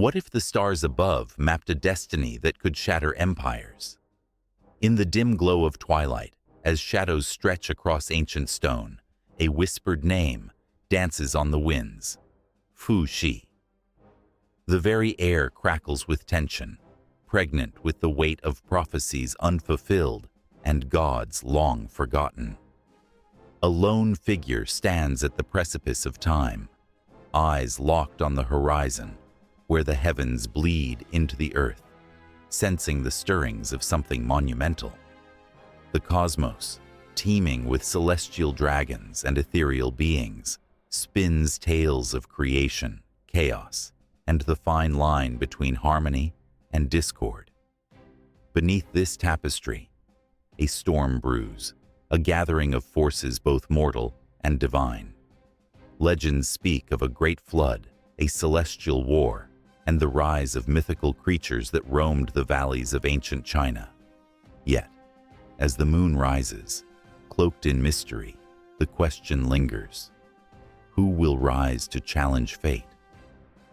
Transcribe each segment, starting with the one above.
What if the stars above mapped a destiny that could shatter empires? In the dim glow of twilight, as shadows stretch across ancient stone, a whispered name dances on the winds: Fu Xi. The very air crackles with tension, pregnant with the weight of prophecies unfulfilled and gods long forgotten. A lone figure stands at the precipice of time, eyes locked on the horizon, where the heavens bleed into the earth, sensing the stirrings of something monumental. The cosmos, teeming with celestial dragons and ethereal beings, spins tales of creation, chaos, and the fine line between harmony and discord. Beneath this tapestry, a storm brews, a gathering of forces both mortal and divine. Legends speak of a great flood, a celestial war, and the rise of mythical creatures that roamed the valleys of ancient China. Yet, as the moon rises, cloaked in mystery, the question lingers: who will rise to challenge fate?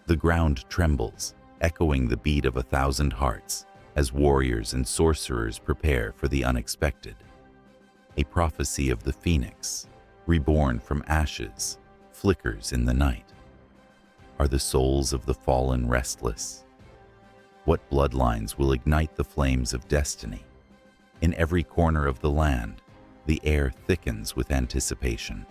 The ground trembles, echoing the beat of 1,000 hearts, as warriors and sorcerers prepare for the unexpected. A prophecy of the phoenix, reborn from ashes, flickers in the night. Are the souls of the fallen restless? What bloodlines will ignite the flames of destiny? In every corner of the land, the air thickens with anticipation.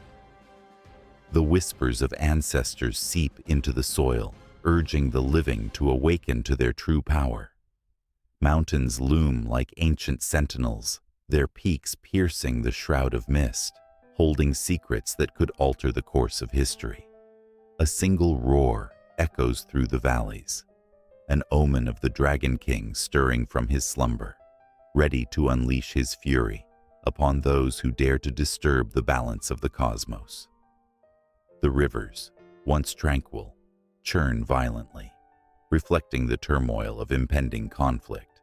The whispers of ancestors seep into the soil, urging the living to awaken to their true power. Mountains loom like ancient sentinels, their peaks piercing the shroud of mist, holding secrets that could alter the course of history. A single roar echoes through the valleys, an omen of the Dragon King stirring from his slumber, ready to unleash his fury upon those who dare to disturb the balance of the cosmos. The rivers, once tranquil, churn violently, reflecting the turmoil of impending conflict.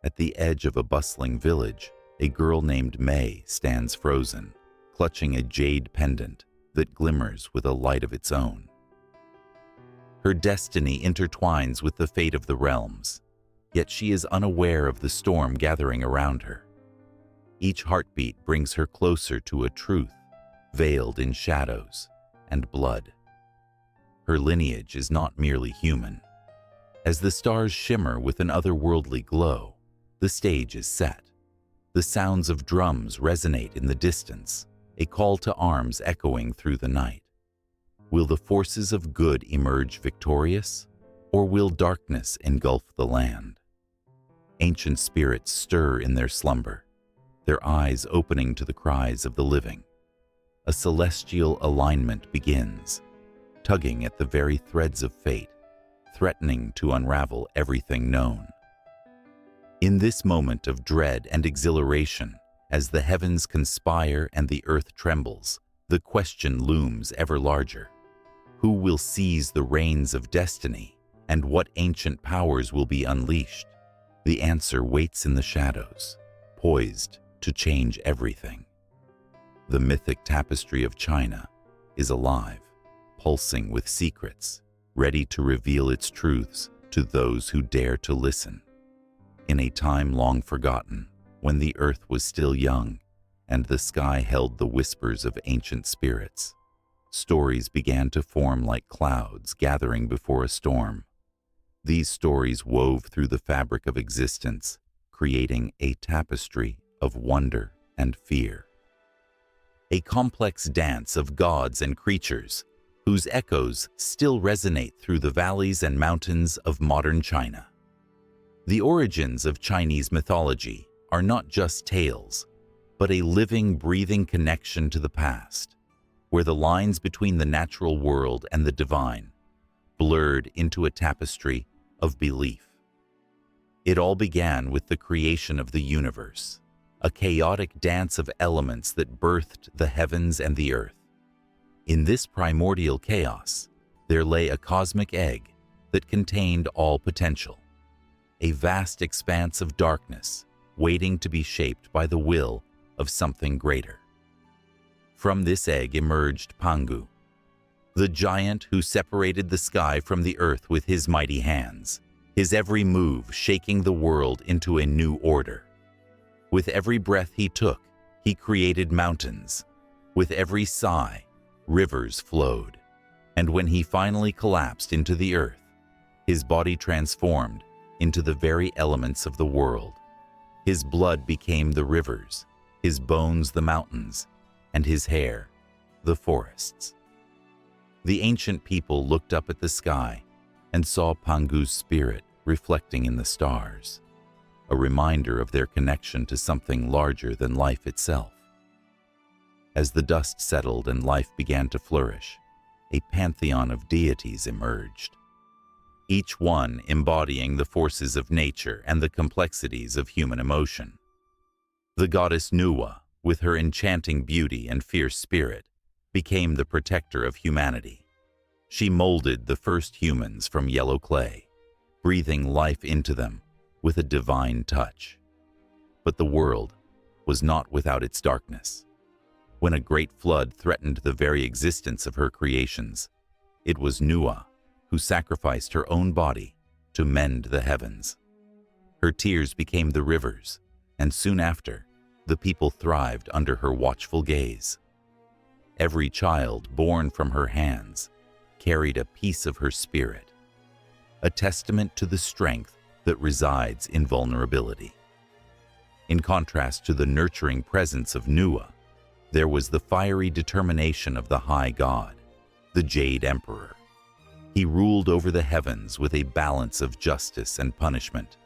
At the edge of a bustling village, a girl named May stands frozen, clutching a jade pendant that glimmers with a light of its own. Her destiny intertwines with the fate of the realms, yet she is unaware of the storm gathering around her. Each heartbeat brings her closer to a truth veiled in shadows and blood. Her lineage is not merely human. As the stars shimmer with an otherworldly glow, the stage is set. The sounds of drums resonate in the distance, a call to arms echoing through the night. Will the forces of good emerge victorious, or will darkness engulf the land? Ancient spirits stir in their slumber, their eyes opening to the cries of the living. A celestial alignment begins, tugging at the very threads of fate, threatening to unravel everything known. In this moment of dread and exhilaration, as the heavens conspire and the earth trembles, the question looms ever larger. Who will seize the reins of destiny, and what ancient powers will be unleashed? The answer waits in the shadows, poised to change everything. The mythic tapestry of China is alive, pulsing with secrets, ready to reveal its truths to those who dare to listen. In a time long forgotten, when the earth was still young and the sky held the whispers of ancient spirits, stories began to form like clouds gathering before a storm. These stories wove through the fabric of existence, creating a tapestry of wonder and fear. A complex dance of gods and creatures, whose echoes still resonate through the valleys and mountains of modern China. The origins of Chinese mythology are not just tales, but a living, breathing connection to the past, where the lines between the natural world and the divine blurred into a tapestry of belief. It all began with the creation of the universe, a chaotic dance of elements that birthed the heavens and the earth. In this primordial chaos, there lay a cosmic egg that contained all potential, a vast expanse of darkness waiting to be shaped by the will of something greater. From this egg emerged Pangu, the giant who separated the sky from the earth with his mighty hands, his every move shaking the world into a new order. With every breath he took, he created mountains. With every sigh, rivers flowed. And when he finally collapsed into the earth, his body transformed into the very elements of the world. His blood became the rivers, his bones the mountains, and his hair the forests. The ancient people looked up at the sky and saw Pangu's spirit reflecting in the stars, a reminder of their connection to something larger than life itself. As the dust settled and life began to flourish, a pantheon of deities emerged, each one embodying the forces of nature and the complexities of human emotion. The goddess Nuwa, with her enchanting beauty and fierce spirit, became the protector of humanity. She molded the first humans from yellow clay, breathing life into them with a divine touch. But the world was not without its darkness. When a great flood threatened the very existence of her creations, it was Nuwa who sacrificed her own body to mend the heavens. Her tears became the rivers, and soon after, the people thrived under her watchful gaze. Every child born from her hands carried a piece of her spirit, a testament to the strength that resides in vulnerability. In contrast to the nurturing presence of Nuwa, there was the fiery determination of the High God, the Jade Emperor. He ruled over the heavens with a balance of justice and punishment,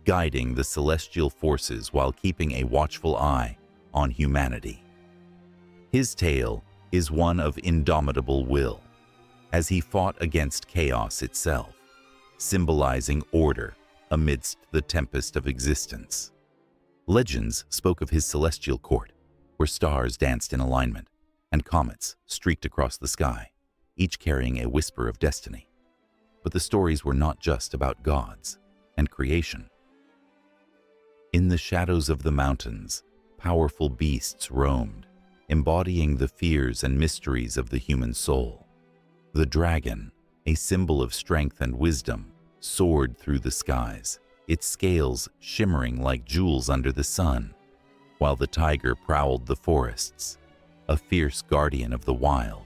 guiding the celestial forces while keeping a watchful eye on humanity. His tale is one of indomitable will, as he fought against chaos itself, symbolizing order amidst the tempest of existence. Legends spoke of his celestial court, where stars danced in alignment and comets streaked across the sky, each carrying a whisper of destiny. But the stories were not just about gods and creation. In the shadows of the mountains, powerful beasts roamed, embodying the fears and mysteries of the human soul. The dragon, a symbol of strength and wisdom, soared through the skies, its scales shimmering like jewels under the sun, while the tiger prowled the forests, a fierce guardian of the wild.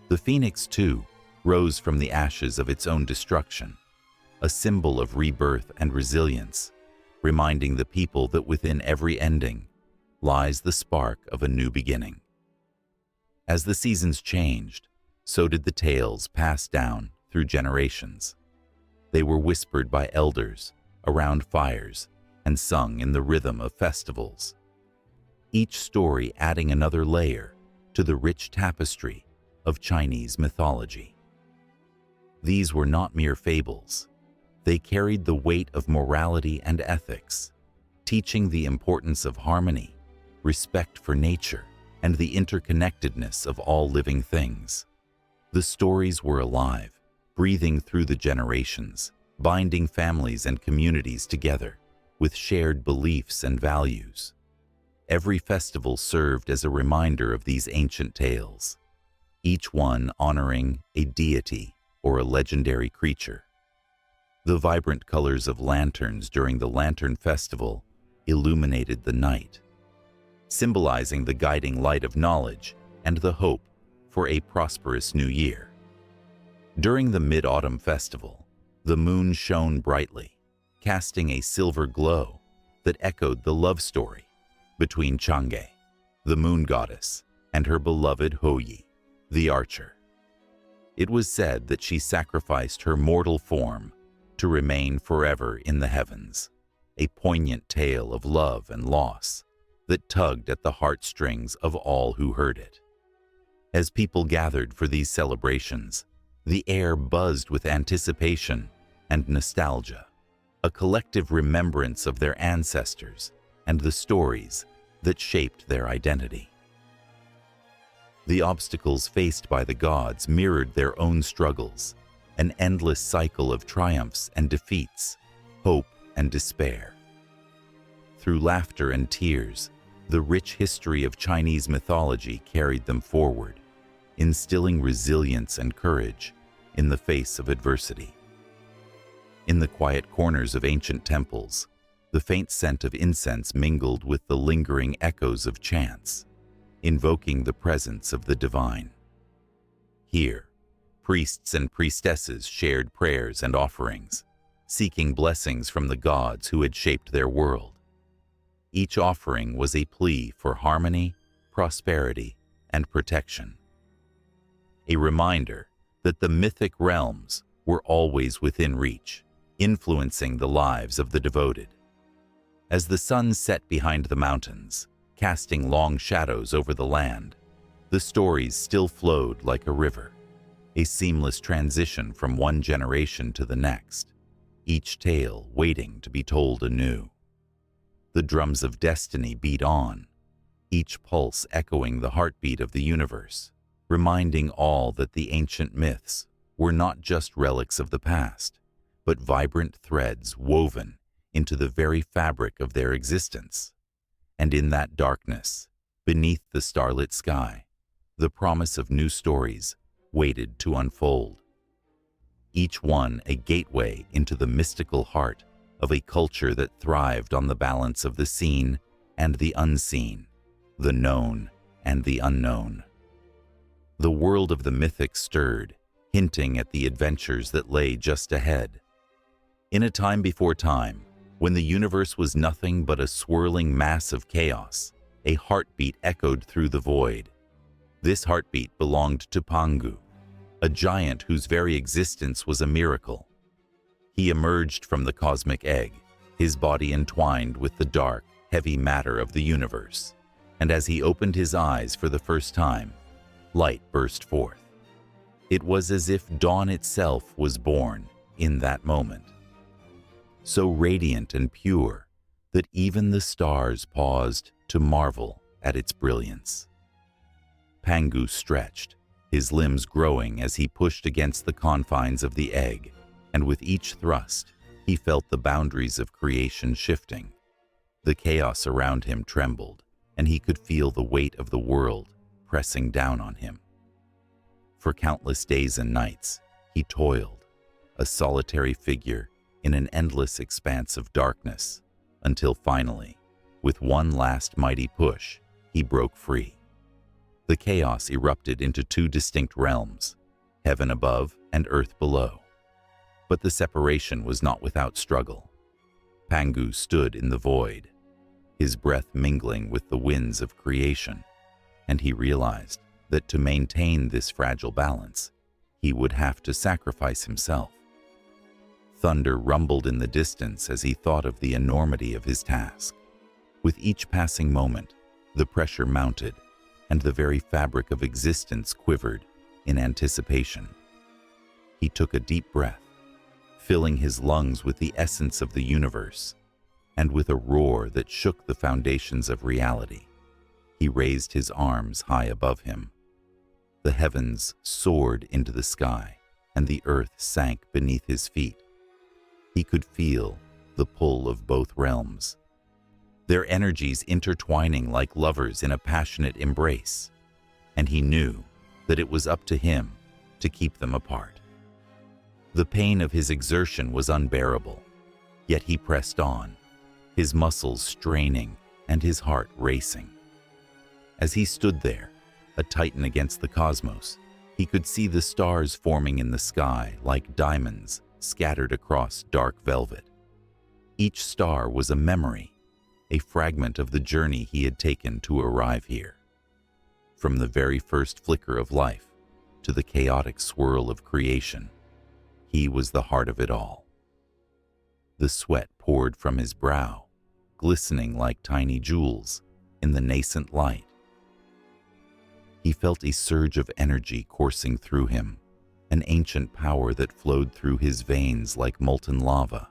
The phoenix, too, rose from the ashes of its own destruction, a symbol of rebirth and resilience, reminding the people that within every ending lies the spark of a new beginning. As the seasons changed, so did the tales pass down through generations. They were whispered by elders around fires and sung in the rhythm of festivals, each story adding another layer to the rich tapestry of Chinese mythology. These were not mere fables. They carried the weight of morality and ethics, teaching the importance of harmony, respect for nature, and the interconnectedness of all living things. The stories were alive, breathing through the generations, binding families and communities together with shared beliefs and values. Every festival served as a reminder of these ancient tales, each one honoring a deity or a legendary creature. The vibrant colors of lanterns during the Lantern Festival illuminated the night, symbolizing the guiding light of knowledge and the hope for a prosperous new year. During the Mid-Autumn Festival, the moon shone brightly, casting a silver glow that echoed the love story between Chang'e, the moon goddess, and her beloved Houyi, the archer. It was said that she sacrificed her mortal form to remain forever in the heavens, a poignant tale of love and loss that tugged at the heartstrings of all who heard it. As people gathered for these celebrations, the air buzzed with anticipation and nostalgia, a collective remembrance of their ancestors and the stories that shaped their identity. The obstacles faced by the gods mirrored their own struggles, an endless cycle of triumphs and defeats, hope and despair. Through laughter and tears, the rich history of Chinese mythology carried them forward, instilling resilience and courage in the face of adversity. In the quiet corners of ancient temples, the faint scent of incense mingled with the lingering echoes of chants, invoking the presence of the divine. Here, priests and priestesses shared prayers and offerings, seeking blessings from the gods who had shaped their world. Each offering was a plea for harmony, prosperity, and protection. A reminder that the mythic realms were always within reach, influencing the lives of the devoted. As the sun set behind the mountains, casting long shadows over the land, the stories still flowed like a river, a seamless transition from one generation to the next, each tale waiting to be told anew. The drums of destiny beat on, each pulse echoing the heartbeat of the universe, reminding all that the ancient myths were not just relics of the past, but vibrant threads woven into the very fabric of their existence. And in that darkness, beneath the starlit sky, the promise of new stories waited to unfold. Each one a gateway into the mystical heart of a culture that thrived on the balance of the seen and the unseen, the known and the unknown. The world of the mythic stirred, hinting at the adventures that lay just ahead. In a time before time, when the universe was nothing but a swirling mass of chaos, a heartbeat echoed through the void. This heartbeat belonged to Pangu, a giant whose very existence was a miracle. He emerged from the cosmic egg, his body entwined with the dark, heavy matter of the universe. And as he opened his eyes for the first time, light burst forth. It was as if dawn itself was born in that moment, so radiant and pure that even the stars paused to marvel at its brilliance. Pangu stretched, his limbs growing as he pushed against the confines of the egg, and with each thrust, he felt the boundaries of creation shifting. The chaos around him trembled, and he could feel the weight of the world pressing down on him. For countless days and nights, he toiled, a solitary figure in an endless expanse of darkness, until finally, with one last mighty push, he broke free. The chaos erupted into two distinct realms, heaven above and earth below. But the separation was not without struggle. Pangu stood in the void, his breath mingling with the winds of creation, and he realized that to maintain this fragile balance, he would have to sacrifice himself. Thunder rumbled in the distance as he thought of the enormity of his task. With each passing moment, the pressure mounted, and the very fabric of existence quivered in anticipation. He took a deep breath, filling his lungs with the essence of the universe, and with a roar that shook the foundations of reality, he raised his arms high above him. The heavens soared into the sky, and the earth sank beneath his feet. He could feel the pull of both realms, their energies intertwining like lovers in a passionate embrace, and he knew that it was up to him to keep them apart. The pain of his exertion was unbearable, yet he pressed on, his muscles straining and his heart racing. As he stood there, a titan against the cosmos, he could see the stars forming in the sky like diamonds scattered across dark velvet. Each star was a memory, a fragment of the journey he had taken to arrive here. From the very first flicker of life to the chaotic swirl of creation, he was the heart of it all. The sweat poured from his brow, glistening like tiny jewels in the nascent light. He felt a surge of energy coursing through him, an ancient power that flowed through his veins like molten lava.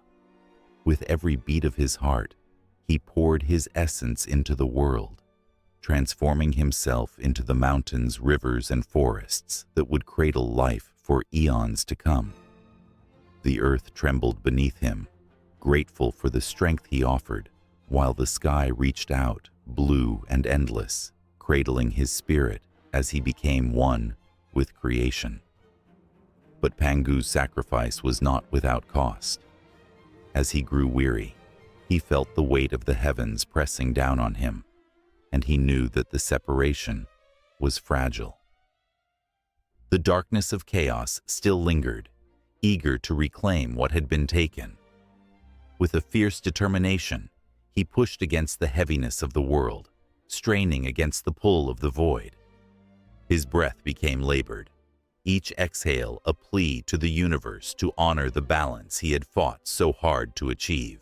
With every beat of his heart, he poured his essence into the world, transforming himself into the mountains, rivers, and forests that would cradle life for eons to come. The earth trembled beneath him, grateful for the strength he offered, while the sky reached out, blue and endless, cradling his spirit as he became one with creation. But Pangu's sacrifice was not without cost. As he grew weary, he felt the weight of the heavens pressing down on him, and he knew that the separation was fragile. The darkness of chaos still lingered, eager to reclaim what had been taken. With a fierce determination, he pushed against the heaviness of the world, straining against the pull of the void. His breath became labored, each exhale a plea to the universe to honor the balance he had fought so hard to achieve.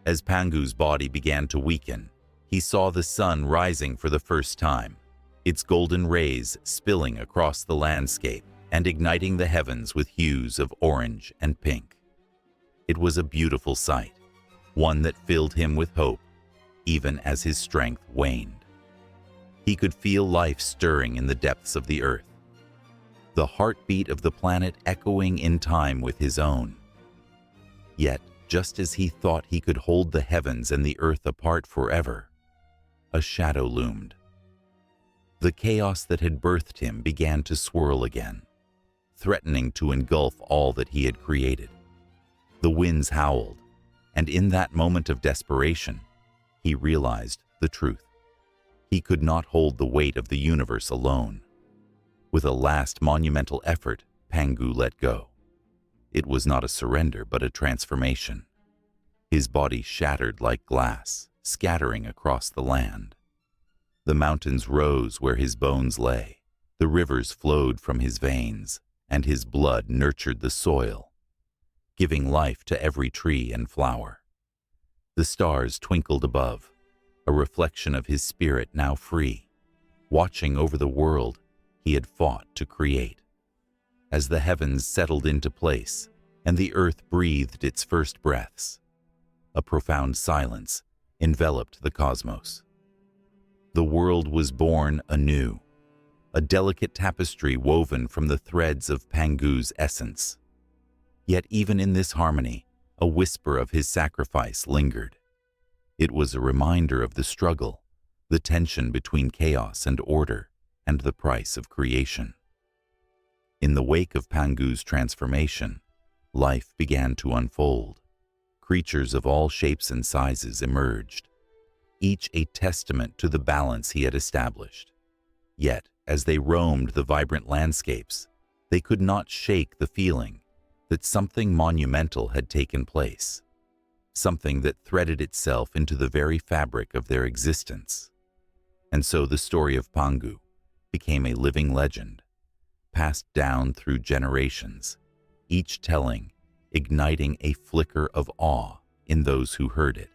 As Pangu's body began to weaken, he saw the sun rising for the first time, its golden rays spilling across the landscape and igniting the heavens with hues of orange and pink. It was a beautiful sight, one that filled him with hope, even as his strength waned. He could feel life stirring in the depths of the earth, the heartbeat of the planet echoing in time with his own. Yet, just as he thought he could hold the heavens and the earth apart forever, a shadow loomed. The chaos that had birthed him began to swirl again, threatening to engulf all that he had created. The winds howled, and in that moment of desperation, he realized the truth. He could not hold the weight of the universe alone. With a last monumental effort, Pangu let go. It was not a surrender, but a transformation. His body shattered like glass, scattering across the land. The mountains rose where his bones lay, the rivers flowed from his veins, and his blood nurtured the soil, giving life to every tree and flower. The stars twinkled above, a reflection of his spirit now free, watching over the world he had fought to create. As the heavens settled into place and the earth breathed its first breaths, a profound silence enveloped the cosmos. The world was born anew, a delicate tapestry woven from the threads of Pangu's essence. Yet even in this harmony, a whisper of his sacrifice lingered. It was a reminder of the struggle, the tension between chaos and order, and the price of creation. In the wake of Pangu's transformation, life began to unfold. Creatures of all shapes and sizes emerged, each a testament to the balance he had established. Yet, as they roamed the vibrant landscapes, they could not shake the feeling that something monumental had taken place, something that threaded itself into the very fabric of their existence. And so the story of Pangu became a living legend, passed down through generations, each telling, igniting a flicker of awe in those who heard it.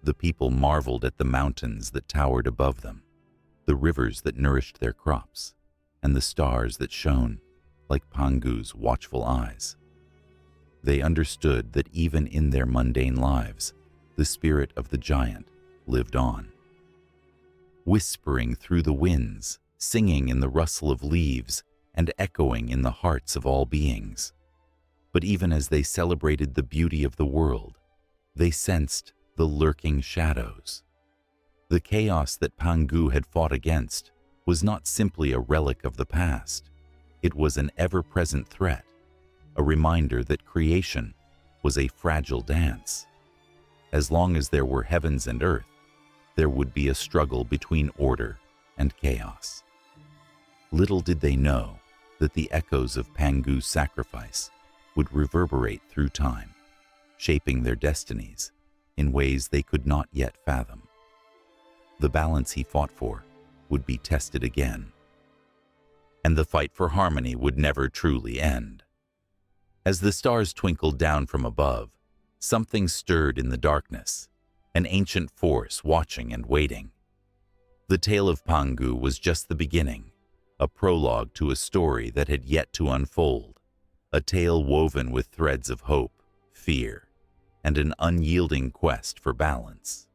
The people marveled at the mountains that towered above them, the rivers that nourished their crops, and the stars that shone like Pangu's watchful eyes. They understood that even in their mundane lives, the spirit of the giant lived on. Whispering through the winds, singing in the rustle of leaves, and echoing in the hearts of all beings. But even as they celebrated the beauty of the world, they sensed the lurking shadows. The chaos that Pangu had fought against was not simply a relic of the past. It was an ever-present threat, a reminder that creation was a fragile dance. As long as there were heavens and earth, there would be a struggle between order and chaos. Little did they know that the echoes of Pangu's sacrifice would reverberate through time, shaping their destinies in ways they could not yet fathom. The balance he fought for would be tested again, and the fight for harmony would never truly end. As the stars twinkled down from above, something stirred in the darkness, an ancient force watching and waiting. The tale of Pangu was just the beginning, a prologue to a story that had yet to unfold, a tale woven with threads of hope, fear, and an unyielding quest for balance.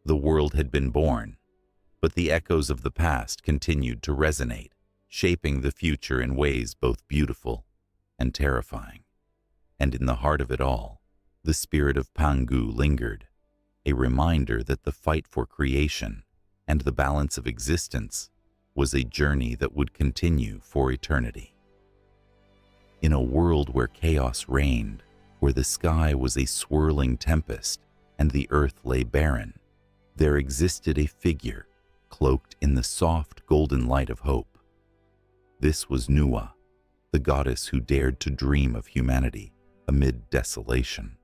The world had been born, but the echoes of the past continued to resonate, shaping the future in ways both beautiful and terrifying. And in the heart of it all, the spirit of Pangu lingered, a reminder that the fight for creation and the balance of existence was a journey that would continue for eternity. In a world where chaos reigned, where the sky was a swirling tempest and the earth lay barren, there existed a figure cloaked in the soft golden light of hope. This was Nuwa, the goddess who dared to dream of humanity amid desolation.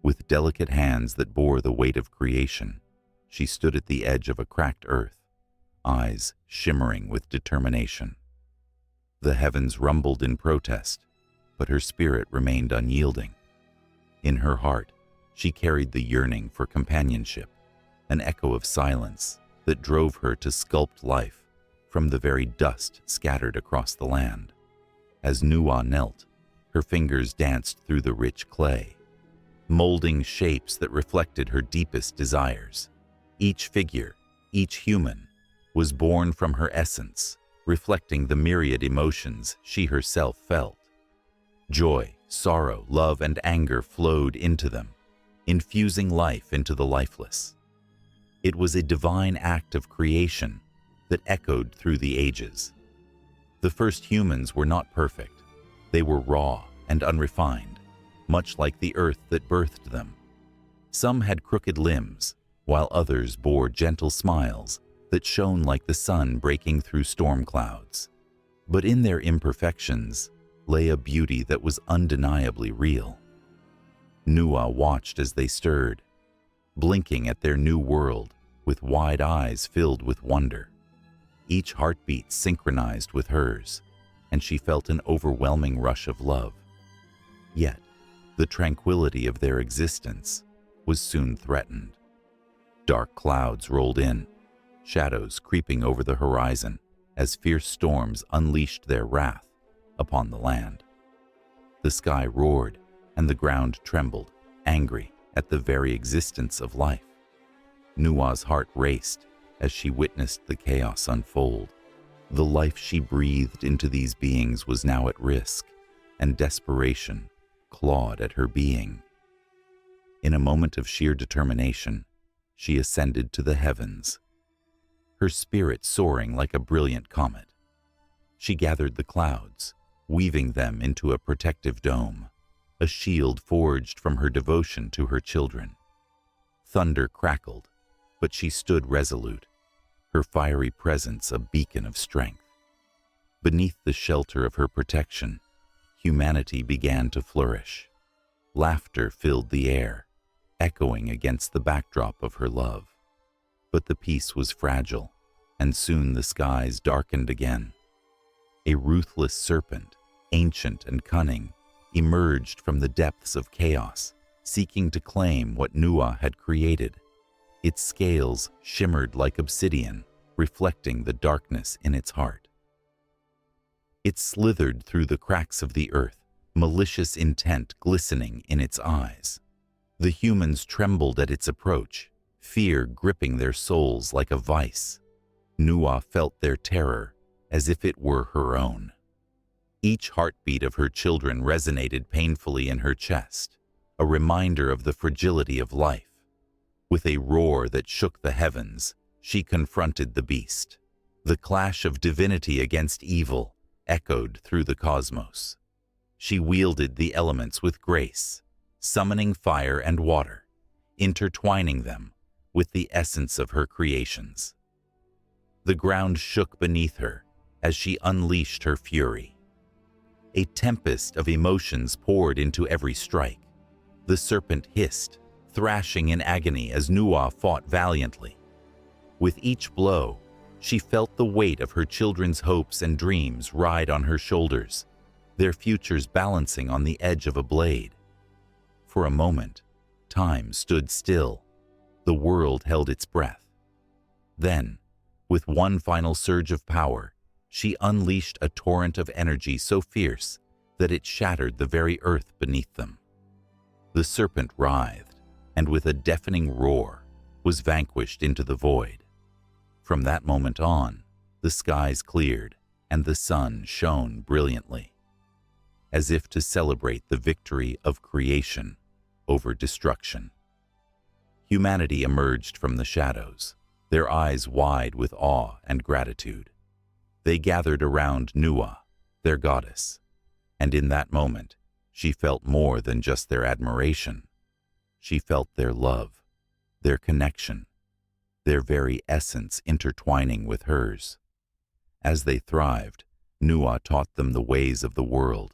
With delicate hands that bore the weight of creation, she stood at the edge of a cracked earth, eyes shimmering with determination. The heavens rumbled in protest, but her spirit remained unyielding. In her heart, she carried the yearning for companionship, an echo of silence that drove her to sculpt life from the very dust scattered across the land. As Nuwa knelt, her fingers danced through the rich clay, molding shapes that reflected her deepest desires. Each figure, each human, was born from her essence, reflecting the myriad emotions she herself felt. Joy, sorrow, love, and anger flowed into them, infusing life into the lifeless. It was a divine act of creation that echoed through the ages. The first humans were not perfect. They were raw and unrefined, much like the earth that birthed them. Some had crooked limbs, while others bore gentle smiles that shone like the sun breaking through storm clouds. But in their imperfections lay a beauty that was undeniably real. Nuwa watched as they stirred, blinking at their new world with wide eyes filled with wonder. Each heartbeat synchronized with hers, and she felt an overwhelming rush of love. Yet, the tranquility of their existence was soon threatened. Dark clouds rolled in, shadows creeping over the horizon as fierce storms unleashed their wrath upon the land. The sky roared, and the ground trembled, angry at the very existence of life. Nuwa's heart raced as she witnessed the chaos unfold. The life she breathed into these beings was now at risk, and desperation clawed at her being. In a moment of sheer determination, she ascended to the heavens, her spirit soaring like a brilliant comet. She gathered the clouds, weaving them into a protective dome, a shield forged from her devotion to her children. Thunder crackled, but she stood resolute, her fiery presence a beacon of strength. Beneath the shelter of her protection, humanity began to flourish. Laughter filled the air, echoing against the backdrop of her love. But the peace was fragile, and soon the skies darkened again. A ruthless serpent, ancient and cunning, emerged from the depths of chaos, seeking to claim what Nuwa had created. Its scales shimmered like obsidian, reflecting the darkness in its heart. It slithered through the cracks of the earth, malicious intent glistening in its eyes. The humans trembled at its approach, fear gripping their souls like a vice. Nuwa felt their terror as if it were her own. Each heartbeat of her children resonated painfully in her chest, a reminder of the fragility of life. With a roar that shook the heavens, she confronted the beast. The clash of divinity against evil echoed through the cosmos. She wielded the elements with grace, summoning fire and water, intertwining them with the essence of her creations. The ground shook beneath her as she unleashed her fury. A tempest of emotions poured into every strike. The serpent hissed, thrashing in agony as Nuwa fought valiantly. With each blow, she felt the weight of her children's hopes and dreams ride on her shoulders, their futures balancing on the edge of a blade. For a moment, time stood still. The world held its breath. Then, with one final surge of power, she unleashed a torrent of energy so fierce that it shattered the very earth beneath them. The serpent writhed, and with a deafening roar, was vanquished into the void. From that moment on, the skies cleared and the sun shone brilliantly, as if to celebrate the victory of creation over destruction. Humanity emerged from the shadows, their eyes wide with awe and gratitude. They gathered around Nua, their goddess, and in that moment, she felt more than just their admiration. She felt their love, their connection, their very essence intertwining with hers. As they thrived, Nua taught them the ways of the world.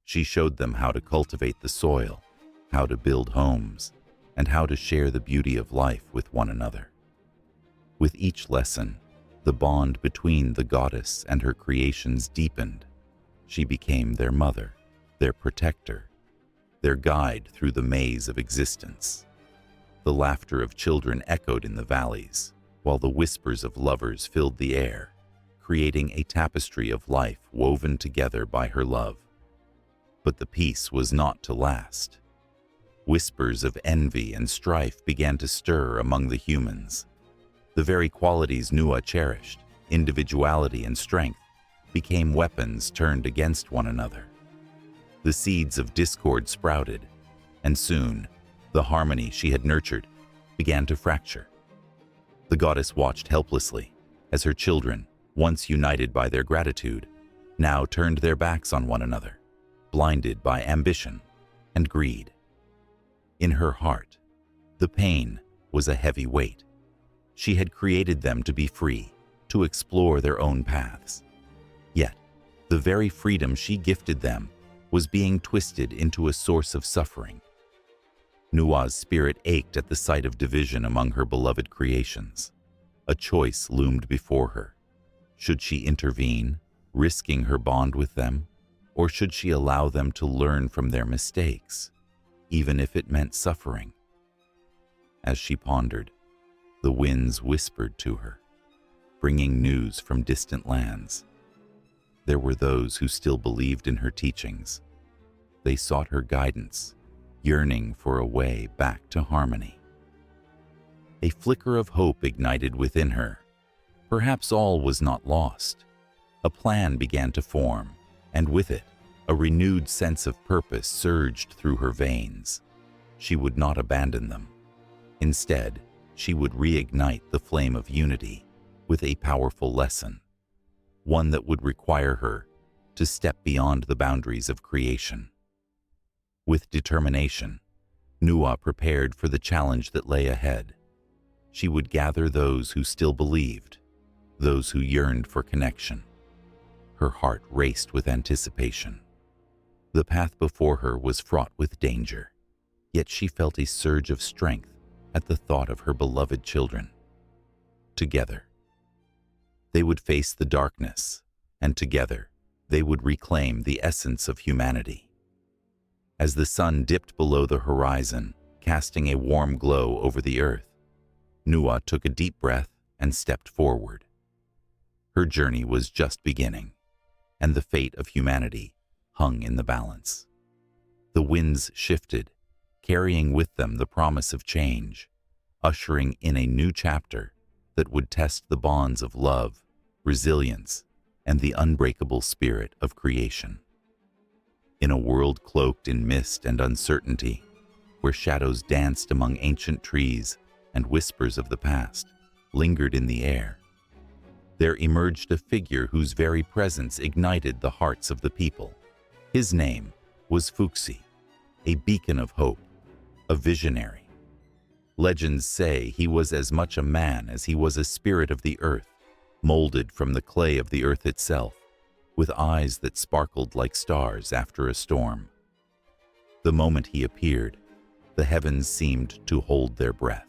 She showed them how to cultivate the soil, how to build homes, and how to share the beauty of life with one another. With each lesson, the bond between the goddess and her creations deepened. She became their mother, their protector, their guide through the maze of existence. The laughter of children echoed in the valleys, while the whispers of lovers filled the air, creating a tapestry of life woven together by her love. But the peace was not to last. Whispers of envy and strife began to stir among the humans. The very qualities Nua cherished, individuality and strength, became weapons turned against one another. The seeds of discord sprouted, and soon, the harmony she had nurtured began to fracture. The goddess watched helplessly as her children, once united by their gratitude, now turned their backs on one another, blinded by ambition and greed. In her heart, the pain was a heavy weight. She had created them to be free, to explore their own paths. Yet, the very freedom she gifted them was being twisted into a source of suffering. Nua's spirit ached at the sight of division among her beloved creations. A choice loomed before her. Should she intervene, risking her bond with them, or should she allow them to learn from their mistakes, even if it meant suffering? As she pondered, the winds whispered to her, bringing news from distant lands. There were those who still believed in her teachings. They sought her guidance, yearning for a way back to harmony. A flicker of hope ignited within her. Perhaps all was not lost. A plan began to form, and with it, a renewed sense of purpose surged through her veins. She would not abandon them. Instead, she would reignite the flame of unity with a powerful lesson, one that would require her to step beyond the boundaries of creation. With determination, Nua prepared for the challenge that lay ahead. She would gather those who still believed, those who yearned for connection. Her heart raced with anticipation. The path before her was fraught with danger, yet she felt a surge of strength at the thought of her beloved children. Together, they would face the darkness, and together, they would reclaim the essence of humanity. As the sun dipped below the horizon, casting a warm glow over the earth, Nua took a deep breath and stepped forward. Her journey was just beginning, and the fate of humanity hung in the balance. The winds shifted, carrying with them the promise of change, ushering in a new chapter that would test the bonds of love, resilience, and the unbreakable spirit of creation. In a world cloaked in mist and uncertainty, where shadows danced among ancient trees and whispers of the past lingered in the air, there emerged a figure whose very presence ignited the hearts of the people. His name was Fuxi, a beacon of hope, a visionary. Legends say he was as much a man as he was a spirit of the earth, molded from the clay of the earth itself, with eyes that sparkled like stars after a storm. The moment he appeared, the heavens seemed to hold their breath.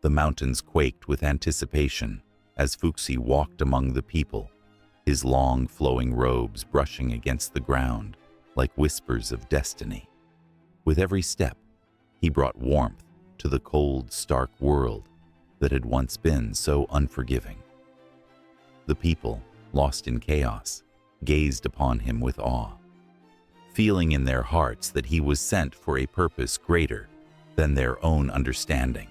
The mountains quaked with anticipation as Fuxi walked among the people, his long flowing robes brushing against the ground like whispers of destiny. With every step, he brought warmth to the cold, stark world that had once been so unforgiving. The people, lost in chaos, gazed upon him with awe, feeling in their hearts that he was sent for a purpose greater than their own understanding.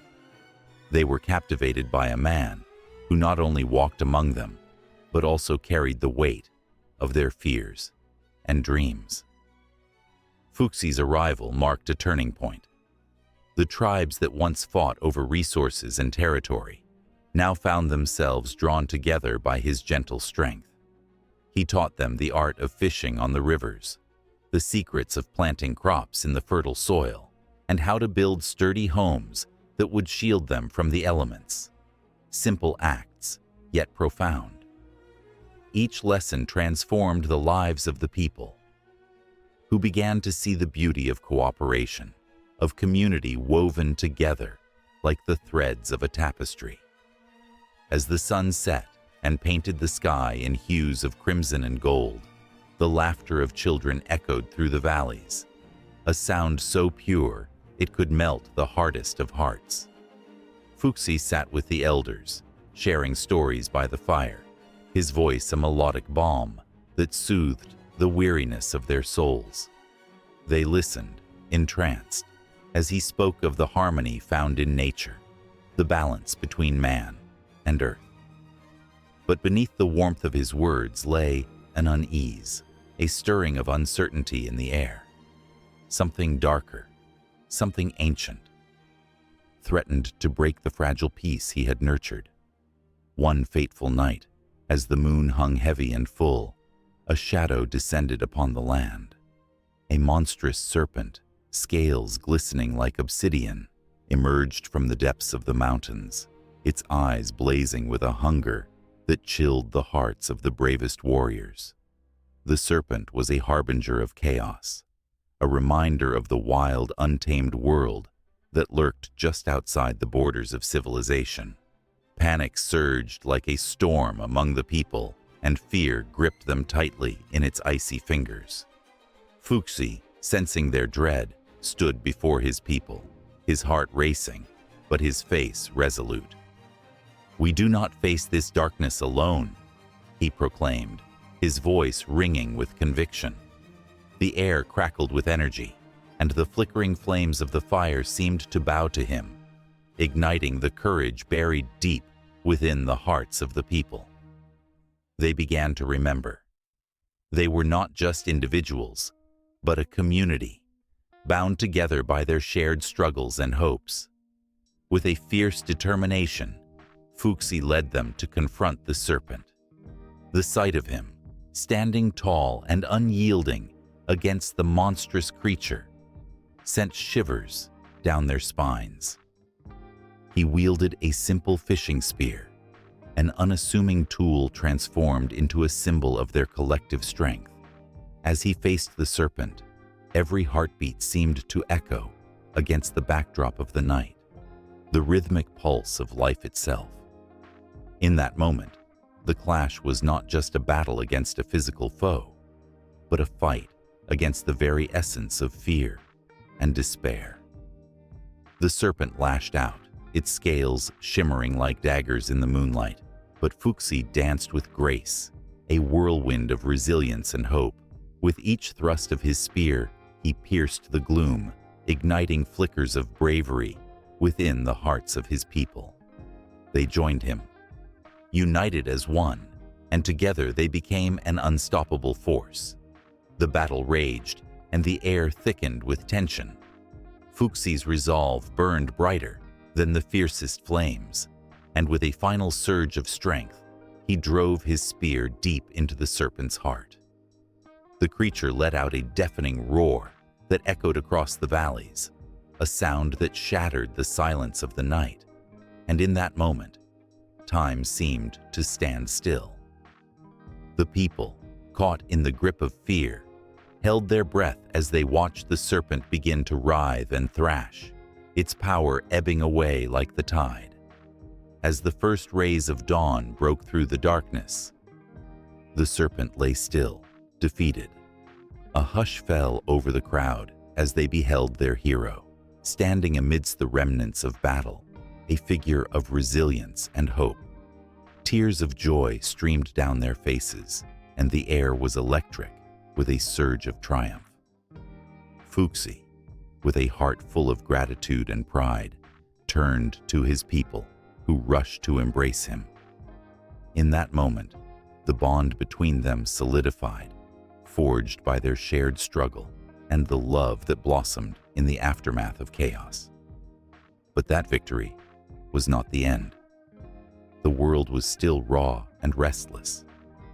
They were captivated by a man who not only walked among them, but also carried the weight of their fears and dreams. Fuxi's arrival marked a turning point. The tribes that once fought over resources and territory now found themselves drawn together by his gentle strength. He taught them the art of fishing on the rivers, the secrets of planting crops in the fertile soil, and how to build sturdy homes that would shield them from the elements. Simple acts, yet profound. Each lesson transformed the lives of the people, who began to see the beauty of cooperation, of community woven together like the threads of a tapestry. As the sun set and painted the sky in hues of crimson and gold, the laughter of children echoed through the valleys, a sound so pure it could melt the hardest of hearts. Fuxi sat with the elders, sharing stories by the fire, his voice a melodic balm that soothed the weariness of their souls. They listened, entranced, as he spoke of the harmony found in nature, the balance between man and earth. But beneath the warmth of his words lay an unease, a stirring of uncertainty in the air. Something darker, something ancient, threatened to break the fragile peace he had nurtured. One fateful night, as the moon hung heavy and full, a shadow descended upon the land. A monstrous serpent, scales glistening like obsidian, emerged from the depths of the mountains, its eyes blazing with a hunger that chilled the hearts of the bravest warriors. The serpent was a harbinger of chaos, a reminder of the wild, untamed world that lurked just outside the borders of civilization. Panic surged like a storm among the people, and fear gripped them tightly in its icy fingers. Fuxi, sensing their dread, stood before his people, his heart racing, but his face resolute. "We do not face this darkness alone," he proclaimed, his voice ringing with conviction. The air crackled with energy, and the flickering flames of the fire seemed to bow to him, igniting the courage buried deep within the hearts of the people. They began to remember. They were not just individuals, but a community, bound together by their shared struggles and hopes. With a fierce determination, Fuxi led them to confront the serpent. The sight of him, standing tall and unyielding against the monstrous creature, sent shivers down their spines. He wielded a simple fishing spear, an unassuming tool transformed into a symbol of their collective strength. As he faced the serpent, every heartbeat seemed to echo against the backdrop of the night, the rhythmic pulse of life itself. In that moment, the clash was not just a battle against a physical foe, but a fight against the very essence of fear and despair. The serpent lashed out, its scales shimmering like daggers in the moonlight, but Fuxi danced with grace, a whirlwind of resilience and hope. With each thrust of his spear, he pierced the gloom, igniting flickers of bravery within the hearts of his people. They joined him, united as one, and together they became an unstoppable force. The battle raged, and the air thickened with tension. Fuxi's resolve burned brighter than the fiercest flames, and with a final surge of strength, he drove his spear deep into the serpent's heart. The creature let out a deafening roar that echoed across the valleys, a sound that shattered the silence of the night, and in that moment, time seemed to stand still. The people, caught in the grip of fear, held their breath as they watched the serpent begin to writhe and thrash, its power ebbing away like the tide. As the first rays of dawn broke through the darkness, the serpent lay still, defeated. A hush fell over the crowd as they beheld their hero, standing amidst the remnants of battle, a figure of resilience and hope. Tears of joy streamed down their faces, and the air was electric with a surge of triumph. Fuxi, with a heart full of gratitude and pride, turned to his people, who rushed to embrace him. In that moment, the bond between them solidified, forged by their shared struggle and the love that blossomed in the aftermath of chaos. But that victory was not the end. The world was still raw and restless,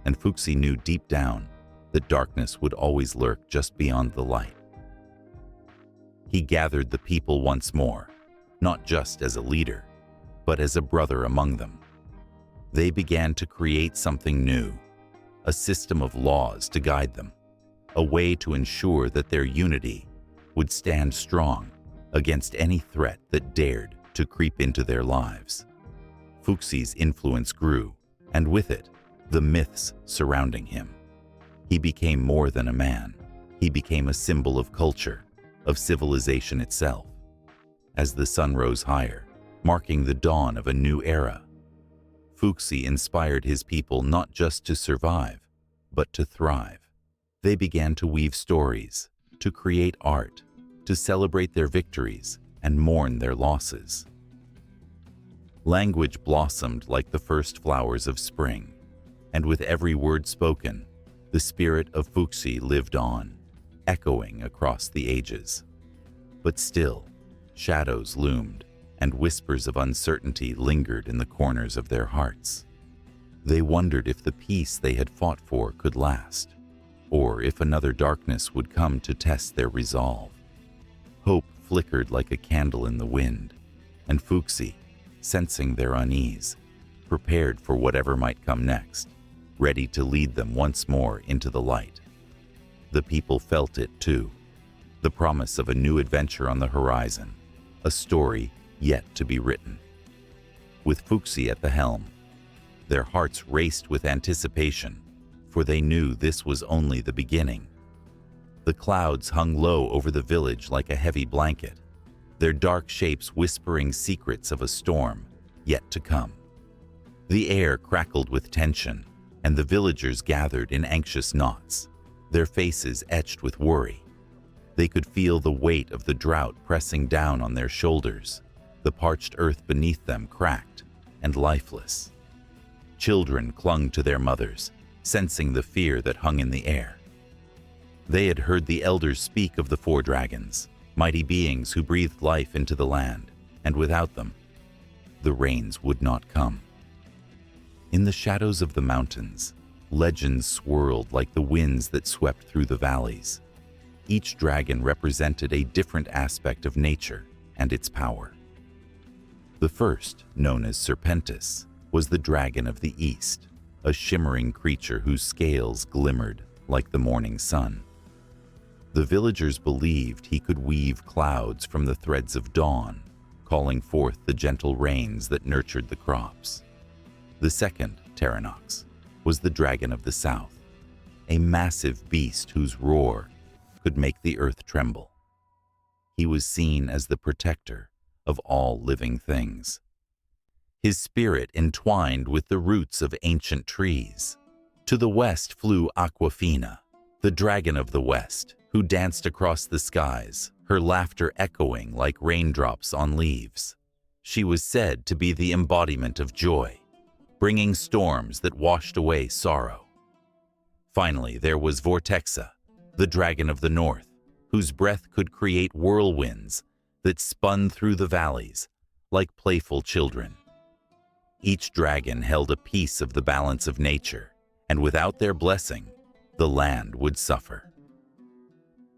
and Fuxi knew deep down that darkness would always lurk just beyond the light. He gathered the people once more, not just as a leader, but as a brother among them. They began to create something new, a system of laws to guide them, a way to ensure that their unity would stand strong against any threat that dared to creep into their lives. Fuxi's influence grew, and with it, the myths surrounding him. He became more than a man. He became a symbol of culture, of civilization itself. As the sun rose higher, marking the dawn of a new era, Fuxi inspired his people not just to survive, but to thrive. They began to weave stories, to create art, to celebrate their victories and mourn their losses. Language blossomed like the first flowers of spring, and with every word spoken, the spirit of Fuxi lived on, echoing across the ages. But still, shadows loomed, and whispers of uncertainty lingered in the corners of their hearts. They wondered if the peace they had fought for could last, or if another darkness would come to test their resolve. Hope flickered like a candle in the wind, and Fuxi, sensing their unease, prepared for whatever might come next, ready to lead them once more into the light. The people felt it too, the promise of a new adventure on the horizon, a story yet to be written. With Fuxi at the helm, their hearts raced with anticipation, for they knew this was only the beginning. The clouds hung low over the village like a heavy blanket, their dark shapes whispering secrets of a storm yet to come. The air crackled with tension, and the villagers gathered in anxious knots, their faces etched with worry. They could feel the weight of the drought pressing down on their shoulders, the parched earth beneath them cracked and lifeless. Children clung to their mothers, sensing the fear that hung in the air. They had heard the elders speak of the four dragons, mighty beings who breathed life into the land, and without them, the rains would not come. In the shadows of the mountains, legends swirled like the winds that swept through the valleys. Each dragon represented a different aspect of nature and its power. The first, known as Serpentis, was the dragon of the east, a shimmering creature whose scales glimmered like the morning sun. The villagers believed he could weave clouds from the threads of dawn, calling forth the gentle rains that nurtured the crops. The second, Terranox, was the dragon of the south, a massive beast whose roar could make the earth tremble. He was seen as the protector of all living things. His spirit entwined with the roots of ancient trees. To the west flew Aquafina, the dragon of the west, who danced across the skies, her laughter echoing like raindrops on leaves. She was said to be the embodiment of joy, bringing storms that washed away sorrow. Finally, there was Vortexa, the dragon of the north, whose breath could create whirlwinds that spun through the valleys like playful children. Each dragon held a piece of the balance of nature, and without their blessing, the land would suffer.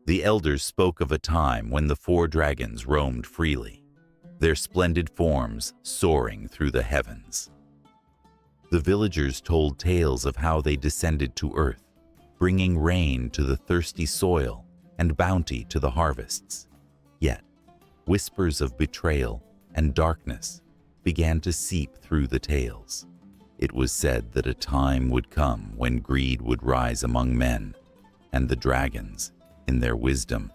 The elders spoke of a time when the four dragons roamed freely, their splendid forms soaring through the heavens. The villagers told tales of how they descended to earth, bringing rain to the thirsty soil and bounty to the harvests. Yet, whispers of betrayal and darkness began to seep through the tales. It was said that a time would come when greed would rise among men, and the dragons, in their wisdom,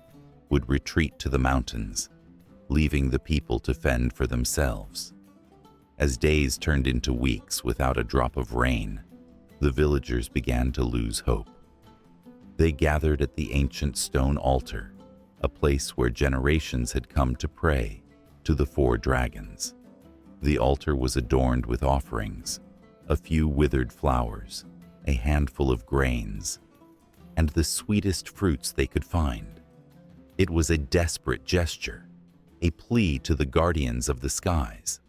would retreat to the mountains, leaving the people to fend for themselves. As days turned into weeks without a drop of rain, the villagers began to lose hope. They gathered at the ancient stone altar, a place where generations had come to pray to the four dragons. The altar was adorned with offerings, a few withered flowers, a handful of grains, and the sweetest fruits they could find. It was a desperate gesture, a plea to the guardians of the skies.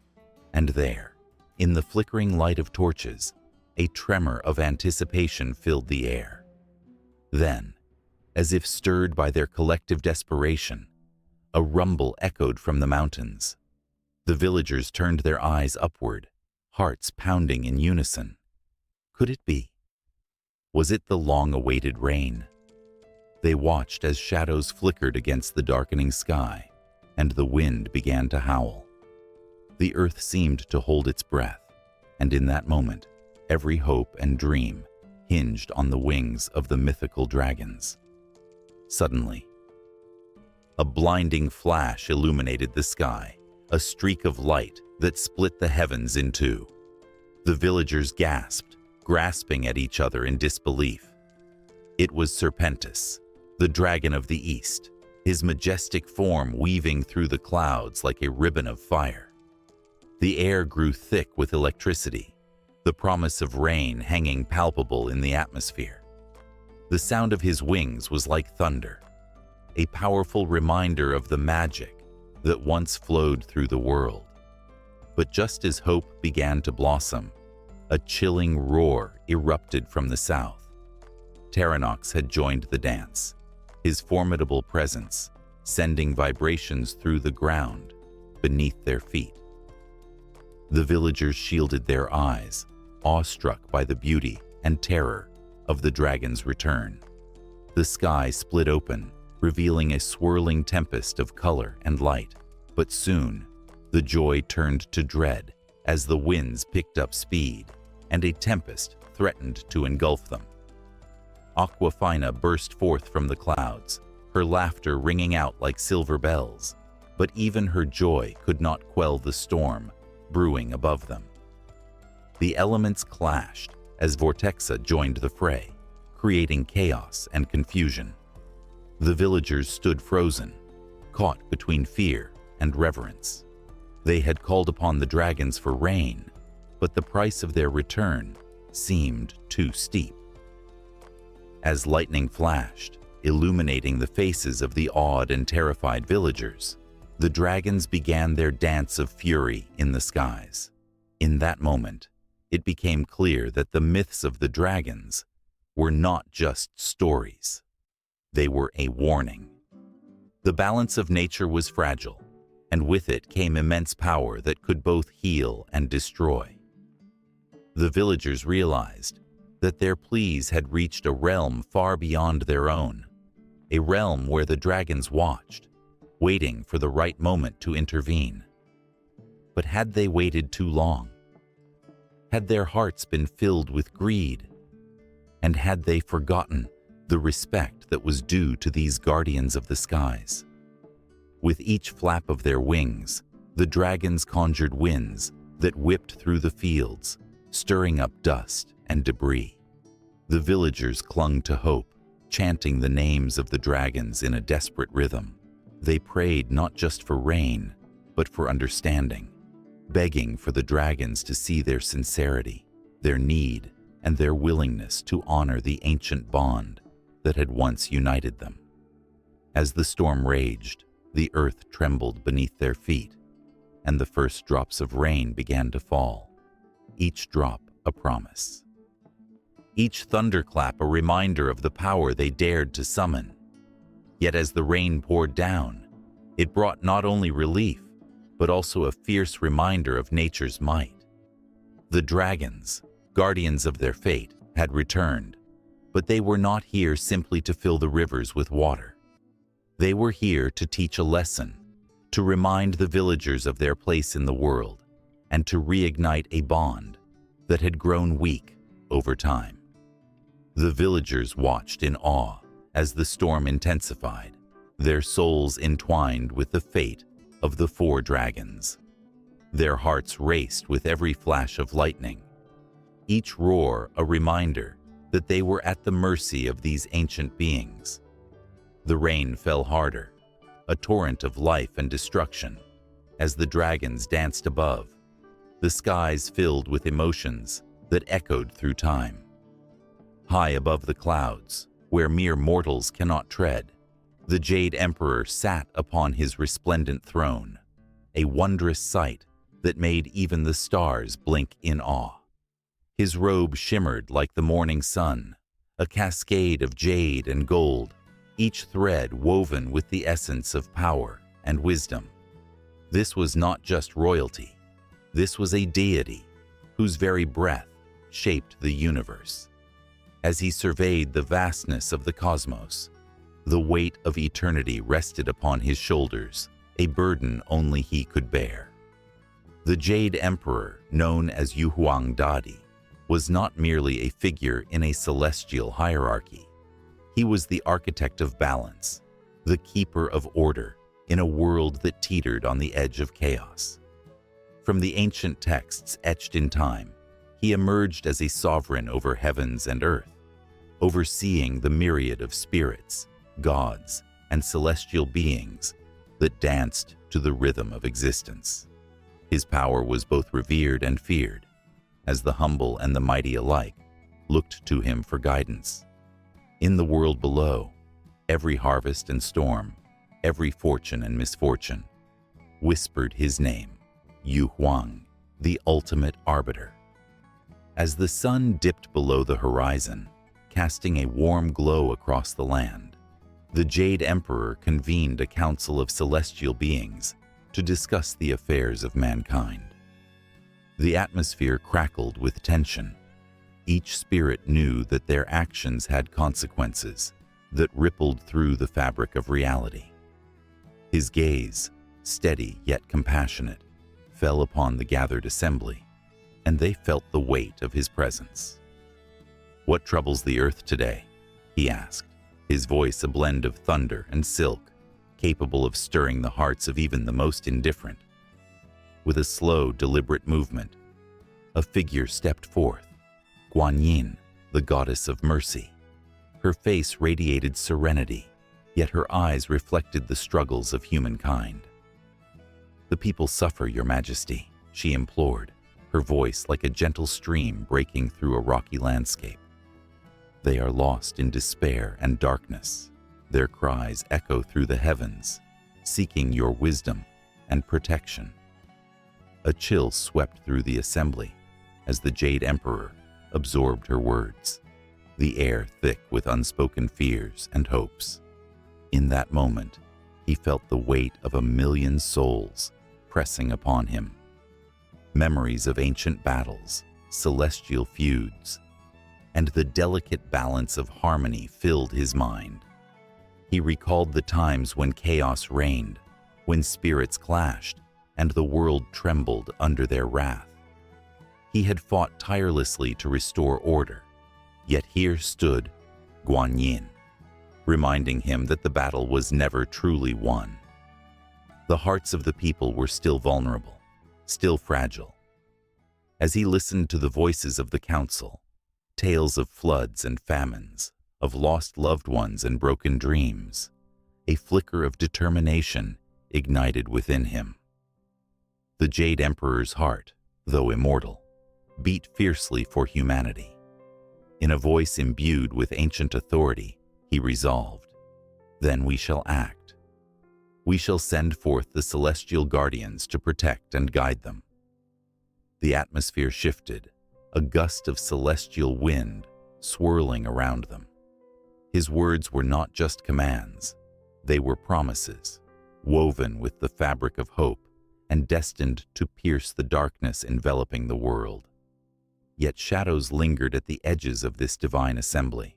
And there, In the flickering light of torches, a tremor of anticipation filled the air. Then, as if stirred by their collective desperation, a rumble echoed from the mountains. The villagers turned their eyes upward, hearts pounding in unison. Could it be? Was it the long-awaited rain? They watched as shadows flickered against the darkening sky, and the wind began to howl. The earth seemed to hold its breath, and in that moment, every hope and dream hinged on the wings of the mythical dragons. Suddenly, a blinding flash illuminated the sky, a streak of light that split the heavens in two. The villagers gasped, grasping at each other in disbelief. It was Serpentis, the dragon of the east, his majestic form weaving through the clouds like a ribbon of fire. The air grew thick with electricity, the promise of rain hanging palpable in the atmosphere. The sound of his wings was like thunder, a powerful reminder of the magic that once flowed through the world. But just as hope began to blossom, a chilling roar erupted from the south. Terranox had joined the dance, his formidable presence sending vibrations through the ground beneath their feet. The villagers shielded their eyes, awestruck by the beauty and terror of the dragon's return. The sky split open, revealing a swirling tempest of color and light, but soon the joy turned to dread as the winds picked up speed and a tempest threatened to engulf them. Aquafina burst forth from the clouds, her laughter ringing out like silver bells, but even her joy could not quell the storm brewing above them. The elements clashed as Vortexa joined the fray, creating chaos and confusion. The villagers stood frozen, caught between fear and reverence. They had called upon the dragons for rain, but the price of their return seemed too steep. As lightning flashed, illuminating the faces of the awed and terrified villagers, the dragons began their dance of fury in the skies. In that moment, it became clear that the myths of the dragons were not just stories. They were a warning. The balance of nature was fragile, and with it came immense power that could both heal and destroy. The villagers realized that their pleas had reached a realm far beyond their own, a realm where the dragons watched, waiting for the right moment to intervene. But had they waited too long? Had their hearts been filled with greed? And had they forgotten the respect that was due to these guardians of the skies? With each flap of their wings, the dragons conjured winds that whipped through the fields, stirring up dust and debris. The villagers clung to hope, chanting the names of the dragons in a desperate rhythm. They prayed not just for rain, but for understanding, begging for the dragons to see their sincerity, their need, and their willingness to honor the ancient bond that had once united them. As the storm raged, the earth trembled beneath their feet, and the first drops of rain began to fall, each drop a promise. Each thunderclap a reminder of the power they dared to summon. Yet as the rain poured down, it brought not only relief, but also a fierce reminder of nature's might. The dragons, guardians of their fate, had returned, but they were not here simply to fill the rivers with water. They were here to teach a lesson, to remind the villagers of their place in the world, and to reignite a bond that had grown weak over time. The villagers watched in awe as the storm intensified, their souls entwined with the fate of the four dragons. Their hearts raced with every flash of lightning, each roar a reminder that they were at the mercy of these ancient beings. The rain fell harder, a torrent of life and destruction, as the dragons danced above, the skies filled with emotions that echoed through time. High above the clouds, where mere mortals cannot tread, the Jade Emperor sat upon his resplendent throne, a wondrous sight that made even the stars blink in awe. His robe shimmered like the morning sun, a cascade of jade and gold, each thread woven with the essence of power and wisdom. This was not just royalty. This was a deity whose very breath shaped the universe. As he surveyed the vastness of the cosmos, the weight of eternity rested upon his shoulders, a burden only he could bear. The Jade Emperor, known as Yuhuang Dadi, was not merely a figure in a celestial hierarchy. He was the architect of balance, the keeper of order in a world that teetered on the edge of chaos. From the ancient texts etched in time, he emerged as a sovereign over heavens and earth, overseeing the myriad of spirits, gods, and celestial beings that danced to the rhythm of existence. His power was both revered and feared, as the humble and the mighty alike looked to him for guidance. In the world below, every harvest and storm, every fortune and misfortune, whispered his name, Yu Huang, the ultimate arbiter. As the sun dipped below the horizon, casting a warm glow across the land, the Jade Emperor convened a council of celestial beings to discuss the affairs of mankind. The atmosphere crackled with tension. Each spirit knew that their actions had consequences that rippled through the fabric of reality. His gaze, steady yet compassionate, fell upon the gathered assembly, and they felt the weight of his presence. "What troubles the earth today?" he asked, his voice a blend of thunder and silk, capable of stirring the hearts of even the most indifferent. With a slow, deliberate movement, a figure stepped forth, Guanyin, the goddess of mercy. Her face radiated serenity, yet her eyes reflected the struggles of humankind. "The people suffer, Your Majesty," she implored, her voice like a gentle stream breaking through a rocky landscape. "They are lost in despair and darkness. Their cries echo through the heavens, seeking your wisdom and protection." A chill swept through the assembly as the Jade Emperor absorbed her words, the air thick with unspoken fears and hopes. In that moment, he felt the weight of 1,000,000 souls pressing upon him. Memories of ancient battles, celestial feuds, and the delicate balance of harmony filled his mind. He recalled the times when chaos reigned, when spirits clashed, and the world trembled under their wrath. He had fought tirelessly to restore order, yet here stood Guanyin, reminding him that the battle was never truly won. The hearts of the people were still vulnerable, still fragile. As he listened to the voices of the council, tales of floods and famines, of lost loved ones and broken dreams, a flicker of determination ignited within him. The Jade Emperor's heart, though immortal, beat fiercely for humanity. In a voice imbued with ancient authority, he resolved, "Then we shall act. We shall send forth the celestial guardians to protect and guide them." The atmosphere shifted, a gust of celestial wind swirling around them. His words were not just commands, they were promises, woven with the fabric of hope and destined to pierce the darkness enveloping the world. Yet shadows lingered at the edges of this divine assembly.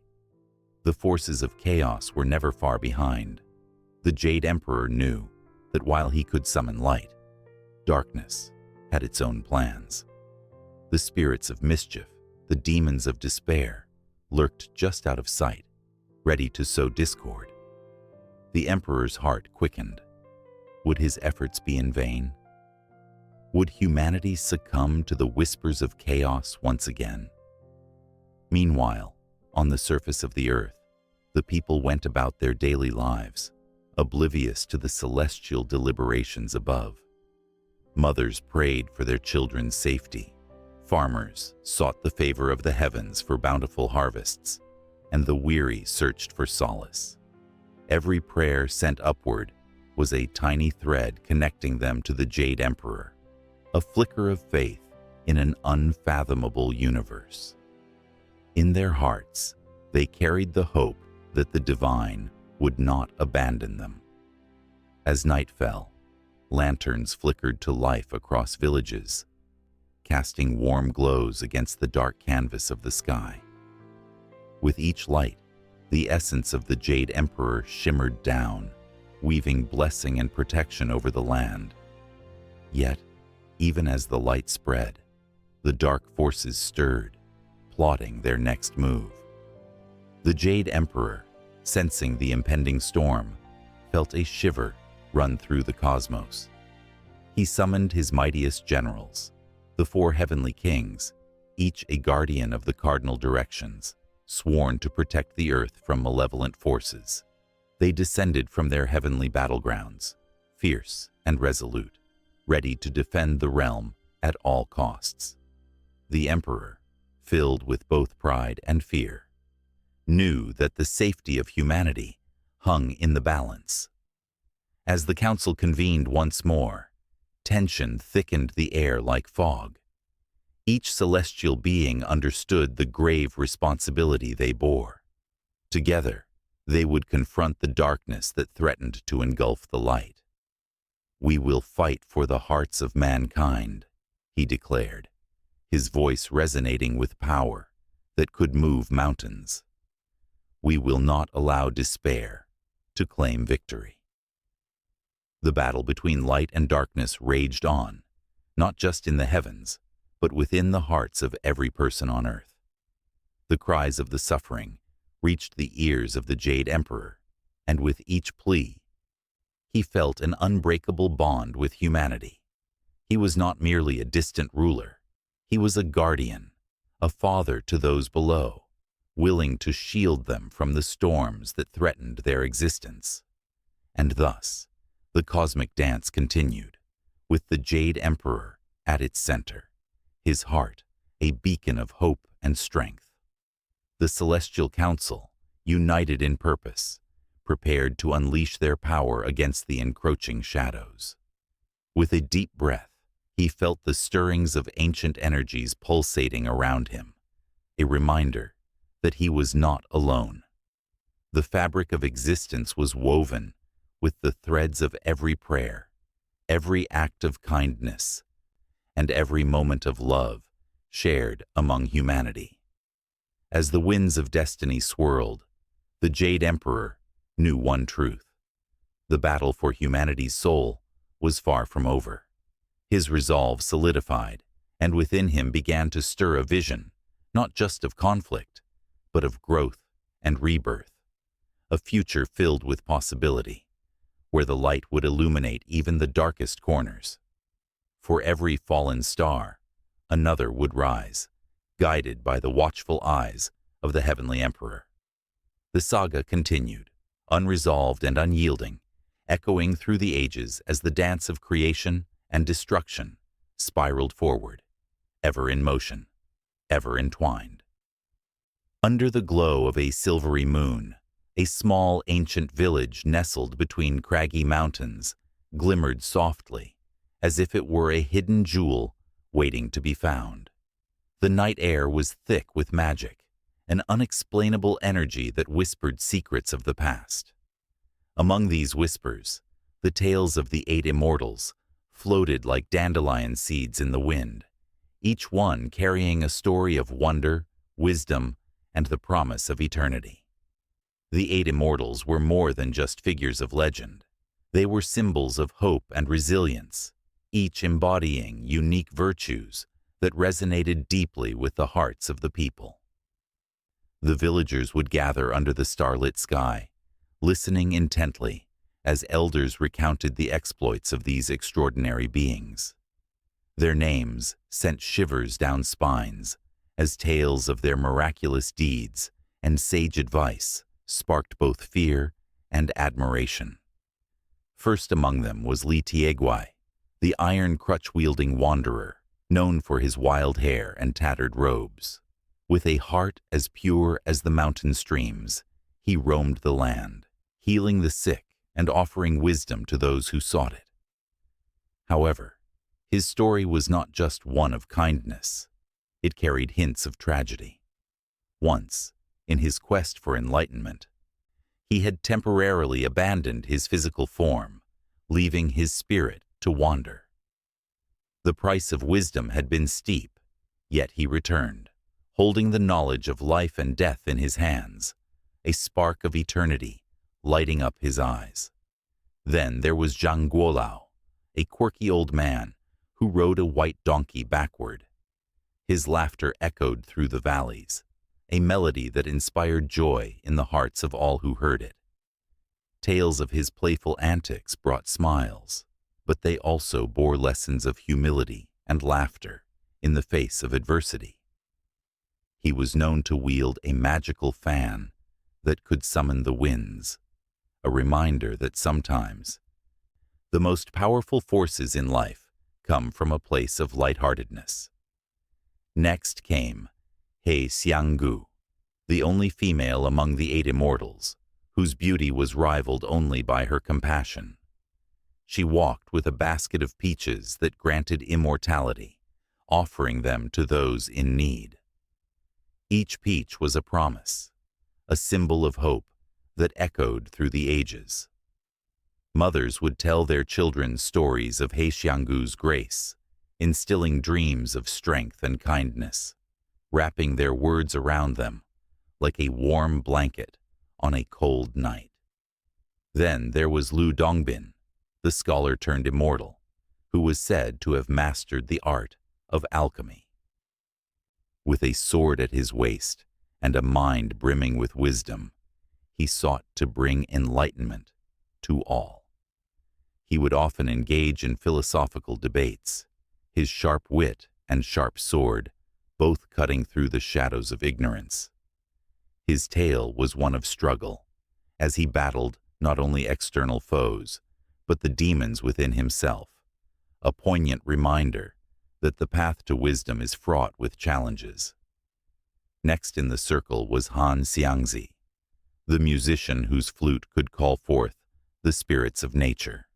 The forces of chaos were never far behind. The Jade Emperor knew that while he could summon light, darkness had its own plans. The spirits of mischief, the demons of despair, lurked just out of sight, ready to sow discord. The Emperor's heart quickened. Would his efforts be in vain? Would humanity succumb to the whispers of chaos once again? Meanwhile, on the surface of the earth, the people went about their daily lives, oblivious to the celestial deliberations above. Mothers prayed for their children's safety. Farmers sought the favor of the heavens for bountiful harvests, and the weary searched for solace. Every prayer sent upward was a tiny thread connecting them to the Jade Emperor, a flicker of faith in an unfathomable universe. In their hearts, they carried the hope that the divine would not abandon them. As night fell, lanterns flickered to life across villages, casting warm glows against the dark canvas of the sky. With each light, the essence of the Jade Emperor shimmered down, weaving blessing and protection over the land. Yet, even as the light spread, the dark forces stirred, plotting their next move. The Jade Emperor, sensing the impending storm, felt a shiver run through the cosmos. He summoned his mightiest generals, the four heavenly kings, each a guardian of the cardinal directions, sworn to protect the earth from malevolent forces. They descended from their heavenly battlegrounds, fierce and resolute, ready to defend the realm at all costs. The emperor, filled with both pride and fear, knew that the safety of humanity hung in the balance. As the council convened once more, tension thickened the air like fog. Each celestial being understood the grave responsibility they bore. Together, they would confront the darkness that threatened to engulf the light. "We will fight for the hearts of mankind," he declared, his voice resonating with power that could move mountains. "We will not allow despair to claim victory." The battle between light and darkness raged on, not just in the heavens, but within the hearts of every person on earth. The cries of the suffering reached the ears of the Jade Emperor, and with each plea, he felt an unbreakable bond with humanity. He was not merely a distant ruler. He was a guardian, a father to those below, willing to shield them from the storms that threatened their existence. And thus, the cosmic dance continued, with the Jade Emperor at its center, his heart a beacon of hope and strength. The Celestial Council, united in purpose, prepared to unleash their power against the encroaching shadows. With a deep breath, he felt the stirrings of ancient energies pulsating around him, a reminder that he was not alone. The fabric of existence was woven with the threads of every prayer, every act of kindness, and every moment of love shared among humanity. As the winds of destiny swirled, the Jade Emperor knew one truth: the battle for humanity's soul was far from over. His resolve solidified, and within him began to stir a vision, not just of conflict, but of growth and rebirth, a future filled with possibility, where the light would illuminate even the darkest corners. For every fallen star, another would rise, guided by the watchful eyes of the Heavenly Emperor. The saga continued, unresolved and unyielding, echoing through the ages as the dance of creation and destruction spiraled forward, ever in motion, ever entwined. Under the glow of a silvery moon, a small ancient village nestled between craggy mountains glimmered softly, as if it were a hidden jewel waiting to be found. The night air was thick with magic, an unexplainable energy that whispered secrets of the past. Among these whispers, the tales of the 8 immortals floated like dandelion seeds in the wind, each one carrying a story of wonder, wisdom, and the promise of eternity. The 8 immortals were more than just figures of legend. They were symbols of hope and resilience, each embodying unique virtues that resonated deeply with the hearts of the people. The villagers would gather under the starlit sky, listening intently as elders recounted the exploits of these extraordinary beings. Their names sent shivers down spines as tales of their miraculous deeds and sage advice sparked both fear and admiration. First among them was Li Tieguai, the iron crutch-wielding wanderer, known for his wild hair and tattered robes. With a heart as pure as the mountain streams, he roamed the land, healing the sick and offering wisdom to those who sought it. However, His story was not just one of kindness. It carried hints of tragedy. Once, in his quest for enlightenment, he had temporarily abandoned his physical form, leaving his spirit to wander. The price of wisdom had been steep, yet he returned, holding the knowledge of life and death in his hands, a spark of eternity lighting up his eyes. Then there was Zhang Guolao, a quirky old man who rode a white donkey backward. His laughter echoed through the valleys, a melody that inspired joy in the hearts of all who heard it. Tales of his playful antics brought smiles, but they also bore lessons of humility and laughter in the face of adversity. He was known to wield a magical fan that could summon the winds, a reminder that sometimes the most powerful forces in life come from a place of lightheartedness. Next came He Xianggu, the only female among the 8 immortals, whose beauty was rivaled only by her compassion. She walked with a basket of peaches that granted immortality, offering them to those in need. Each peach was a promise, a symbol of hope that echoed through the ages. Mothers would tell their children stories of He Xianggu's grace, instilling dreams of strength and kindness, wrapping their words around them like a warm blanket on a cold night. Then there was Lu Dongbin, the scholar turned immortal, who was said to have mastered the art of alchemy. With a sword at his waist and a mind brimming with wisdom, he sought to bring enlightenment to all. He would often engage in philosophical debates, his sharp wit and sharp sword both cutting through the shadows of ignorance. His tale was one of struggle, as he battled not only external foes, but the demons within himself, a poignant reminder that the path to wisdom is fraught with challenges. Next in the circle was Han Xiangzi, the musician whose flute could call forth the spirits of nature.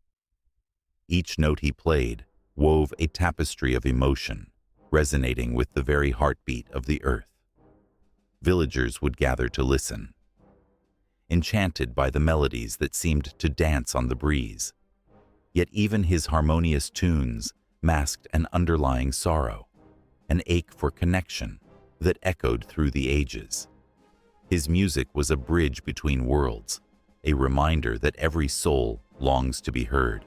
Each note he played wove a tapestry of emotion, resonating with the very heartbeat of the earth. Villagers would gather to listen, enchanted by the melodies that seemed to dance on the breeze. Yet even his harmonious tunes masked an underlying sorrow, an ache for connection that echoed through the ages. His music was a bridge between worlds, a reminder that every soul longs to be heard.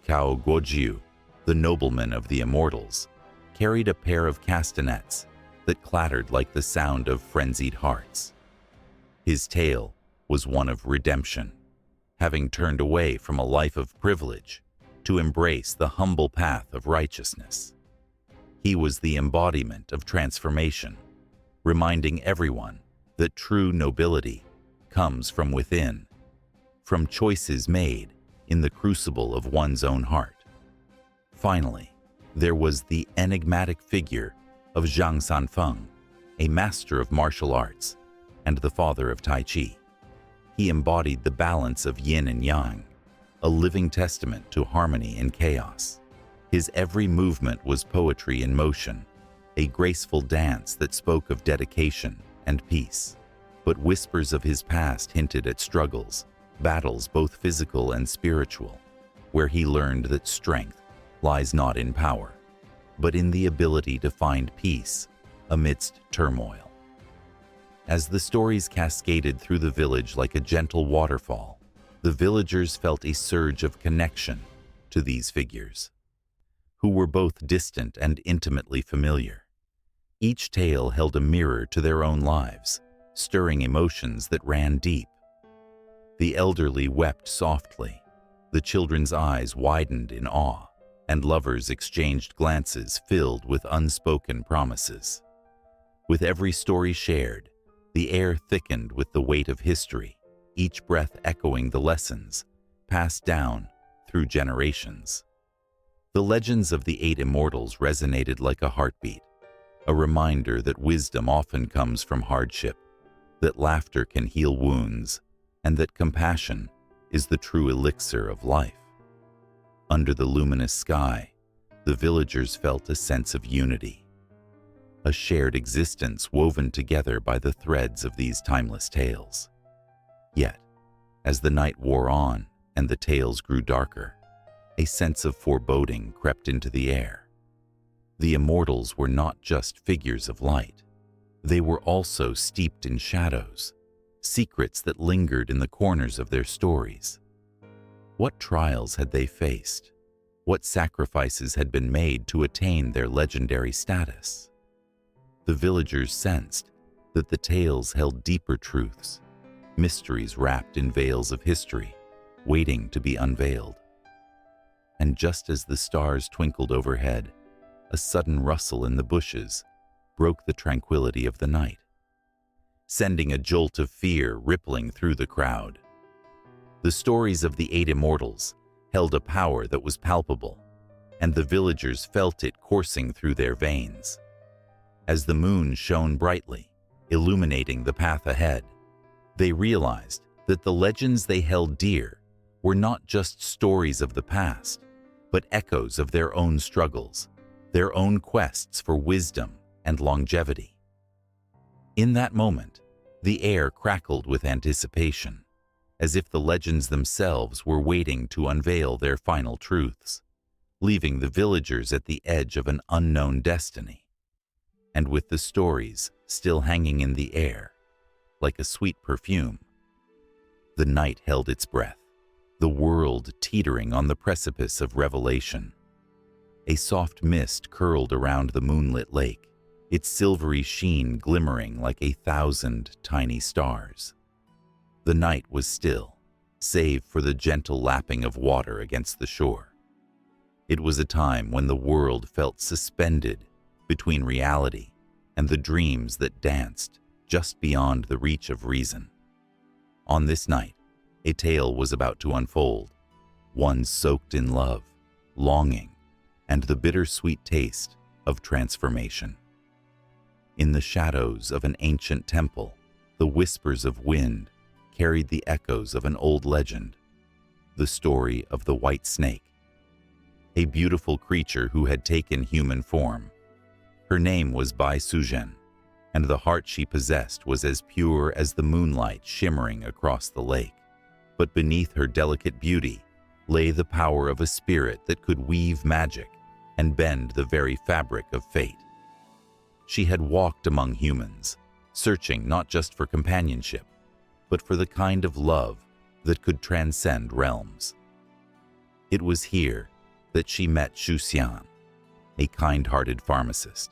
Cao Guojiu, the nobleman of the immortals, carried a pair of castanets that clattered like the sound of frenzied hearts. His tale was one of redemption, having turned away from a life of privilege to embrace the humble path of righteousness. He was the embodiment of transformation, reminding everyone that true nobility comes from within, from choices made in the crucible of one's own heart. Finally, there was the enigmatic figure of Zhang Sanfeng, a master of martial arts and the father of Tai Chi. He embodied the balance of yin and yang, a living testament to harmony and chaos. His every movement was poetry in motion, a graceful dance that spoke of dedication and peace. But whispers of his past hinted at struggles, battles both physical and spiritual, where he learned that strength lies not in power, but in the ability to find peace amidst turmoil. As the stories cascaded through the village like a gentle waterfall, the villagers felt a surge of connection to these figures, who were both distant and intimately familiar. Each tale held a mirror to their own lives, stirring emotions that ran deep. The elderly wept softly, the children's eyes widened in awe, and lovers exchanged glances filled with unspoken promises. With every story shared, the air thickened with the weight of history, each breath echoing the lessons passed down through generations. The legends of the 8 immortals resonated like a heartbeat, a reminder that wisdom often comes from hardship, that laughter can heal wounds, and that compassion is the true elixir of life. Under the luminous sky, The villagers felt a sense of unity, a shared existence woven together by the threads of these timeless tales. Yet, as the night wore on and the tales grew darker, a sense of foreboding crept into the air. The immortals were not just figures of light. They were also steeped in shadows, secrets that lingered in the corners of their stories. What trials had they faced? What sacrifices had been made to attain their legendary status? The villagers sensed that the tales held deeper truths, mysteries wrapped in veils of history, waiting to be unveiled. And just as the stars twinkled overhead, a sudden rustle in the bushes broke the tranquility of the night, sending a jolt of fear rippling through the crowd. The stories of the 8 immortals held a power that was palpable, and the villagers felt it coursing through their veins. As the moon shone brightly, illuminating the path ahead, they realized that the legends they held dear were not just stories of the past, but echoes of their own struggles, their own quests for wisdom and longevity. In that moment, the air crackled with anticipation, as if the legends themselves were waiting to unveil their final truths, leaving the villagers at the edge of an unknown destiny. And with the stories still hanging in the air, like a sweet perfume, the night held its breath, the world teetering on the precipice of revelation. A soft mist curled around the moonlit lake, its silvery sheen glimmering like 1,000 tiny stars. The night was still, save for the gentle lapping of water against the shore. It was a time when the world felt suspended between reality and the dreams that danced just beyond the reach of reason. On this night, a tale was about to unfold, one soaked in love, longing, and the bittersweet taste of transformation. In the shadows of an ancient temple, the whispers of wind carried the echoes of an old legend, the story of the white snake, a beautiful creature who had taken human form. Her name was Bai Sujen, and the heart she possessed was as pure as the moonlight shimmering across the lake. But beneath her delicate beauty lay the power of a spirit that could weave magic and bend the very fabric of fate. She had walked among humans, searching not just for companionship, but for the kind of love that could transcend realms. It was here that she met Xu Xian, a kind-hearted pharmacist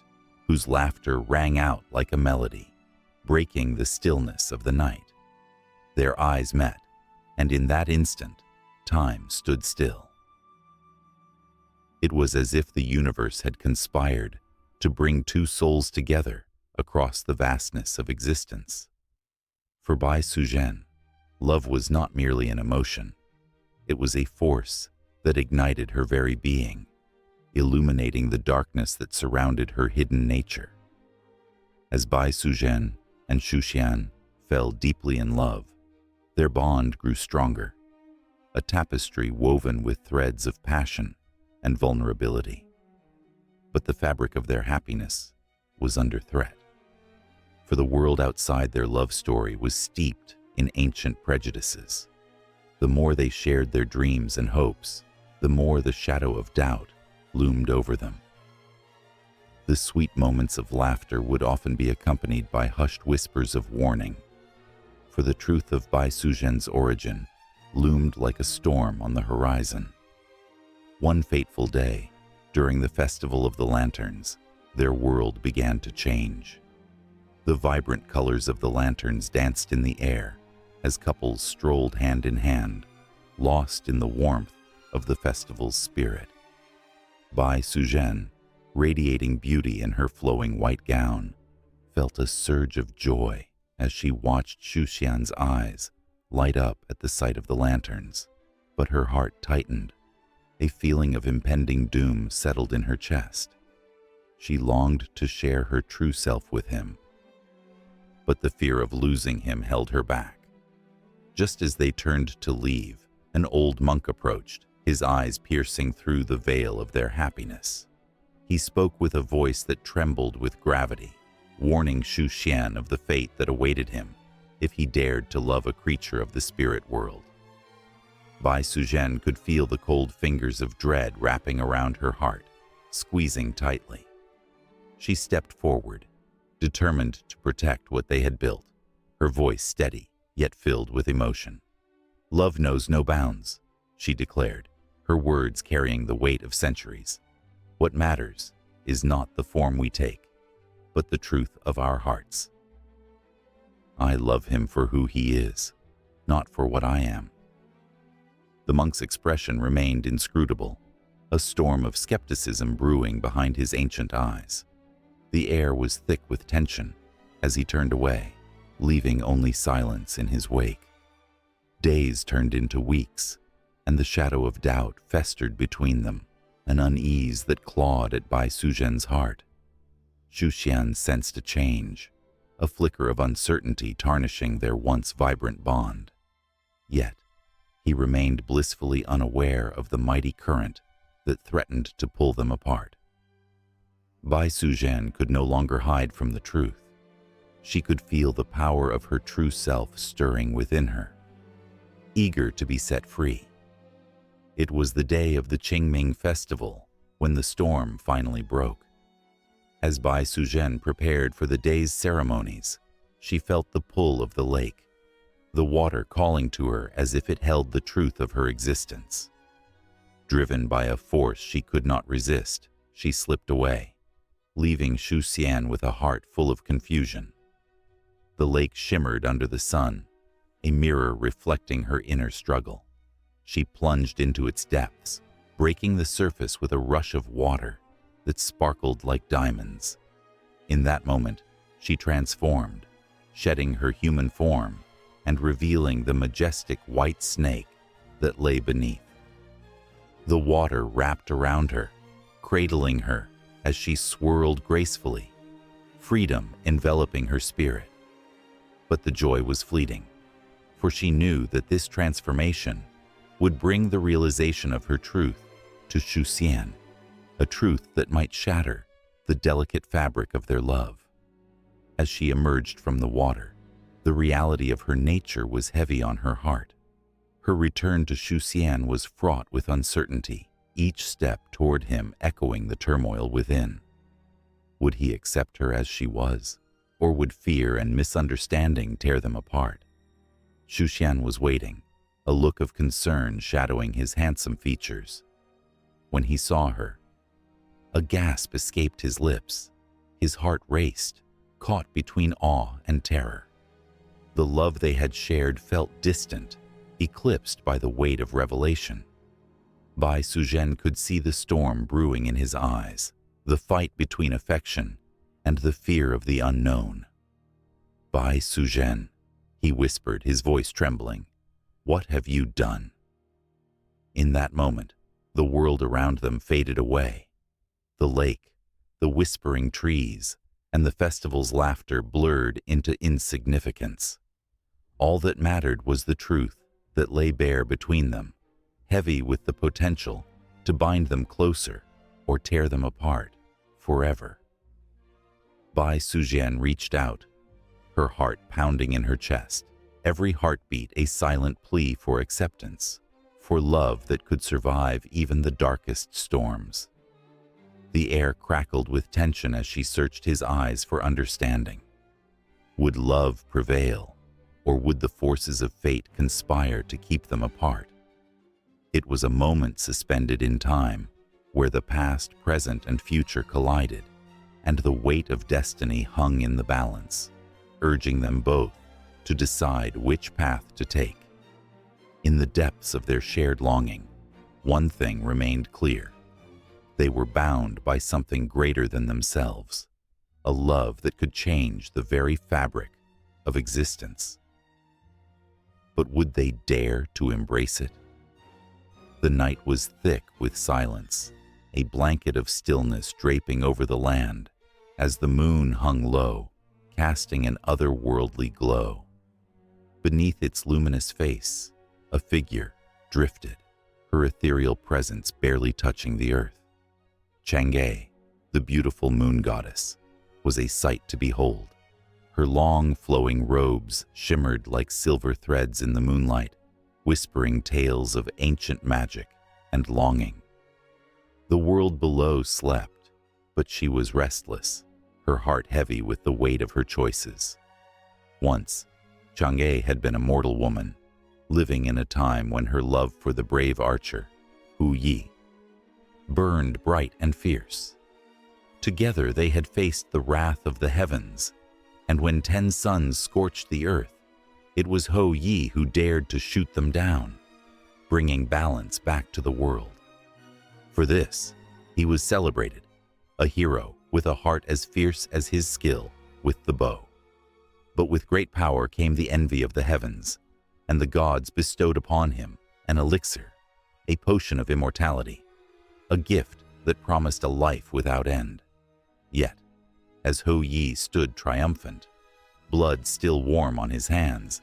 whose laughter rang out like a melody, breaking the stillness of the night. Their eyes met, and in that instant, time stood still. It was as if the universe had conspired to bring 2 souls together across the vastness of existence. For Bai Sujen, love was not merely an emotion. It was a force that ignited her very being, illuminating the darkness that surrounded her hidden nature. As Bai Sujen and Xu Xian fell deeply in love, their bond grew stronger, a tapestry woven with threads of passion and vulnerability. But the fabric of their happiness was under threat, for the world outside their love story was steeped in ancient prejudices. The more they shared their dreams and hopes, the more the shadow of doubt loomed over them. The sweet moments of laughter would often be accompanied by hushed whispers of warning, for the truth of Bai Sujen's origin loomed like a storm on the horizon. One fateful day, during the Festival of the Lanterns, their world began to change. The vibrant colors of the lanterns danced in the air as couples strolled hand in hand, lost in the warmth of the festival's spirit. Bai Sujen, radiating beauty in her flowing white gown, felt a surge of joy as she watched Xu Xian's eyes light up at the sight of the lanterns. But her heart tightened. A feeling of impending doom settled in her chest. She longed to share her true self with him, but the fear of losing him held her back. Just as they turned to leave, an old monk approached, his eyes piercing through the veil of their happiness. He spoke with a voice that trembled with gravity, warning Xu Xian of the fate that awaited him if he dared to love a creature of the spirit world. Bai Suzhen could feel the cold fingers of dread wrapping around her heart, squeezing tightly. She stepped forward, determined to protect what they had built, her voice steady, yet filled with emotion. "Love knows no bounds," she declared, her words carrying the weight of centuries. "What matters is not the form we take, but the truth of our hearts. I love him for who he is, not for what I am." The monk's expression remained inscrutable, a storm of skepticism brewing behind his ancient eyes. The air was thick with tension as he turned away, leaving only silence in his wake. Days turned into weeks, and the shadow of doubt festered between them, an unease that clawed at Bai Suzhen's heart. Xu Xian sensed a change, a flicker of uncertainty tarnishing their once vibrant bond. Yet, he remained blissfully unaware of the mighty current that threatened to pull them apart. Bai Suzhen could no longer hide from the truth. She could feel the power of her true self stirring within her, eager to be set free. It was the day of the Qingming festival when the storm finally broke. As Bai Suzhen prepared for the day's ceremonies, she felt the pull of the lake, the water calling to her as if it held the truth of her existence. Driven by a force she could not resist, she slipped away, leaving Xu Xian with a heart full of confusion. The lake shimmered under the sun, a mirror reflecting her inner struggle. She plunged into its depths, breaking the surface with a rush of water that sparkled like diamonds. In that moment, she transformed, shedding her human form and revealing the majestic white snake that lay beneath. The water wrapped around her, cradling her as she swirled gracefully, freedom enveloping her spirit. But the joy was fleeting, for she knew that this transformation would bring the realization of her truth to Xu Xian, a truth that might shatter the delicate fabric of their love. As she emerged from the water, the reality of her nature was heavy on her heart. Her return to Xu Xian was fraught with uncertainty, each step toward him echoing the turmoil within. Would he accept her as she was, or would fear and misunderstanding tear them apart? Xu Xian was waiting, a look of concern shadowing his handsome features. When he saw her, a gasp escaped his lips. His heart raced, caught between awe and terror. The love they had shared felt distant, eclipsed by the weight of revelation. Bai Suzhen could see the storm brewing in his eyes, the fight between affection and the fear of the unknown. "Bai Suzhen," he whispered, his voice trembling, "what have you done?" In that moment, the world around them faded away. The lake, the whispering trees, and the festival's laughter blurred into insignificance. All that mattered was the truth that lay bare between them, heavy with the potential to bind them closer or tear them apart forever. Bai Suzhen reached out, her heart pounding in her chest, every heartbeat a silent plea for acceptance, for love that could survive even the darkest storms. The air crackled with tension as she searched his eyes for understanding. Would love prevail, or would the forces of fate conspire to keep them apart? It was a moment suspended in time, where the past, present, and future collided, and the weight of destiny hung in the balance, urging them both to decide which path to take. In the depths of their shared longing, one thing remained clear. They were bound by something greater than themselves, a love that could change the very fabric of existence. But would they dare to embrace it? The night was thick with silence, a blanket of stillness draping over the land as the moon hung low, casting an otherworldly glow. Beneath its luminous face, a figure drifted, her ethereal presence barely touching the earth. Chang'e, the beautiful moon goddess, was a sight to behold. Her long, flowing robes shimmered like silver threads in the moonlight, whispering tales of ancient magic and longing. The world below slept, but she was restless, her heart heavy with the weight of her choices. Once, Chang'e had been a mortal woman, living in a time when her love for the brave archer, Hu Yi, burned bright and fierce. Together they had faced the wrath of the heavens, and when 10 suns scorched the earth, it was Hu Yi who dared to shoot them down, bringing balance back to the world. For this, he was celebrated, a hero with a heart as fierce as his skill with the bow. But with great power came the envy of the heavens, and the gods bestowed upon him an elixir, a potion of immortality, a gift that promised a life without end. Yet, as Hu Yi stood triumphant, blood still warm on his hands,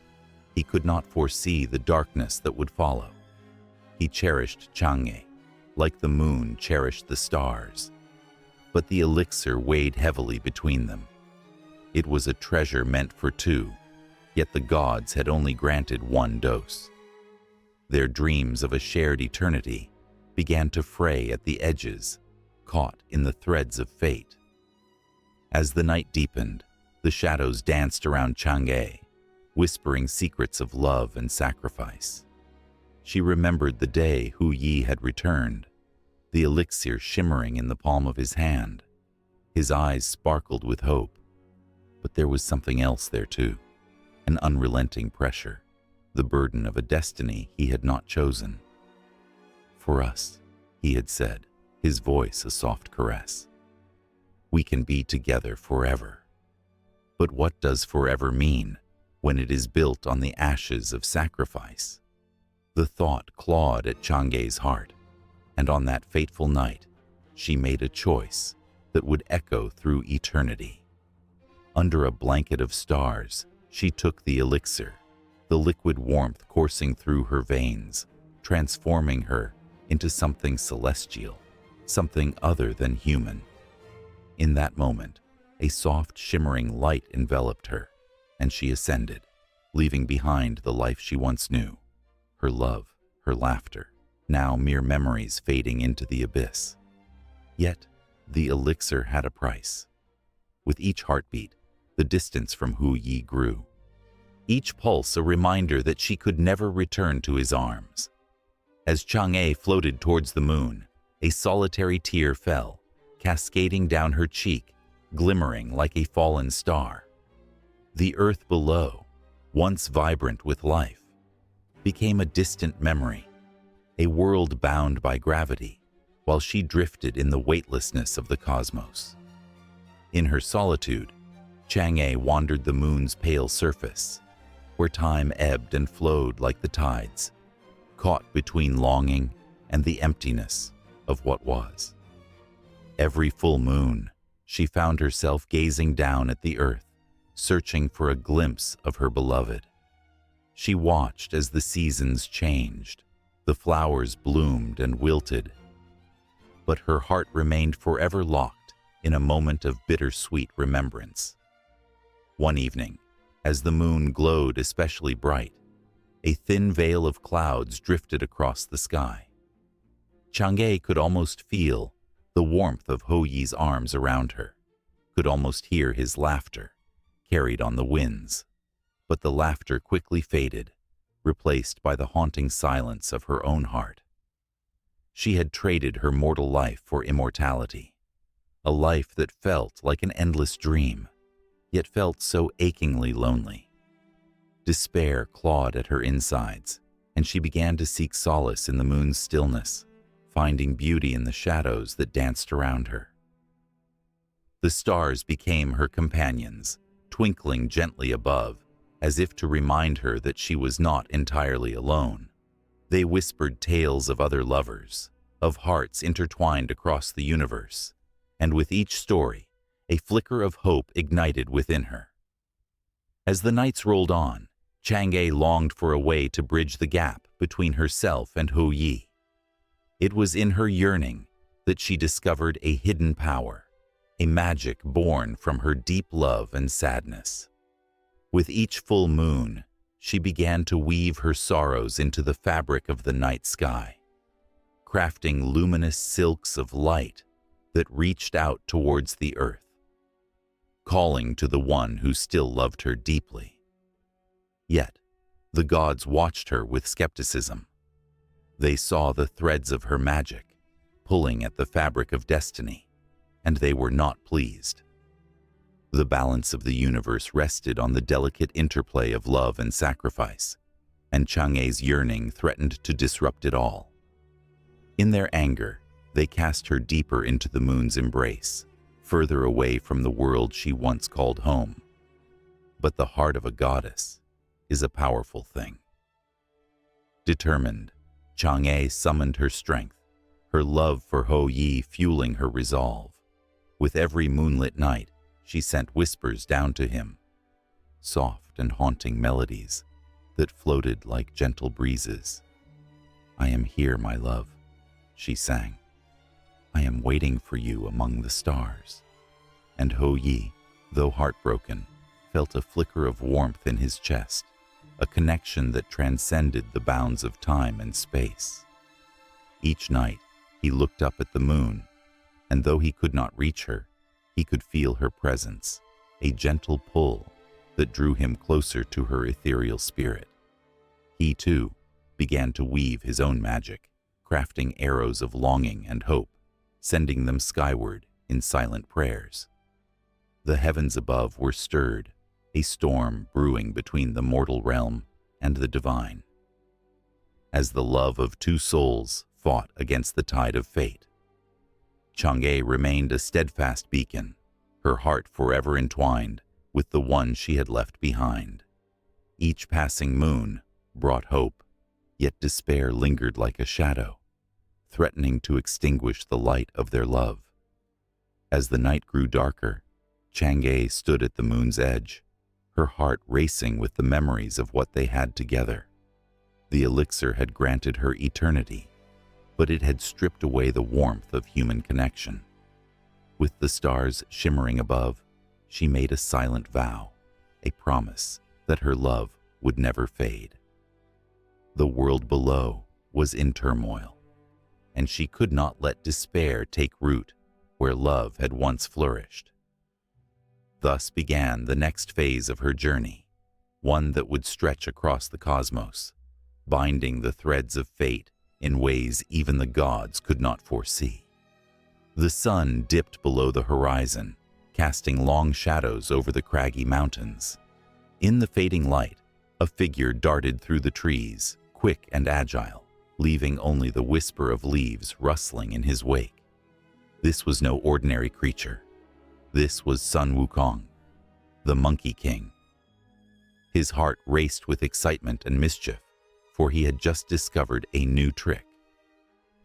he could not foresee the darkness that would follow. He cherished Chang'e, like the moon cherished the stars, but the elixir weighed heavily between them. It was a treasure meant for 2, yet the gods had only granted 1 dose. Their dreams of a shared eternity began to fray at the edges, caught in the threads of fate. As the night deepened, the shadows danced around Chang'e, whispering secrets of love and sacrifice. She remembered the day Hu Yi had returned, the elixir shimmering in the palm of his hand. His eyes sparkled with hope, but there was something else there too, an unrelenting pressure, the burden of a destiny he had not chosen. For us, he had said, his voice a soft caress. We can be together forever. But what does forever mean when it is built on the ashes of sacrifice? The thought clawed at Chang'e's heart, and on that fateful night, she made a choice that would echo through eternity. Under a blanket of stars, she took the elixir, the liquid warmth coursing through her veins, transforming her into something celestial, something other than human. In that moment, a soft, shimmering light enveloped her, and she ascended, leaving behind the life she once knew, her love, her laughter, now mere memories fading into the abyss. Yet, the elixir had a price. With each heartbeat, the distance from Hu Yi grew. Each pulse a reminder that she could never return to his arms. As Chang'e floated towards the moon, a solitary tear fell, cascading down her cheek, glimmering like a fallen star. The earth below, once vibrant with life, became a distant memory, a world bound by gravity, while she drifted in the weightlessness of the cosmos. In her solitude, Chang'e wandered the moon's pale surface, where time ebbed and flowed like the tides, caught between longing and the emptiness of what was. Every full moon, she found herself gazing down at the earth, searching for a glimpse of her beloved. She watched as the seasons changed, the flowers bloomed and wilted, but her heart remained forever locked in a moment of bittersweet remembrance. One evening, as the moon glowed especially bright, a thin veil of clouds drifted across the sky. Chang'e could almost feel the warmth of Hu Yi's arms around her, could almost hear his laughter, carried on the winds. But the laughter quickly faded, replaced by the haunting silence of her own heart. She had traded her mortal life for immortality, a life that felt like an endless dream, yet felt so achingly lonely. Despair clawed at her insides, and she began to seek solace in the moon's stillness, finding beauty in the shadows that danced around her. The stars became her companions, twinkling gently above, as if to remind her that she was not entirely alone. They whispered tales of other lovers, of hearts intertwined across the universe, and with each story, a flicker of hope ignited within her. As the nights rolled on, Chang'e longed for a way to bridge the gap between herself and Hu Yi, It was in her yearning that she discovered a hidden power, a magic born from her deep love and sadness. With each full moon, she began to weave her sorrows into the fabric of the night sky, crafting luminous silks of light that reached out towards the earth, calling to the one who still loved her deeply. Yet, the gods watched her with skepticism. They saw the threads of her magic, pulling at the fabric of destiny, and they were not pleased. The balance of the universe rested on the delicate interplay of love and sacrifice, and Chang'e's yearning threatened to disrupt it all. In their anger, they cast her deeper into the moon's embrace, further away from the world she once called home. But the heart of a goddess is a powerful thing. Determined, Chang'e summoned her strength, her love for Hou Yi fueling her resolve. With every moonlit night, she sent whispers down to him, soft and haunting melodies that floated like gentle breezes. "I am here, my love," she sang. "I am waiting for you among the stars." And Hou Yi, though heartbroken, felt a flicker of warmth in his chest, a connection that transcended the bounds of time and space. Each night, he looked up at the moon, and though he could not reach her, he could feel her presence, a gentle pull that drew him closer to her ethereal spirit. He, too, began to weave his own magic, crafting arrows of longing and hope, sending them skyward in silent prayers. The heavens above were stirred, a storm brewing between the mortal realm and the divine. As the love of two souls fought against the tide of fate, Chang'e remained a steadfast beacon, her heart forever entwined with the one she had left behind. Each passing moon brought hope, yet despair lingered like a shadow, threatening to extinguish the light of their love. As the night grew darker, Chang'e stood at the moon's edge, her heart racing with the memories of what they had together. The elixir had granted her eternity, but it had stripped away the warmth of human connection. With the stars shimmering above, she made a silent vow, a promise that her love would never fade. The world below was in turmoil, and she could not let despair take root where love had once flourished. Thus began the next phase of her journey, one that would stretch across the cosmos, binding the threads of fate in ways even the gods could not foresee. The sun dipped below the horizon, casting long shadows over the craggy mountains. In the fading light, a figure darted through the trees, quick and agile, leaving only the whisper of leaves rustling in his wake. This was no ordinary creature. This was Sun Wukong, the Monkey King. His heart raced with excitement and mischief, for he had just discovered a new trick,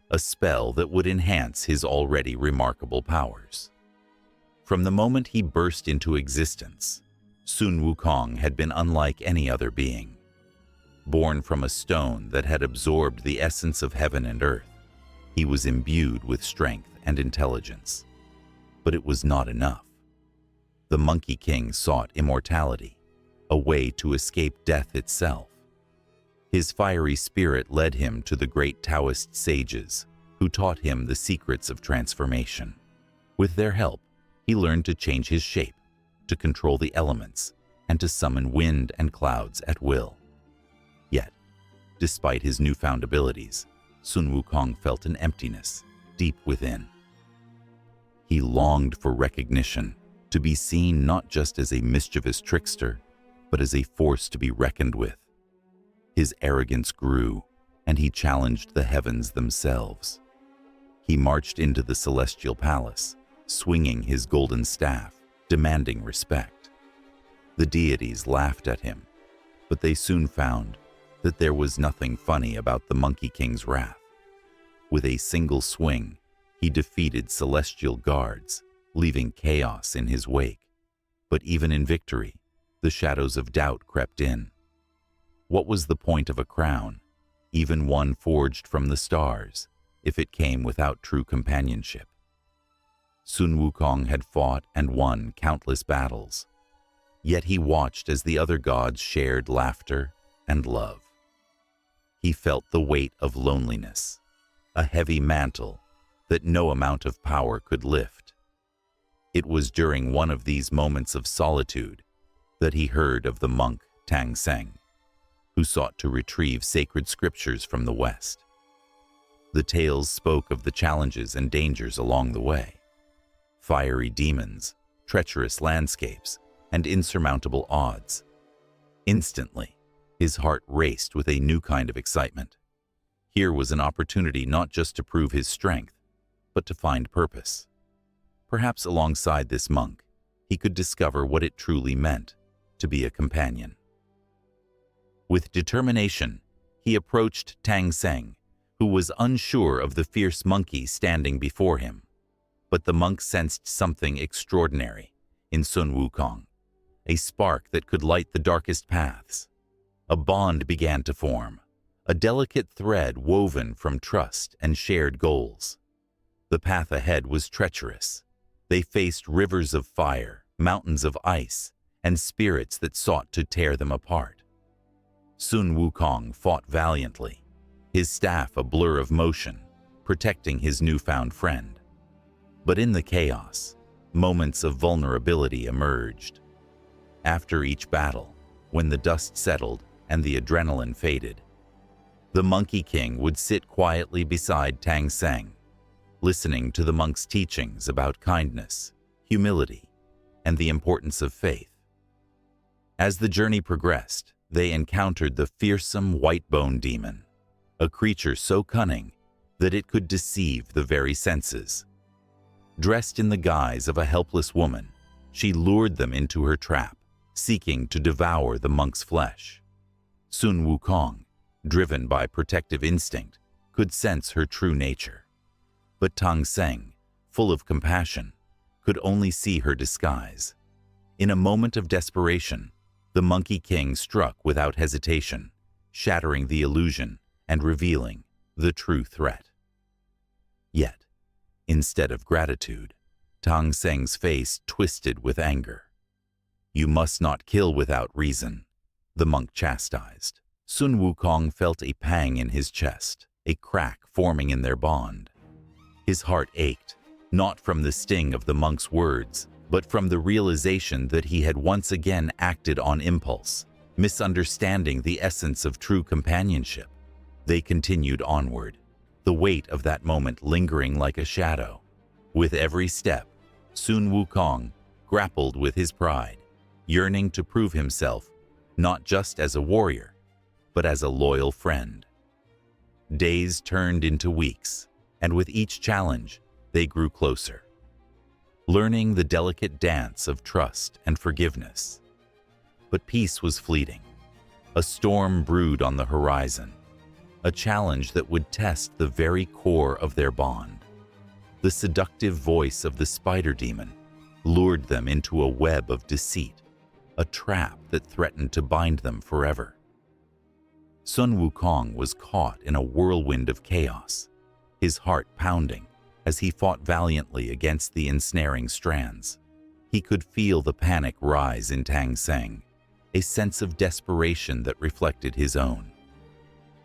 a spell that would enhance his already remarkable powers. From the moment he burst into existence, Sun Wukong had been unlike any other being. Born from a stone that had absorbed the essence of heaven and earth, he was imbued with strength and intelligence. But it was not enough. The Monkey King sought immortality, a way to escape death itself. His fiery spirit led him to the great Taoist sages, who taught him the secrets of transformation. With their help, he learned to change his shape, to control the elements, and to summon wind and clouds at will. Yet, despite his newfound abilities, Sun Wukong felt an emptiness deep within. He longed for recognition, to be seen not just as a mischievous trickster, but as a force to be reckoned with. His arrogance grew, and he challenged the heavens themselves. He marched into the celestial palace, swinging his golden staff, demanding respect. The deities laughed at him, but they soon found that there was nothing funny about the Monkey King's wrath. With a single swing, he defeated celestial guards, leaving chaos in his wake. But even in victory, the shadows of doubt crept in. What was the point of a crown, even one forged from the stars, if it came without true companionship. Sun Wukong had fought and won countless battles, yet he watched as the other gods shared laughter and love. He felt the weight of loneliness, a heavy mantle that no amount of power could lift. It was during one of these moments of solitude that he heard of the monk Tang Seng, who sought to retrieve sacred scriptures from the West. The tales spoke of the challenges and dangers along the way: fiery demons, treacherous landscapes, and insurmountable odds. Instantly, his heart raced with a new kind of excitement. Here was an opportunity not just to prove his strength, but to find purpose. Perhaps alongside this monk, he could discover what it truly meant to be a companion. With determination, he approached Tang Seng, who was unsure of the fierce monkey standing before him. But the monk sensed something extraordinary in Sun Wukong, a spark that could light the darkest paths. A bond began to form, a delicate thread woven from trust and shared goals. The path ahead was treacherous. They faced rivers of fire, mountains of ice, and spirits that sought to tear them apart. Sun Wukong fought valiantly, his staff a blur of motion, protecting his newfound friend. But in the chaos, moments of vulnerability emerged. After each battle, when the dust settled and the adrenaline faded, the Monkey King would sit quietly beside Tang Seng, listening to the monk's teachings about kindness, humility, and the importance of faith. As the journey progressed, they encountered the fearsome white-bone demon, a creature so cunning that it could deceive the very senses. Dressed in the guise of a helpless woman, she lured them into her trap, seeking to devour the monk's flesh. Sun Wukong, driven by protective instinct, could sense her true nature. But Tang Seng, full of compassion, could only see her disguise. In a moment of desperation, the Monkey King struck without hesitation, shattering the illusion and revealing the true threat. Yet, instead of gratitude, Tang Seng's face twisted with anger. "You must not kill without reason," the monk chastised. Sun Wukong felt a pang in his chest, a crack forming in their bond. His heart ached, not from the sting of the monk's words, but from the realization that he had once again acted on impulse, misunderstanding the essence of true companionship. They continued onward, the weight of that moment lingering like a shadow. With every step, Sun Wukong grappled with his pride, yearning to prove himself not just as a warrior, but as a loyal friend. Days turned into weeks, and with each challenge, they grew closer, learning the delicate dance of trust and forgiveness. But peace was fleeting. A storm brewed on the horizon, a challenge that would test the very core of their bond. The seductive voice of the spider demon lured them into a web of deceit, a trap that threatened to bind them forever. Sun Wukong was caught in a whirlwind of chaos, his heart pounding as he fought valiantly against the ensnaring strands. He could feel the panic rise in Tang Seng, a sense of desperation that reflected his own.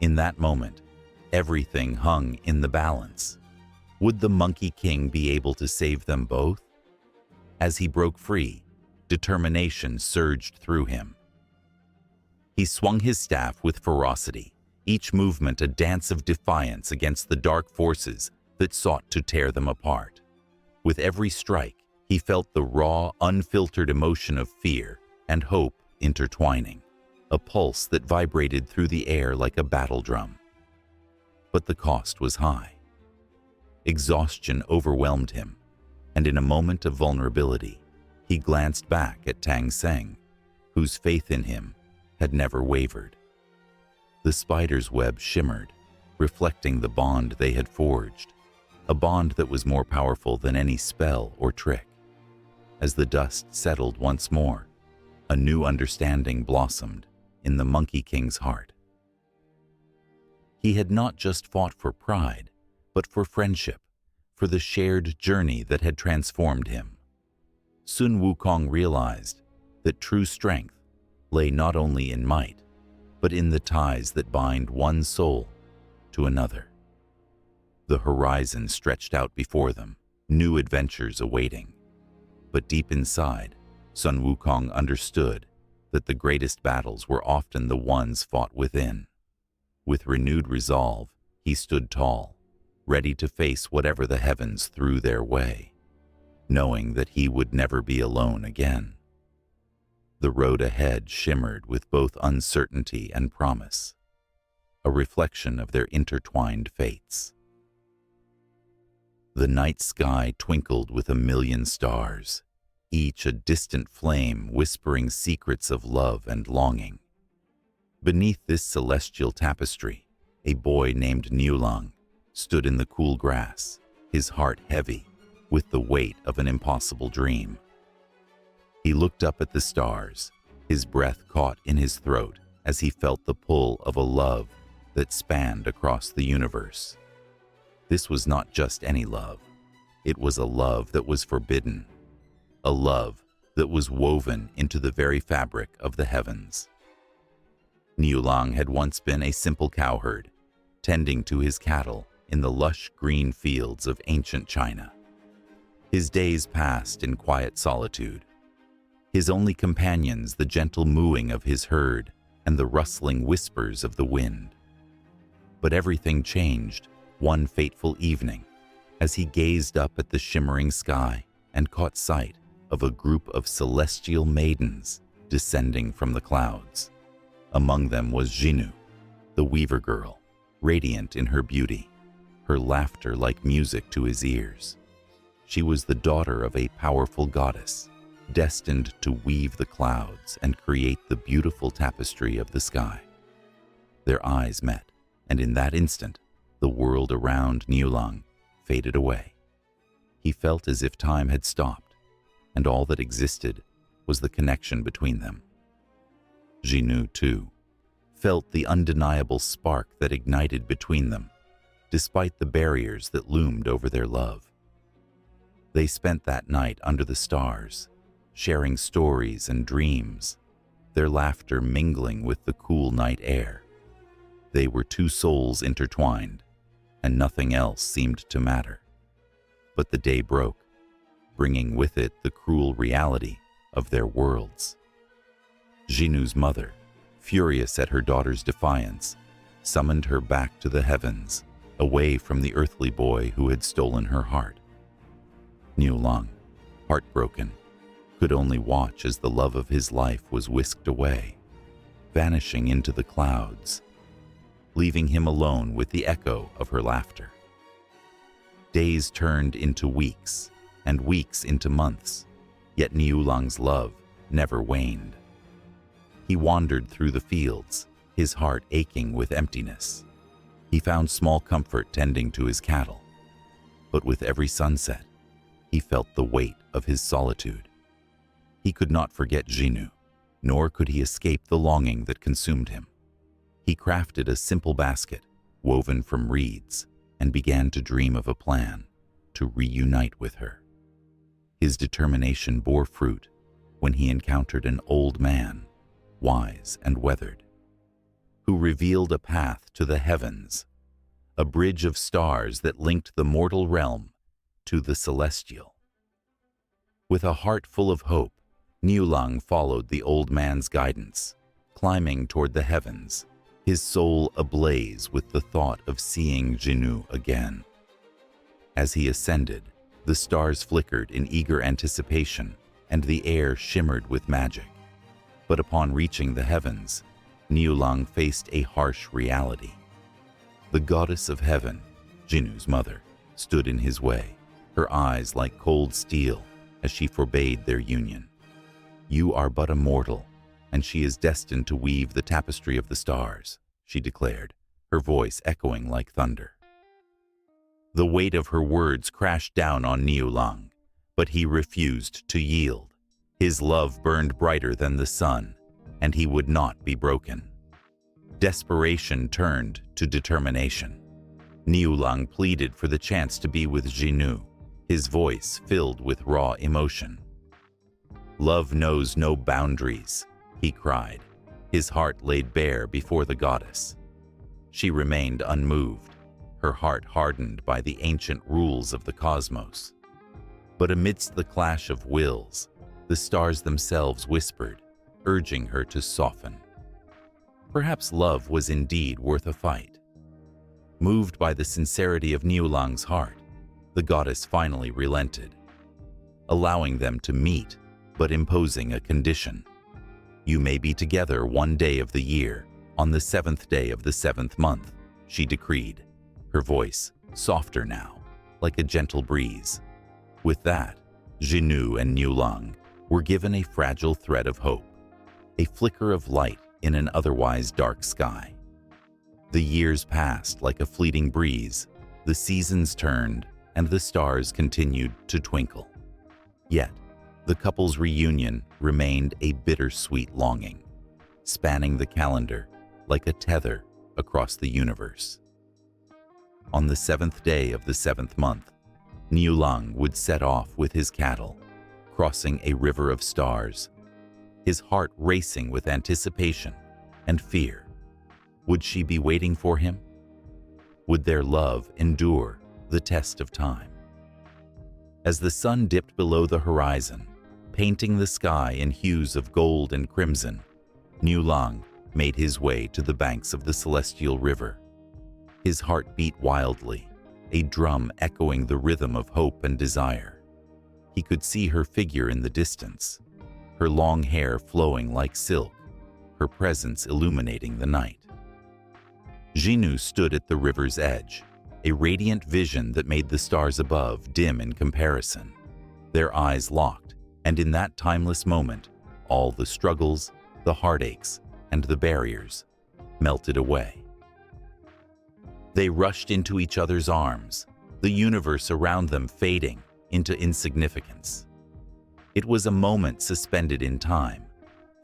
In that moment, everything hung in the balance. Would the Monkey King be able to save them both? As he broke free, determination surged through him. He swung his staff with ferocity, each movement a dance of defiance against the dark forces that sought to tear them apart. With every strike, he felt the raw, unfiltered emotion of fear and hope intertwining, a pulse that vibrated through the air like a battle drum. But the cost was high. Exhaustion overwhelmed him, and in a moment of vulnerability, he glanced back at Tang Seng, whose faith in him had never wavered. The spider's web shimmered, reflecting the bond they had forged, a bond that was more powerful than any spell or trick. As the dust settled once more, a new understanding blossomed in the Monkey King's heart. He had not just fought for pride, but for friendship, for the shared journey that had transformed him. Sun Wukong realized that true strength lay not only in might, but in the ties that bind one soul to another. The horizon stretched out before them, new adventures awaiting. But deep inside, Sun Wukong understood that the greatest battles were often the ones fought within. With renewed resolve, he stood tall, ready to face whatever the heavens threw their way, knowing that he would never be alone again. The road ahead shimmered with both uncertainty and promise, a reflection of their intertwined fates. The night sky twinkled with a million stars, each a distant flame whispering secrets of love and longing. Beneath this celestial tapestry, a boy named Niulang stood in the cool grass, his heart heavy with the weight of an impossible dream. He looked up at the stars, his breath caught in his throat as he felt the pull of a love that spanned across the universe. This was not just any love. It was a love that was forbidden, a love that was woven into the very fabric of the heavens. Niulang had once been a simple cowherd, tending to his cattle in the lush green fields of ancient China. His days passed in quiet solitude, his only companions the gentle mooing of his herd and the rustling whispers of the wind. But everything changed one fateful evening as he gazed up at the shimmering sky and caught sight of a group of celestial maidens descending from the clouds. Among them was Jinu, the weaver girl, radiant in her beauty, her laughter like music to his ears. She was the daughter of a powerful goddess, destined to weave the clouds and create the beautiful tapestry of the sky. Their eyes met, and in that instant, the world around Niulang faded away. He felt as if time had stopped, and all that existed was the connection between them. Jinu, too, felt the undeniable spark that ignited between them, despite the barriers that loomed over their love. They spent that night under the stars, sharing stories and dreams, their laughter mingling with the cool night air. They were two souls intertwined, and nothing else seemed to matter. But the day broke, bringing with it the cruel reality of their worlds. Jinu's mother, furious at her daughter's defiance, summoned her back to the heavens, away from the earthly boy who had stolen her heart. Niulang, heartbroken, could only watch as the love of his life was whisked away, vanishing into the clouds, leaving him alone with the echo of her laughter. Days turned into weeks, and weeks into months, yet Niulang's love never waned. He wandered through the fields, his heart aching with emptiness. He found small comfort tending to his cattle, but with every sunset, he felt the weight of his solitude. He could not forget Jinu, nor could he escape the longing that consumed him. He crafted a simple basket, woven from reeds, and began to dream of a plan to reunite with her. His determination bore fruit when he encountered an old man, wise and weathered, who revealed a path to the heavens, a bridge of stars that linked the mortal realm to the celestial. With a heart full of hope, Niulang followed the old man's guidance, climbing toward the heavens, his soul ablaze with the thought of seeing Jinu again. As he ascended, the stars flickered in eager anticipation, and the air shimmered with magic. But upon reaching the heavens, Niulang faced a harsh reality. The goddess of heaven, Jinu's mother, stood in his way, her eyes like cold steel as she forbade their union. "You are but a mortal, and she is destined to weave the tapestry of the stars," she declared, her voice echoing like thunder. The weight of her words crashed down on Niulang, but he refused to yield. His love burned brighter than the sun, and he would not be broken. Desperation turned to determination. Niulang pleaded for the chance to be with Jinu, his voice filled with raw emotion. "Love knows no boundaries," he cried, his heart laid bare before the goddess. She remained unmoved, her heart hardened by the ancient rules of the cosmos. But amidst the clash of wills, the stars themselves whispered, urging her to soften. Perhaps love was indeed worth a fight. Moved by the sincerity of Niulang's heart, the goddess finally relented, allowing them to meet, but imposing a condition. "You may be together one day of the year, on the 7th day of the 7th month," she decreed, her voice softer now, like a gentle breeze. With that, Jinu and Niulang were given a fragile thread of hope, a flicker of light in an otherwise dark sky. The years passed like a fleeting breeze, the seasons turned, and the stars continued to twinkle. Yet, the couple's reunion remained a bittersweet longing, spanning the calendar like a tether across the universe. On the 7th day of the 7th month, Niulang would set off with his cattle, crossing a river of stars, his heart racing with anticipation and fear. Would she be waiting for him? Would their love endure the test of time? As the sun dipped below the horizon, painting the sky in hues of gold and crimson, Niulang made his way to the banks of the celestial river. His heart beat wildly, a drum echoing the rhythm of hope and desire. He could see her figure in the distance, her long hair flowing like silk, her presence illuminating the night. Jinu stood at the river's edge, a radiant vision that made the stars above dim in comparison. Their eyes locked, and in that timeless moment, all the struggles, the heartaches, and the barriers melted away. They rushed into each other's arms, the universe around them fading into insignificance. It was a moment suspended in time,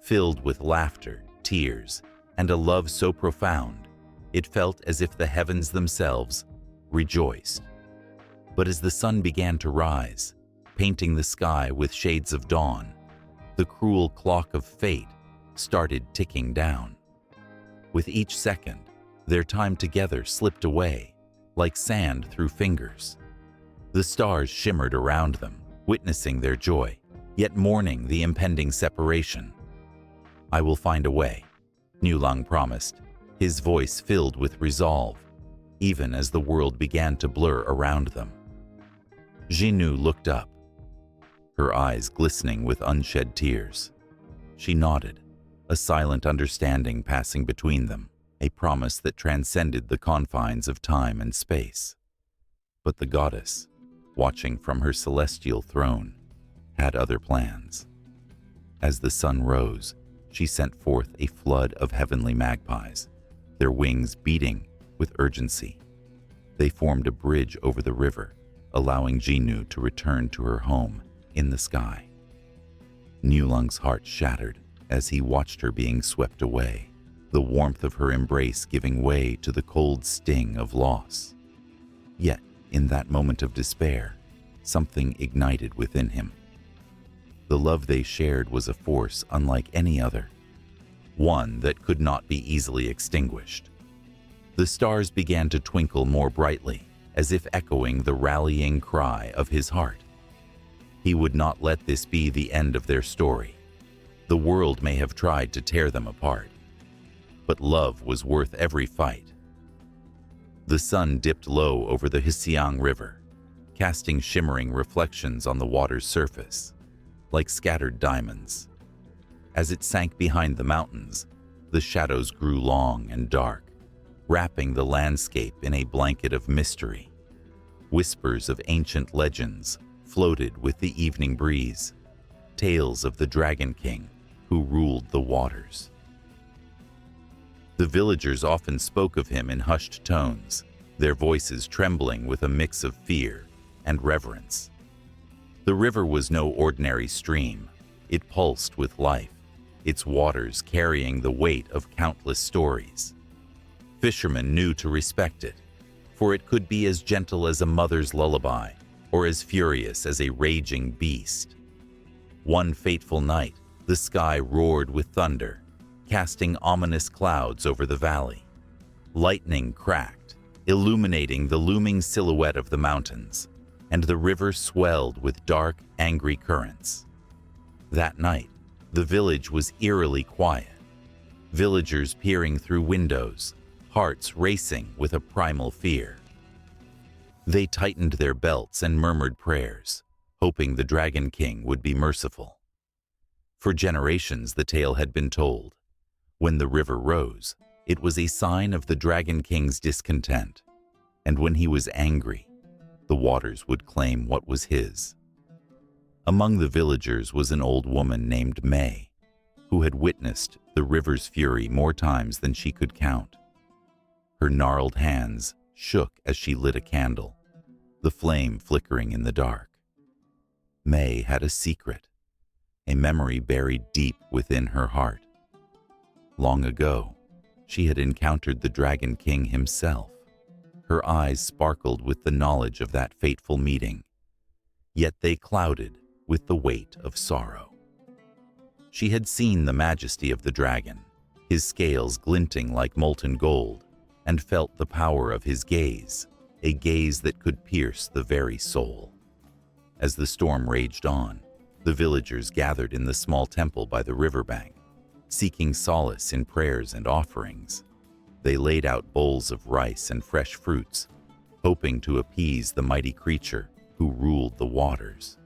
filled with laughter, tears, and a love so profound, it felt as if the heavens themselves rejoiced. But as the sun began to rise, painting the sky with shades of dawn, the cruel clock of fate started ticking down. With each second, their time together slipped away, like sand through fingers. The stars shimmered around them, witnessing their joy, yet mourning the impending separation. "I will find a way," Niulang promised, his voice filled with resolve, even as the world began to blur around them. Jinu looked up, her eyes glistening with unshed tears. She nodded, a silent understanding passing between them, a promise that transcended the confines of time and space. But the goddess, watching from her celestial throne, had other plans. As the sun rose, she sent forth a flood of heavenly magpies, their wings beating with urgency. They formed a bridge over the river, allowing Jinu to return to her home in the sky. Niulang's heart shattered as he watched her being swept away, the warmth of her embrace giving way to the cold sting of loss. Yet, in that moment of despair, something ignited within him. The love they shared was a force unlike any other, one that could not be easily extinguished. The stars began to twinkle more brightly, as if echoing the rallying cry of his heart. He would not let this be the end of their story. The world may have tried to tear them apart, but love was worth every fight. The sun dipped low over the Hsiang River, casting shimmering reflections on the water's surface, like scattered diamonds. As it sank behind the mountains, the shadows grew long and dark, wrapping the landscape in a blanket of mystery. Whispers of ancient legends floated with the evening breeze, tales of the Dragon King who ruled the waters. The villagers often spoke of him in hushed tones, their voices trembling with a mix of fear and reverence. The river was no ordinary stream. It pulsed with life, its waters carrying the weight of countless stories. Fishermen knew to respect it, for it could be as gentle as a mother's lullaby or as furious as a raging beast. One fateful night, the sky roared with thunder, casting ominous clouds over the valley. Lightning cracked, illuminating the looming silhouette of the mountains, and the river swelled with dark, angry currents. That night, the village was eerily quiet. Villagers peering through windows, hearts racing with a primal fear. They tightened their belts and murmured prayers, hoping the Dragon King would be merciful. For generations the tale had been told. When the river rose, it was a sign of the Dragon King's discontent, and when he was angry, the waters would claim what was his. Among the villagers was an old woman named May, who had witnessed the river's fury more times than she could count. Her gnarled hands shook as she lit a candle, the flame flickering in the dark. May had a secret, a memory buried deep within her heart. Long ago, she had encountered the Dragon King himself. Her eyes sparkled with the knowledge of that fateful meeting, yet they clouded with the weight of sorrow. She had seen the majesty of the dragon, his scales glinting like molten gold, and felt the power of his gaze, a gaze that could pierce the very soul. As the storm raged on, the villagers gathered in the small temple by the riverbank, seeking solace in prayers and offerings. They laid out bowls of rice and fresh fruits, hoping to appease the mighty creature who ruled the waters.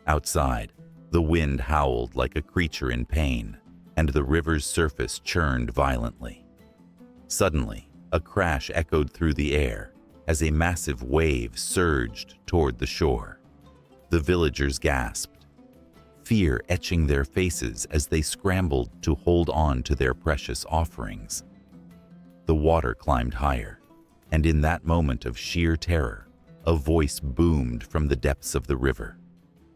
Outside, the wind howled like a creature in pain, and the river's surface churned violently. Suddenly, a crash echoed through the air as a massive wave surged toward the shore. The villagers gasped, fear etching their faces as they scrambled to hold on to their precious offerings. The water climbed higher, and in that moment of sheer terror, a voice boomed from the depths of the river,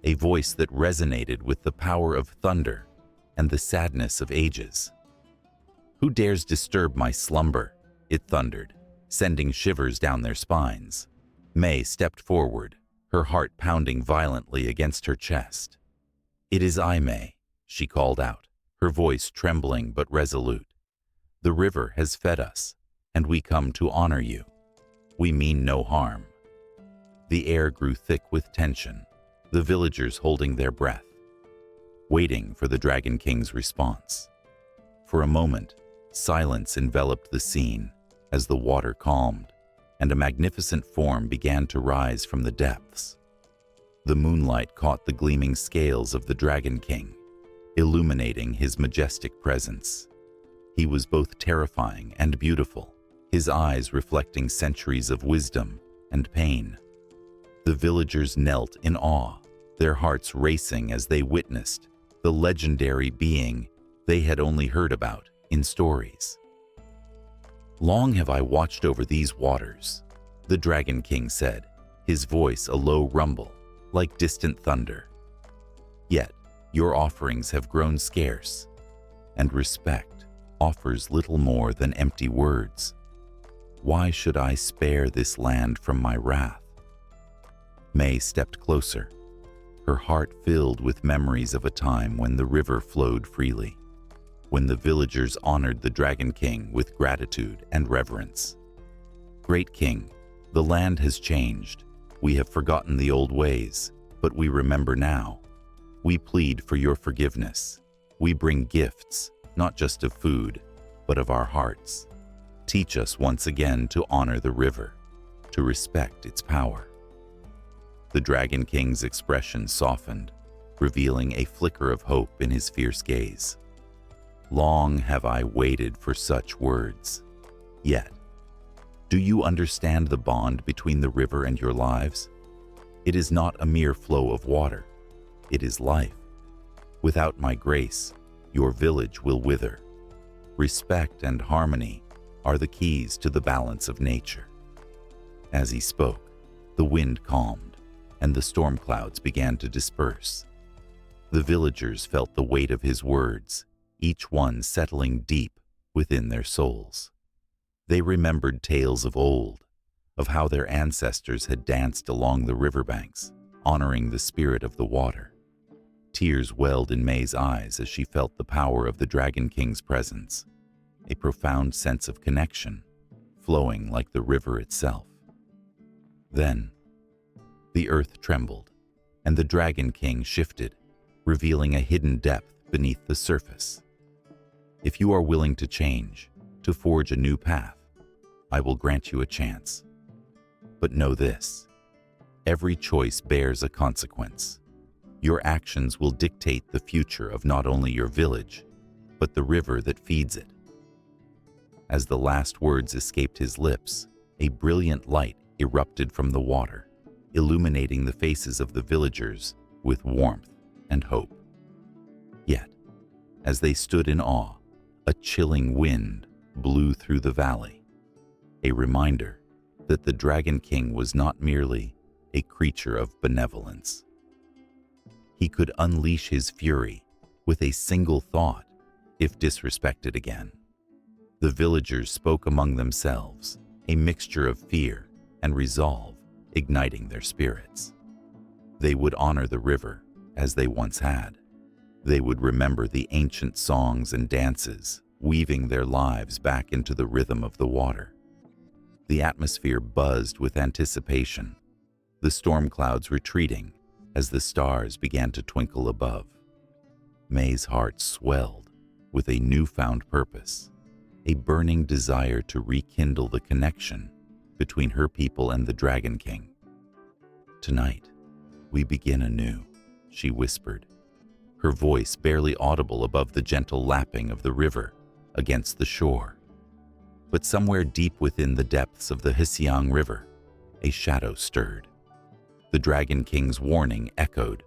a voice that resonated with the power of thunder and the sadness of ages. "Who dares disturb my slumber?" it thundered, sending shivers down their spines. May stepped forward, her heart pounding violently against her chest. "It is I, May," she called out, her voice trembling but resolute. "The river has fed us, and we come to honor you. We mean no harm." The air grew thick with tension, the villagers holding their breath, waiting for the Dragon King's response. For a moment, silence enveloped the scene as the water calmed, and a magnificent form began to rise from the depths. The moonlight caught the gleaming scales of the Dragon King, illuminating his majestic presence. He was both terrifying and beautiful, his eyes reflecting centuries of wisdom and pain. The villagers knelt in awe, their hearts racing as they witnessed the legendary being they had only heard about in stories. "Long have I watched over these waters," the Dragon King said, his voice a low rumble, like distant thunder. "Yet your offerings have grown scarce, and respect offers little more than empty words. Why should I spare this land from my wrath?" May stepped closer, her heart filled with memories of a time when the river flowed freely, when the villagers honored the Dragon King with gratitude and reverence. "Great King, the land has changed. We have forgotten the old ways, but we remember now. We plead for your forgiveness. We bring gifts, not just of food, but of our hearts. Teach us once again to honor the river, to respect its power." The Dragon King's expression softened, revealing a flicker of hope in his fierce gaze. "Long have I waited for such words. Yet, do you understand the bond between the river and your lives? It is not a mere flow of water. It is life. Without my grace, your village will wither. Respect and harmony are the keys to the balance of nature." As he spoke, the wind calmed, and the storm clouds began to disperse. The villagers felt the weight of his words, each one settling deep within their souls. They remembered tales of old, of how their ancestors had danced along the riverbanks, honoring the spirit of the water. Tears welled in May's eyes as she felt the power of the Dragon King's presence, a profound sense of connection, flowing like the river itself. Then, the earth trembled, and the Dragon King shifted, revealing a hidden depth beneath the surface. If you are willing to change, to forge a new path, I will grant you a chance. But know this: every choice bears a consequence. Your actions will dictate the future of not only your village, but the river that feeds it. As the last words escaped his lips, a brilliant light erupted from the water, illuminating the faces of the villagers with warmth and hope. Yet, as they stood in awe, a chilling wind blew through the valley, a reminder that the Dragon King was not merely a creature of benevolence. He could unleash his fury with a single thought if disrespected again. The villagers spoke among themselves, a mixture of fear and resolve igniting their spirits. They would honor the river as they once had. They would remember the ancient songs and dances, weaving their lives back into the rhythm of the water. The atmosphere buzzed with anticipation, the storm clouds retreating as the stars began to twinkle above. May's heart swelled with a newfound purpose, a burning desire to rekindle the connection between her people and the Dragon King. "Tonight, we begin anew," she whispered, her voice barely audible above the gentle lapping of the river against the shore. But somewhere deep within the depths of the Hsiang River, a shadow stirred. The Dragon King's warning echoed.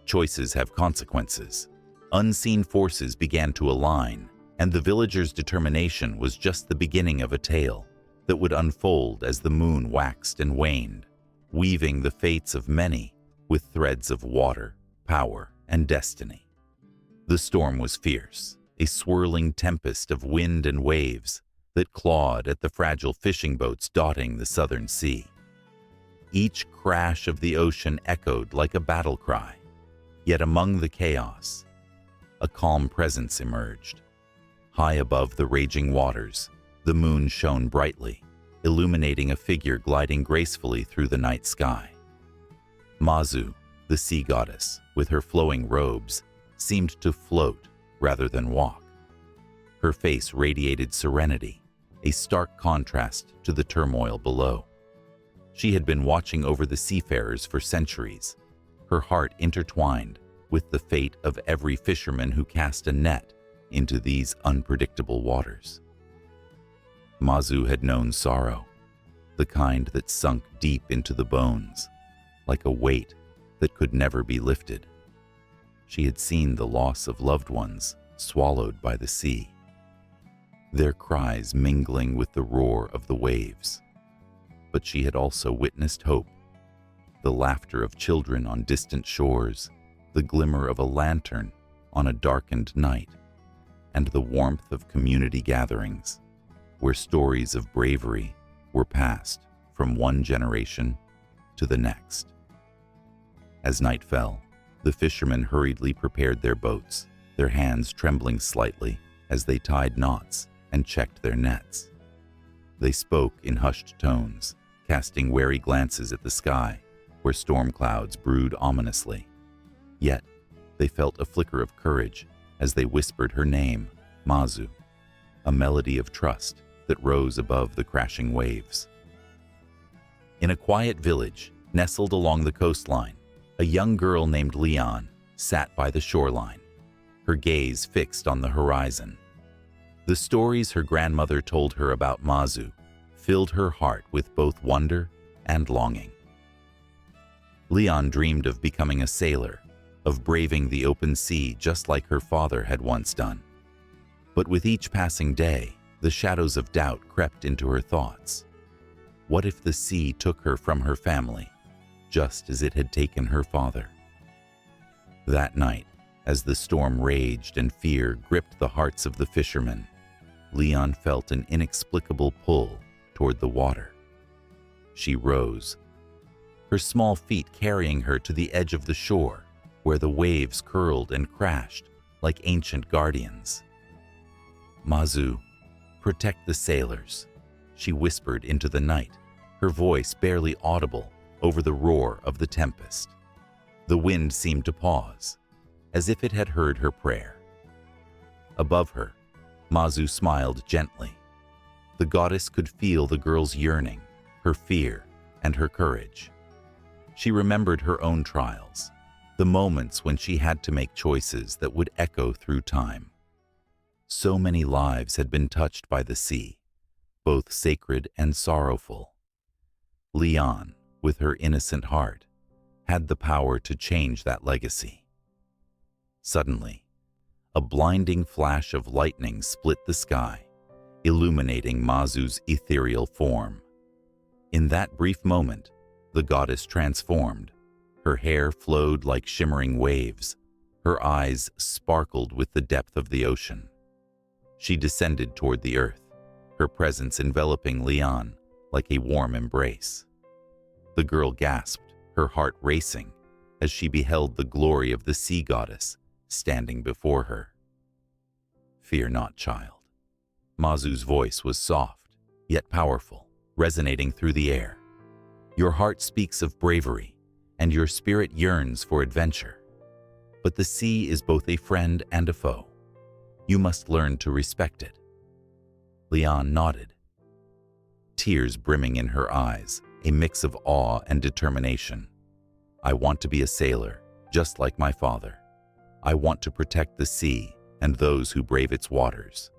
Choices have consequences. Unseen forces began to align, and the villagers' determination was just the beginning of a tale that would unfold as the moon waxed and waned, weaving the fates of many with threads of water, power, and destiny. The storm was fierce, a swirling tempest of wind and waves that clawed at the fragile fishing boats dotting the southern sea. Each crash of the ocean echoed like a battle cry, yet among the chaos, a calm presence emerged. High above the raging waters, the moon shone brightly, illuminating a figure gliding gracefully through the night sky. Mazu, the sea goddess, with her flowing robes, seemed to float rather than walk. Her face radiated serenity, a stark contrast to the turmoil below. She had been watching over the seafarers for centuries, her heart intertwined with the fate of every fisherman who cast a net into these unpredictable waters. Mazu had known sorrow, the kind that sunk deep into the bones, like a weight that could never be lifted. She had seen the loss of loved ones swallowed by the sea, their cries mingling with the roar of the waves. But she had also witnessed hope, the laughter of children on distant shores, the glimmer of a lantern on a darkened night, and the warmth of community gatherings, where stories of bravery were passed from one generation to the next. As night fell, the fishermen hurriedly prepared their boats, their hands trembling slightly as they tied knots and checked their nets. They spoke in hushed tones, casting wary glances at the sky, where storm clouds brewed ominously. Yet, they felt a flicker of courage as they whispered her name, Mazu, a melody of trust that rose above the crashing waves. In a quiet village, nestled along the coastline, a young girl named Leon sat by the shoreline, her gaze fixed on the horizon. The stories her grandmother told her about Mazu filled her heart with both wonder and longing. Leon dreamed of becoming a sailor, of braving the open sea just like her father had once done. But with each passing day, the shadows of doubt crept into her thoughts. What if the sea took her from her family, just as it had taken her father? That night, as the storm raged and fear gripped the hearts of the fishermen, Leon felt an inexplicable pull toward the water. she rose, her small feet carrying her to the edge of the shore, where the waves curled and crashed like ancient guardians. "Mazu, protect the sailors," she whispered into the night, her voice barely audible over the roar of the tempest. The wind seemed to pause, as if it had heard her prayer. Above her, Mazu smiled gently. The goddess could feel the girl's yearning, her fear, and her courage. She remembered her own trials, the moments when she had to make choices that would echo through time. So many lives had been touched by the sea, both sacred and sorrowful. Leon, with her innocent heart, had the power to change that legacy. Suddenly, a blinding flash of lightning split the sky, illuminating Mazu's ethereal form. In that brief moment, the goddess transformed. Her hair flowed like shimmering waves. Her eyes sparkled with the depth of the ocean. She descended toward the earth, her presence enveloping Leon like a warm embrace. The girl gasped, her heart racing, as she beheld the glory of the sea goddess standing before her. "Fear not, child." Mazu's voice was soft, yet powerful, resonating through the air. "Your heart speaks of bravery, and your spirit yearns for adventure. But the sea is both a friend and a foe. You must learn to respect it." Leon nodded, tears brimming in her eyes, a mix of awe and determination. "I want to be a sailor, just like my father. I want to protect the sea and those who brave its waters."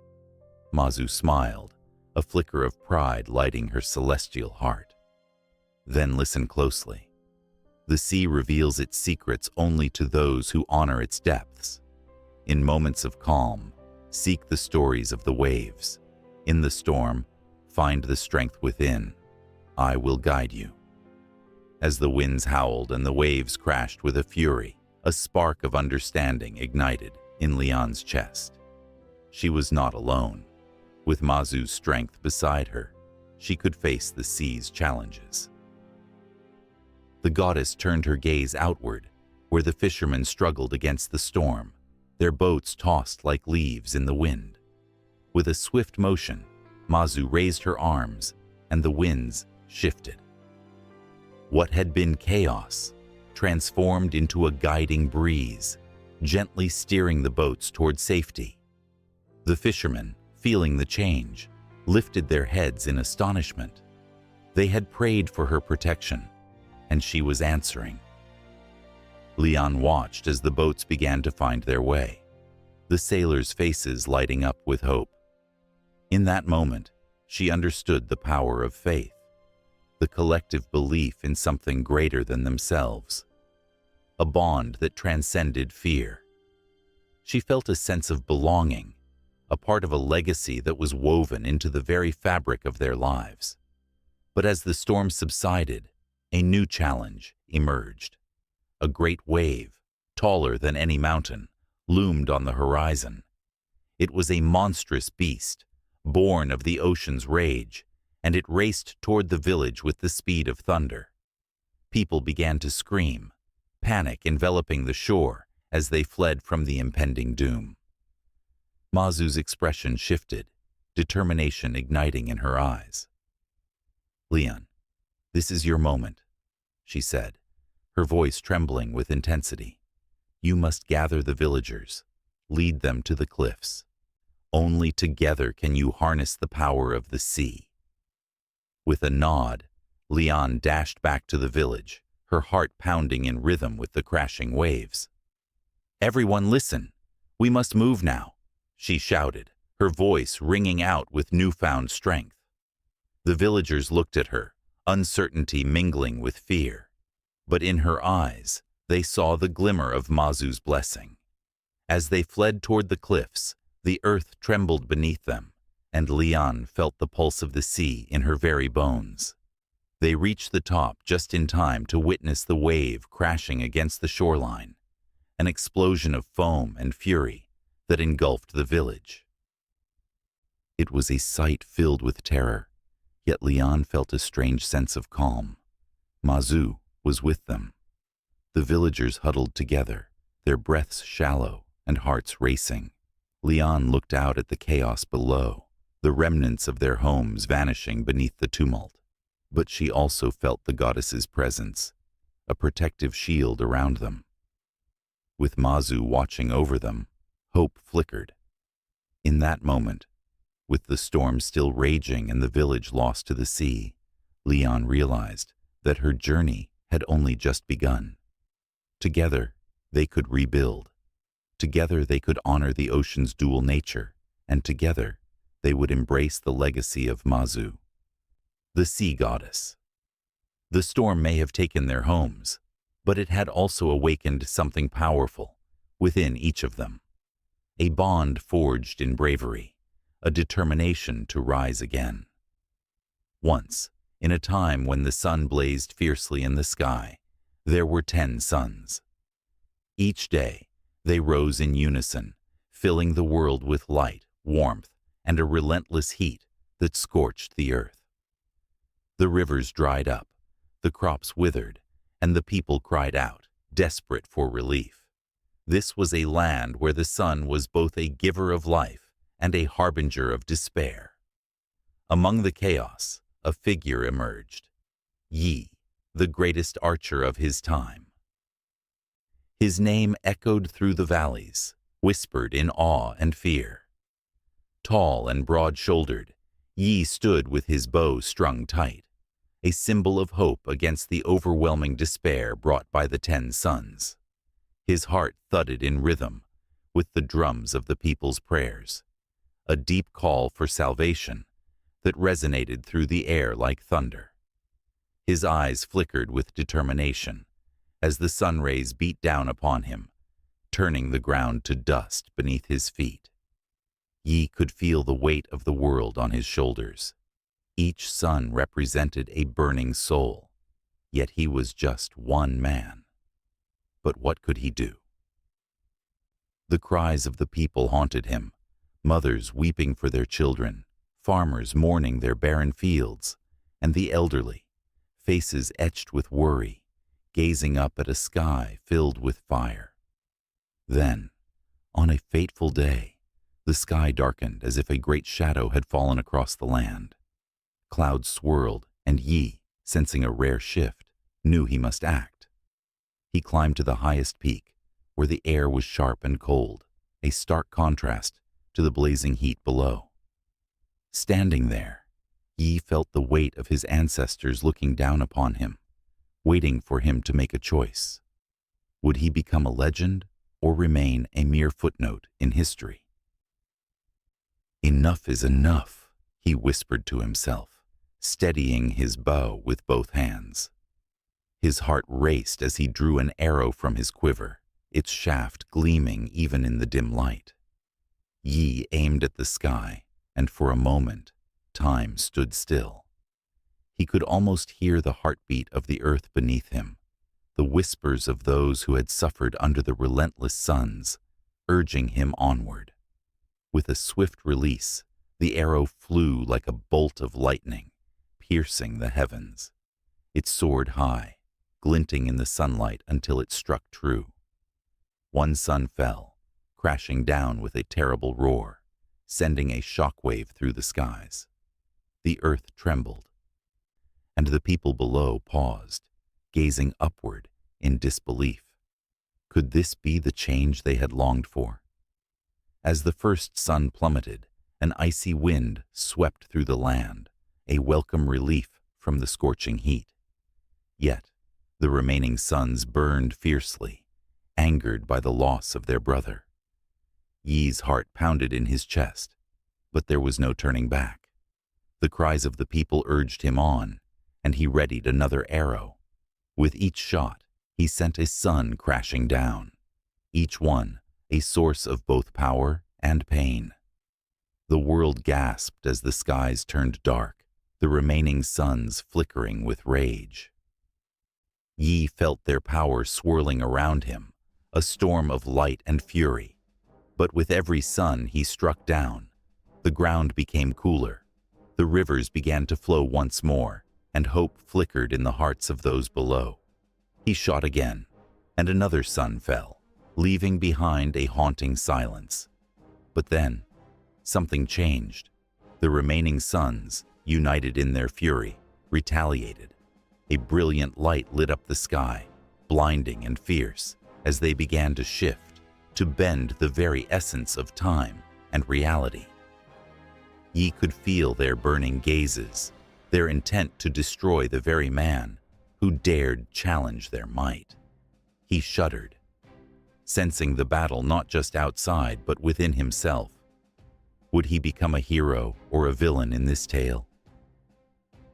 Mazu smiled, a flicker of pride lighting her celestial heart. "Then listen closely. The sea reveals its secrets only to those who honor its depths. In moments of calm, seek the stories of the waves. In the storm, find the strength within. I will guide you." As the winds howled and the waves crashed with a fury, a spark of understanding ignited in Leon's chest. She was not alone. With Mazu's strength beside her, she could face the sea's challenges. The goddess turned her gaze outward, where the fishermen struggled against the storm, their boats tossed like leaves in the wind. With a swift motion, Mazu raised her arms, and the winds shifted. What had been chaos transformed into a guiding breeze, gently steering the boats toward safety. The fishermen, feeling the change, lifted their heads in astonishment. They had prayed for her protection, and she was answering. Leon watched as the boats began to find their way, the sailors' faces lighting up with hope. In that moment, she understood the power of faith, the collective belief in something greater than themselves, a bond that transcended fear. She felt a sense of belonging, a part of a legacy that was woven into the very fabric of their lives. But as the storm subsided, a new challenge emerged. A great wave, taller than any mountain, loomed on the horizon. It was a monstrous beast, born of the ocean's rage, and it raced toward the village with the speed of thunder. People began to scream, panic enveloping the shore as they fled from the impending doom. Mazu's expression shifted, determination igniting in her eyes. "Leon, this is your moment," she said, her voice trembling with intensity. "You must gather the villagers, lead them to the cliffs. Only together can you harness the power of the sea." With a nod, Leon dashed back to the village, her heart pounding in rhythm with the crashing waves. "Everyone listen! We must move now," she shouted, her voice ringing out with newfound strength. The villagers looked at her, uncertainty mingling with fear. But in her eyes, they saw the glimmer of Mazu's blessing. As they fled toward the cliffs, the earth trembled beneath them, and Leon felt the pulse of the sea in her very bones. They reached the top just in time to witness the wave crashing against the shoreline, an explosion of foam and fury that engulfed the village. It was a sight filled with terror, Yet Leon felt a strange sense of calm. Mazu was with them. The villagers huddled together, their breaths shallow and hearts racing. Leon looked out at the chaos below, the remnants of their homes vanishing beneath the tumult. But she also felt the goddess's presence, a protective shield around them. With Mazu watching over them, hope flickered. In that moment, with the storm still raging and the village lost to the sea, Leon realized that her journey had only just begun. Together, they could rebuild. Together, they could honor the ocean's dual nature, and together, they would embrace the legacy of Mazu, the sea goddess. The storm may have taken their homes, but it had also awakened something powerful within each of them. A bond forged in bravery, a determination to rise again. Once, in a time when the sun blazed fiercely in the sky, there were 10 suns. Each day, they rose in unison, filling the world with light, warmth, and a relentless heat that scorched the earth. The rivers dried up, the crops withered, and the people cried out, desperate for relief. This was a land where the sun was both a giver of life and a harbinger of despair. Among the chaos, a figure emerged, Yi, the greatest archer of his time. His name echoed through the valleys, whispered in awe and fear. Tall and broad-shouldered, Yi stood with his bow strung tight, a symbol of hope against the overwhelming despair brought by the 10 suns. His heart thudded in rhythm with the drums of the people's prayers, a deep call for salvation that resonated through the air like thunder. His eyes flickered with determination as the sun rays beat down upon him, turning the ground to dust beneath his feet. Yi could feel the weight of the world on his shoulders. Each sun represented a burning soul, yet he was just one man. But what could he do? The cries of the people haunted him, mothers weeping for their children, farmers mourning their barren fields, and the elderly, faces etched with worry, gazing up at a sky filled with fire. Then, on a fateful day, the sky darkened as if a great shadow had fallen across the land. Clouds swirled, and Yi, sensing a rare shift, knew he must act. He climbed to the highest peak, where the air was sharp and cold, a stark contrast to the blazing heat below. Standing there, Yi felt the weight of his ancestors looking down upon him, waiting for him to make a choice. Would he become a legend or remain a mere footnote in history? "Enough is enough," he whispered to himself, steadying his bow with both hands. His heart raced as he drew an arrow from his quiver, its shaft gleaming even in the dim light. Yi aimed at the sky, and for a moment, time stood still. He could almost hear the heartbeat of the earth beneath him, the whispers of those who had suffered under the relentless suns, urging him onward. With a swift release, the arrow flew like a bolt of lightning, piercing the heavens. It soared high, glinting in the sunlight until it struck true. One sun fell, crashing down with a terrible roar, sending a shockwave through the skies. The earth trembled, and the people below paused, gazing upward in disbelief. Could this be the change they had longed for? As the first sun plummeted, an icy wind swept through the land, a welcome relief from the scorching heat. Yet, the remaining suns burned fiercely, angered by the loss of their brother. Yi's heart pounded in his chest, but there was no turning back. The cries of the people urged him on, and he readied another arrow. With each shot, he sent a sun crashing down, each one a source of both power and pain. The world gasped as the skies turned dark, the remaining suns flickering with rage. Yi felt their power swirling around him, a storm of light and fury. But with every sun he struck down, the ground became cooler, The rivers began to flow once more, and hope flickered in the hearts of those below. He shot again, and another sun fell, leaving behind a haunting silence. But then, something changed. The remaining suns, united in their fury, retaliated. A brilliant light lit up the sky, blinding and fierce, as they began to shift, to bend the very essence of time and reality. Ye could feel their burning gazes, their intent to destroy the very man who dared challenge their might. He shuddered, sensing the battle not just outside but within himself. Would he become a hero or a villain in this tale?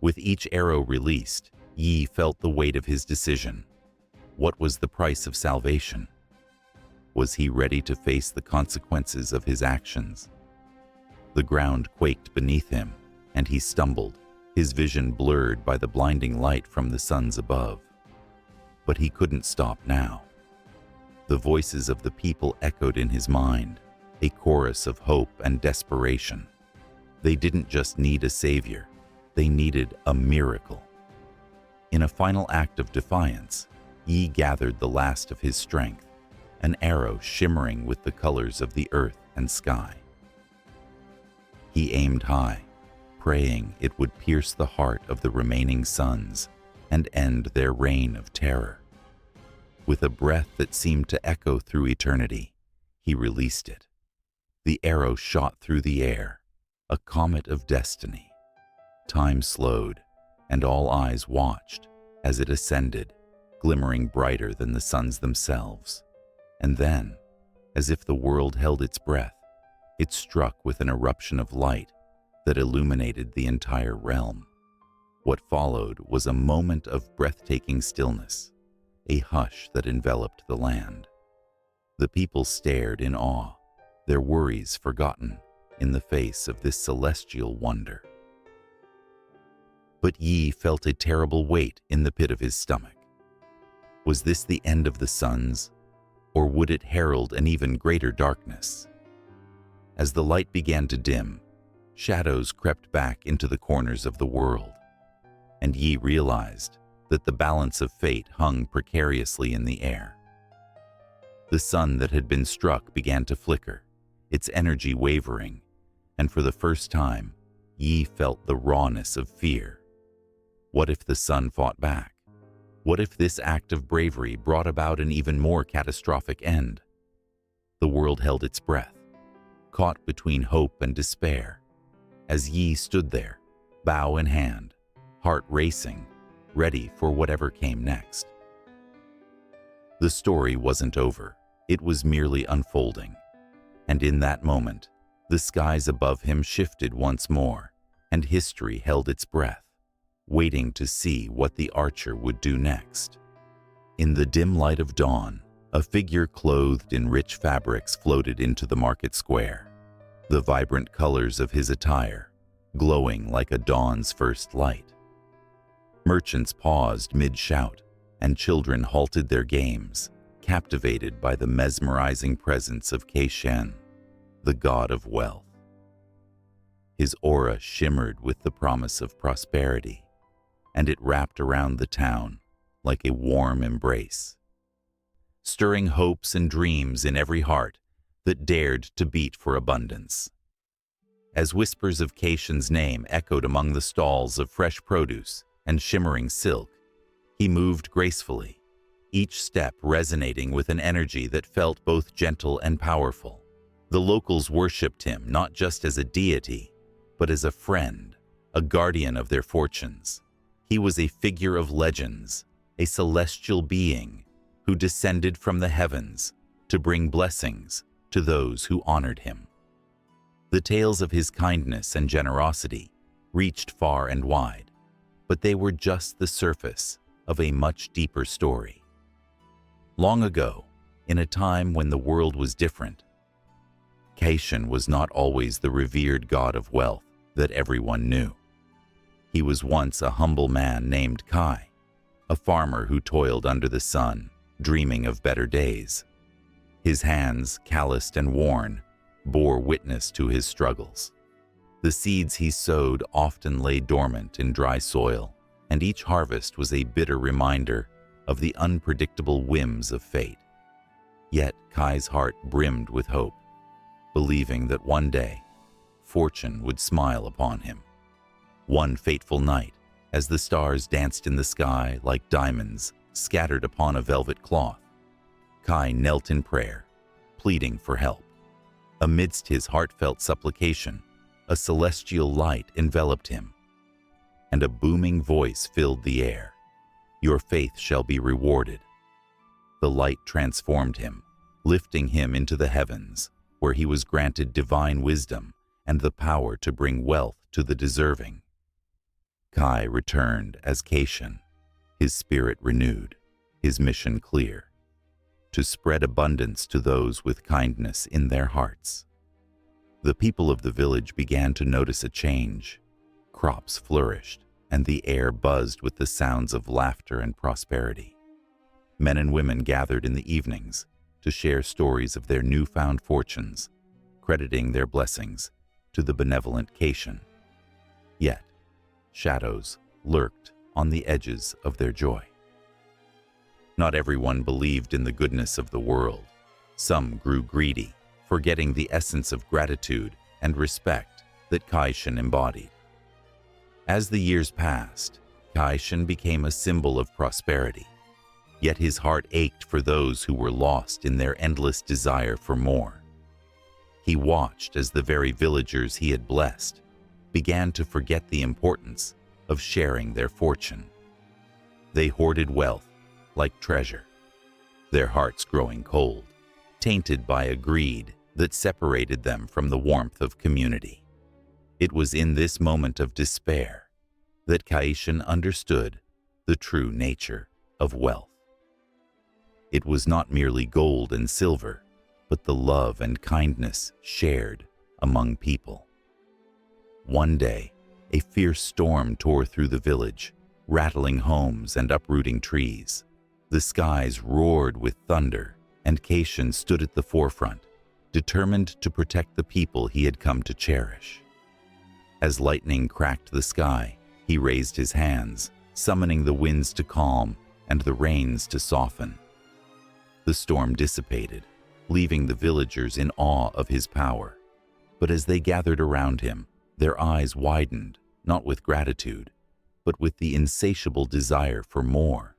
With each arrow released, Yi felt the weight of his decision. What was the price of salvation? Was he ready to face the consequences of his actions? The ground quaked beneath him, and he stumbled, his vision blurred by the blinding light from the suns above. But he couldn't stop now. The voices of the people echoed in his mind, a chorus of hope and desperation. They didn't just need a savior, they needed a miracle. In a final act of defiance, Yi gathered the last of his strength, an arrow shimmering with the colors of the earth and sky. He aimed high, praying it would pierce the heart of the remaining suns and end their reign of terror. With a breath that seemed to echo through eternity, he released it. The arrow shot through the air, a comet of destiny. Time slowed, and all eyes watched as it ascended, glimmering brighter than the suns themselves. And then, as if the world held its breath, it struck with an eruption of light that illuminated the entire realm. What followed was a moment of breathtaking stillness, a hush that enveloped the land. The people stared in awe, their worries forgotten in the face of this celestial wonder. But Yi felt a terrible weight in the pit of his stomach. Was this the end of the suns, or would it herald an even greater darkness? As the light began to dim, shadows crept back into the corners of the world, and Yi realized that the balance of fate hung precariously in the air. The sun that had been struck began to flicker, its energy wavering, and for the first time, Yi felt the rawness of fear. What if the sun fought back? What if this act of bravery brought about an even more catastrophic end? The world held its breath, caught between hope and despair, as Yi stood there, bow in hand, heart racing, ready for whatever came next. The story wasn't over, it was merely unfolding. And in that moment, the skies above him shifted once more, and history held its breath, waiting to see what the archer would do next. In the dim light of dawn, a figure clothed in rich fabrics floated into the market square, the vibrant colors of his attire glowing like a dawn's first light. Merchants paused mid-shout, and children halted their games, captivated by the mesmerizing presence of Keishen, the god of wealth. His aura shimmered with the promise of prosperity, and it wrapped around the town like a warm embrace, stirring hopes and dreams in every heart that dared to beat for abundance. As whispers of Keishen's name echoed among the stalls of fresh produce and shimmering silk, he moved gracefully, each step resonating with an energy that felt both gentle and powerful. The locals worshipped him not just as a deity, but as a friend, a guardian of their fortunes. He was a figure of legends, a celestial being who descended from the heavens to bring blessings to those who honored him. The tales of his kindness and generosity reached far and wide, but they were just the surface of a much deeper story. Long ago, in a time when the world was different, Keishen was not always the revered god of wealth that everyone knew. He was once a humble man named Kai, a farmer who toiled under the sun, dreaming of better days. His hands, calloused and worn, bore witness to his struggles. The seeds he sowed often lay dormant in dry soil, and each harvest was a bitter reminder of the unpredictable whims of fate. Yet Kai's heart brimmed with hope, believing that one day, fortune would smile upon him. One fateful night, as the stars danced in the sky like diamonds scattered upon a velvet cloth, Kai knelt in prayer, pleading for help. Amidst his heartfelt supplication, a celestial light enveloped him, and a booming voice filled the air. "Your faith shall be rewarded." The light transformed him, lifting him into the heavens, where he was granted divine wisdom and the power to bring wealth to the deserving. Kai returned as Caitian, his spirit renewed, his mission clear: to spread abundance to those with kindness in their hearts. The people of the village began to notice a change. Crops flourished, and the air buzzed with the sounds of laughter and prosperity. Men and women gathered in the evenings to share stories of their newfound fortunes, crediting their blessings to the benevolent Caitian. Yet, shadows lurked on the edges of their joy. Not everyone believed in the goodness of the world. Some grew greedy, forgetting the essence of gratitude and respect that Caitian embodied. As the years passed, Caitian became a symbol of prosperity, yet his heart ached for those who were lost in their endless desire for more. He watched as the very villagers he had blessed began to forget the importance of sharing their fortune. They hoarded wealth like treasure, their hearts growing cold, tainted by a greed that separated them from the warmth of community. It was in this moment of despair that Caitian understood the true nature of wealth. It was not merely gold and silver, but the love and kindness shared among people. One day, a fierce storm tore through the village, rattling homes and uprooting trees. The skies roared with thunder, and Caitian stood at the forefront, determined to protect the people he had come to cherish. As lightning cracked the sky, he raised his hands, summoning the winds to calm and the rains to soften. The storm dissipated, leaving the villagers in awe of his power. But as they gathered around him, their eyes widened, not with gratitude, but with the insatiable desire for more.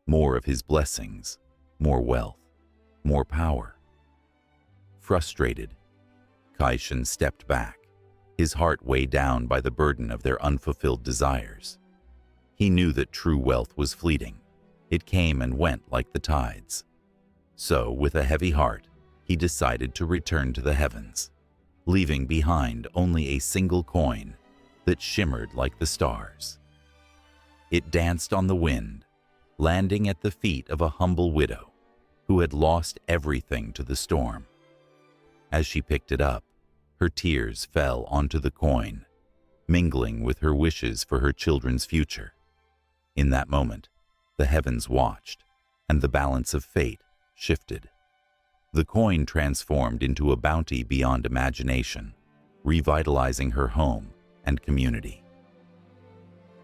More of his blessings, more wealth, more power. Frustrated, Caitian stepped back, his heart weighed down by the burden of their unfulfilled desires. He knew that true wealth was fleeting. It came and went like the tides. So, with a heavy heart, he decided to return to the heavens, leaving behind only a single coin that shimmered like the stars. It danced on the wind, landing at the feet of a humble widow who had lost everything to the storm. As she picked it up, her tears fell onto the coin, mingling with her wishes for her children's future. In that moment, the heavens watched, and the balance of fate shifted. The coin transformed into a bounty beyond imagination, revitalizing her home and community.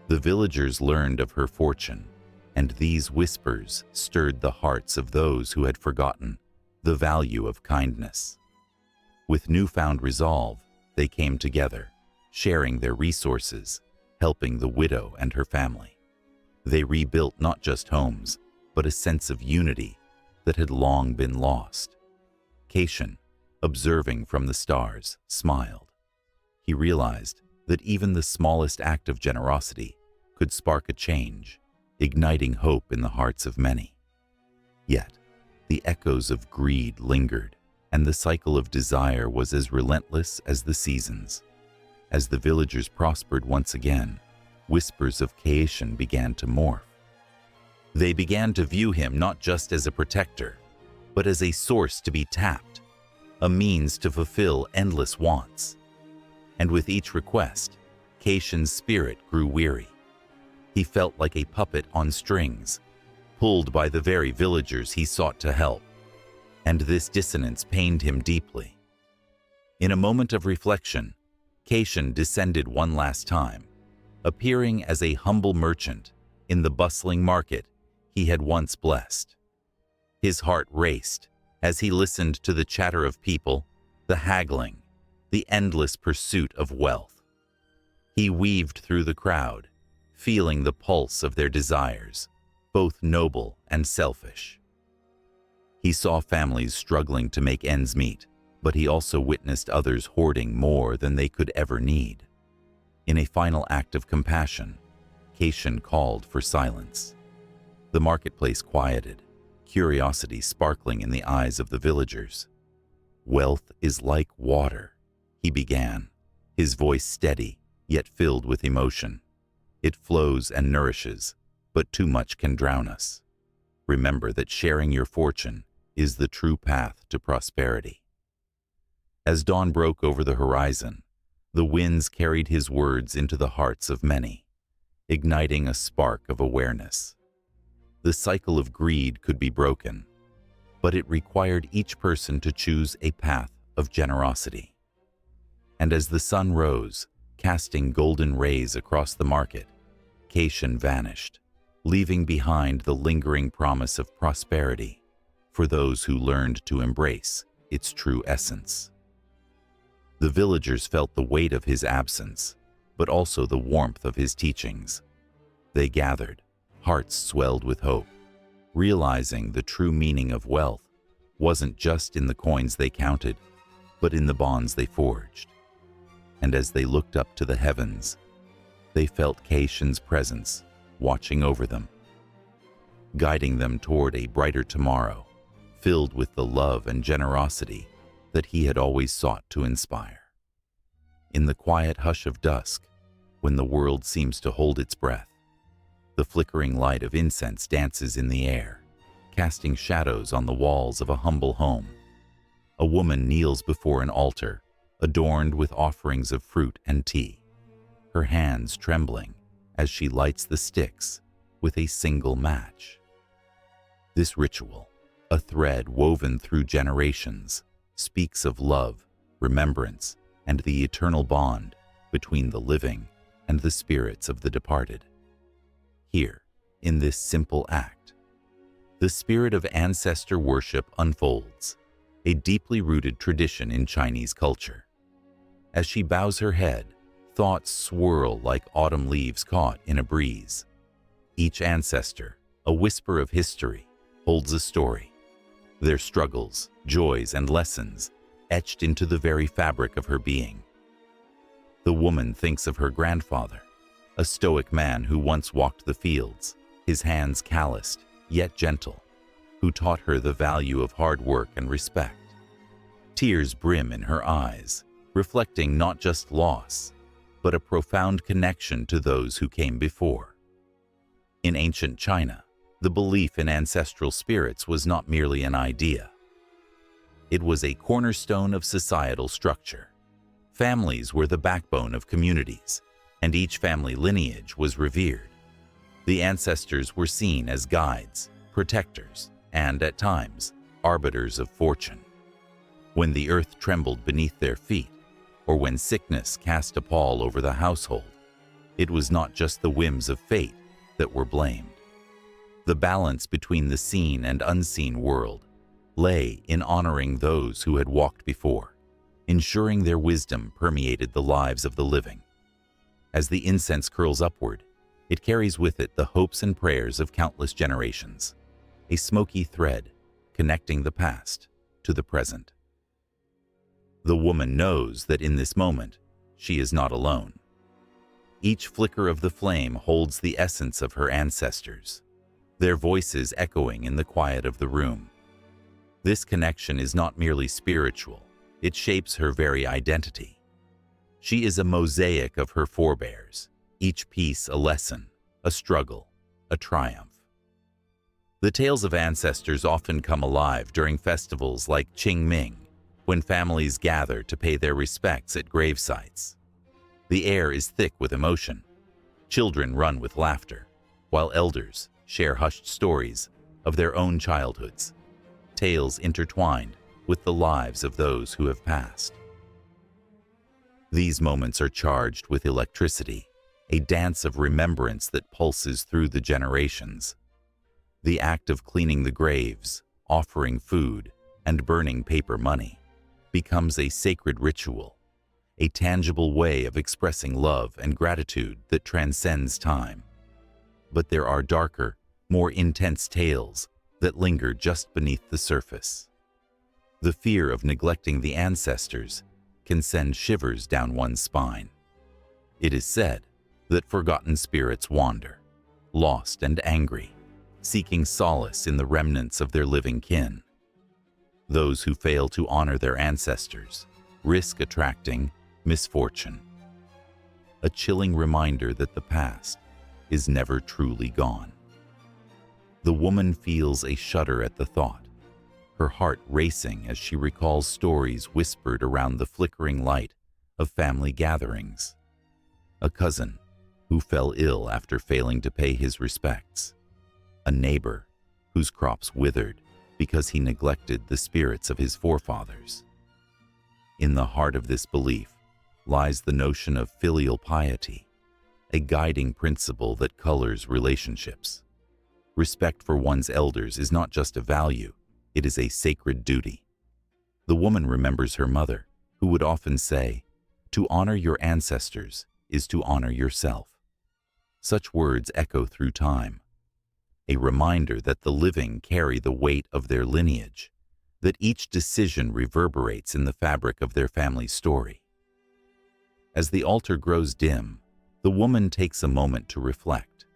The villagers learned of her fortune, and these whispers stirred the hearts of those who had forgotten the value of kindness. With newfound resolve, they came together, sharing their resources, helping the widow and her family. They rebuilt not just homes, but a sense of unity that had long been lost. Caitian, observing from the stars, smiled. He realized that even the smallest act of generosity could spark a change, igniting hope in the hearts of many. Yet, the echoes of greed lingered, and the cycle of desire was as relentless as the seasons. As the villagers prospered once again, whispers of Caitian began to morph. They began to view him not just as a protector, but as a source to be tapped, a means to fulfill endless wants. And with each request, Caitian's spirit grew weary. He felt like a puppet on strings, pulled by the very villagers he sought to help. And this dissonance pained him deeply. In a moment of reflection, Cation descended one last time, appearing as a humble merchant in the bustling market he had once blessed. His heart raced as he listened to the chatter of people, the haggling, the endless pursuit of wealth. He weaved through the crowd, feeling the pulse of their desires, both noble and selfish. He saw families struggling to make ends meet, but he also witnessed others hoarding more than they could ever need. In a final act of compassion, Cation called for silence. The marketplace quieted, curiosity sparkling in the eyes of the villagers. "Wealth is like water," he began, his voice steady, yet filled with emotion. "It flows and nourishes, but too much can drown us. Remember that sharing your fortune is the true path to prosperity." As dawn broke over the horizon, the winds carried his words into the hearts of many, igniting a spark of awareness. The cycle of greed could be broken, but it required each person to choose a path of generosity. And as the sun rose, casting golden rays across the market, Cation vanished, leaving behind the lingering promise of prosperity for those who learned to embrace its true essence. The villagers felt the weight of his absence, but also the warmth of his teachings. They gathered, hearts swelled with hope, realizing the true meaning of wealth wasn't just in the coins they counted, but in the bonds they forged. And as they looked up to the heavens, they felt Cation's presence watching over them, guiding them toward a brighter tomorrow, filled with the love and generosity that he had always sought to inspire. In the quiet hush of dusk, when the world seems to hold its breath, the flickering light of incense dances in the air, casting shadows on the walls of a humble home. A woman kneels before an altar, adorned with offerings of fruit and tea, her hands trembling as she lights the sticks with a single match. This ritual, a thread woven through generations, speaks of love, remembrance, and the eternal bond between the living and the spirits of the departed. Here, in this simple act, the spirit of ancestor worship unfolds, a deeply rooted tradition in Chinese culture. As she bows her head, thoughts swirl like autumn leaves caught in a breeze. Each ancestor, a whisper of history, holds a story, their struggles, joys, and lessons etched into the very fabric of her being. The woman thinks of her grandfather, a stoic man who once walked the fields, his hands calloused, yet gentle, who taught her the value of hard work and respect. Tears brim in her eyes, reflecting not just loss, but a profound connection to those who came before. In ancient China, the belief in ancestral spirits was not merely an idea. It was a cornerstone of societal structure. Families were the backbone of communities, and each family lineage was revered. The ancestors were seen as guides, protectors, and, at times, arbiters of fortune. When the earth trembled beneath their feet, or when sickness cast a pall over the household, it was not just the whims of fate that were blamed. The balance between the seen and unseen world lay in honoring those who had walked before, ensuring their wisdom permeated the lives of the living. As the incense curls upward, it carries with it the hopes and prayers of countless generations, a smoky thread connecting the past to the present. The woman knows that in this moment, she is not alone. Each flicker of the flame holds the essence of her ancestors, their voices echoing in the quiet of the room. This connection is not merely spiritual, it shapes her very identity. She is a mosaic of her forebears, each piece a lesson, a struggle, a triumph. The tales of ancestors often come alive during festivals like Qingming, when families gather to pay their respects at grave sites. The air is thick with emotion. Children run with laughter, while elders share hushed stories of their own childhoods, tales intertwined with the lives of those who have passed. These moments are charged with electricity, a dance of remembrance that pulses through the generations. The act of cleaning the graves, offering food, and burning paper money becomes a sacred ritual, a tangible way of expressing love and gratitude that transcends time. But there are darker, more intense tales that linger just beneath the surface. The fear of neglecting the ancestors can send shivers down one's spine. It is said that forgotten spirits wander, lost and angry, seeking solace in the remnants of their living kin. Those who fail to honor their ancestors risk attracting misfortune, a chilling reminder that the past is never truly gone. The woman feels a shudder at the thought, her heart racing as she recalls stories whispered around the flickering light of family gatherings. A cousin who fell ill after failing to pay his respects. A neighbor whose crops withered because he neglected the spirits of his forefathers. In the heart of this belief lies the notion of filial piety, a guiding principle that colors relationships. Respect for one's elders is not just a value, it is a sacred duty. The woman remembers her mother, who would often say, "To honor your ancestors is to honor yourself." Such words echo through time, a reminder that the living carry the weight of their lineage, that each decision reverberates in the fabric of their family story. As the altar grows dim, the woman takes a moment to reflect.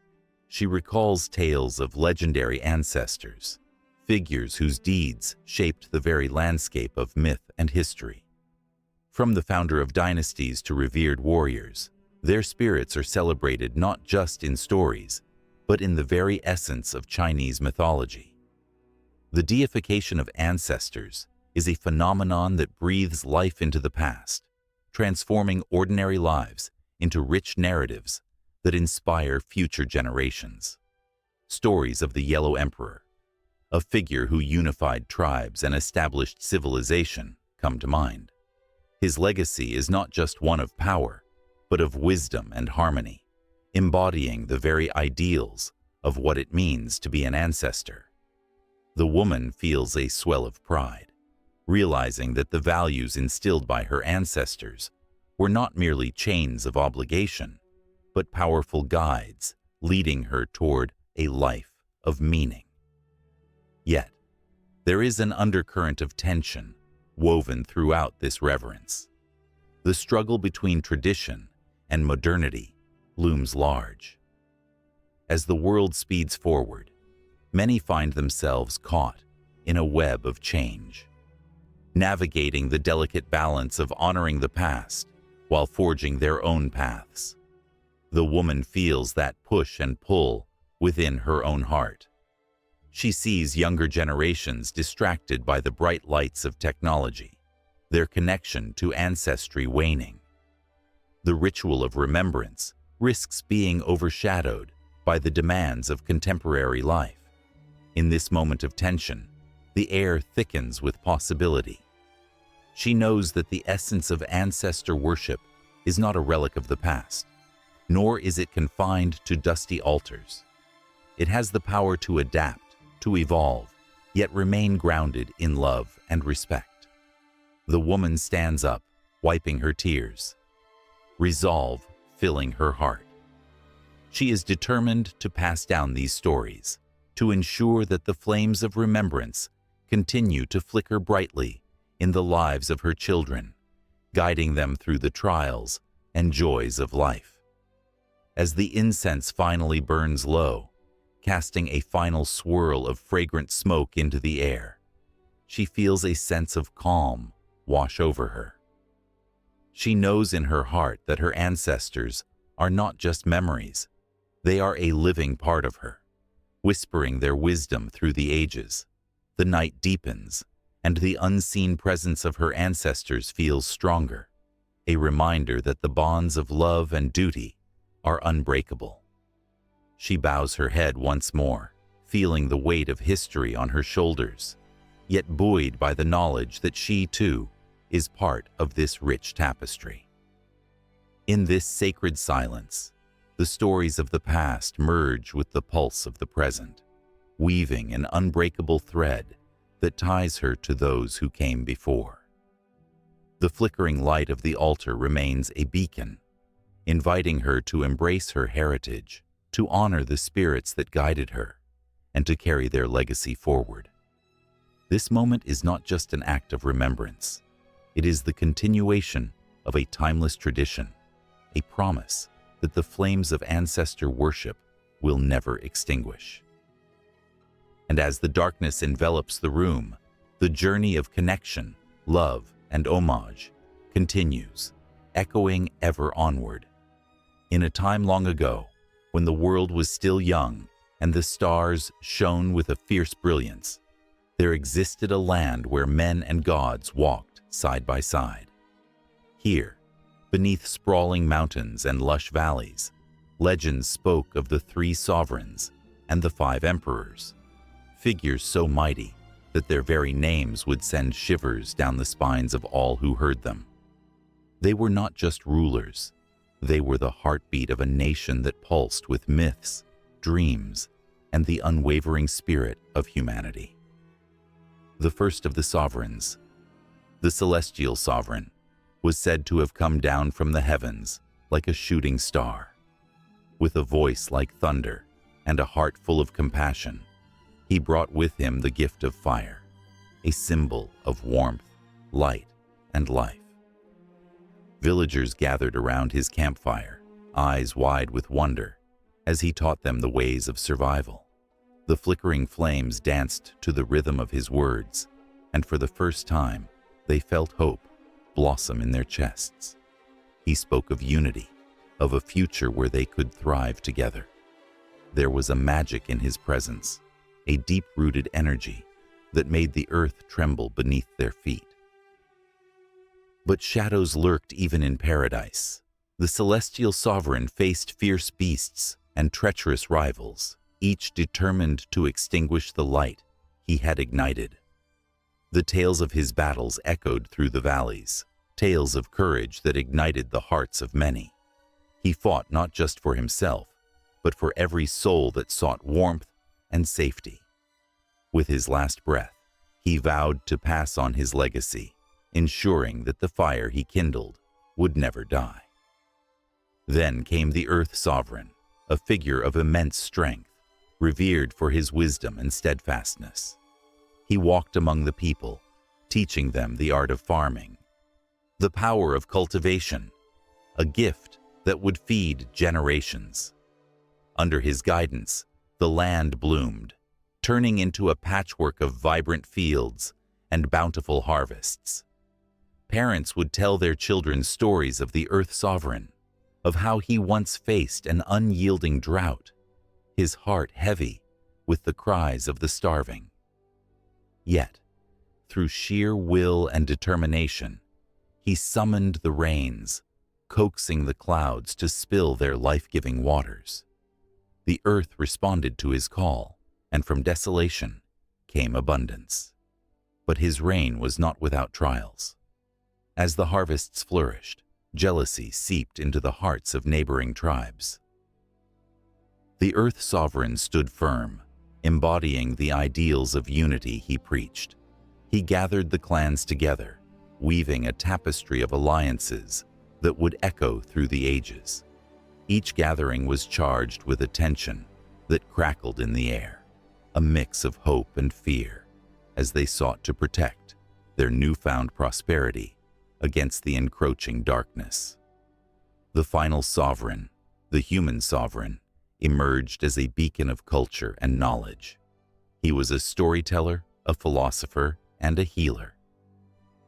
She recalls tales of legendary ancestors, figures whose deeds shaped the very landscape of myth and history. From the founder of dynasties to revered warriors, their spirits are celebrated not just in stories, but in the very essence of Chinese mythology. The deification of ancestors is a phenomenon that breathes life into the past, transforming ordinary lives into rich narratives that inspire future generations. Stories of the Yellow Emperor, a figure who unified tribes and established civilization, come to mind. His legacy is not just one of power, but of wisdom and harmony, embodying the very ideals of what it means to be an ancestor. The woman feels a swell of pride, realizing that the values instilled by her ancestors were not merely chains of obligation, but powerful guides leading her toward a life of meaning. Yet, there is an undercurrent of tension woven throughout this reverence. The struggle between tradition and modernity looms large. As the world speeds forward, many find themselves caught in a web of change, navigating the delicate balance of honoring the past while forging their own paths. The woman feels that push and pull within her own heart. She sees younger generations distracted by the bright lights of technology, their connection to ancestry waning. The ritual of remembrance risks being overshadowed by the demands of contemporary life. In this moment of tension, the air thickens with possibility. She knows that the essence of ancestor worship is not a relic of the past, nor is it confined to dusty altars. It has the power to adapt, to evolve, yet remain grounded in love and respect. The woman stands up, wiping her tears, resolve filling her heart. She is determined to pass down these stories, to ensure that the flames of remembrance continue to flicker brightly in the lives of her children, guiding them through the trials and joys of life. As the incense finally burns low, casting a final swirl of fragrant smoke into the air, she feels a sense of calm wash over her. She knows in her heart that her ancestors are not just memories, they are a living part of her, whispering their wisdom through the ages. The night deepens, and the unseen presence of her ancestors feels stronger, a reminder that the bonds of love and duty are unbreakable. She bows her head once more, feeling the weight of history on her shoulders, yet buoyed by the knowledge that she, too, is part of this rich tapestry. In this sacred silence, the stories of the past merge with the pulse of the present, weaving an unbreakable thread that ties her to those who came before. The flickering light of the altar remains a beacon, inviting her to embrace her heritage, to honor the spirits that guided her, and to carry their legacy forward. This moment is not just an act of remembrance. It is the continuation of a timeless tradition, a promise that the flames of ancestor worship will never extinguish. And as the darkness envelops the room, the journey of connection, love, and homage continues, echoing ever onward. In a time long ago, when the world was still young and the stars shone with a fierce brilliance, there existed a land where men and gods walked side by side. Here, beneath sprawling mountains and lush valleys, legends spoke of the 3 sovereigns and the 5 emperors, figures so mighty that their very names would send shivers down the spines of all who heard them. They were not just rulers, they were the heartbeat of a nation that pulsed with myths, dreams, and the unwavering spirit of humanity. The first of the sovereigns, the celestial sovereign, was said to have come down from the heavens like a shooting star. With a voice like thunder and a heart full of compassion, he brought with him the gift of fire, a symbol of warmth, light, and life. Villagers gathered around his campfire, eyes wide with wonder, as he taught them the ways of survival. The flickering flames danced to the rhythm of his words, and for the first time, they felt hope blossom in their chests. He spoke of unity, of a future where they could thrive together. There was a magic in his presence, a deep-rooted energy that made the earth tremble beneath their feet. But shadows lurked even in paradise. The celestial sovereign faced fierce beasts and treacherous rivals, each determined to extinguish the light he had ignited. The tales of his battles echoed through the valleys, tales of courage that ignited the hearts of many. He fought not just for himself, but for every soul that sought warmth and safety. With his last breath, he vowed to pass on his legacy, ensuring that the fire he kindled would never die. Then came the Earth Sovereign, a figure of immense strength, revered for his wisdom and steadfastness. He walked among the people, teaching them the art of farming, the power of cultivation, a gift that would feed generations. Under his guidance, the land bloomed, turning into a patchwork of vibrant fields and bountiful harvests. Parents would tell their children stories of the Earth Sovereign, of how he once faced an unyielding drought, his heart heavy with the cries of the starving. Yet, through sheer will and determination, he summoned the rains, coaxing the clouds to spill their life-giving waters. The earth responded to his call, and from desolation came abundance. But his reign was not without trials. As the harvests flourished, jealousy seeped into the hearts of neighboring tribes. The Earth Sovereign stood firm, embodying the ideals of unity he preached. He gathered the clans together, weaving a tapestry of alliances that would echo through the ages. Each gathering was charged with a tension that crackled in the air, a mix of hope and fear, as they sought to protect their newfound prosperity against the encroaching darkness. The final sovereign, the human sovereign, emerged as a beacon of culture and knowledge. He was a storyteller, a philosopher, and a healer.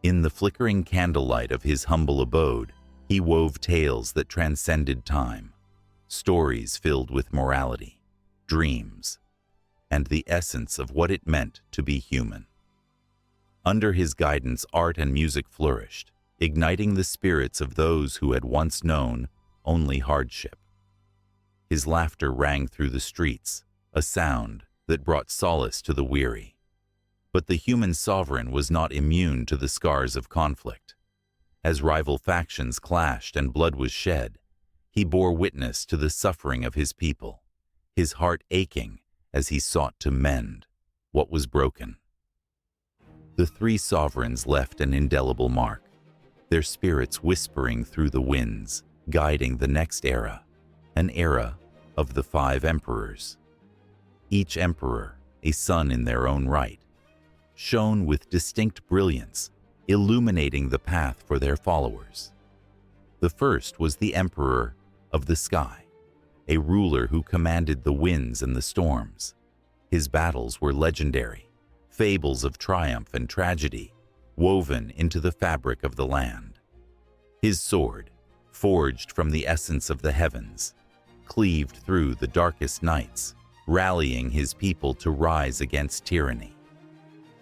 In the flickering candlelight of his humble abode, he wove tales that transcended time, stories filled with morality, dreams, and the essence of what it meant to be human. Under his guidance, art and music flourished, igniting the spirits of those who had once known only hardship. His laughter rang through the streets, a sound that brought solace to the weary. But the human sovereign was not immune to the scars of conflict. As rival factions clashed and blood was shed, he bore witness to the suffering of his people, his heart aching as he sought to mend what was broken. The three sovereigns left an indelible mark, their spirits whispering through the winds, guiding the next era, an era of the 5 emperors. Each emperor, a sun in their own right, shone with distinct brilliance, illuminating the path for their followers. The first was the Emperor of the Sky, a ruler who commanded the winds and the storms. His battles were legendary, fables of triumph and tragedy woven into the fabric of the land. His sword, forged from the essence of the heavens, cleaved through the darkest nights, rallying his people to rise against tyranny.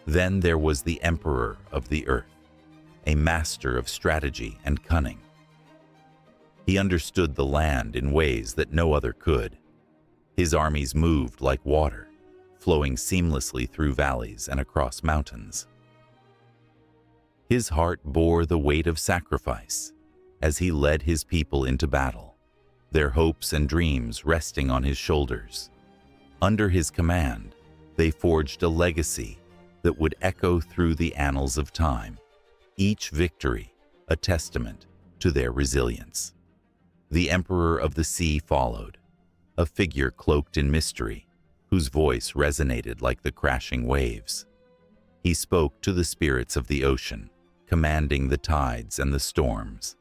Then there was the Emperor of the Earth, a master of strategy and cunning. He understood the land in ways that no other could. His armies moved like water, flowing seamlessly through valleys and across mountains. His heart bore the weight of sacrifice as he led his people into battle, their hopes and dreams resting on his shoulders. Under his command, they forged a legacy that would echo through the annals of time, each victory a testament to their resilience. The Emperor of the Sea followed, a figure cloaked in mystery, whose voice resonated like the crashing waves. He spoke to the spirits of the ocean, commanding the tides and the storms.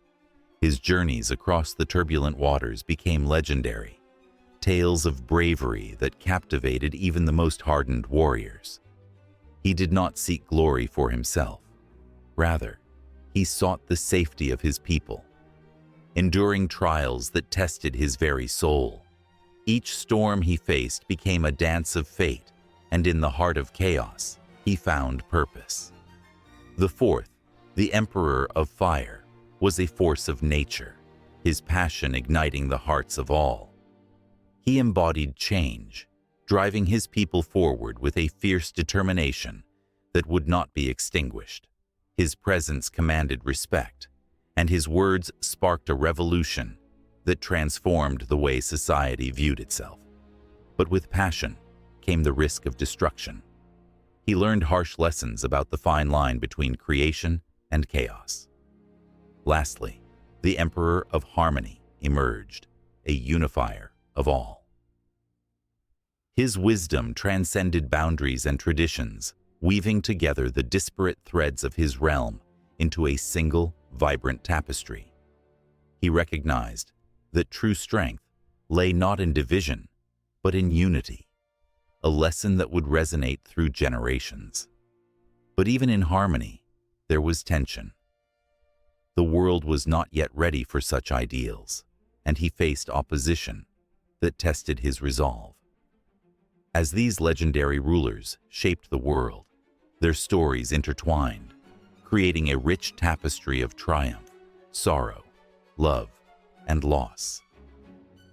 His journeys across the turbulent waters became legendary, tales of bravery that captivated even the most hardened warriors. He did not seek glory for himself. Rather, he sought the safety of his people, enduring trials that tested his very soul. Each storm he faced became a dance of fate, and in the heart of chaos, he found purpose. The fourth, the Emperor of Fire, was a force of nature, his passion igniting the hearts of all. He embodied change, driving his people forward with a fierce determination that would not be extinguished. His presence commanded respect, and his words sparked a revolution that transformed the way society viewed itself. But with passion came the risk of destruction. He learned harsh lessons about the fine line between creation and chaos. Lastly, the Emperor of Harmony emerged, a unifier of all. His wisdom transcended boundaries and traditions, weaving together the disparate threads of his realm into a single, vibrant tapestry. He recognized that true strength lay not in division, but in unity, a lesson that would resonate through generations. But even in harmony, there was tension. The world was not yet ready for such ideals, and he faced opposition that tested his resolve. As these legendary rulers shaped the world, their stories intertwined, creating a rich tapestry of triumph, sorrow, love, and loss.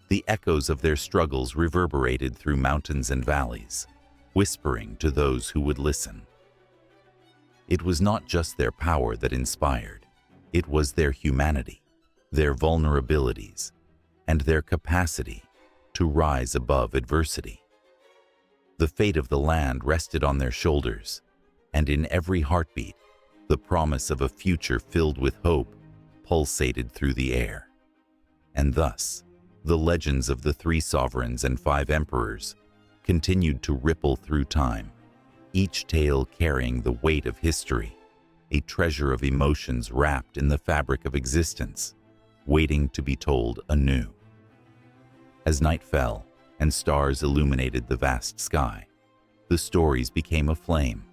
The echoes of their struggles reverberated through mountains and valleys, whispering to those who would listen. It was not just their power that inspired, it was their humanity, their vulnerabilities, and their capacity to rise above adversity. The fate of the land rested on their shoulders, and in every heartbeat, the promise of a future filled with hope pulsated through the air. And thus, the legends of the 3 sovereigns and 5 emperors continued to ripple through time, each tale carrying the weight of history, a treasure of emotions wrapped in the fabric of existence, waiting to be told anew. As night fell and stars illuminated the vast sky, the stories became a flame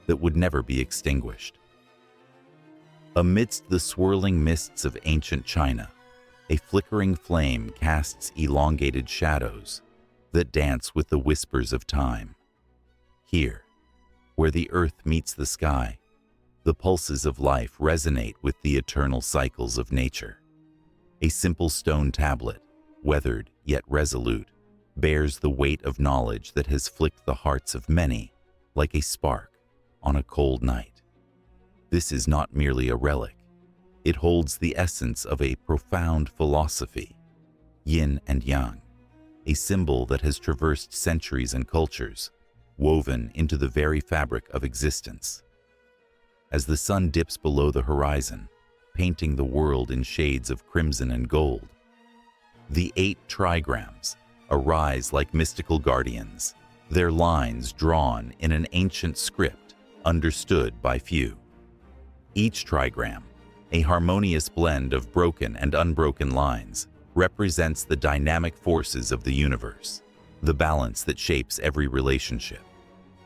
that would never be extinguished. Amidst the swirling mists of ancient China, a flickering flame casts elongated shadows that dance with the whispers of time. Here, where the earth meets the sky, the pulses of life resonate with the eternal cycles of nature. A simple stone tablet, weathered yet resolute, bears the weight of knowledge that has flicked the hearts of many like a spark on a cold night. This is not merely a relic. It holds the essence of a profound philosophy, yin and yang, a symbol that has traversed centuries and cultures, woven into the very fabric of existence. As the sun dips below the horizon, painting the world in shades of crimson and gold, the 8 trigrams arise like mystical guardians, their lines drawn in an ancient script understood by few. Each trigram, a harmonious blend of broken and unbroken lines, represents the dynamic forces of the universe, the balance that shapes every relationship,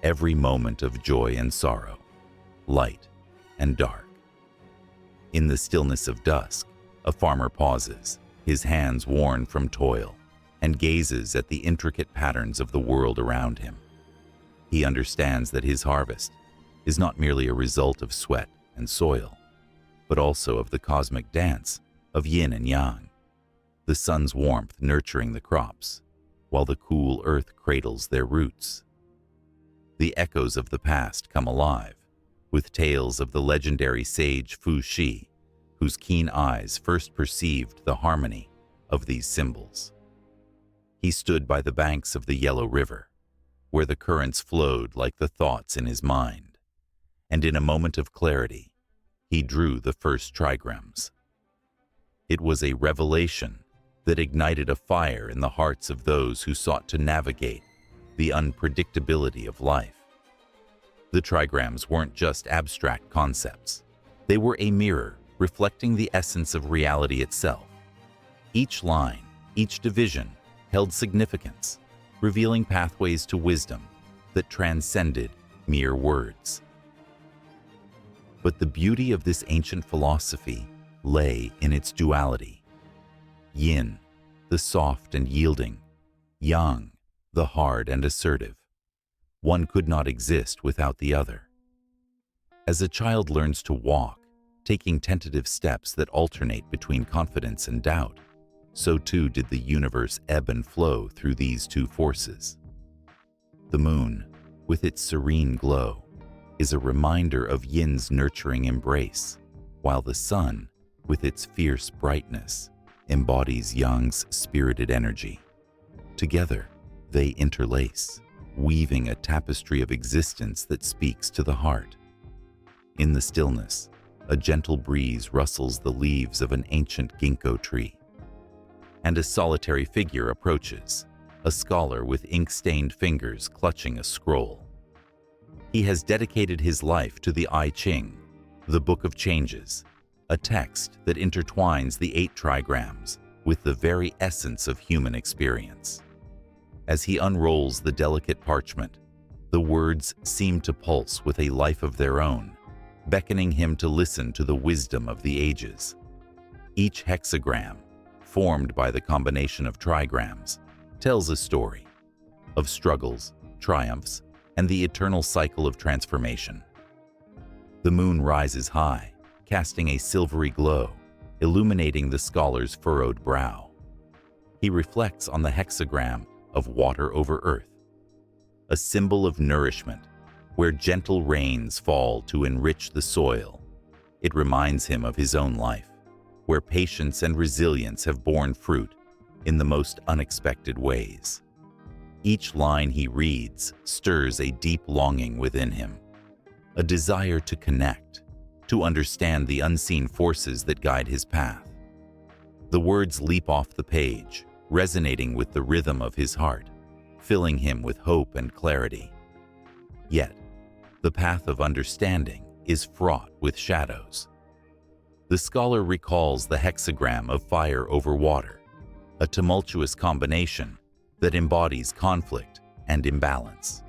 every moment of joy and sorrow, light and dark. In the stillness of dusk, a farmer pauses, his hands worn from toil, and gazes at the intricate patterns of the world around him. He understands that his harvest is not merely a result of sweat and soil, but also of the cosmic dance of yin and yang, the sun's warmth nurturing the crops, while the cool earth cradles their roots. The echoes of the past come alive, with tales of the legendary sage Fu Xi, whose keen eyes first perceived the harmony of these symbols. He stood by the banks of the Yellow River, where the currents flowed like the thoughts in his mind, and in a moment of clarity, he drew the first trigrams. It was a revelation that ignited a fire in the hearts of those who sought to navigate the unpredictability of life. The trigrams weren't just abstract concepts. They were a mirror reflecting the essence of reality itself. Each line, each division, held significance, revealing pathways to wisdom that transcended mere words. But the beauty of this ancient philosophy lay in its duality. Yin, the soft and yielding; yang, the hard and assertive. One could not exist without the other. As a child learns to walk, taking tentative steps that alternate between confidence and doubt, so too did the universe ebb and flow through these two forces. The moon, with its serene glow, is a reminder of Yin's nurturing embrace, while the sun, with its fierce brightness, embodies Yang's spirited energy. Together, they interlace, weaving a tapestry of existence that speaks to the heart. In the stillness, a gentle breeze rustles the leaves of an ancient ginkgo tree, and a solitary figure approaches, a scholar with ink-stained fingers clutching a scroll. He has dedicated his life to the I Ching, the Book of Changes, a text that intertwines the 8 trigrams with the very essence of human experience. As he unrolls the delicate parchment, the words seem to pulse with a life of their own, beckoning him to listen to the wisdom of the ages. Each hexagram, formed by the combination of trigrams, tells a story of struggles, triumphs, and the eternal cycle of transformation. The moon rises high, casting a silvery glow, illuminating the scholar's furrowed brow. He reflects on the hexagram of water over earth, a symbol of nourishment, where gentle rains fall to enrich the soil. It reminds him of his own life, where patience and resilience have borne fruit in the most unexpected ways. Each line he reads stirs a deep longing within him, a desire to connect, to understand the unseen forces that guide his path. The words leap off the page, resonating with the rhythm of his heart, filling him with hope and clarity. Yet, the path of understanding is fraught with shadows. The scholar recalls the hexagram of fire over water, a tumultuous combination that embodies conflict and imbalance.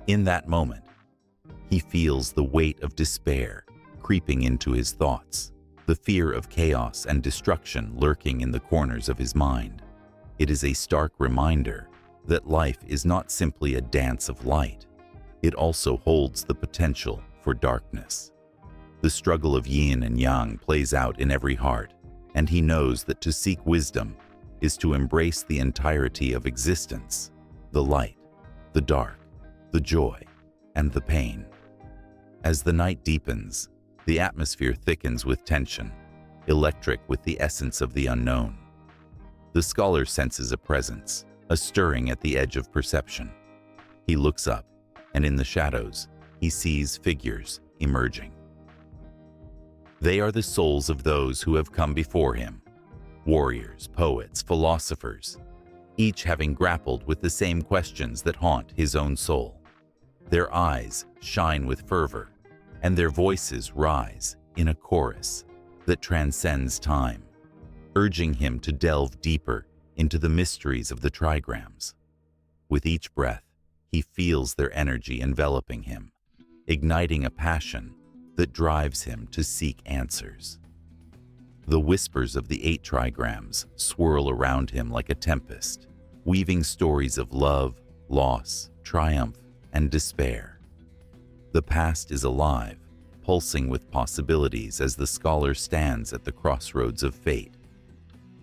In that moment, he feels the weight of despair creeping into his thoughts, the fear of chaos and destruction lurking in the corners of his mind. It is a stark reminder that life is not simply a dance of light. It also holds the potential for darkness. The struggle of yin and yang plays out in every heart, and he knows that to seek wisdom is to embrace the entirety of existence, the light, the dark, the joy, and the pain. As the night deepens, The atmosphere thickens with tension, electric with the essence of the unknown. The scholar senses a presence, a stirring at the edge of perception. He looks up, and in the shadows, he sees figures emerging. They are the souls of those who have come before him, warriors, poets, philosophers, each having grappled with the same questions that haunt his own soul. Their eyes shine with fervor, and their voices rise in a chorus that transcends time, urging him to delve deeper into the mysteries of the trigrams. With each breath, he feels their energy enveloping him, igniting a passion that drives him to seek answers. The whispers of the 8 trigrams swirl around him like a tempest, weaving stories of love, loss, triumph, and despair. The past is alive, pulsing with possibilities as the scholar stands at the crossroads of fate,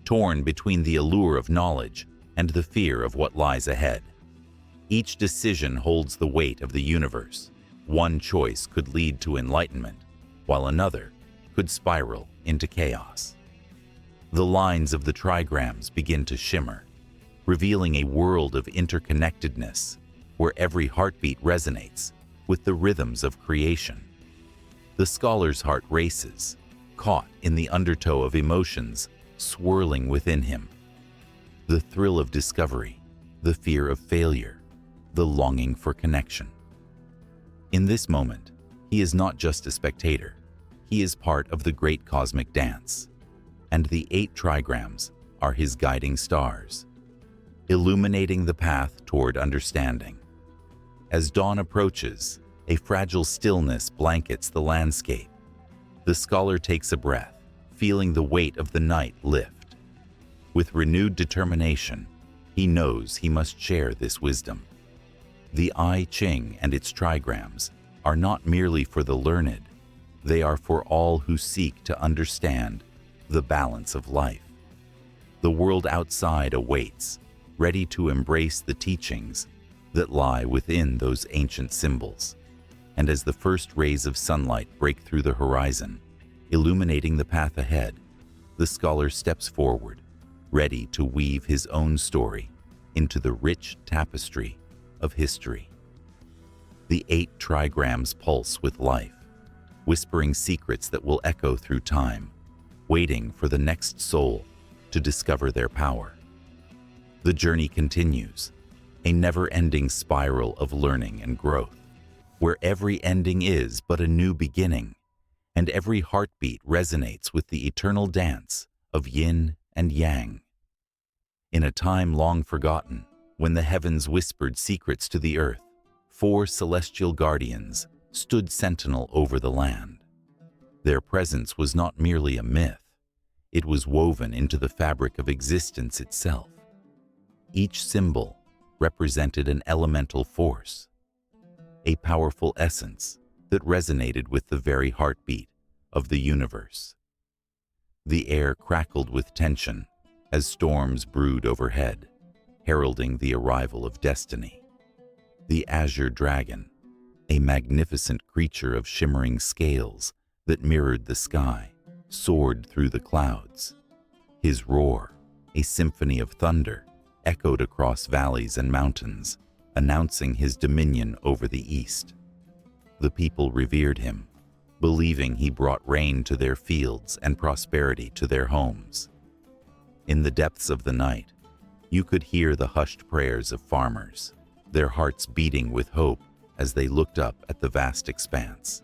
torn between the allure of knowledge and the fear of what lies ahead. Each decision holds the weight of the universe. One choice could lead to enlightenment, while another could spiral into chaos. The lines of the trigrams begin to shimmer, revealing a world of interconnectedness where every heartbeat resonates with the rhythms of creation. The scholar's heart races, caught in the undertow of emotions swirling within him. The thrill of discovery, the fear of failure, the longing for connection. In this moment, he is not just a spectator. He is part of the great cosmic dance, and the 8 trigrams are his guiding stars, illuminating the path toward understanding. As dawn approaches, a fragile stillness blankets the landscape. The scholar takes a breath, feeling the weight of the night lift. With renewed determination, he knows he must share this wisdom. The I Ching and its trigrams are not merely for the learned, they are for all who seek to understand the balance of life. The world outside awaits, ready to embrace the teachings that lie within those ancient symbols. And as the first rays of sunlight break through the horizon, illuminating the path ahead, the scholar steps forward, ready to weave his own story into the rich tapestry of history. The 8 trigrams pulse with life, whispering secrets that will echo through time, waiting for the next soul to discover their power. The journey continues, a never-ending spiral of learning and growth, where every ending is but a new beginning, and every heartbeat resonates with the eternal dance of yin and yang. In a time long forgotten, when the heavens whispered secrets to the earth, 4 celestial guardians stood sentinel over the land. Their presence was not merely a myth, it was woven into the fabric of existence itself. Each symbol represented an elemental force, a powerful essence that resonated with the very heartbeat of the universe. The air crackled with tension as storms brewed overhead, heralding the arrival of destiny. The azure dragon, a magnificent creature of shimmering scales that mirrored the sky, soared through the clouds. His roar, a symphony of thunder, echoed across valleys and mountains, announcing his dominion over the east. The people revered him, believing he brought rain to their fields and prosperity to their homes. In the depths of the night, you could hear the hushed prayers of farmers, their hearts beating with hope as they looked up at the vast expanse.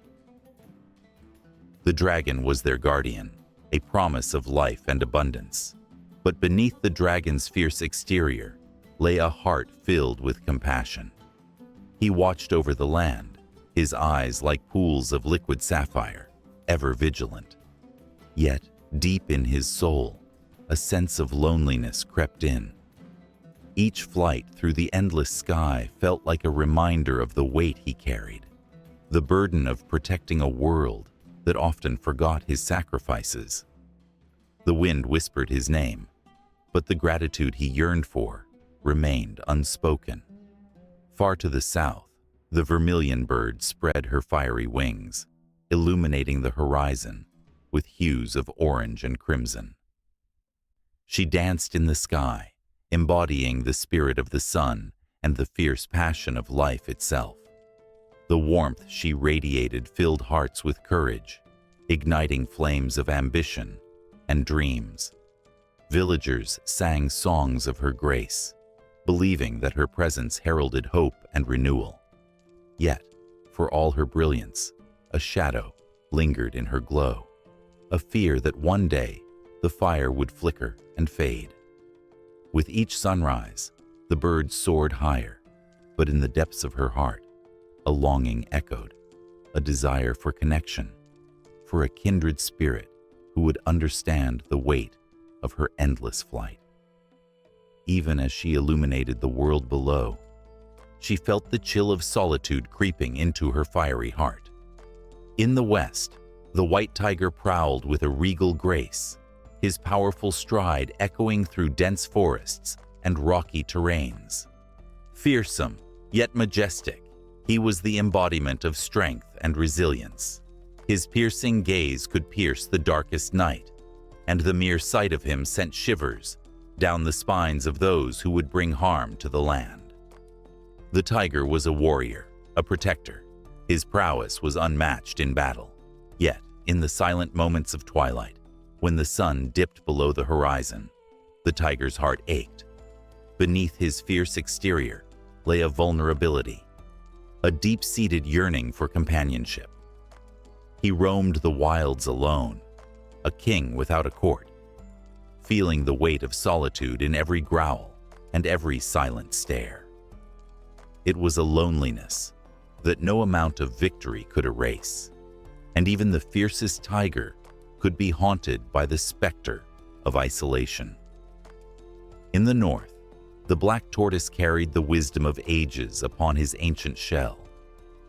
The dragon was their guardian, a promise of life and abundance. But beneath the dragon's fierce exterior lay a heart filled with compassion. He watched over the land, his eyes like pools of liquid sapphire, ever vigilant. Yet, deep in his soul, a sense of loneliness crept in. Each flight through the endless sky felt like a reminder of the weight he carried, the burden of protecting a world that often forgot his sacrifices. The wind whispered his name, but the gratitude he yearned for remained unspoken. Far to the south, the vermilion bird spread her fiery wings, illuminating the horizon with hues of orange and crimson. She danced in the sky, embodying the spirit of the sun and the fierce passion of life itself. The warmth she radiated filled hearts with courage, igniting flames of ambition and dreams. Villagers sang songs of her grace, believing that her presence heralded hope and renewal. Yet, for all her brilliance, a shadow lingered in her glow, a fear that one day the fire would flicker and fade. With each sunrise, the bird soared higher, but in the depths of her heart, a longing echoed, a desire for connection, for a kindred spirit who would understand the weight of her endless flight. Even as she illuminated the world below, she felt the chill of solitude creeping into her fiery heart. In the west, the white tiger prowled with a regal grace, his powerful stride echoing through dense forests and rocky terrains. Fearsome, yet majestic, he was the embodiment of strength and resilience. His piercing gaze could pierce the darkest night, and the mere sight of him sent shivers down the spines of those who would bring harm to the land. The tiger was a warrior, a protector. His prowess was unmatched in battle. Yet, in the silent moments of twilight, when the sun dipped below the horizon, the tiger's heart ached. Beneath his fierce exterior lay a vulnerability, a deep-seated yearning for companionship. He roamed the wilds alone, a king without a court, feeling the weight of solitude in every growl and every silent stare. It was a loneliness that no amount of victory could erase, and even the fiercest tiger could be haunted by the specter of isolation. In the north, the black tortoise carried the wisdom of ages upon his ancient shell.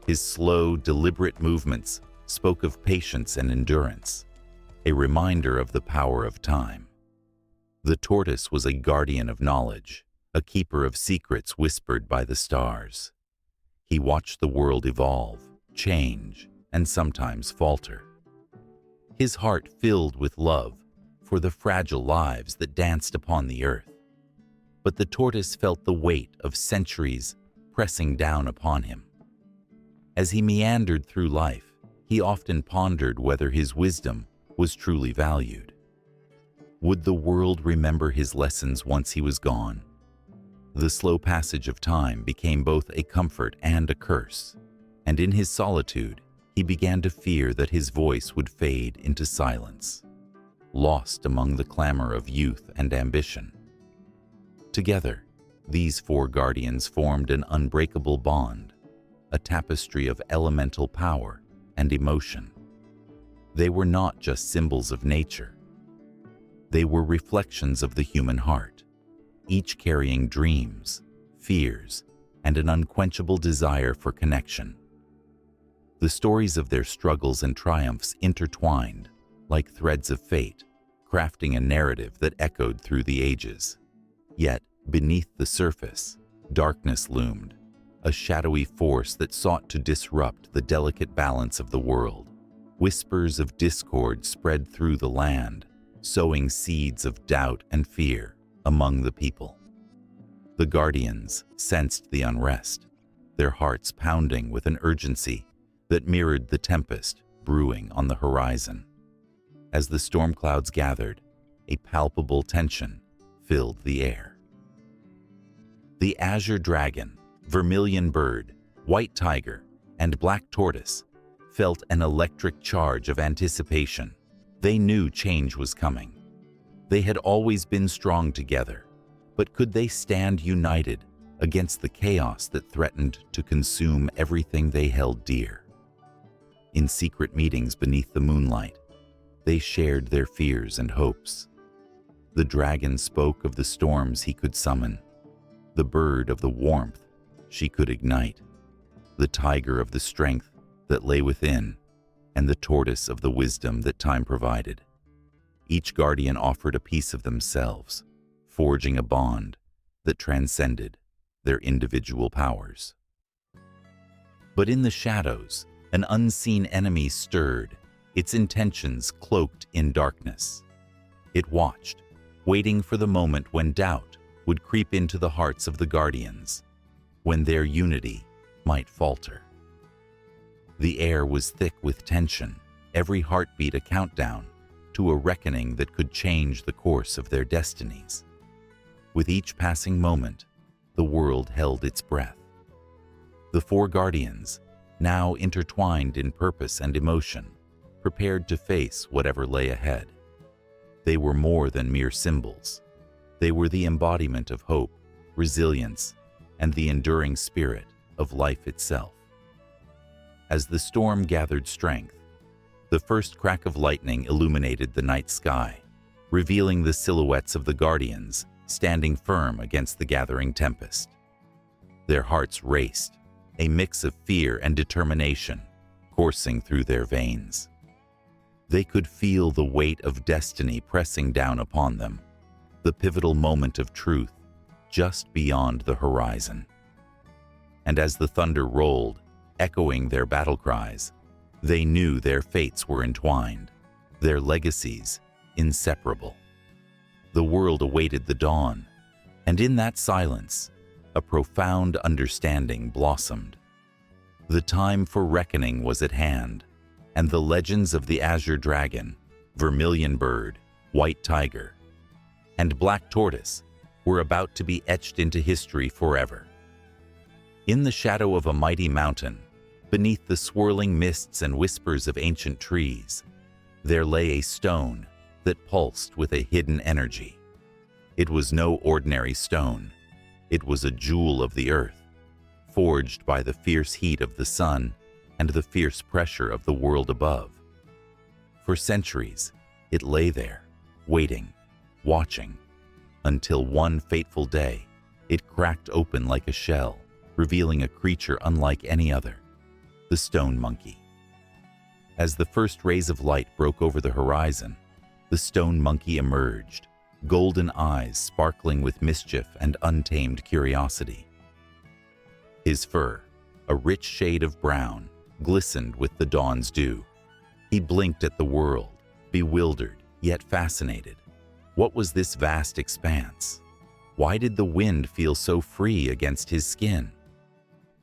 His slow, deliberate movements spoke of patience and endurance, a reminder of the power of time. The tortoise was a guardian of knowledge, a keeper of secrets whispered by the stars. He watched the world evolve, change, and sometimes falter. His heart filled with love for the fragile lives that danced upon the earth. But the tortoise felt the weight of centuries pressing down upon him. As he meandered through life, he often pondered whether his wisdom was truly valued. Would the world remember his lessons once he was gone? The slow passage of time became both a comfort and a curse, and in his solitude, he began to fear that his voice would fade into silence, lost among the clamor of youth and ambition. Together, these four guardians formed an unbreakable bond, a tapestry of elemental power and emotion. They were not just symbols of nature. They were reflections of the human heart, each carrying dreams, fears, and an unquenchable desire for connection. The stories of their struggles and triumphs intertwined like threads of fate, crafting a narrative that echoed through the ages. Yet, beneath the surface, darkness loomed, a shadowy force that sought to disrupt the delicate balance of the world. Whispers of discord spread through the land, sowing seeds of doubt and fear among the people. The guardians sensed the unrest, their hearts pounding with an urgency that mirrored the tempest brewing on the horizon. As the storm clouds gathered, a palpable tension filled the air. The azure dragon, vermilion bird, white tiger, and black tortoise felt an electric charge of anticipation. They knew change was coming. They had always been strong together, but could they stand united against the chaos that threatened to consume everything they held dear? In secret meetings beneath the moonlight, they shared their fears and hopes. The dragon spoke of the storms he could summon, the bird of the warmth she could ignite, the tiger of the strength that lay within, and the tortoise of the wisdom that time provided. Each guardian offered a piece of themselves, forging a bond that transcended their individual powers. But in the shadows, An unseen enemy stirred, its intentions cloaked in darkness. It watched, waiting for the moment when doubt would creep into the hearts of the Guardians, when their unity might falter. The air was thick with tension, every heartbeat a countdown to a reckoning that could change the course of their destinies. With each passing moment, the world held its breath. The four Guardians, now intertwined in purpose and emotion, prepared to face whatever lay ahead. They were more than mere symbols. They were the embodiment of hope, resilience, and the enduring spirit of life itself. As the storm gathered strength, the first crack of lightning illuminated the night sky, revealing the silhouettes of the Guardians standing firm against the gathering tempest. Their hearts raced, a mix of fear and determination coursing through their veins. They could feel the weight of destiny pressing down upon them, the pivotal moment of truth just beyond the horizon. And as the thunder rolled, echoing their battle cries, they knew their fates were entwined, their legacies inseparable. The world awaited the dawn, and in that silence, a profound understanding blossomed. The time for reckoning was at hand, and the legends of the Azure Dragon, Vermilion Bird, White Tiger, and Black Tortoise were about to be etched into history forever. In the shadow of a mighty mountain, beneath the swirling mists and whispers of ancient trees, there lay a stone that pulsed with a hidden energy. It was no ordinary stone. It was a jewel of the earth, forged by the fierce heat of the sun and the fierce pressure of the world above. For centuries, it lay there, waiting, watching, until one fateful day, it cracked open like a shell, revealing a creature unlike any other, the stone monkey. As the first rays of light broke over the horizon, the stone monkey emerged, golden eyes sparkling with mischief and untamed curiosity. His fur, a rich shade of brown, glistened with the dawn's dew. He blinked at the world, bewildered yet fascinated. What was this vast expanse? Why did the wind feel so free against his skin?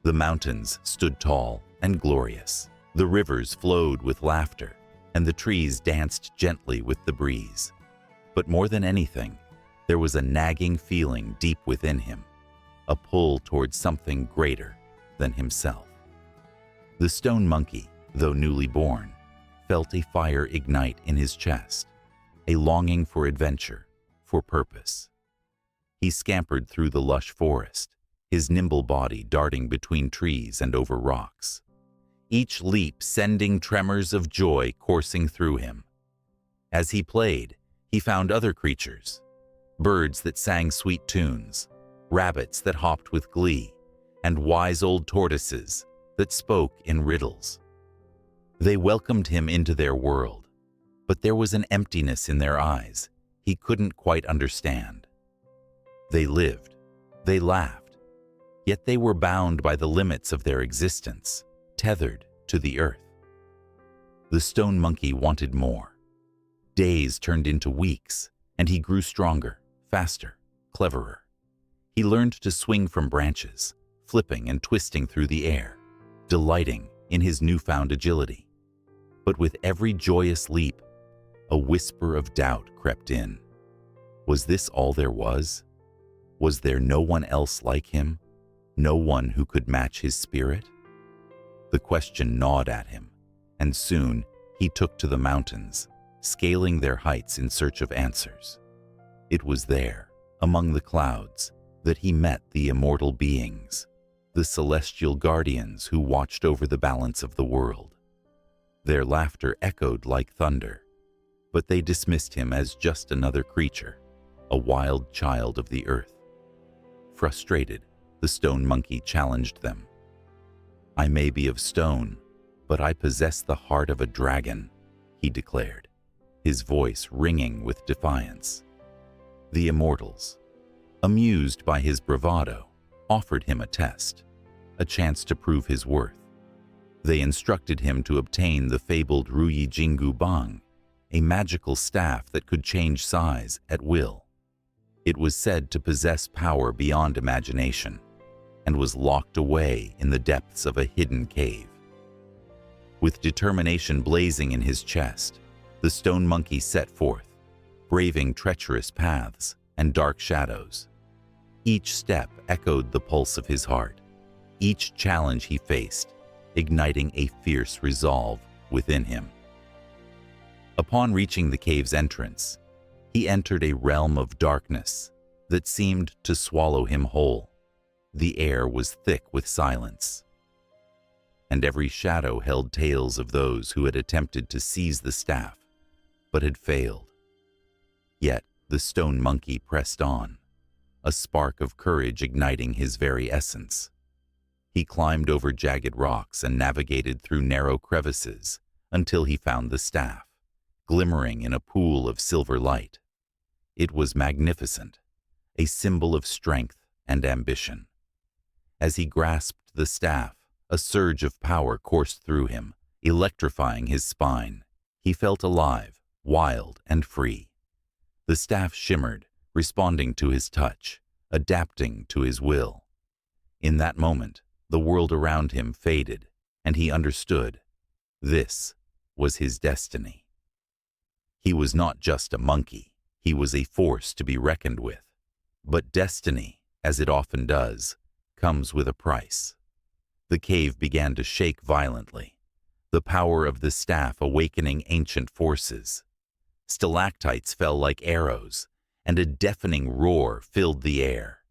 The mountains stood tall and glorious. The rivers flowed with laughter, and the trees danced gently with the breeze. But more than anything, there was a nagging feeling deep within him, a pull towards something greater than himself. The stone monkey, though newly born, felt a fire ignite in his chest, a longing for adventure, for purpose. He scampered through the lush forest, his nimble body darting between trees and over rocks, each leap sending tremors of joy coursing through him. As he played, he found other creatures, birds that sang sweet tunes, rabbits that hopped with glee, and wise old tortoises that spoke in riddles. They welcomed him into their world, but there was an emptiness in their eyes he couldn't quite understand. They lived, they laughed, yet they were bound by the limits of their existence, tethered to the earth. The stone monkey wanted more. Days turned into weeks, and he grew stronger, faster, cleverer. He learned to swing from branches, flipping and twisting through the air, delighting in his newfound agility. But with every joyous leap, a whisper of doubt crept in. Was this all there was? Was there no one else like him? No one who could match his spirit? The question gnawed at him, and soon he took to the mountains, scaling their heights in search of answers. It was there, among the clouds, that he met the immortal beings, the celestial guardians who watched over the balance of the world. Their laughter echoed like thunder, but they dismissed him as just another creature, a wild child of the earth. Frustrated, the stone monkey challenged them. "I may be of stone, but I possess the heart of a dragon," he declared, his voice ringing with defiance. The immortals, amused by his bravado, offered him a test, a chance to prove his worth. They instructed him to obtain the fabled Ruyi Jingu Bang, a magical staff that could change size at will. It was said to possess power beyond imagination and was locked away in the depths of a hidden cave. With determination blazing in his chest, the stone monkey set forth, braving treacherous paths and dark shadows. Each step echoed the pulse of his heart, each challenge he faced, igniting a fierce resolve within him. Upon reaching the cave's entrance, he entered a realm of darkness that seemed to swallow him whole. The air was thick with silence, and every shadow held tales of those who had attempted to seize the staff, but had failed. Yet the stone monkey pressed on, a spark of courage igniting his very essence. He climbed over jagged rocks and navigated through narrow crevices until he found the staff, glimmering in a pool of silver light. It was magnificent, a symbol of strength and ambition. As he grasped the staff, a surge of power coursed through him, electrifying his spine. He felt alive, wild, and free. The staff shimmered, responding to his touch, adapting to his will. In that moment, the world around him faded, and he understood. This was his destiny. He was not just a monkey, he was a force to be reckoned with. But destiny, as it often does, comes with a price. The cave began to shake violently, the power of the staff awakening ancient forces. Stalactites fell like arrows, and a deafening roar filled the air.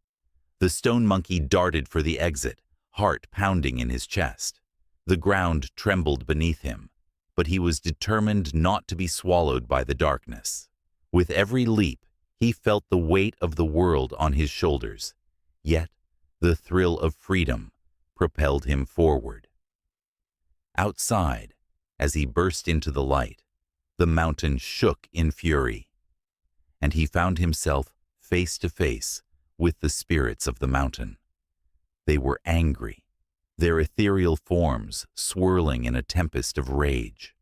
The stone monkey darted for the exit, heart pounding in his chest. The ground trembled beneath him, but he was determined not to be swallowed by the darkness. With every leap, he felt the weight of the world on his shoulders, yet the thrill of freedom propelled him forward. Outside, as he burst into the light, the mountain shook in fury, and he found himself face to face with the spirits of the mountain. They were angry, their ethereal forms swirling in a tempest of rage.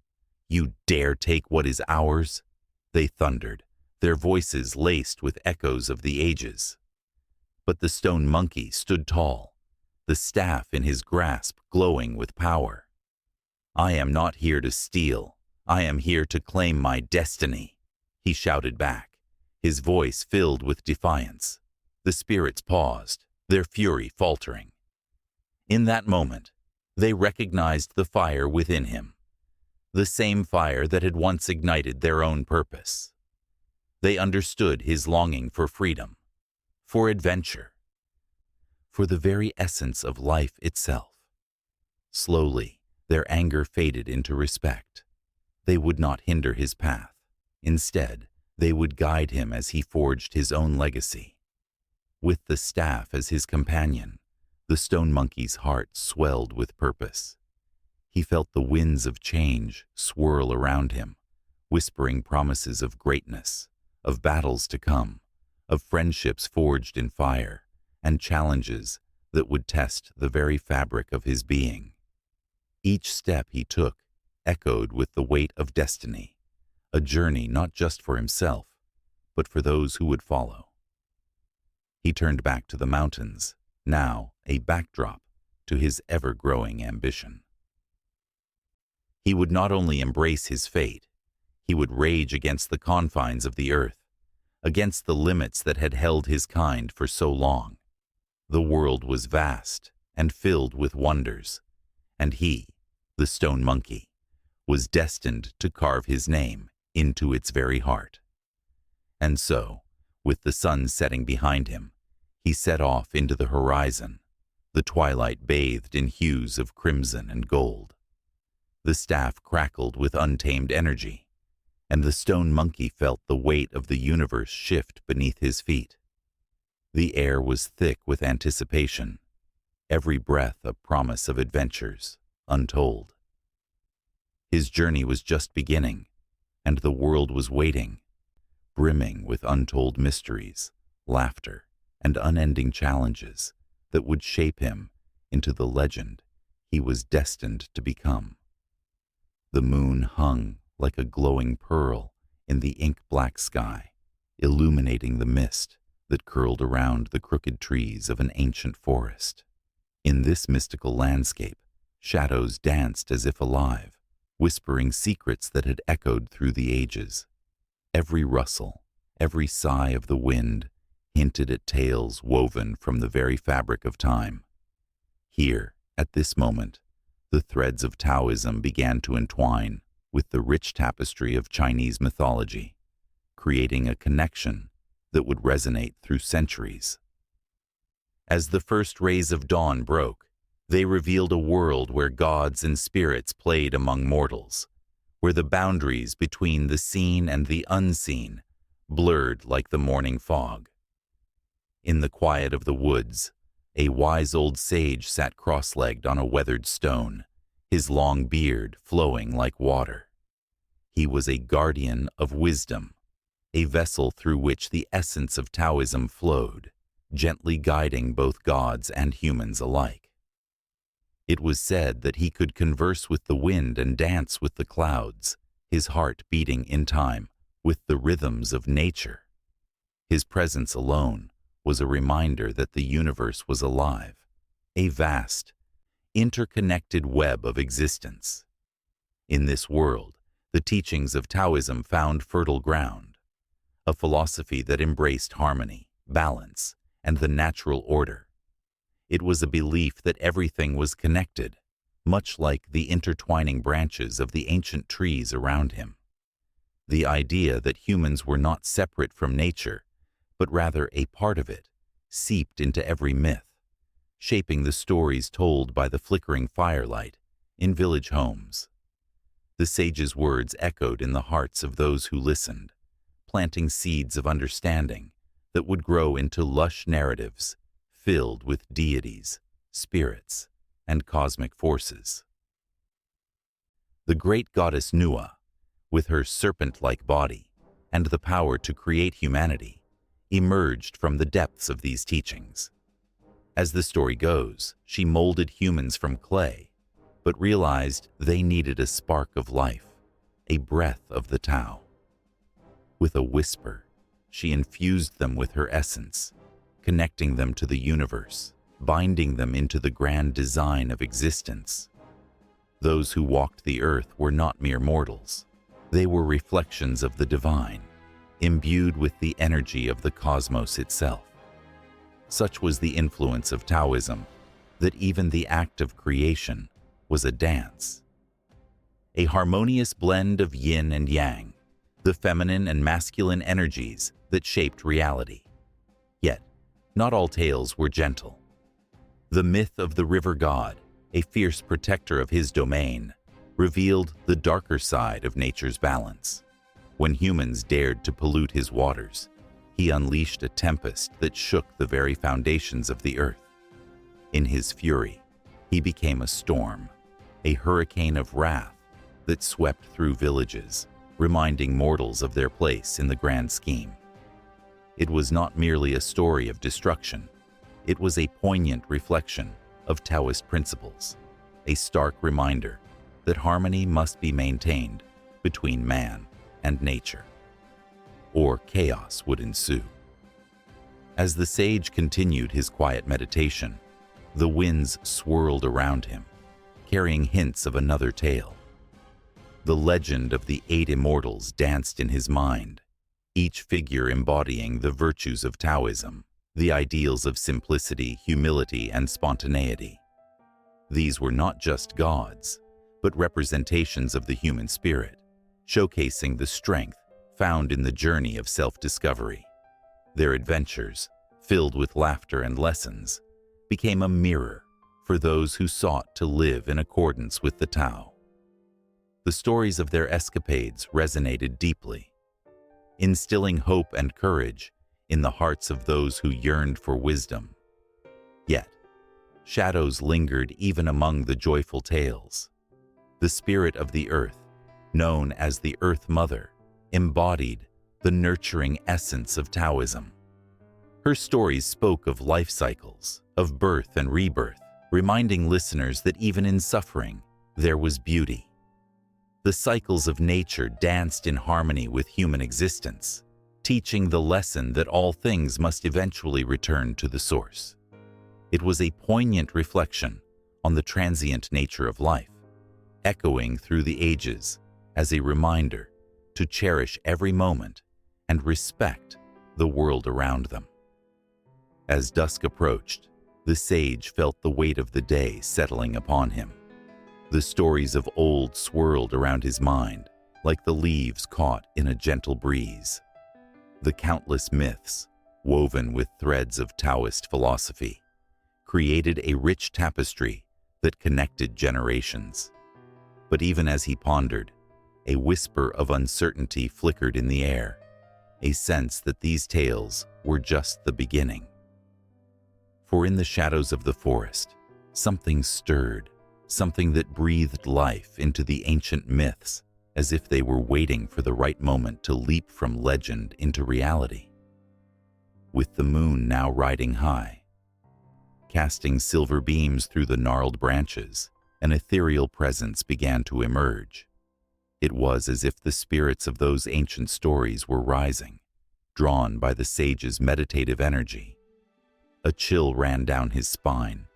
"You dare take what is ours?" they thundered, their voices laced with echoes of the ages. But the stone monkey stood tall, the staff in his grasp glowing with power. "I am not here to steal. I am here to claim my destiny," he shouted back, his voice filled with defiance. The spirits paused, their fury faltering. In that moment, they recognized the fire within him, the same fire that had once ignited their own purpose. They understood his longing for freedom, for adventure, for the very essence of life itself. Slowly, their anger faded into respect. They would not hinder his path. Instead, they would guide him as he forged his own legacy. With the staff as his companion, the stone monkey's heart swelled with purpose. He felt the winds of change swirl around him, whispering promises of greatness, of battles to come, of friendships forged in fire, and challenges that would test the very fabric of his being. Each step he took echoed with the weight of destiny, a journey not just for himself, but for those who would follow. He turned back to the mountains, now a backdrop to his ever-growing ambition. He would not only embrace his fate, he would rage against the confines of the earth, against the limits that had held his kind for so long. The world was vast and filled with wonders, and he, the stone monkey, was destined to carve his name into its very heart. And so, with the sun setting behind him, he set off into the horizon, the twilight bathed in hues of crimson and gold. The staff crackled with untamed energy, and the stone monkey felt the weight of the universe shift beneath his feet. The air was thick with anticipation, every breath a promise of adventures untold. His journey was just beginning, and the world was waiting, brimming with untold mysteries, laughter, and unending challenges that would shape him into the legend he was destined to become. The moon hung like a glowing pearl in the ink-black sky, illuminating the mist that curled around the crooked trees of an ancient forest. In this mystical landscape, shadows danced as if alive, whispering secrets that had echoed through the ages. Every rustle, every sigh of the wind hinted at tales woven from the very fabric of time. Here, at this moment, the threads of Taoism began to entwine with the rich tapestry of Chinese mythology, creating a connection that would resonate through centuries. As the first rays of dawn broke, they revealed a world where gods and spirits played among mortals, where the boundaries between the seen and the unseen blurred like the morning fog. In the quiet of the woods, a wise old sage sat cross-legged on a weathered stone, his long beard flowing like water. He was a guardian of wisdom, a vessel through which the essence of Taoism flowed, gently guiding both gods and humans alike. It was said that he could converse with the wind and dance with the clouds, his heart beating in time with the rhythms of nature. His presence alone was a reminder that the universe was alive, a vast, interconnected web of existence. In this world, the teachings of Taoism found fertile ground, a philosophy that embraced harmony, balance, and the natural order. It was a belief that everything was connected, much like the intertwining branches of the ancient trees around him. The idea that humans were not separate from nature, but rather a part of it, seeped into every myth, shaping the stories told by the flickering firelight in village homes. The sage's words echoed in the hearts of those who listened, planting seeds of understanding that would grow into lush narratives filled with deities, spirits, and cosmic forces. The great goddess Nua, with her serpent-like body and the power to create humanity, emerged from the depths of these teachings. As the story goes, she molded humans from clay, but realized they needed a spark of life, a breath of the Tao. With a whisper, she infused them with her essence, connecting them to the universe, binding them into the grand design of existence. Those who walked the earth were not mere mortals. They were reflections of the divine, imbued with the energy of the cosmos itself. Such was the influence of Taoism that even the act of creation was a dance. A harmonious blend of yin and yang, the feminine and masculine energies that shaped reality. Yet, not all tales were gentle. The myth of the river god, a fierce protector of his domain, revealed the darker side of nature's balance. When humans dared to pollute his waters, he unleashed a tempest that shook the very foundations of the earth. In his fury, he became a storm, a hurricane of wrath that swept through villages, reminding mortals of their place in the grand scheme. It was not merely a story of destruction. It was a poignant reflection of Taoist principles, a stark reminder that harmony must be maintained between man and nature, or chaos would ensue. As the sage continued his quiet meditation, the winds swirled around him, carrying hints of another tale. The legend of the 8 immortals danced in his mind, each figure embodying the virtues of Taoism, the ideals of simplicity, humility, and spontaneity. These were not just gods, but representations of the human spirit, showcasing the strength found in the journey of self-discovery. Their adventures, filled with laughter and lessons, became a mirror for those who sought to live in accordance with the Tao. The stories of their escapades resonated deeply, instilling hope and courage in the hearts of those who yearned for wisdom. Yet, shadows lingered even among the joyful tales. The spirit of the earth, known as the Earth Mother, embodied the nurturing essence of Taoism. Her stories spoke of life cycles, of birth and rebirth, reminding listeners that even in suffering, there was beauty. The cycles of nature danced in harmony with human existence, teaching the lesson that all things must eventually return to the source. It was a poignant reflection on the transient nature of life, echoing through the ages as a reminder to cherish every moment and respect the world around them. As dusk approached, the sage felt the weight of the day settling upon him. The stories of old swirled around his mind like the leaves caught in a gentle breeze. The countless myths, woven with threads of Taoist philosophy, created a rich tapestry that connected generations. But even as he pondered, a whisper of uncertainty flickered in the air, a sense that these tales were just the beginning. For in the shadows of the forest, something stirred, something that breathed life into the ancient myths, as if they were waiting for the right moment to leap from legend into reality. With the moon now riding high, casting silver beams through the gnarled branches, an ethereal presence began to emerge. It was as if the spirits of those ancient stories were rising, drawn by the sage's meditative energy. A chill ran down his spine,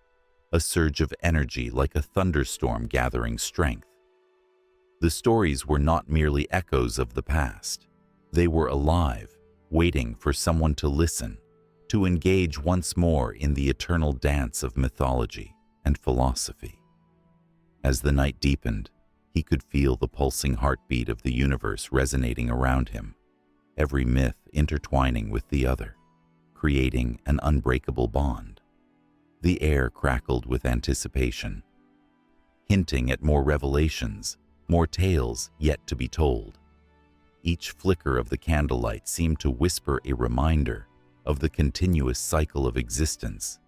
a surge of energy like a thunderstorm gathering strength. The stories were not merely echoes of the past. They were alive, waiting for someone to listen, to engage once more in the eternal dance of mythology and philosophy. As the night deepened, he could feel the pulsing heartbeat of the universe resonating around him, every myth intertwining with the other, creating an unbreakable bond. The air crackled with anticipation, hinting at more revelations, more tales yet to be told. Each flicker of the candlelight seemed to whisper a reminder of the continuous cycle of existence,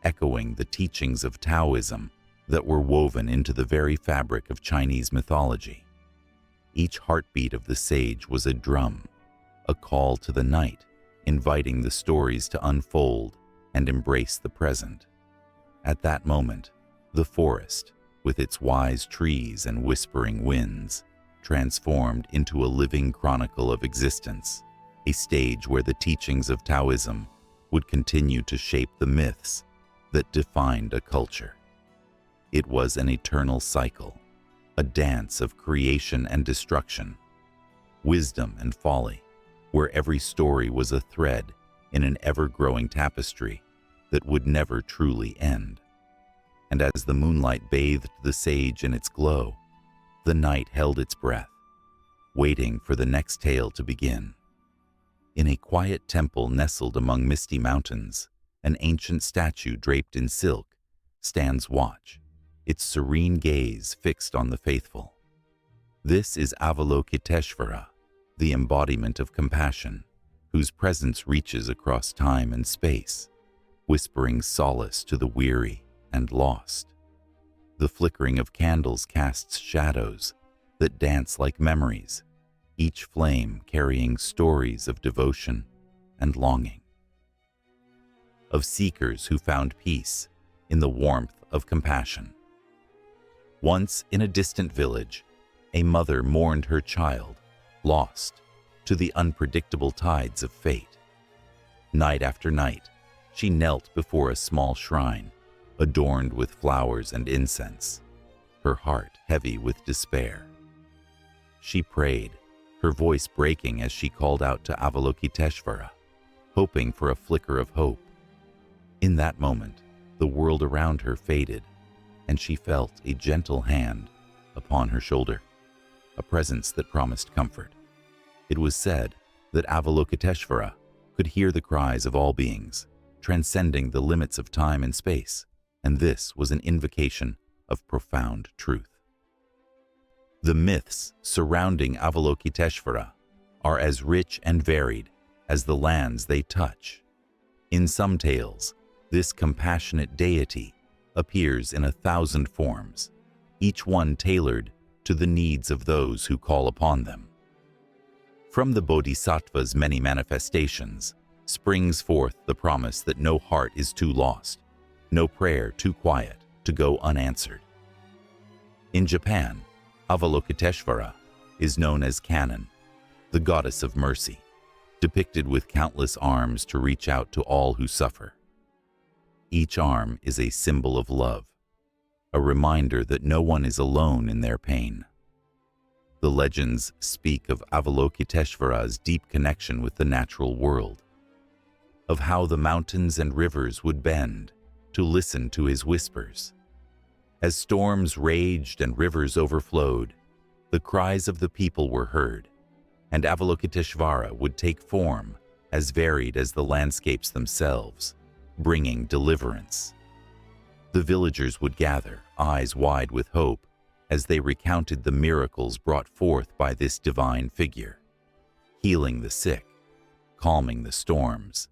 echoing the teachings of Taoism that were woven into the very fabric of Chinese mythology. Each heartbeat of the sage was a drum, a call to the night, inviting the stories to unfold and embrace the present. At that moment, the forest, with its wise trees and whispering winds, transformed into a living chronicle of existence, a stage where the teachings of Taoism would continue to shape the myths that defined a culture. It was an eternal cycle, a dance of creation and destruction, wisdom and folly, where every story was a thread in an ever-growing tapestry that would never truly end. And as the moonlight bathed the sage in its glow, the night held its breath, waiting for the next tale to begin. In a quiet temple nestled among misty mountains, an ancient statue draped in silk stands watch, its serene gaze fixed on the faithful. This is Avalokiteshvara, the embodiment of compassion, whose presence reaches across time and space, whispering solace to the weary and lost. The flickering of candles casts shadows that dance like memories, each flame carrying stories of devotion and longing, of seekers who found peace in the warmth of compassion. Once in a distant village, a mother mourned her child, lost to the unpredictable tides of fate. Night after night, she knelt before a small shrine, adorned with flowers and incense, her heart heavy with despair. She prayed, her voice breaking as she called out to Avalokiteshvara, hoping for a flicker of hope. In that moment, the world around her faded, and she felt a gentle hand upon her shoulder, a presence that promised comfort. It was said that Avalokiteshvara could hear the cries of all beings, transcending the limits of time and space, and this was an invocation of profound truth. The myths surrounding Avalokiteshvara are as rich and varied as the lands they touch. In some tales, this compassionate deity appears in 1,000 forms, each one tailored to the needs of those who call upon them. From the Bodhisattva's many manifestations springs forth the promise that no heart is too lost, no prayer too quiet, to go unanswered. In Japan, Avalokiteshvara is known as Kannon, the goddess of mercy, depicted with countless arms to reach out to all who suffer. Each arm is a symbol of love, a reminder that no one is alone in their pain. The legends speak of Avalokiteshvara's deep connection with the natural world, of how the mountains and rivers would bend to listen to his whispers. As storms raged and rivers overflowed, the cries of the people were heard, and Avalokiteshvara would take form as varied as the landscapes themselves, bringing deliverance. The villagers would gather, eyes wide with hope, as they recounted the miracles brought forth by this divine figure, healing the sick, calming the storms,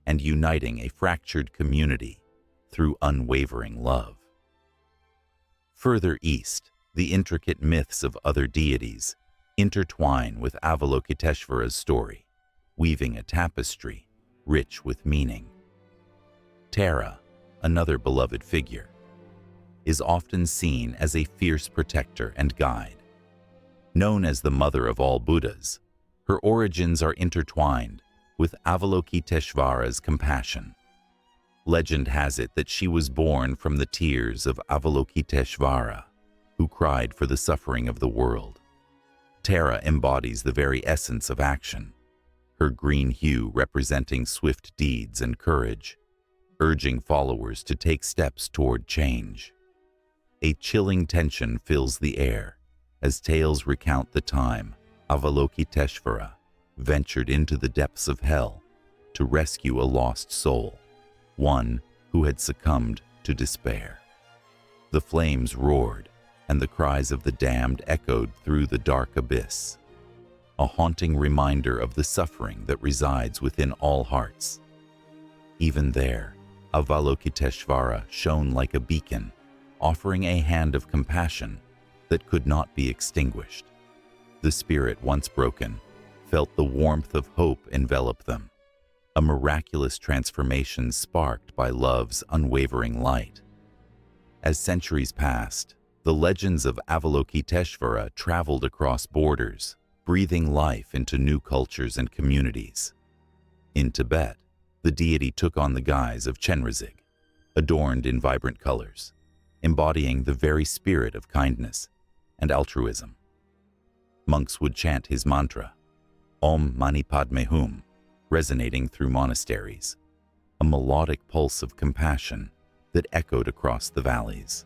and uniting a fractured community through unwavering love. Further east, the intricate myths of other deities intertwine with Avalokiteshvara's story, weaving a tapestry rich with meaning. Tara, another beloved figure, is often seen as a fierce protector and guide. Known as the mother of all Buddhas, her origins are intertwined with Avalokiteshvara's compassion. Legend has it that she was born from the tears of Avalokiteshvara, who cried for the suffering of the world. Tara embodies the very essence of action, her green hue representing swift deeds and courage, urging followers to take steps toward change. A chilling tension fills the air as tales recount the time Avalokiteshvara ventured into the depths of hell to rescue a lost soul, one who had succumbed to despair. The flames roared, and the cries of the damned echoed through the dark abyss, a haunting reminder of the suffering that resides within all hearts. Even there, Avalokiteshvara shone like a beacon, offering a hand of compassion that could not be extinguished. The spirit, once broken, felt the warmth of hope envelop them, a miraculous transformation sparked by love's unwavering light. As centuries passed, the legends of Avalokiteshvara traveled across borders, breathing life into new cultures and communities. In Tibet, the deity took on the guise of Chenrezig, adorned in vibrant colors, embodying the very spirit of kindness and altruism. Monks would chant his mantra, Om Mani Padme Hum, resonating through monasteries, a melodic pulse of compassion that echoed across the valleys.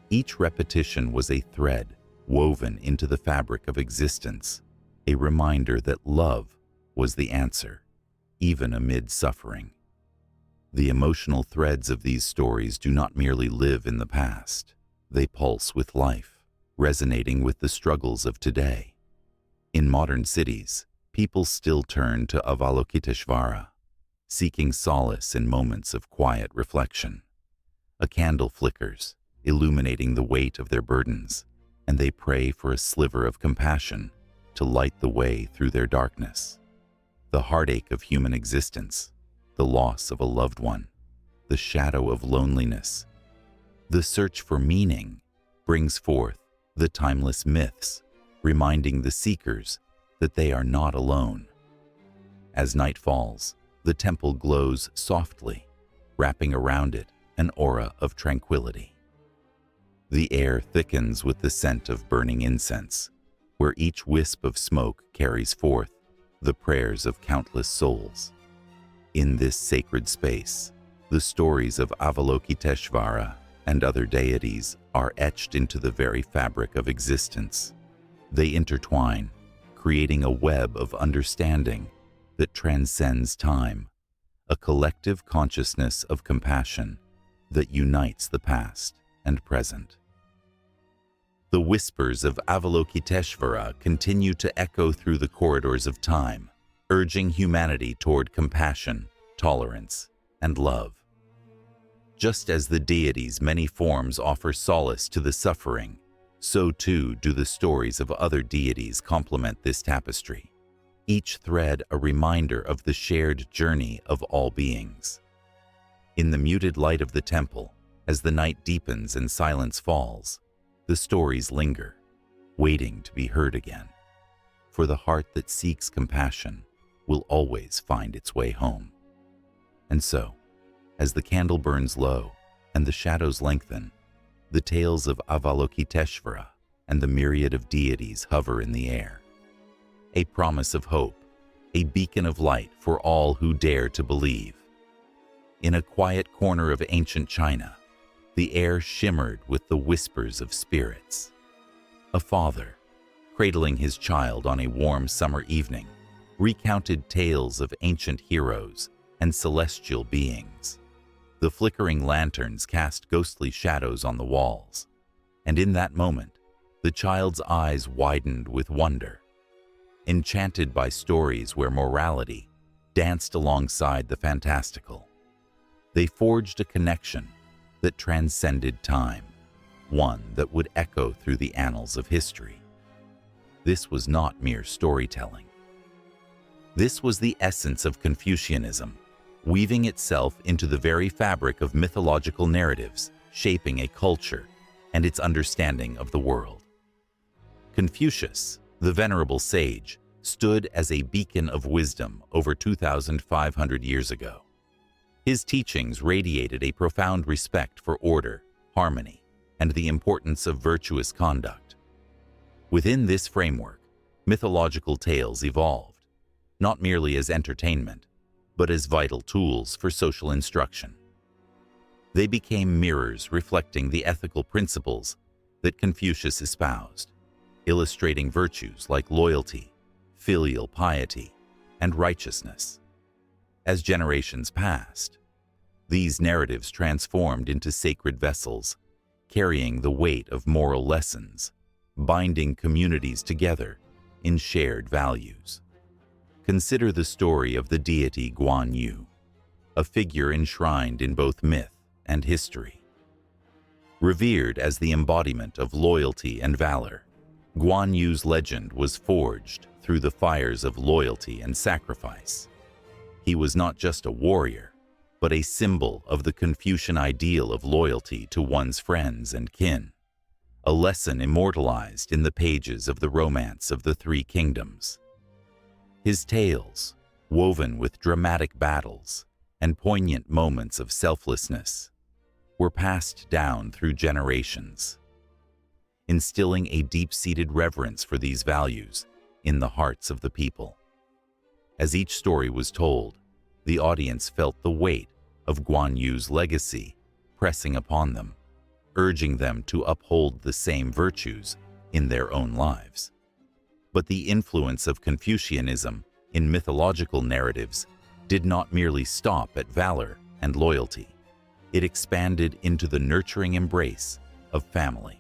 Each repetition was a thread woven into the fabric of existence, a reminder that love was the answer, even amid suffering. The emotional threads of these stories do not merely live in the past. They pulse with life, resonating with the struggles of today. In modern cities, people still turn to Avalokiteshvara, seeking solace in moments of quiet reflection. A candle flickers, illuminating the weight of their burdens, and they pray for a sliver of compassion to light the way through their darkness. The heartache of human existence, the loss of a loved one, the shadow of loneliness, the search for meaning brings forth the timeless myths, reminding the seekers that they are not alone. As night falls, the temple glows softly, wrapping around it an aura of tranquility. The air thickens with the scent of burning incense, where each wisp of smoke carries forth the prayers of countless souls. In this sacred space, the stories of Avalokiteshvara and other deities are etched into the very fabric of existence. They intertwine, creating a web of understanding that transcends time, a collective consciousness of compassion that unites the past and present. The whispers of Avalokiteshvara continue to echo through the corridors of time, urging humanity toward compassion, tolerance, and love. Just as the deity's many forms offer solace to the suffering, so too do the stories of other deities complement this tapestry, each thread a reminder of the shared journey of all beings. In the muted light of the temple, As the night deepens and silence falls, the stories linger, waiting to be heard again. For the heart that seeks compassion will always find its way home. And so, as the candle burns low and the shadows lengthen, the tales of Avalokiteshvara and the myriad of deities hover in the air. A promise of hope, a beacon of light for all who dare to believe. In a quiet corner of ancient China, the air shimmered with the whispers of spirits. A father, cradling his child on a warm summer evening, recounted tales of ancient heroes and celestial beings. The flickering lanterns cast ghostly shadows on the walls, and in that moment, the child's eyes widened with wonder, enchanted by stories where morality danced alongside the fantastical. They forged a connection that transcended time, one that would echo through the annals of history. This was not mere storytelling. This was the essence of Confucianism, weaving itself into the very fabric of mythological narratives, shaping a culture and its understanding of the world. Confucius, the venerable sage, stood as a beacon of wisdom over 2,500 years ago. His teachings radiated a profound respect for order, harmony, and the importance of virtuous conduct. Within this framework, mythological tales evolved, not merely as entertainment, but as vital tools for social instruction. They became mirrors reflecting the ethical principles that Confucius espoused, illustrating virtues like loyalty, filial piety, and righteousness. As generations passed, these narratives transformed into sacred vessels, carrying the weight of moral lessons, binding communities together in shared values. Consider the story of the deity Guan Yu, a figure enshrined in both myth and history. Revered as the embodiment of loyalty and valor, Guan Yu's legend was forged through the fires of loyalty and sacrifice. He was not just a warrior, but a symbol of the Confucian ideal of loyalty to one's friends and kin, a lesson immortalized in the pages of the Romance of the Three Kingdoms. His tales, woven with dramatic battles and poignant moments of selflessness, were passed down through generations, instilling a deep-seated reverence for these values in the hearts of the people. As each story was told, the audience felt the weight of Guan Yu's legacy pressing upon them, urging them to uphold the same virtues in their own lives. But the influence of Confucianism in mythological narratives did not merely stop at valor and loyalty. It expanded into the nurturing embrace of family.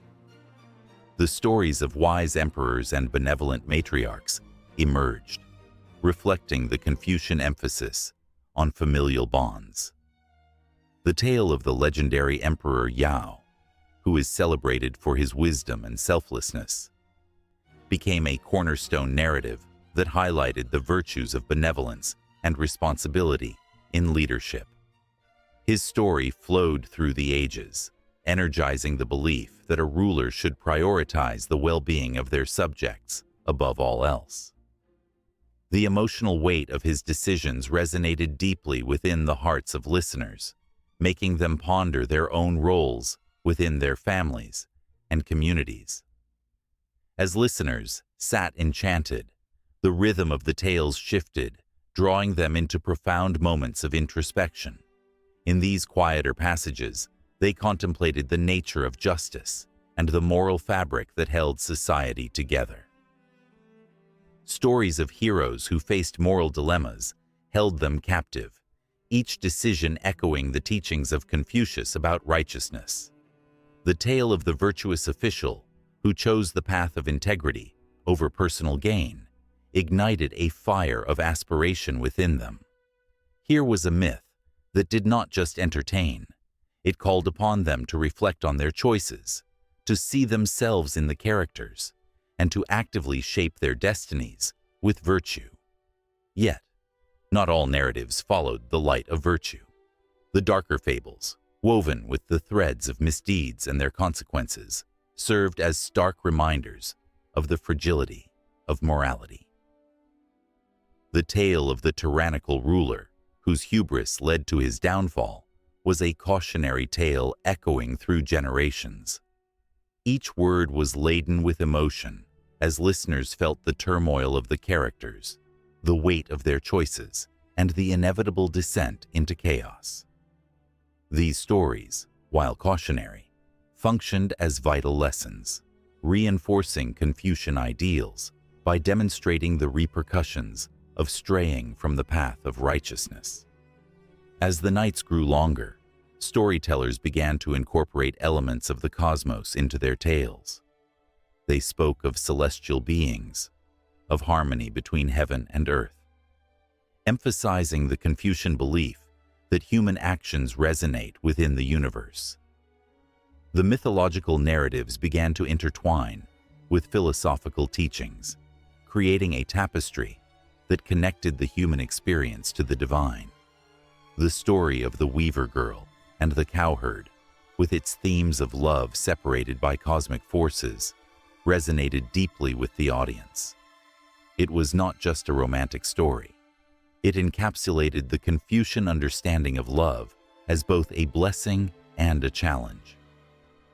The stories of wise emperors and benevolent matriarchs emerged, reflecting the Confucian emphasis on familial bonds. The tale of the legendary Emperor Yao, who is celebrated for his wisdom and selflessness, became a cornerstone narrative that highlighted the virtues of benevolence and responsibility in leadership. His story flowed through the ages, energizing the belief that a ruler should prioritize the well-being of their subjects above all else. The emotional weight of his decisions resonated deeply within the hearts of listeners, making them ponder their own roles within their families and communities. As listeners sat enchanted, the rhythm of the tales shifted, drawing them into profound moments of introspection. In these quieter passages, they contemplated the nature of justice and the moral fabric that held society together. Stories of heroes who faced moral dilemmas held them captive, each decision echoing the teachings of Confucius about righteousness. The tale of the virtuous official who chose the path of integrity over personal gain ignited a fire of aspiration within them. Here was a myth that did not just entertain. It called upon them to reflect on their choices, to see themselves in the characters, and to actively shape their destinies with virtue. Yet, not all narratives followed the light of virtue. The darker fables, woven with the threads of misdeeds and their consequences, served as stark reminders of the fragility of morality. The tale of the tyrannical ruler, whose hubris led to his downfall, was a cautionary tale echoing through generations. Each word was laden with emotion, as listeners felt the turmoil of the characters, the weight of their choices, and the inevitable descent into chaos. These stories, while cautionary, functioned as vital lessons, reinforcing Confucian ideals by demonstrating the repercussions of straying from the path of righteousness. As the nights grew longer, storytellers began to incorporate elements of the cosmos into their tales. They spoke of celestial beings, of harmony between heaven and earth, emphasizing the Confucian belief that human actions resonate within the universe. The mythological narratives began to intertwine with philosophical teachings, creating a tapestry that connected the human experience to the divine. The story of the Weaver Girl and the Cowherd, with its themes of love separated by cosmic forces, resonated deeply with the audience. It was not just a romantic story. It encapsulated the Confucian understanding of love as both a blessing and a challenge.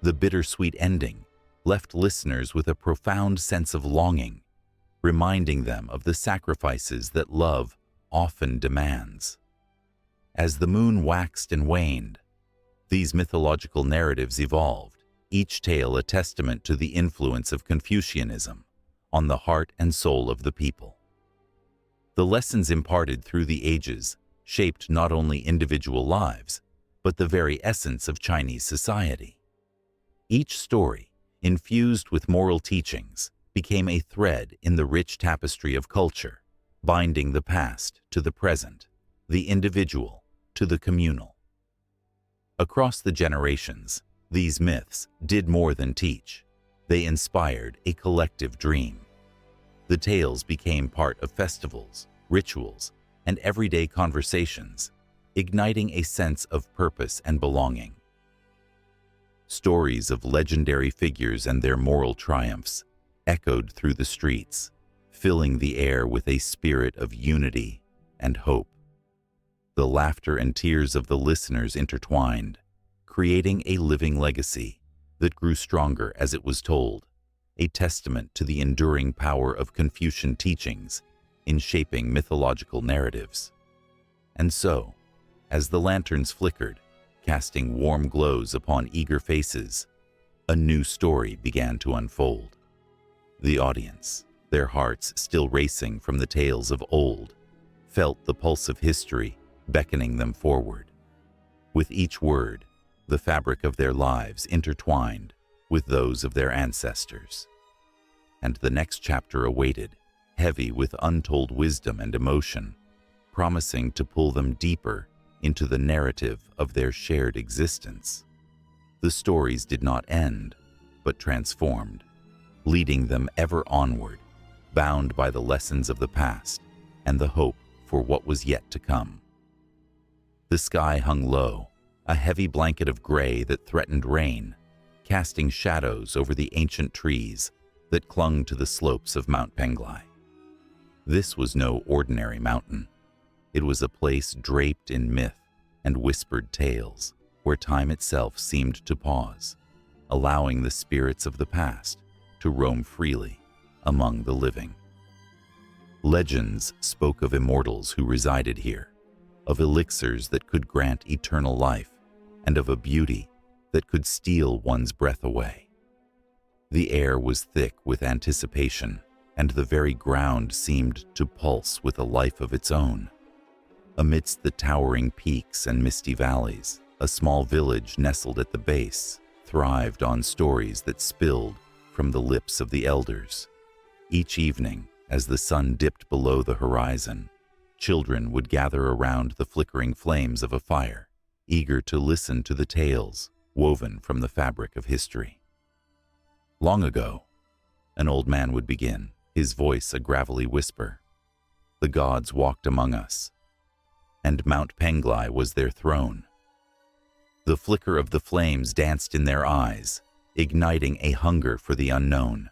The bittersweet ending left listeners with a profound sense of longing, reminding them of the sacrifices that love often demands. As the moon waxed and waned, these mythological narratives evolved, each tale a testament to the influence of Confucianism on the heart and soul of the people. The lessons imparted through the ages shaped not only individual lives, but the very essence of Chinese society. Each story, infused with moral teachings, became a thread in the rich tapestry of culture, binding the past to the present, the individual to the communal. Across the generations, these myths did more than teach. They inspired a collective dream. The tales became part of festivals, rituals, and everyday conversations, igniting a sense of purpose and belonging. Stories of legendary figures and their moral triumphs echoed through the streets, filling the air with a spirit of unity and hope. The laughter and tears of the listeners intertwined, creating a living legacy that grew stronger as it was told, a testament to the enduring power of Confucian teachings in shaping mythological narratives. And so, as the lanterns flickered, casting warm glows upon eager faces, a new story began to unfold. The audience, their hearts still racing from the tales of old, felt the pulse of history beckoning them forward. With each word, the fabric of their lives intertwined with those of their ancestors. And the next chapter awaited, heavy with untold wisdom and emotion, promising to pull them deeper into the narrative of their shared existence. The stories did not end, but transformed, leading them ever onward, bound by the lessons of the past and the hope for what was yet to come. The sky hung low, a heavy blanket of gray that threatened rain, casting shadows over the ancient trees that clung to the slopes of Mount Penglai. This was no ordinary mountain. It was a place draped in myth and whispered tales, where time itself seemed to pause, allowing the spirits of the past to roam freely among the living. Legends spoke of immortals who resided here, of elixirs that could grant eternal life, and of a beauty that could steal one's breath away. The air was thick with anticipation, and the very ground seemed to pulse with a life of its own. Amidst the towering peaks and misty valleys, a small village nestled at the base thrived on stories that spilled from the lips of the elders. Each evening, as the sun dipped below the horizon, children would gather around the flickering flames of a fire, eager to listen to the tales woven from the fabric of history. Long ago, an old man would begin, his voice a gravelly whisper. The gods walked among us, and Mount Penglai was their throne. The flicker of the flames danced in their eyes, igniting a hunger for the unknown.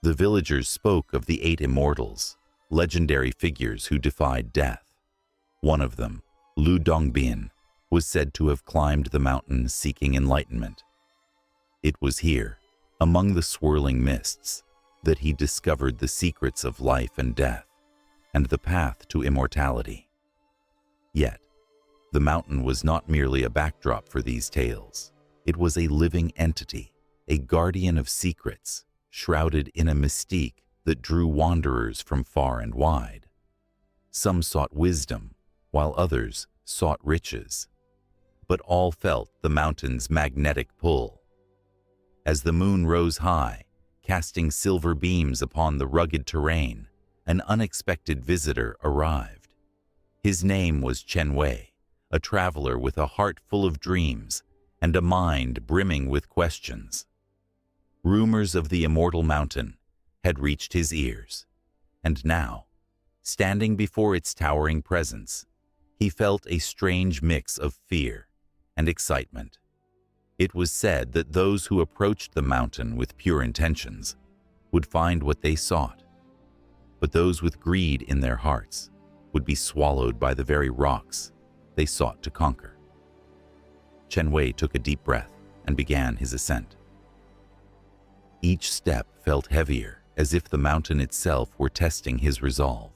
The villagers spoke of the 8 immortals, legendary figures who defied death. One of them, Lu Dongbin, was said to have climbed the mountain seeking enlightenment. It was here, among the swirling mists, that he discovered the secrets of life and death, and the path to immortality. Yet, the mountain was not merely a backdrop for these tales. It was a living entity, a guardian of secrets, shrouded in a mystique that drew wanderers from far and wide. Some sought wisdom, while others sought riches, but all felt the mountain's magnetic pull. As the moon rose high, casting silver beams upon the rugged terrain, an unexpected visitor arrived. His name was Chen Wei, a traveler with a heart full of dreams and a mind brimming with questions. Rumors of the immortal mountain had reached his ears, and now, standing before its towering presence, he felt a strange mix of fear and excitement. It was said that those who approached the mountain with pure intentions would find what they sought, but those with greed in their hearts would be swallowed by the very rocks they sought to conquer. Chen Wei took a deep breath and began his ascent. Each step felt heavier, as if the mountain itself were testing his resolve.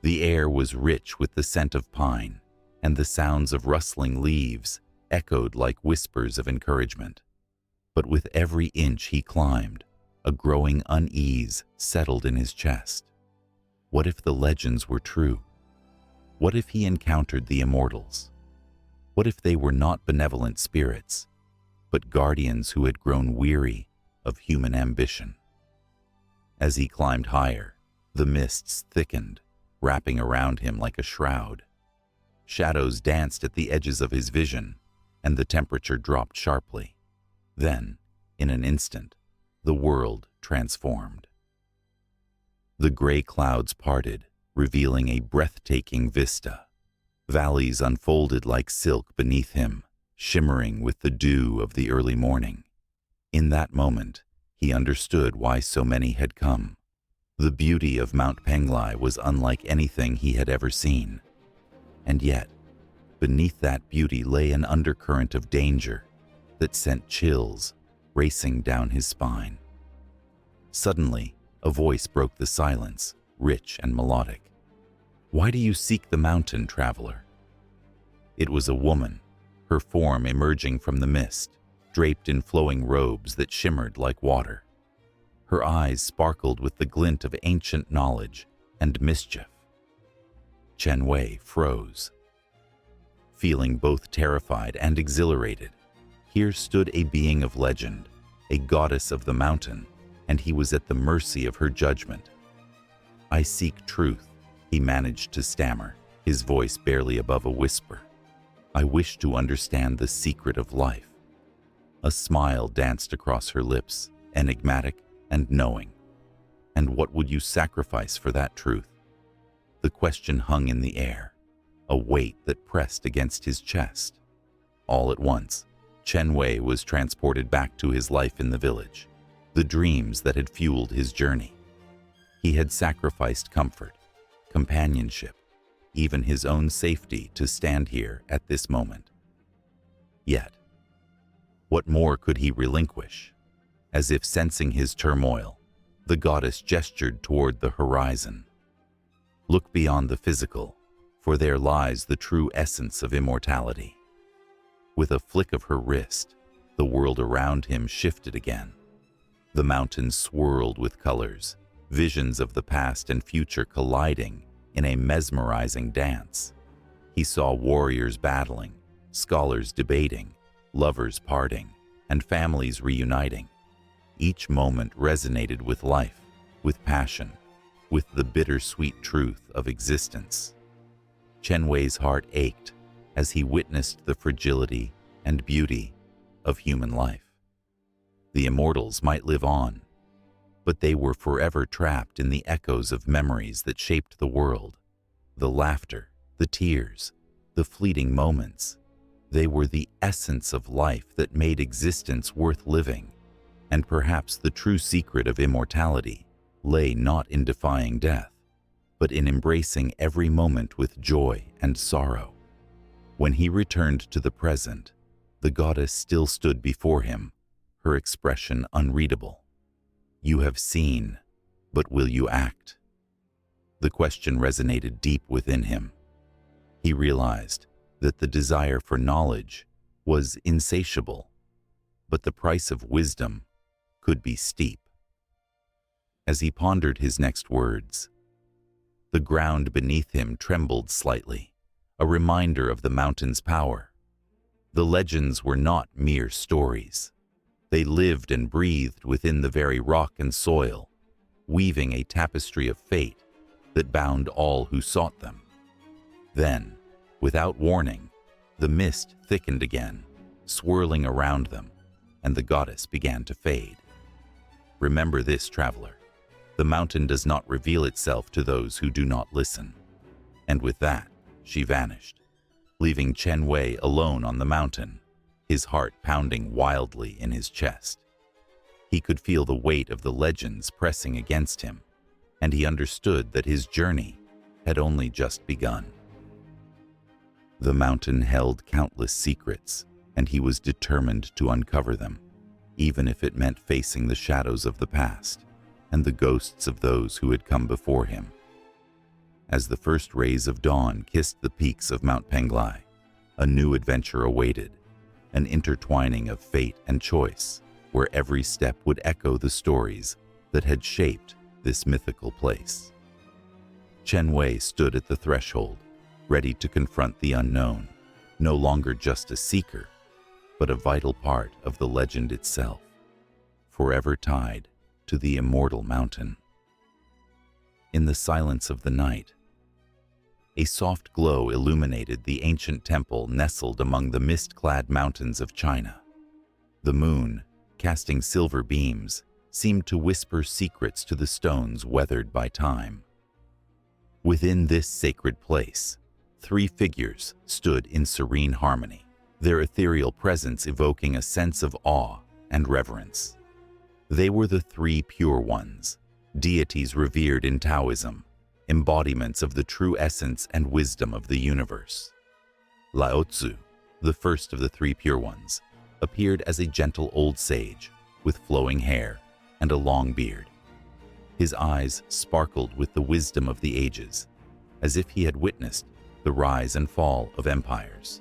The air was rich with the scent of pine, and the sounds of rustling leaves echoed like whispers of encouragement. But with every inch he climbed, a growing unease settled in his chest. What if the legends were true? What if he encountered the immortals? What if they were not benevolent spirits, but guardians who had grown weary of human ambition? As he climbed higher, the mists thickened, wrapping around him like a shroud. Shadows danced at the edges of his vision, and the temperature dropped sharply. Then, in an instant, the world transformed. The gray clouds parted, revealing a breathtaking vista. Valleys unfolded like silk beneath him, shimmering with the dew of the early morning. In that moment, he understood why so many had come. The beauty of Mount Penglai was unlike anything he had ever seen. And yet, beneath that beauty lay an undercurrent of danger that sent chills racing down his spine. Suddenly, a voice broke the silence, rich and melodic. "Why do you seek the mountain, traveler?" It was a woman, her form emerging from the mist, draped in flowing robes that shimmered like water. Her eyes sparkled with the glint of ancient knowledge and mischief. Chen Wei froze. Feeling both terrified and exhilarated, here stood a being of legend, a goddess of the mountain, and he was at the mercy of her judgment. "I seek truth," he managed to stammer, his voice barely above a whisper. "I wish to understand the secret of life." A smile danced across her lips, enigmatic and knowing. "And what would you sacrifice for that truth?" The question hung in the air, a weight that pressed against his chest. All at once, Chen Wei was transported back to his life in the village, the dreams that had fueled his journey. He had sacrificed comfort, companionship, even his own safety to stand here at this moment. Yet, what more could he relinquish? As if sensing his turmoil, the goddess gestured toward the horizon. "Look beyond the physical, for there lies the true essence of immortality." With a flick of her wrist, the world around him shifted again. The mountains swirled with colors, visions of the past and future colliding in a mesmerizing dance. He saw warriors battling, scholars debating, lovers parting, and families reuniting. Each moment resonated with life, with passion, with the bittersweet truth of existence. Chen Wei's heart ached as he witnessed the fragility and beauty of human life. The immortals might live on, but they were forever trapped in the echoes of memories that shaped the world. The laughter, the tears, the fleeting moments. They were the essence of life that made existence worth living, and perhaps the true secret of immortality lay not in defying death, but in embracing every moment with joy and sorrow. When he returned to the present, the goddess still stood before him, her expression unreadable. "You have seen, but will you act?" The question resonated deep within him. He realized that the desire for knowledge was insatiable, but the price of wisdom could be steep. As he pondered his next words, the ground beneath him trembled slightly, a reminder of the mountain's power. The legends were not mere stories. They lived and breathed within the very rock and soil, weaving a tapestry of fate that bound all who sought them. Then, without warning, the mist thickened again, swirling around them, and the goddess began to fade. Remember this, traveler. The mountain does not reveal itself to those who do not listen. And with that, she vanished, leaving Chen Wei alone on the mountain, his heart pounding wildly in his chest. He could feel the weight of the legends pressing against him, and he understood that his journey had only just begun. The mountain held countless secrets, and he was determined to uncover them, even if it meant facing the shadows of the past and the ghosts of those who had come before him. As the first rays of dawn kissed the peaks of Mount Penglai, a new adventure awaited, an intertwining of fate and choice, where every step would echo the stories that had shaped this mythical place. Chen Wei stood at the threshold, ready to confront the unknown, no longer just a seeker, but a vital part of the legend itself, forever tied to the immortal mountain. In the silence of the night, a soft glow illuminated the ancient temple nestled among the mist-clad mountains of China. The moon, casting silver beams, seemed to whisper secrets to the stones weathered by time. Within this sacred place, 3 figures stood in serene harmony, their ethereal presence evoking a sense of awe and reverence. They were the 3 Pure Ones, deities revered in Taoism, embodiments of the true essence and wisdom of the universe. Lao Tzu, the first of the 3 Pure Ones, appeared as a gentle old sage with flowing hair and a long beard. His eyes sparkled with the wisdom of the ages, as if he had witnessed the rise and fall of empires,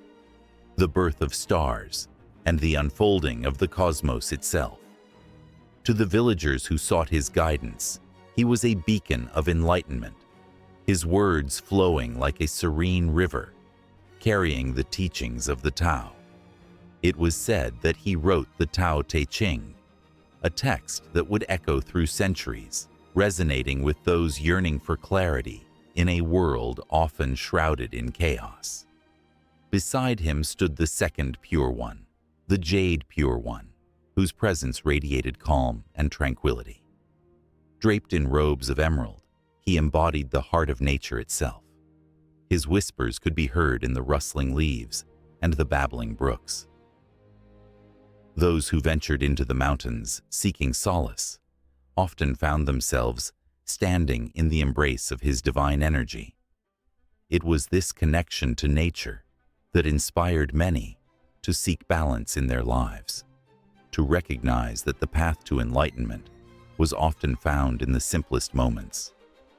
the birth of stars, and the unfolding of the cosmos itself. To the villagers who sought his guidance, he was a beacon of enlightenment, his words flowing like a serene river, carrying the teachings of the Tao. It was said that he wrote the Tao Te Ching, a text that would echo through centuries, resonating with those yearning for clarity in a world often shrouded in chaos. Beside him stood the second Pure One, the Jade Pure One, whose presence radiated calm and tranquility. Draped in robes of emerald, he embodied the heart of nature itself. His whispers could be heard in the rustling leaves and the babbling brooks. Those who ventured into the mountains seeking solace often found themselves standing in the embrace of his divine energy. It was this connection to nature that inspired many to seek balance in their lives, to recognize that the path to enlightenment was often found in the simplest moments: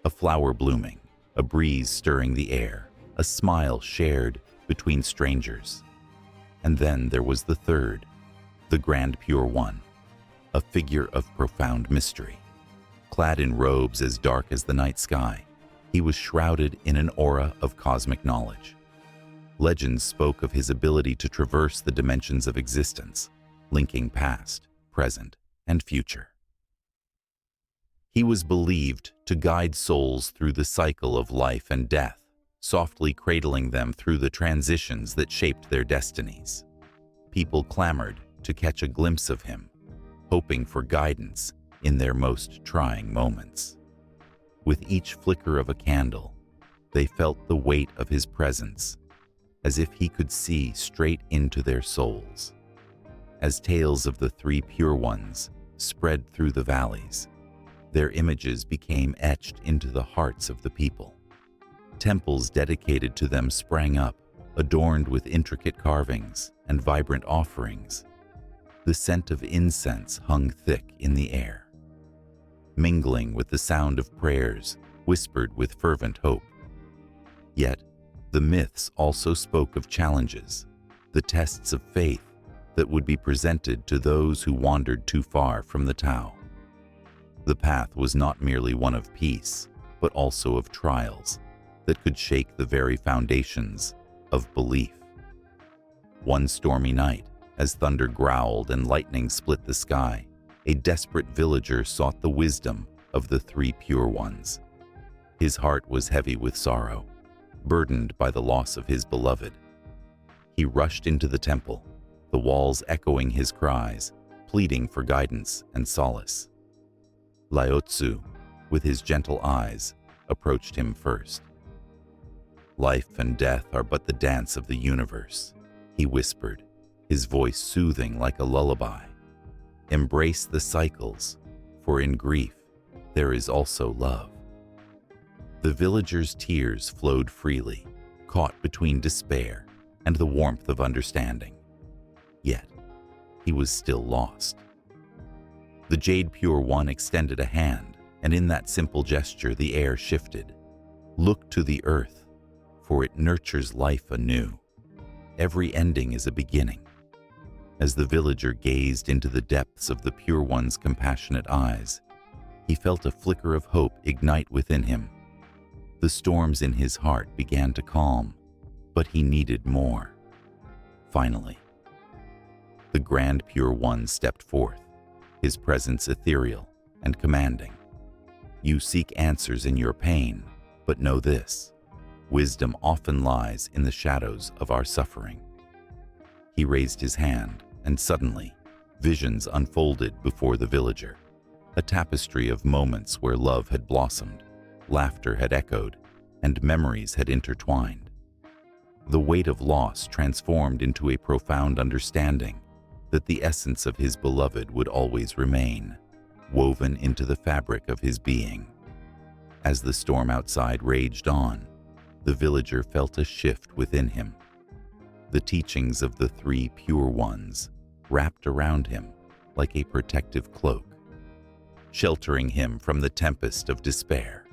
a flower blooming, a breeze stirring the air, a smile shared between strangers. And then there was the third, the Grand Pure One, a figure of profound mystery. Clad in robes as dark as the night sky, he was shrouded in an aura of cosmic knowledge. Legends spoke of his ability to traverse the dimensions of existence, linking past, present, and future. He was believed to guide souls through the cycle of life and death, softly cradling them through the transitions that shaped their destinies. People clamored to catch a glimpse of him, hoping for guidance in their most trying moments. With each flicker of a candle, they felt the weight of his presence, as if he could see straight into their souls. As tales of the three pure ones spread through the valleys, their images became etched into the hearts of the people. Temples dedicated to them sprang up, adorned with intricate carvings and vibrant offerings. The scent of incense hung thick in the air, mingling with the sound of prayers whispered with fervent hope. Yet, the myths also spoke of challenges, the tests of faith that would be presented to those who wandered too far from the Tao. The path was not merely one of peace, but also of trials that could shake the very foundations of belief. One stormy night, as thunder growled and lightning split the sky, a desperate villager sought the wisdom of the three pure ones. His heart was heavy with sorrow, burdened by the loss of his beloved. He rushed into the temple, the walls echoing his cries, pleading for guidance and solace. Lao Tzu, with his gentle eyes, approached him first. "Life and death are but the dance of the universe," he whispered, his voice soothing like a lullaby. "Embrace the cycles, for in grief there is also love." The villager's tears flowed freely, caught between despair and the warmth of understanding. Yet, he was still lost. The Jade Pure One extended a hand, and in that simple gesture the air shifted. "Look to the earth, for it nurtures life anew. Every ending is a beginning." As the villager gazed into the depths of the Pure One's compassionate eyes, he felt a flicker of hope ignite within him. The storms in his heart began to calm, but he needed more. Finally, the Grand Pure One stepped forth, his presence ethereal and commanding. "You seek answers in your pain, but know this: wisdom often lies in the shadows of our suffering." He raised his hand, and suddenly, visions unfolded before the villager, a tapestry of moments where love had blossomed, laughter had echoed, and memories had intertwined. The weight of loss transformed into a profound understanding that the essence of his beloved would always remain, woven into the fabric of his being. As the storm outside raged on, the villager felt a shift within him. The teachings of the three pure ones wrapped around him like a protective cloak, sheltering him from the tempest of despair.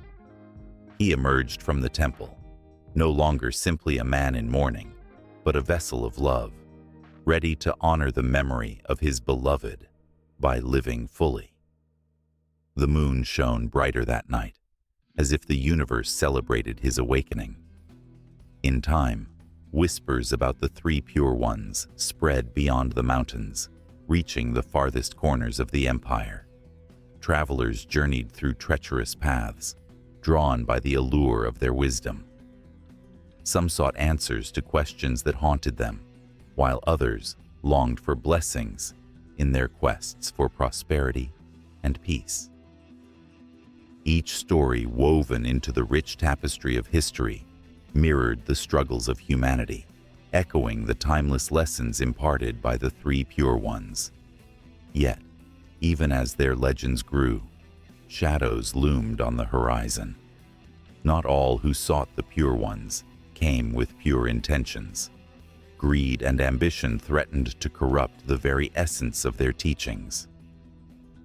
He emerged from the temple, no longer simply a man in mourning, but a vessel of love, ready to honor the memory of his beloved by living fully. The moon shone brighter that night, as if the universe celebrated his awakening. In time, whispers about the three pure ones spread beyond the mountains, reaching the farthest corners of the empire. Travelers journeyed through treacherous paths, drawn by the allure of their wisdom. Some sought answers to questions that haunted them, while others longed for blessings in their quests for prosperity and peace. Each story woven into the rich tapestry of history mirrored the struggles of humanity, echoing the timeless lessons imparted by the three pure ones. Yet, even as their legends grew, shadows loomed on the horizon. Not all who sought the pure ones came with pure intentions. Greed and ambition threatened to corrupt the very essence of their teachings.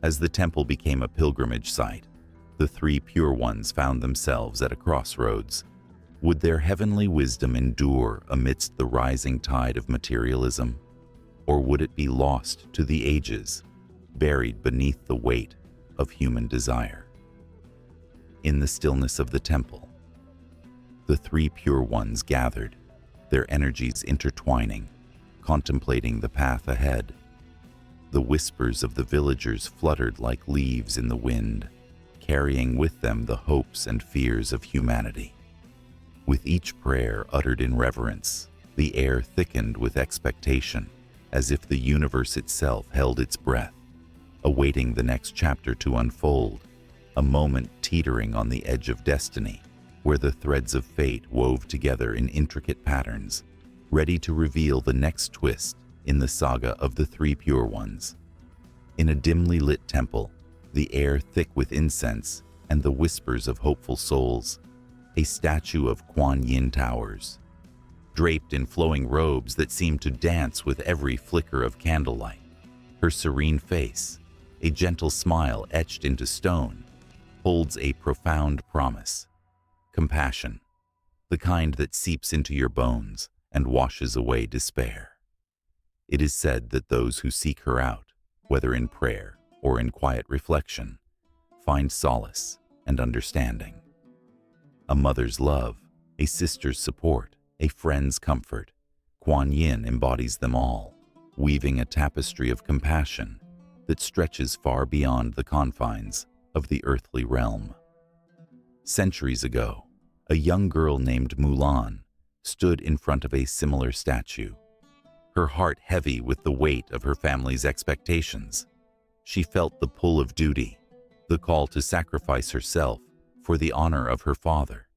As the temple became a pilgrimage site, the three pure ones found themselves at a crossroads. Would their heavenly wisdom endure amidst the rising tide of materialism? Or would it be lost to the ages, buried beneath the weight of human desire? In the stillness of the temple, the three pure ones gathered, their energies intertwining, contemplating the path ahead. The whispers of the villagers fluttered like leaves in the wind, carrying with them the hopes and fears of humanity. With each prayer uttered in reverence, the air thickened with expectation, as if the universe itself held its breath, awaiting the next chapter to unfold, a moment teetering on the edge of destiny, where the threads of fate wove together in intricate patterns, ready to reveal the next twist in the saga of the Three Pure Ones. In a dimly lit temple, the air thick with incense and the whispers of hopeful souls, a statue of Kuan Yin towers. Draped in flowing robes that seem to dance with every flicker of candlelight, her serene face, a gentle smile etched into stone, holds a profound promise: compassion, the kind that seeps into your bones and washes away despair. It is said that those who seek her out, whether in prayer or in quiet reflection, find solace and understanding. A mother's love, a sister's support, a friend's comfort, Kuan Yin embodies them all, weaving a tapestry of compassion that stretches far beyond the confines of the earthly realm. Centuries ago, a young girl named Mulan stood in front of a similar statue, her heart heavy with the weight of her family's expectations. She felt the pull of duty, the call to sacrifice herself for the honor of her father.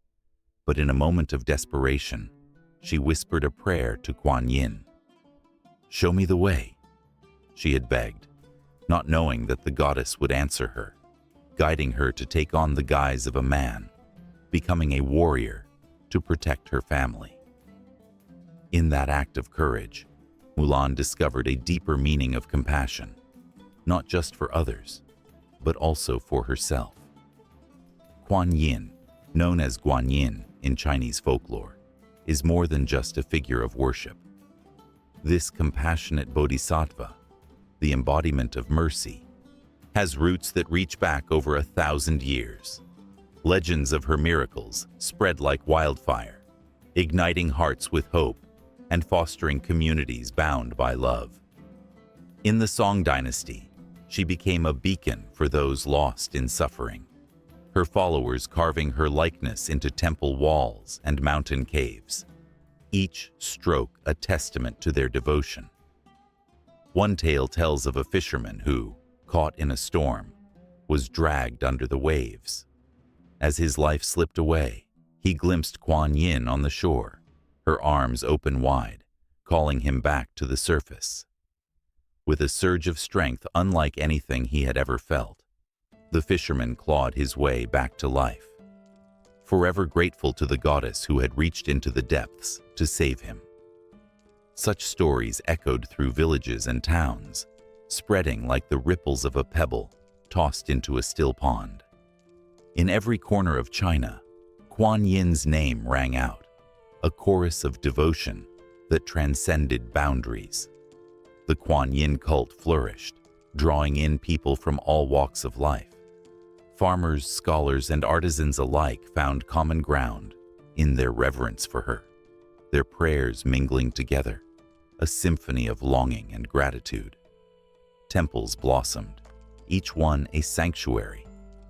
But in a moment of desperation, she whispered a prayer to Kuan Yin. "Show me the way," she had begged, not knowing that the goddess would answer her, guiding her to take on the guise of a man, becoming a warrior to protect her family. In that act of courage, Mulan discovered a deeper meaning of compassion, not just for others, but also for herself. Kuan Yin, known as Guanyin in Chinese folklore, is more than just a figure of worship. This compassionate bodhisattva, the embodiment of mercy, has roots that reach back over 1,000 years. Legends of her miracles spread like wildfire, igniting hearts with hope and fostering communities bound by love. In the Song dynasty, she became a beacon for those lost in suffering, her followers carving her likeness into temple walls and mountain caves, each stroke a testament to their devotion. One tale tells of a fisherman who, caught in a storm, was dragged under the waves. As his life slipped away, he glimpsed Kuan Yin on the shore, her arms open wide, calling him back to the surface. With a surge of strength unlike anything he had ever felt, the fisherman clawed his way back to life, forever grateful to the goddess who had reached into the depths to save him. Such stories echoed through villages and towns, spreading like the ripples of a pebble tossed into a still pond. In every corner of China, Kuan Yin's name rang out, a chorus of devotion that transcended boundaries. The Kuan Yin cult flourished, drawing in people from all walks of life. Farmers, scholars, and artisans alike found common ground in their reverence for her, their prayers mingling together, a symphony of longing and gratitude. Temples blossomed, each one a sanctuary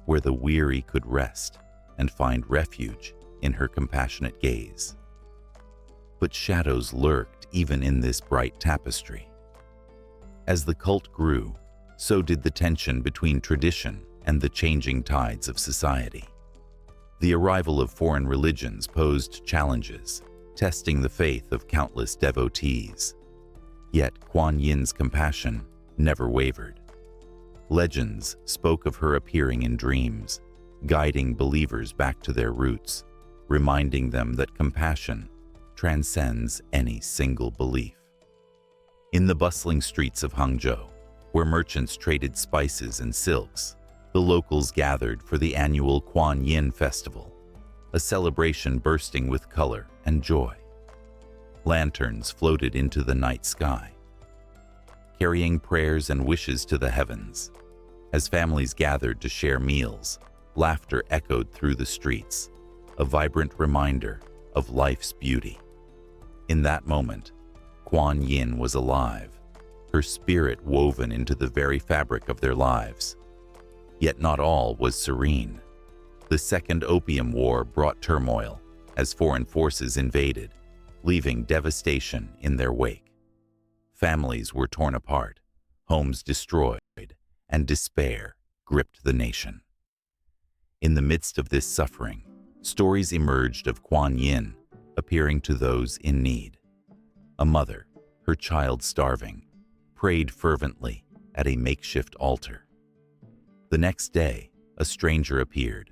where the weary could rest and find refuge in her compassionate gaze. But shadows lurked even in this bright tapestry. As the cult grew, so did the tension between tradition and the changing tides of society. The arrival of foreign religions posed challenges, testing the faith of countless devotees. Yet Kuan Yin's compassion never wavered. Legends spoke of her appearing in dreams, guiding believers back to their roots, reminding them that compassion transcends any single belief. In the bustling streets of Hangzhou, where merchants traded spices and silks, the locals gathered for the annual Kuan Yin Festival, a celebration bursting with color and joy. Lanterns floated into the night sky, carrying prayers and wishes to the heavens. As families gathered to share meals, laughter echoed through the streets, a vibrant reminder of life's beauty. In that moment, Kuan Yin was alive, her spirit woven into the very fabric of their lives. Yet not all was serene. The Second Opium War brought turmoil as foreign forces invaded, leaving devastation in their wake. Families were torn apart, homes destroyed, and despair gripped the nation. In the midst of this suffering, stories emerged of Kuan Yin appearing to those in need. A mother, her child starving, prayed fervently at a makeshift altar. The next day, a stranger appeared,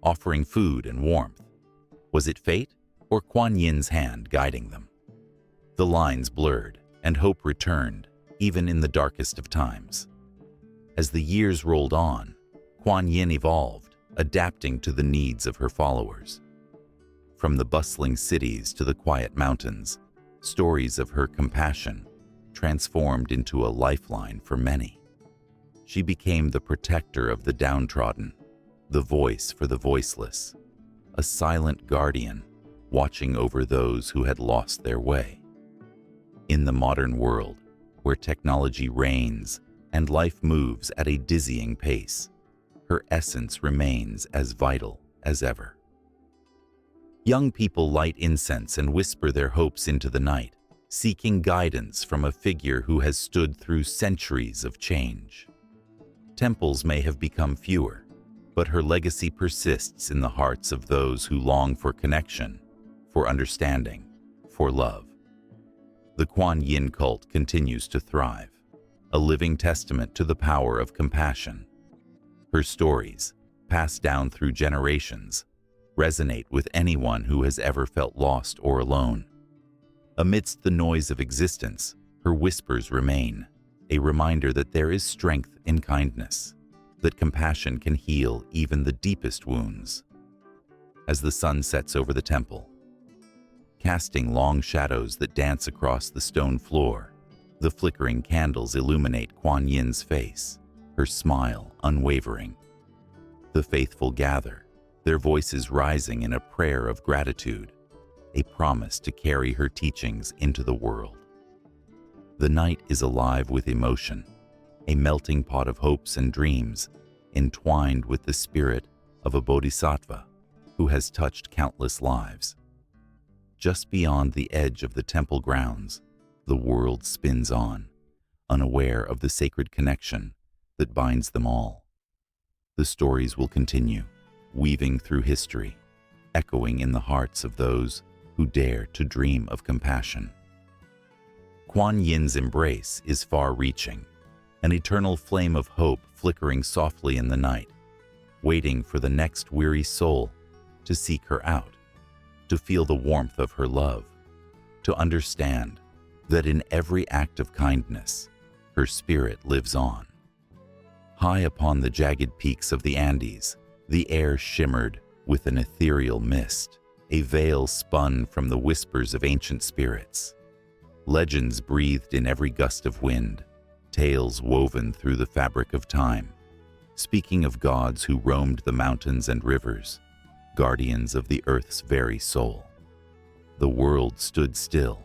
offering food and warmth. Was it fate or Kuan Yin's hand guiding them? The lines blurred, and hope returned, even in the darkest of times. As the years rolled on, Kuan Yin evolved, adapting to the needs of her followers. From the bustling cities to the quiet mountains, stories of her compassion transformed into a lifeline for many. She became the protector of the downtrodden, the voice for the voiceless, a silent guardian watching over those who had lost their way. In the modern world, where technology reigns and life moves at a dizzying pace, her essence remains as vital as ever. Young people light incense and whisper their hopes into the night, seeking guidance from a figure who has stood through centuries of change. Temples may have become fewer, but her legacy persists in the hearts of those who long for connection, for understanding, for love. The Kuan Yin cult continues to thrive, a living testament to the power of compassion. Her stories, passed down through generations, resonate with anyone who has ever felt lost or alone. Amidst the noise of existence, her whispers remain, a reminder that there is strength in kindness, that compassion can heal even the deepest wounds. As the sun sets over the temple, casting long shadows that dance across the stone floor, the flickering candles illuminate Kuan Yin's face, her smile unwavering. The faithful gather, their voices rising in a prayer of gratitude, a promise to carry her teachings into the world. The night is alive with emotion, a melting pot of hopes and dreams, entwined with the spirit of a bodhisattva who has touched countless lives. Just beyond the edge of the temple grounds, the world spins on, unaware of the sacred connection that binds them all. The stories will continue, weaving through history, echoing in the hearts of those who dare to dream of compassion. Kuan Yin's embrace is far-reaching, an eternal flame of hope flickering softly in the night, waiting for the next weary soul to seek her out, to feel the warmth of her love, to understand that in every act of kindness, her spirit lives on. High upon the jagged peaks of the Andes, the air shimmered with an ethereal mist, a veil spun from the whispers of ancient spirits. Legends breathed in every gust of wind, tales woven through the fabric of time, speaking of gods who roamed the mountains and rivers, guardians of the earth's very soul. The world stood still,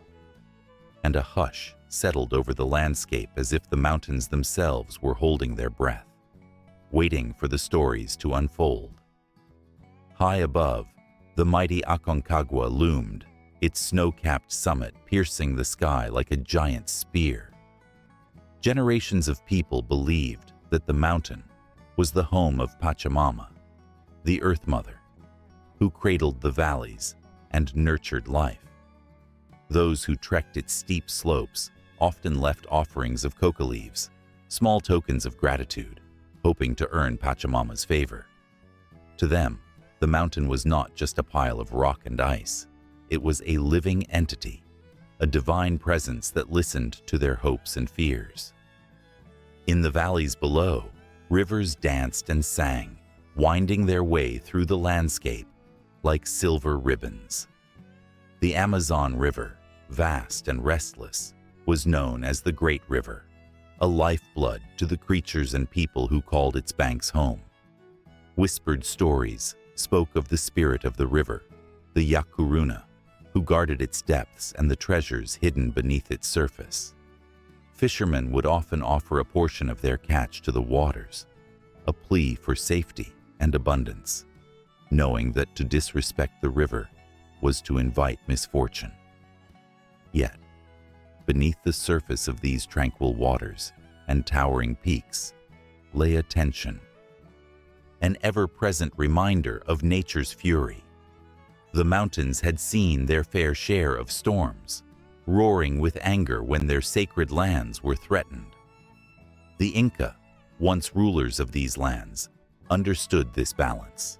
and a hush settled over the landscape as if the mountains themselves were holding their breath, waiting for the stories to unfold. High above, the mighty Aconcagua loomed, its snow-capped summit piercing the sky like a giant spear. Generations of people believed that the mountain was the home of Pachamama, the Earth Mother, who cradled the valleys and nurtured life. Those who trekked its steep slopes often left offerings of coca leaves, small tokens of gratitude, hoping to earn Pachamama's favor. To them, the mountain was not just a pile of rock and ice. It was a living entity, a divine presence that listened to their hopes and fears. In the valleys below, rivers danced and sang, winding their way through the landscape like silver ribbons. The Amazon River, vast and restless, was known as the Great River, a lifeblood to the creatures and people who called its banks home. Whispered stories spoke of the spirit of the river, the Yakuruna, who guarded its depths and the treasures hidden beneath its surface. Fishermen would often offer a portion of their catch to the waters, a plea for safety and abundance, knowing that to disrespect the river was to invite misfortune. Yet, beneath the surface of these tranquil waters and towering peaks lay a tension, an ever-present reminder of nature's fury. The mountains had seen their fair share of storms, roaring with anger when their sacred lands were threatened. The Inca, once rulers of these lands, understood this balance.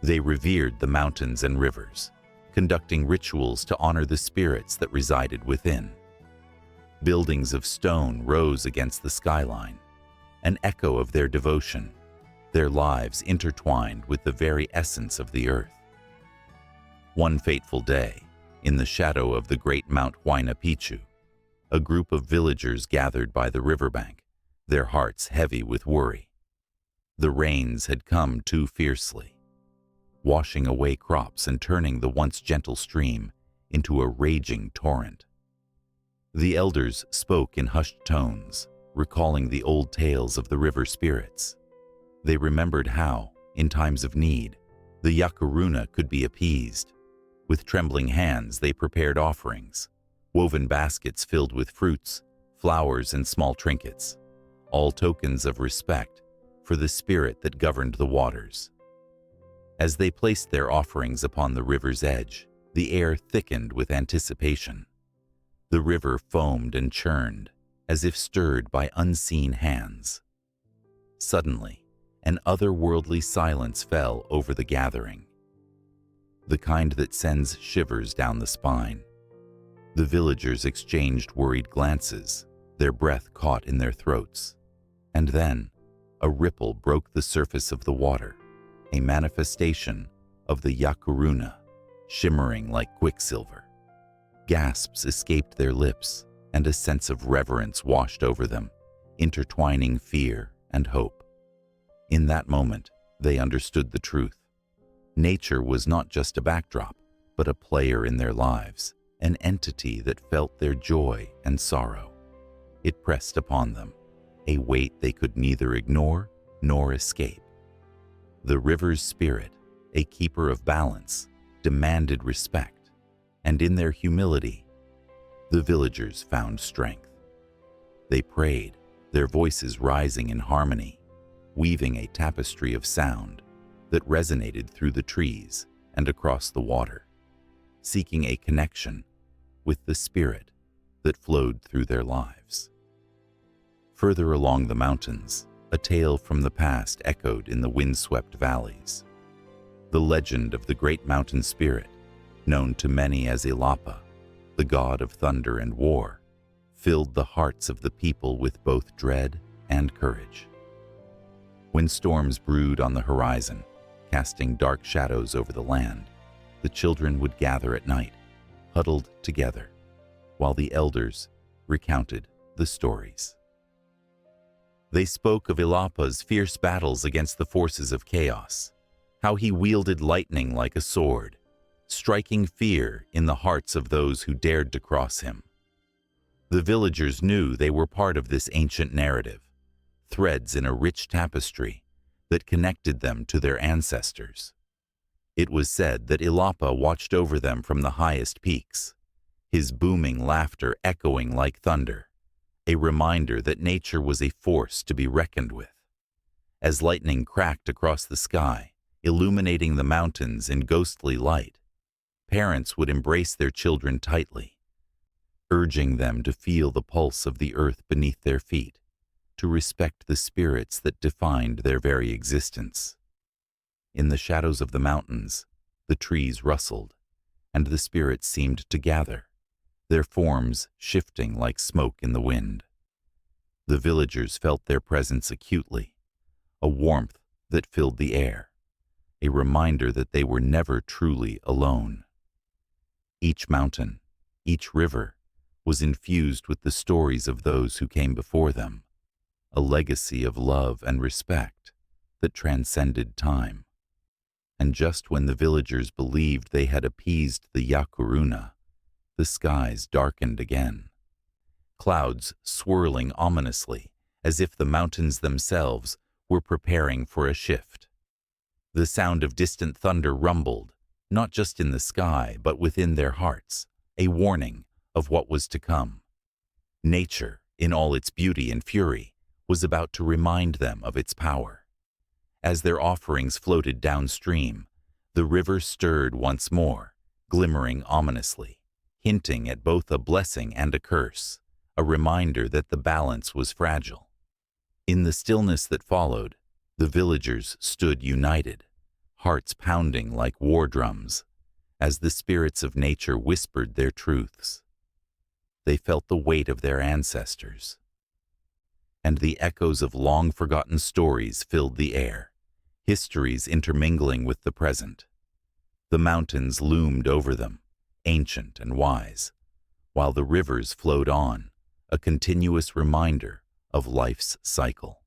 They revered the mountains and rivers, conducting rituals to honor the spirits that resided within. Buildings of stone rose against the skyline, an echo of their devotion, their lives intertwined with the very essence of the earth. One fateful day, in the shadow of the great Mount Huayna Picchu, a group of villagers gathered by the riverbank, their hearts heavy with worry. The rains had come too fiercely, washing away crops and turning the once gentle stream into a raging torrent. The elders spoke in hushed tones, recalling the old tales of the river spirits. They remembered how, in times of need, the Yakaruna could be appeased. With trembling hands, they prepared offerings, woven baskets filled with fruits, flowers, and small trinkets, all tokens of respect for the spirit that governed the waters. As they placed their offerings upon the river's edge, the air thickened with anticipation. The river foamed and churned, as if stirred by unseen hands. Suddenly, an otherworldly silence fell over the gathering, the kind that sends shivers down the spine. The villagers exchanged worried glances, their breath caught in their throats. And then, a ripple broke the surface of the water, a manifestation of the Yakaruna, shimmering like quicksilver. Gasps escaped their lips, and a sense of reverence washed over them, intertwining fear and hope. In that moment, they understood the truth. Nature was not just a backdrop, but a player in their lives, an entity that felt their joy and sorrow. It pressed upon them, a weight they could neither ignore nor escape. The river's spirit, a keeper of balance, demanded respect, and in their humility, the villagers found strength. They prayed, their voices rising in harmony, weaving a tapestry of sound that resonated through the trees and across the water, seeking a connection with the spirit that flowed through their lives. Further along the mountains, a tale from the past echoed in the windswept valleys. The legend of the great mountain spirit, known to many as Ilapa, the god of thunder and war, filled the hearts of the people with both dread and courage. When storms brewed on the horizon, casting dark shadows over the land, the children would gather at night, huddled together, while the elders recounted the stories. They spoke of Ilapa's fierce battles against the forces of chaos, how he wielded lightning like a sword, striking fear in the hearts of those who dared to cross him. The villagers knew they were part of this ancient narrative, threads in a rich tapestry that connected them to their ancestors. It was said that Ilapa watched over them from the highest peaks, his booming laughter echoing like thunder, a reminder that nature was a force to be reckoned with. As lightning cracked across the sky, illuminating the mountains in ghostly light, parents would embrace their children tightly, urging them to feel the pulse of the earth beneath their feet, to respect the spirits that defined their very existence. In the shadows of the mountains, the trees rustled, and the spirits seemed to gather, their forms shifting like smoke in the wind. The villagers felt their presence acutely, a warmth that filled the air, a reminder that they were never truly alone. Each mountain, each river, was infused with the stories of those who came before them, a legacy of love and respect that transcended time. And just when the villagers believed they had appeased the Yakaruna, the skies darkened again, clouds swirling ominously as if the mountains themselves were preparing for a shift. The sound of distant thunder rumbled, not just in the sky but within their hearts, a warning of what was to come. Nature, in all its beauty and fury, was about to remind them of its power. As their offerings floated downstream, the river stirred once more, glimmering ominously, hinting at both a blessing and a curse, a reminder that the balance was fragile. In the stillness that followed, the villagers stood united, hearts pounding like war drums, as the spirits of nature whispered their truths. They felt the weight of their ancestors, and the echoes of long-forgotten stories filled the air, histories intermingling with the present. The mountains loomed over them, ancient and wise, while the rivers flowed on, a continuous reminder of life's cycle.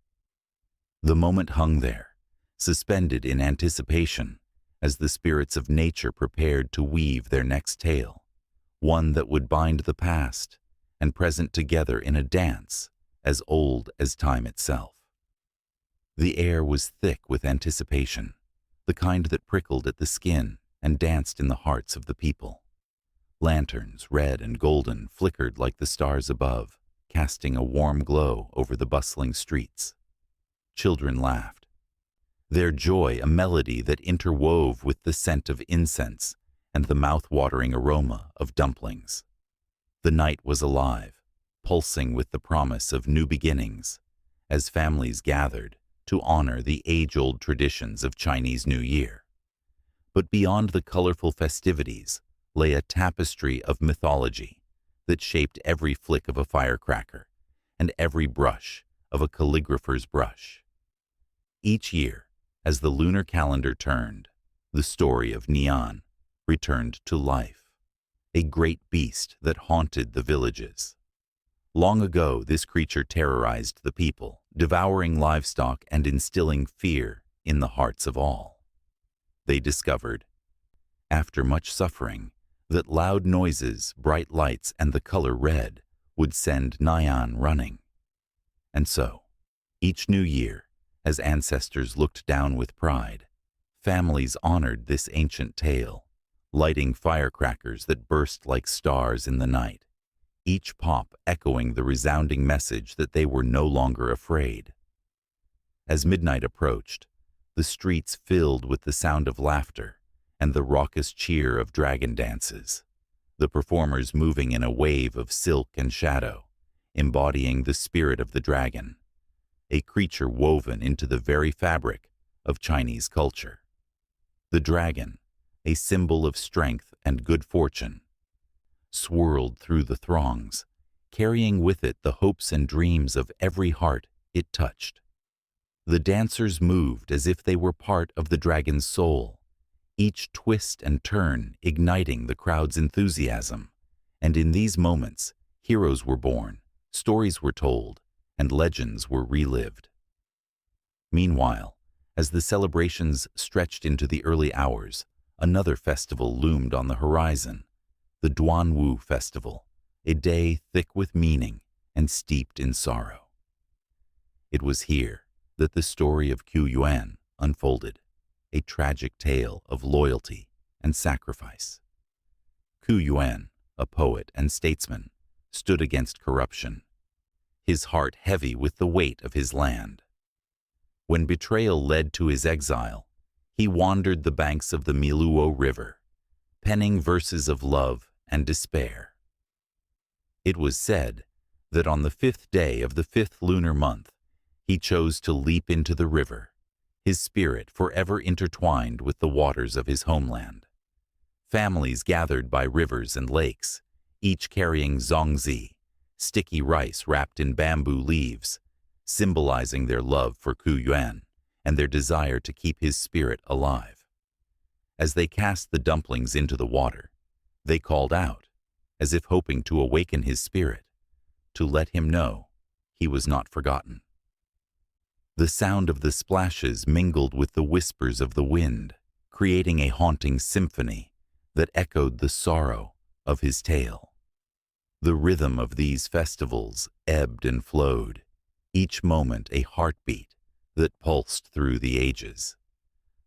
The moment hung there, suspended in anticipation, as the spirits of nature prepared to weave their next tale, one that would bind the past and present together in a dance as old as time itself. The air was thick with anticipation, the kind that prickled at the skin and danced in the hearts of the people. Lanterns, red and golden, flickered like the stars above, casting a warm glow over the bustling streets. Children laughed, their joy a melody that interwove with the scent of incense and the mouth-watering aroma of dumplings. The night was alive, pulsing with the promise of new beginnings, as families gathered to honor the age-old traditions of Chinese New Year. But beyond the colorful festivities lay a tapestry of mythology that shaped every flick of a firecracker and every brush of a calligrapher's brush. Each year, as the lunar calendar turned, the story of Nian returned to life, a great beast that haunted the villages. Long ago, this creature terrorized the people, devouring livestock and instilling fear in the hearts of all. They discovered, after much suffering, that loud noises, bright lights, and the color red would send Nian running. And so, each new year, as ancestors looked down with pride, families honored this ancient tale, lighting firecrackers that burst like stars in the night, each pop echoing the resounding message that they were no longer afraid. As midnight approached, the streets filled with the sound of laughter and the raucous cheer of dragon dances, the performers moving in a wave of silk and shadow, embodying the spirit of the dragon, a creature woven into the very fabric of Chinese culture. The dragon, a symbol of strength and good fortune, swirled through the throngs, carrying with it the hopes and dreams of every heart it touched. The dancers moved as if they were part of the dragon's soul, each twist and turn igniting the crowd's enthusiasm. And in these moments, heroes were born, stories were told, and legends were relived. Meanwhile, as the celebrations stretched into the early hours, another festival loomed on the horizon, the Duanwu Festival, a day thick with meaning and steeped in sorrow. It was here that the story of Qu Yuan unfolded, a tragic tale of loyalty and sacrifice. Qu Yuan, a poet and statesman, stood against corruption, his heart heavy with the weight of his land. When betrayal led to his exile, he wandered the banks of the Miluo River, penning verses of love and despair. It was said that on the 5th day of the 5th lunar month, he chose to leap into the river, his spirit forever intertwined with the waters of his homeland. Families gathered by rivers and lakes, each carrying zongzi, sticky rice wrapped in bamboo leaves, symbolizing their love for Qu Yuan and their desire to keep his spirit alive. As they cast the dumplings into the water, they called out, as if hoping to awaken his spirit, to let him know he was not forgotten. The sound of the splashes mingled with the whispers of the wind, creating a haunting symphony that echoed the sorrow of his tale. The rhythm of these festivals ebbed and flowed, each moment a heartbeat that pulsed through the ages.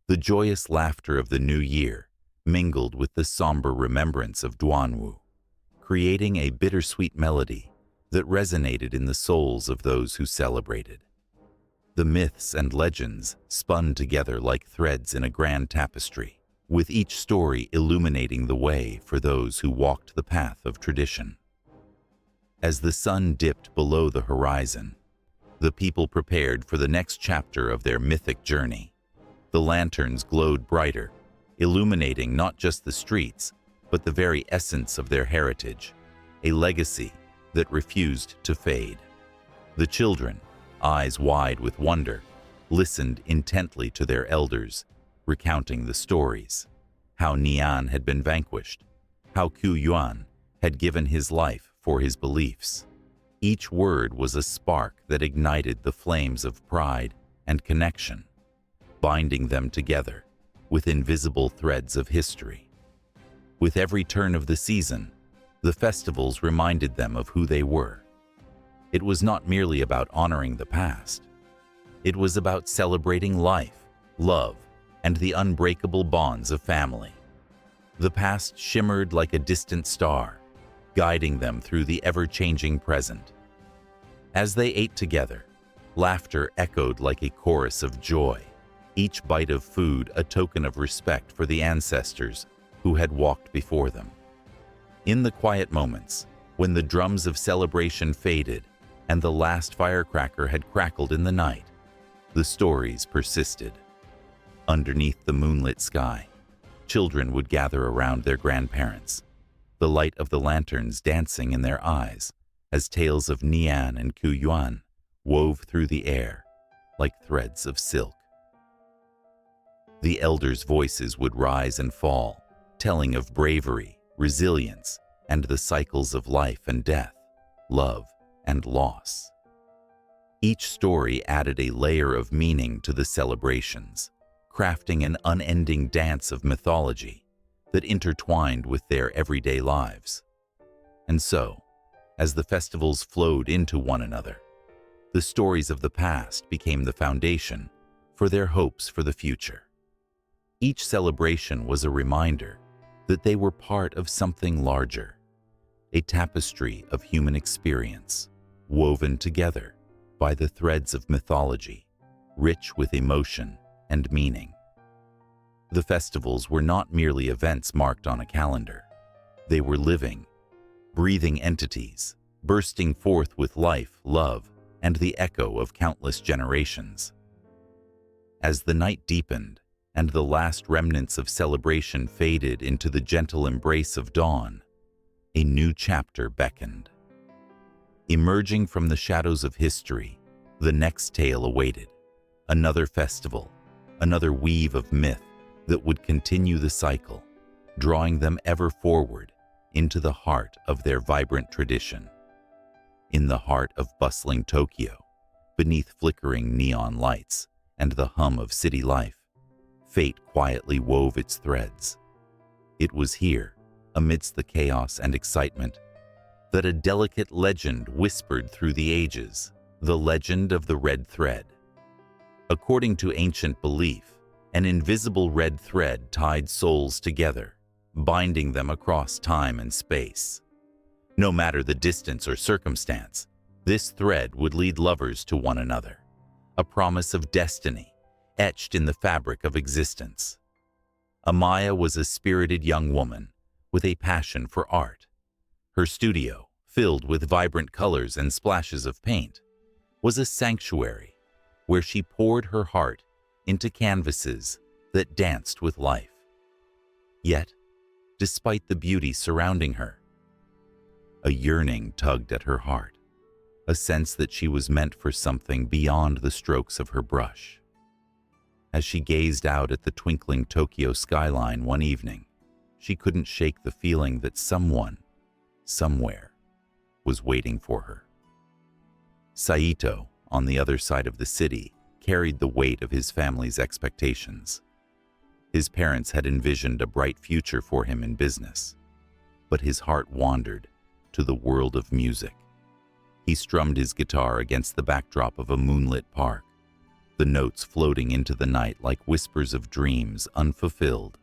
The joyous laughter of the new year mingled with the somber remembrance of Duanwu, creating a bittersweet melody that resonated in the souls of those who celebrated. The myths and legends spun together like threads in a grand tapestry, with each story illuminating the way for those who walked the path of tradition. As the sun dipped below the horizon, the people prepared for the next chapter of their mythic journey. The lanterns glowed brighter, illuminating not just the streets, but the very essence of their heritage, a legacy that refused to fade. The children, eyes wide with wonder, listened intently to their elders, recounting the stories, how Nian had been vanquished, how Ku Yuan had given his life for his beliefs. Each word was a spark that ignited the flames of pride and connection, binding them together with invisible threads of history. With every turn of the season, the festivals reminded them of who they were. It was not merely about honoring the past. It was about celebrating life, love, and the unbreakable bonds of family. The past shimmered like a distant star, guiding them through the ever-changing present. As they ate together, laughter echoed like a chorus of joy, each bite of food a token of respect for the ancestors who had walked before them. In the quiet moments, when the drums of celebration faded and the last firecracker had crackled in the night, the stories persisted. Underneath the moonlit sky, children would gather around their grandparents, the light of the lanterns dancing in their eyes as tales of Nian and Ku Yuan wove through the air like threads of silk. The elders' voices would rise and fall, telling of bravery, resilience, and the cycles of life and death, love and loss. Each story added a layer of meaning to the celebrations, crafting an unending dance of mythology that intertwined with their everyday lives. And so, as the festivals flowed into one another, the stories of the past became the foundation for their hopes for the future. Each celebration was a reminder that they were part of something larger, a tapestry of human experience, woven together by the threads of mythology, rich with emotion and meaning. The festivals were not merely events marked on a calendar. They were living, breathing entities, bursting forth with life, love, and the echo of countless generations. As the night deepened and the last remnants of celebration faded into the gentle embrace of dawn, a new chapter beckoned. Emerging from the shadows of history, the next tale awaited, another festival, another weave of myth that would continue the cycle, drawing them ever forward into the heart of their vibrant tradition. In the heart of bustling Tokyo, beneath flickering neon lights and the hum of city life, fate quietly wove its threads. It was here, amidst the chaos and excitement, that a delicate legend whispered through the ages, the legend of the red thread. According to ancient belief, an invisible red thread tied souls together, binding them across time and space. No matter the distance or circumstance, this thread would lead lovers to one another, a promise of destiny etched in the fabric of existence. Amaya was a spirited young woman with a passion for art. Her studio, filled with vibrant colors and splashes of paint, was a sanctuary where she poured her heart into canvases that danced with life. Yet, despite the beauty surrounding her, a yearning tugged at her heart, a sense that she was meant for something beyond the strokes of her brush. As she gazed out at the twinkling Tokyo skyline one evening, she couldn't shake the feeling that someone, somewhere, was waiting for her. Saito, on the other side of the city, carried the weight of his family's expectations. His parents had envisioned a bright future for him in business, but his heart wandered to the world of music. He strummed his guitar against the backdrop of a moonlit park, the notes floating into the night like whispers of dreams unfulfilled.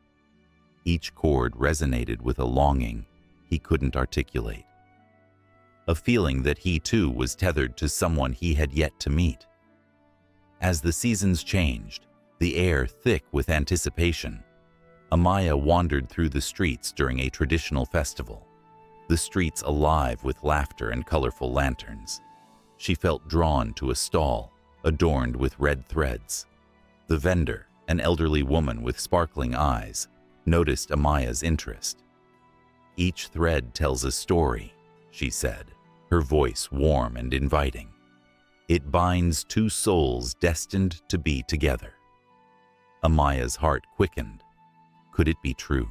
Each chord resonated with a longing he couldn't articulate, a feeling that he too was tethered to someone he had yet to meet. As the seasons changed, the air thick with anticipation, Amaya wandered through the streets during a traditional festival, the streets alive with laughter and colorful lanterns. She felt drawn to a stall adorned with red threads. The vendor, an elderly woman with sparkling eyes, noticed Amaya's interest. "Each thread tells a story," she said, her voice warm and inviting. "It binds two souls destined to be together." Amaya's heart quickened. Could it be true?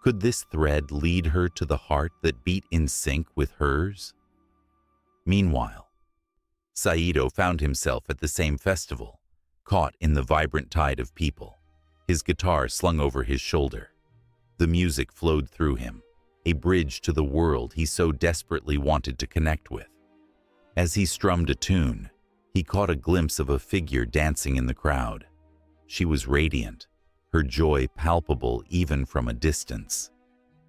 Could this thread lead her to the heart that beat in sync with hers? Meanwhile, Saito found himself at the same festival, caught in the vibrant tide of people, his guitar slung over his shoulder. The music flowed through him, a bridge to the world he so desperately wanted to connect with. As he strummed a tune, he caught a glimpse of a figure dancing in the crowd. She was radiant, her joy palpable even from a distance.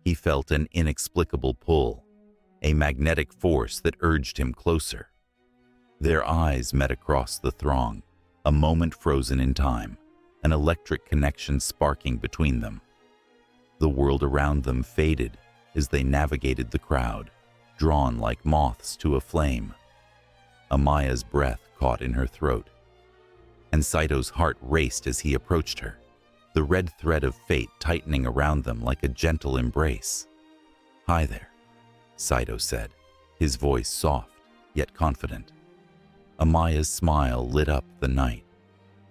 He felt an inexplicable pull, a magnetic force that urged him closer. Their eyes met across the throng, a moment frozen in time, an electric connection sparking between them. The world around them faded as they navigated the crowd, drawn like moths to a flame. Amaya's breath caught in her throat, and Saito's heart raced as he approached her, the red thread of fate tightening around them like a gentle embrace. "Hi there," Saito said, his voice soft yet confident. Amaya's smile lit up the night,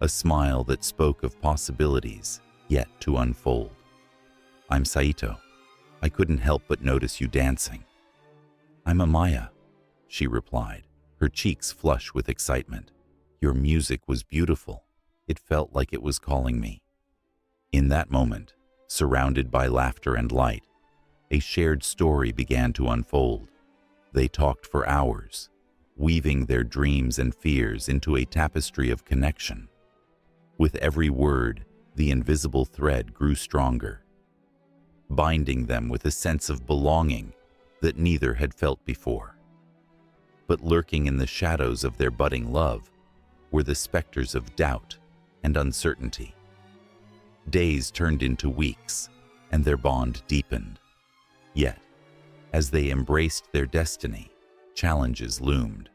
a smile that spoke of possibilities yet to unfold. "I'm Saito. I couldn't help but notice you dancing." "I'm Amaya," she replied, her cheeks flush with excitement. "Your music was beautiful. It felt like it was calling me." In that moment, surrounded by laughter and light, a shared story began to unfold. They talked for hours, weaving their dreams and fears into a tapestry of connection. With every word, the invisible thread grew stronger, binding them with a sense of belonging that neither had felt before. But lurking in the shadows of their budding love were the specters of doubt and uncertainty. Days turned into weeks, and their bond deepened. Yet, as they embraced their destiny, challenges loomed.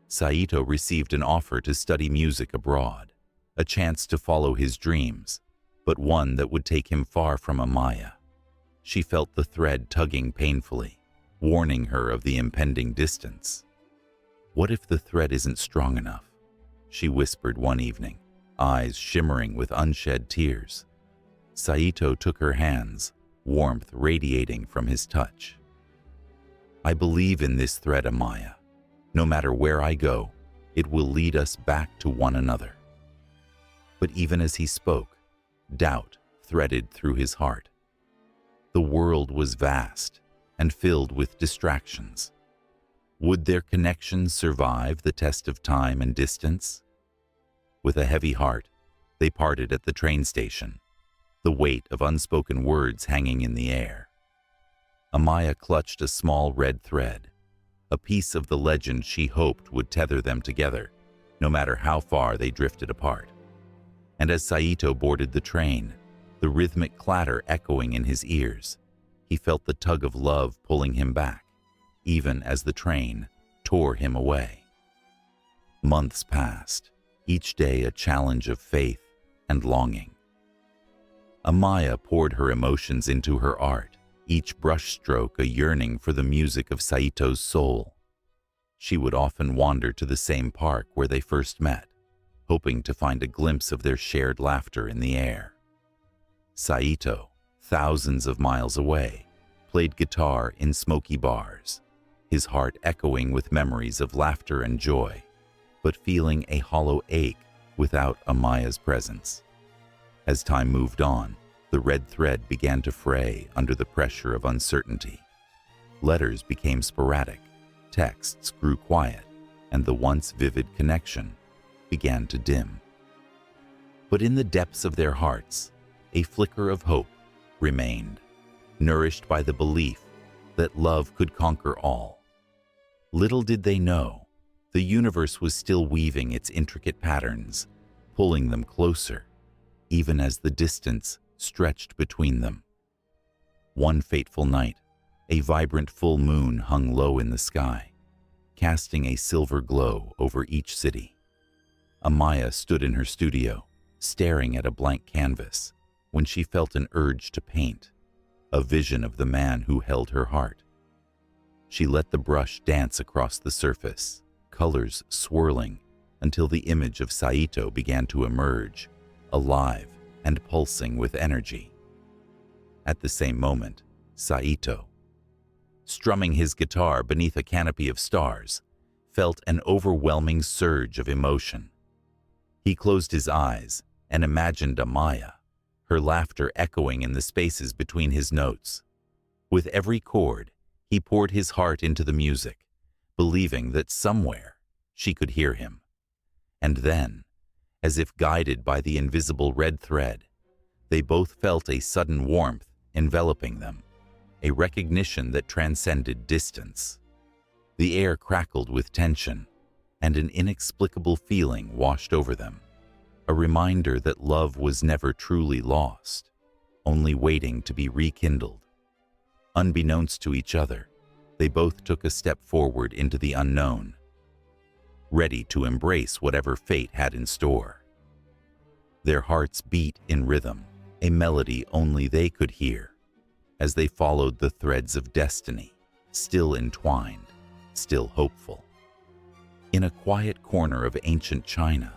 Saito received an offer to study music abroad, a chance to follow his dreams, but one that would take him far from Amaya. She felt the thread tugging painfully, warning her of the impending distance. "What if the thread isn't strong enough?" she whispered one evening, eyes shimmering with unshed tears. Saito took her hands, warmth radiating from his touch. "I believe in this thread, Amaya. No matter where I go, it will lead us back to one another." But even as he spoke, doubt threaded through his heart. The world was vast and filled with distractions. Would their connection survive the test of time and distance? With a heavy heart, they parted at the train station, the weight of unspoken words hanging in the air. Amaya clutched a small red thread, a piece of the legend she hoped would tether them together, no matter how far they drifted apart. And as Saito boarded the train, the rhythmic clatter echoing in his ears, he felt the tug of love pulling him back, even as the train tore him away. Months passed, each day a challenge of faith and longing. Amaya poured her emotions into her art, each brushstroke a yearning for the music of Saito's soul. She would often wander to the same park where they first met, hoping to find a glimpse of their shared laughter in the air. Saito, thousands of miles away, played guitar in smoky bars, his heart echoing with memories of laughter and joy, but feeling a hollow ache without Amaya's presence. As time moved on, the red thread began to fray under the pressure of uncertainty. Letters became sporadic, texts grew quiet, and the once vivid connection began to dim. But in the depths of their hearts, a flicker of hope remained, nourished by the belief that love could conquer all. Little did they know, the universe was still weaving its intricate patterns, pulling them closer, even as the distance stretched between them. One fateful night, a vibrant full moon hung low in the sky, casting a silver glow over each city. Amaya stood in her studio, staring at a blank canvas, when she felt an urge to paint, a vision of the man who held her heart. She let the brush dance across the surface, colors swirling, until the image of Saito began to emerge, alive and pulsing with energy. At the same moment, Saito, strumming his guitar beneath a canopy of stars, felt an overwhelming surge of emotion. He closed his eyes and imagined Amaya, her laughter echoing in the spaces between his notes. With every chord, he poured his heart into the music, believing that somewhere she could hear him. And then, as if guided by the invisible red thread, they both felt a sudden warmth enveloping them, a recognition that transcended distance. The air crackled with tension, and an inexplicable feeling washed over them, a reminder that love was never truly lost, only waiting to be rekindled. Unbeknownst to each other, they both took a step forward into the unknown, ready to embrace whatever fate had in store. Their hearts beat in rhythm, a melody only they could hear, as they followed the threads of destiny, still entwined, still hopeful. In a quiet corner of ancient China,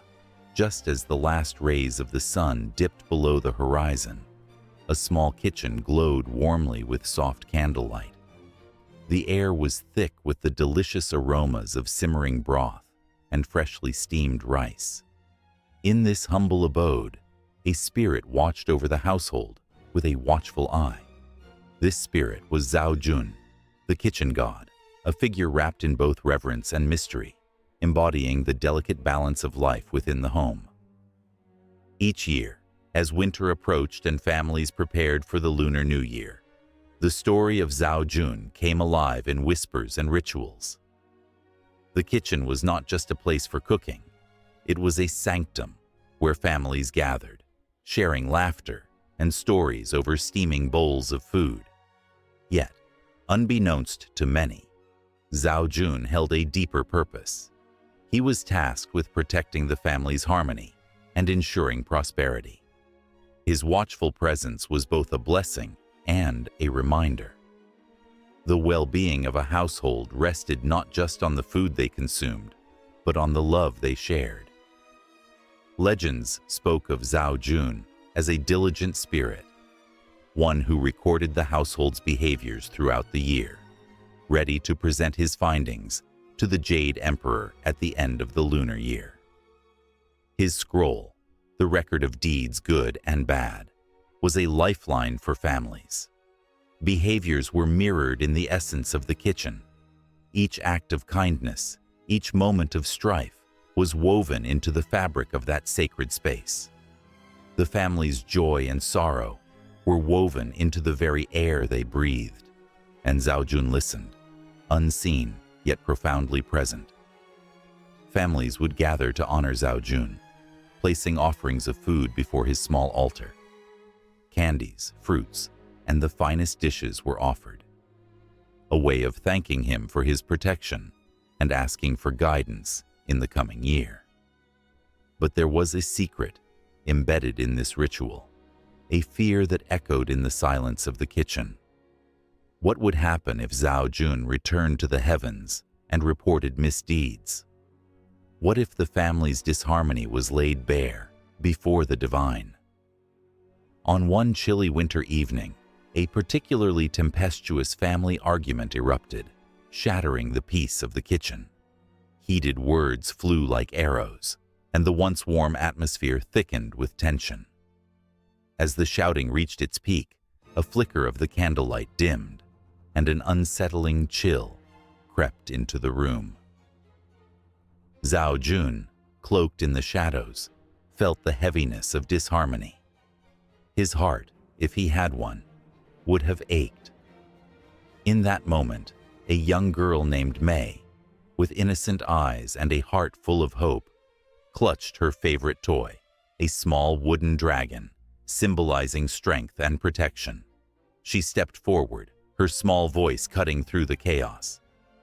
just as the last rays of the sun dipped below the horizon, a small kitchen glowed warmly with soft candlelight. The air was thick with the delicious aromas of simmering broth and freshly steamed rice. In this humble abode, a spirit watched over the household with a watchful eye. This spirit was Zhao Jun, the kitchen god, a figure wrapped in both reverence and mystery, embodying the delicate balance of life within the home. Each year, as winter approached and families prepared for the Lunar New Year, the story of Zhao Jun came alive in whispers and rituals. The kitchen was not just a place for cooking, it was a sanctum where families gathered, sharing laughter and stories over steaming bowls of food. Yet, unbeknownst to many, Zhao Jun held a deeper purpose. He was tasked with protecting the family's harmony and ensuring prosperity. His watchful presence was both a blessing and a reminder. The well-being of a household rested not just on the food they consumed, but on the love they shared. Legends spoke of Zhao Jun as a diligent spirit, one who recorded the household's behaviors throughout the year, ready to present his findings to the Jade Emperor at the end of the lunar year. His scroll, the record of deeds good and bad, was a lifeline for families. Behaviors were mirrored in the essence of the kitchen. Each act of kindness, each moment of strife, was woven into the fabric of that sacred space. The family's joy and sorrow were woven into the very air they breathed, and Zhao Jun listened, unseen yet profoundly present. Families would gather to honor Zhao Jun, placing offerings of food before his small altar. Candies, fruits, and the finest dishes were offered, a way of thanking him for his protection and asking for guidance in the coming year. But there was a secret embedded in this ritual, a fear that echoed in the silence of the kitchen. What would happen if Zhao Jun returned to the heavens and reported misdeeds? What if the family's disharmony was laid bare before the divine? On one chilly winter evening, a particularly tempestuous family argument erupted, shattering the peace of the kitchen. Heated words flew like arrows, and the once warm atmosphere thickened with tension. As the shouting reached its peak, a flicker of the candlelight dimmed, and an unsettling chill crept into the room. Zhao Jun, cloaked in the shadows, felt the heaviness of disharmony. His heart, if he had one, would have ached. In that moment, a young girl named May, with innocent eyes and a heart full of hope, clutched her favorite toy, a small wooden dragon, symbolizing strength and protection. She stepped forward, her small voice cutting through the chaos.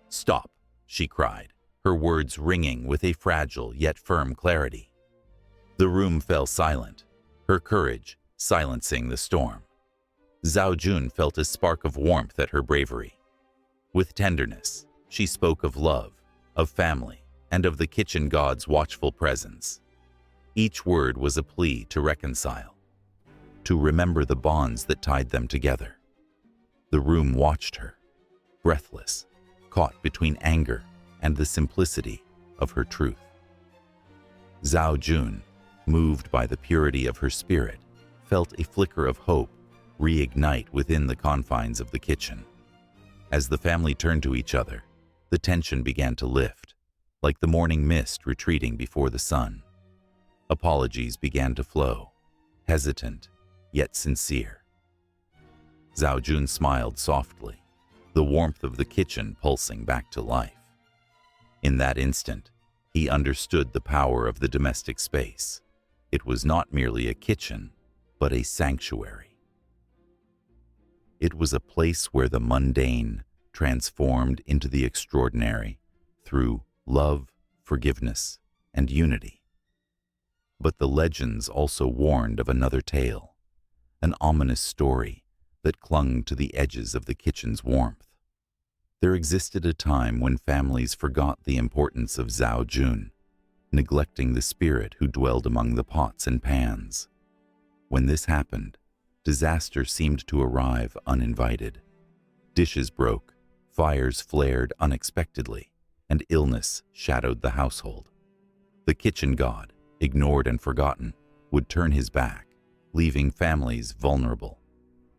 "Stop," she cried, her words ringing with a fragile yet firm clarity. The room fell silent, her courage silencing the storm. Zhao Jun felt a spark of warmth at her bravery. With tenderness, she spoke of love, of family, and of the kitchen god's watchful presence. Each word was a plea to reconcile, to remember the bonds that tied them together. The room watched her, breathless, caught between anger and the simplicity of her truth. Zhao Jun, moved by the purity of her spirit, felt a flicker of hope reignite within the confines of the kitchen. As the family turned to each other, the tension began to lift, like the morning mist retreating before the sun. Apologies began to flow, hesitant yet sincere. Zhao Jun smiled softly, the warmth of the kitchen pulsing back to life. In that instant, he understood the power of the domestic space. It was not merely a kitchen, but a sanctuary. It was a place where the mundane transformed into the extraordinary through love, forgiveness, and unity. But the legends also warned of another tale, an ominous story that clung to the edges of the kitchen's warmth. There existed a time when families forgot the importance of Zhao Jun, neglecting the spirit who dwelled among the pots and pans. When this happened, disaster seemed to arrive uninvited. Dishes broke, fires flared unexpectedly, and illness shadowed the household. The kitchen god, ignored and forgotten, would turn his back, leaving families vulnerable.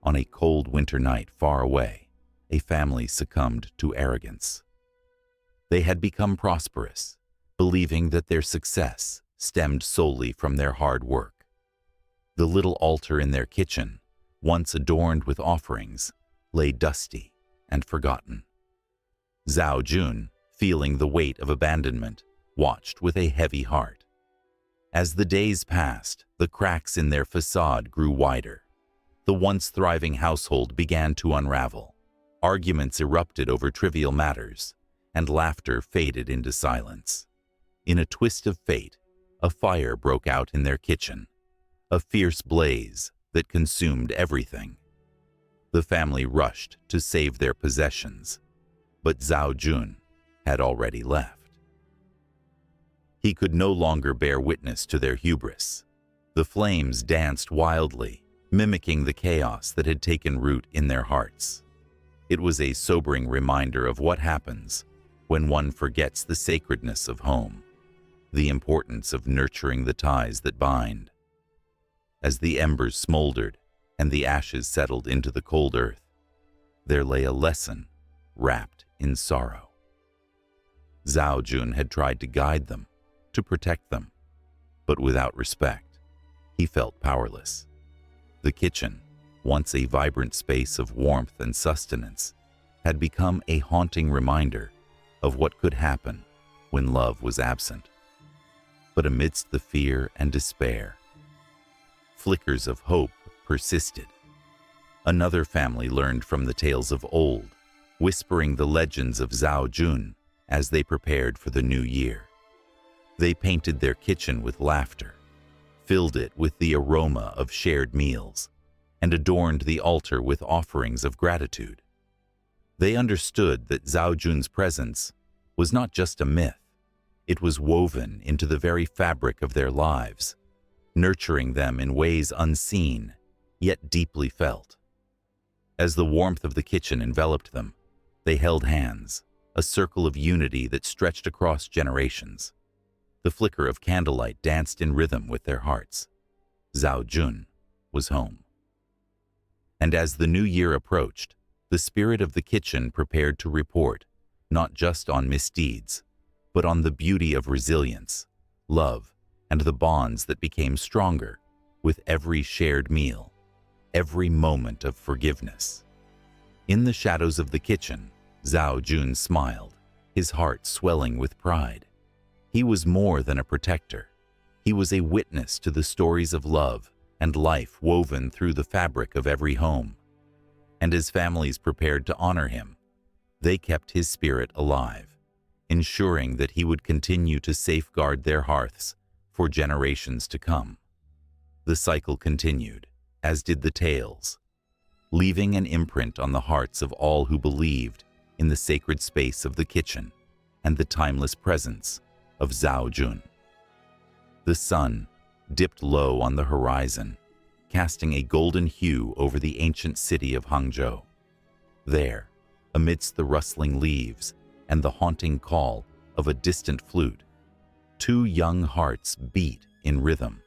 On a cold winter night far away, a family succumbed to arrogance. They had become prosperous, believing that their success stemmed solely from their hard work. The little altar in their kitchen, once adorned with offerings, lay dusty and forgotten. Zhao Jun, feeling the weight of abandonment, watched with a heavy heart. As the days passed, the cracks in their facade grew wider. The once thriving household began to unravel. Arguments erupted over trivial matters, and laughter faded into silence. In a twist of fate, a fire broke out in their kitchen, a fierce blaze that consumed everything. The family rushed to save their possessions, but Zhao Jun had already left. He could no longer bear witness to their hubris. The flames danced wildly, mimicking the chaos that had taken root in their hearts. It was a sobering reminder of what happens when one forgets the sacredness of home, the importance of nurturing the ties that bind. As the embers smoldered and the ashes settled into the cold earth, there lay a lesson wrapped in sorrow. Zhao Jun had tried to guide them, to protect them, but without respect, he felt powerless. The kitchen, once a vibrant space of warmth and sustenance, had become a haunting reminder of what could happen when love was absent. But amidst the fear and despair, flickers of hope persisted. Another family learned from the tales of old, whispering the legends of Zhao Jun as they prepared for the new year. They painted their kitchen with laughter, filled it with the aroma of shared meals, and adorned the altar with offerings of gratitude. They understood that Zhao Jun's presence was not just a myth, it was woven into the very fabric of their lives, nurturing them in ways unseen, yet deeply felt. As the warmth of the kitchen enveloped them, they held hands, a circle of unity that stretched across generations. The flicker of candlelight danced in rhythm with their hearts. Zhao Jun was home. And as the new year approached, the spirit of the kitchen prepared to report, not just on misdeeds, but on the beauty of resilience, love, and the bonds that became stronger with every shared meal, every moment of forgiveness. In the shadows of the kitchen, Zhao Jun smiled, his heart swelling with pride. He was more than a protector. He was a witness to the stories of love and life woven through the fabric of every home. And as families prepared to honor him, they kept his spirit alive, ensuring that he would continue to safeguard their hearths for generations to come. The cycle continued, as did the tales, leaving an imprint on the hearts of all who believed in the sacred space of the kitchen and the timeless presence of Zhao Jun. The sun dipped low on the horizon, casting a golden hue over the ancient city of Hangzhou. There, amidst the rustling leaves and the haunting call of a distant flute, two young hearts beat in rhythm,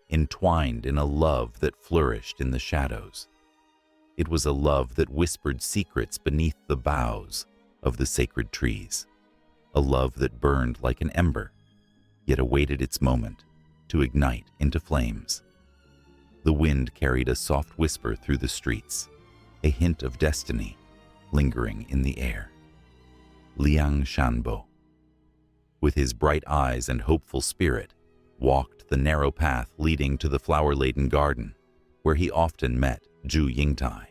entwined in a love that flourished in the shadows. It was a love that whispered secrets beneath the boughs of the sacred trees, a love that burned like an ember, yet awaited its moment to ignite into flames. The wind carried a soft whisper through the streets, a hint of destiny lingering in the air. Liang Shanbo, with his bright eyes and hopeful spirit, walked the narrow path leading to the flower-laden garden, where he often met Zhu Yingtai.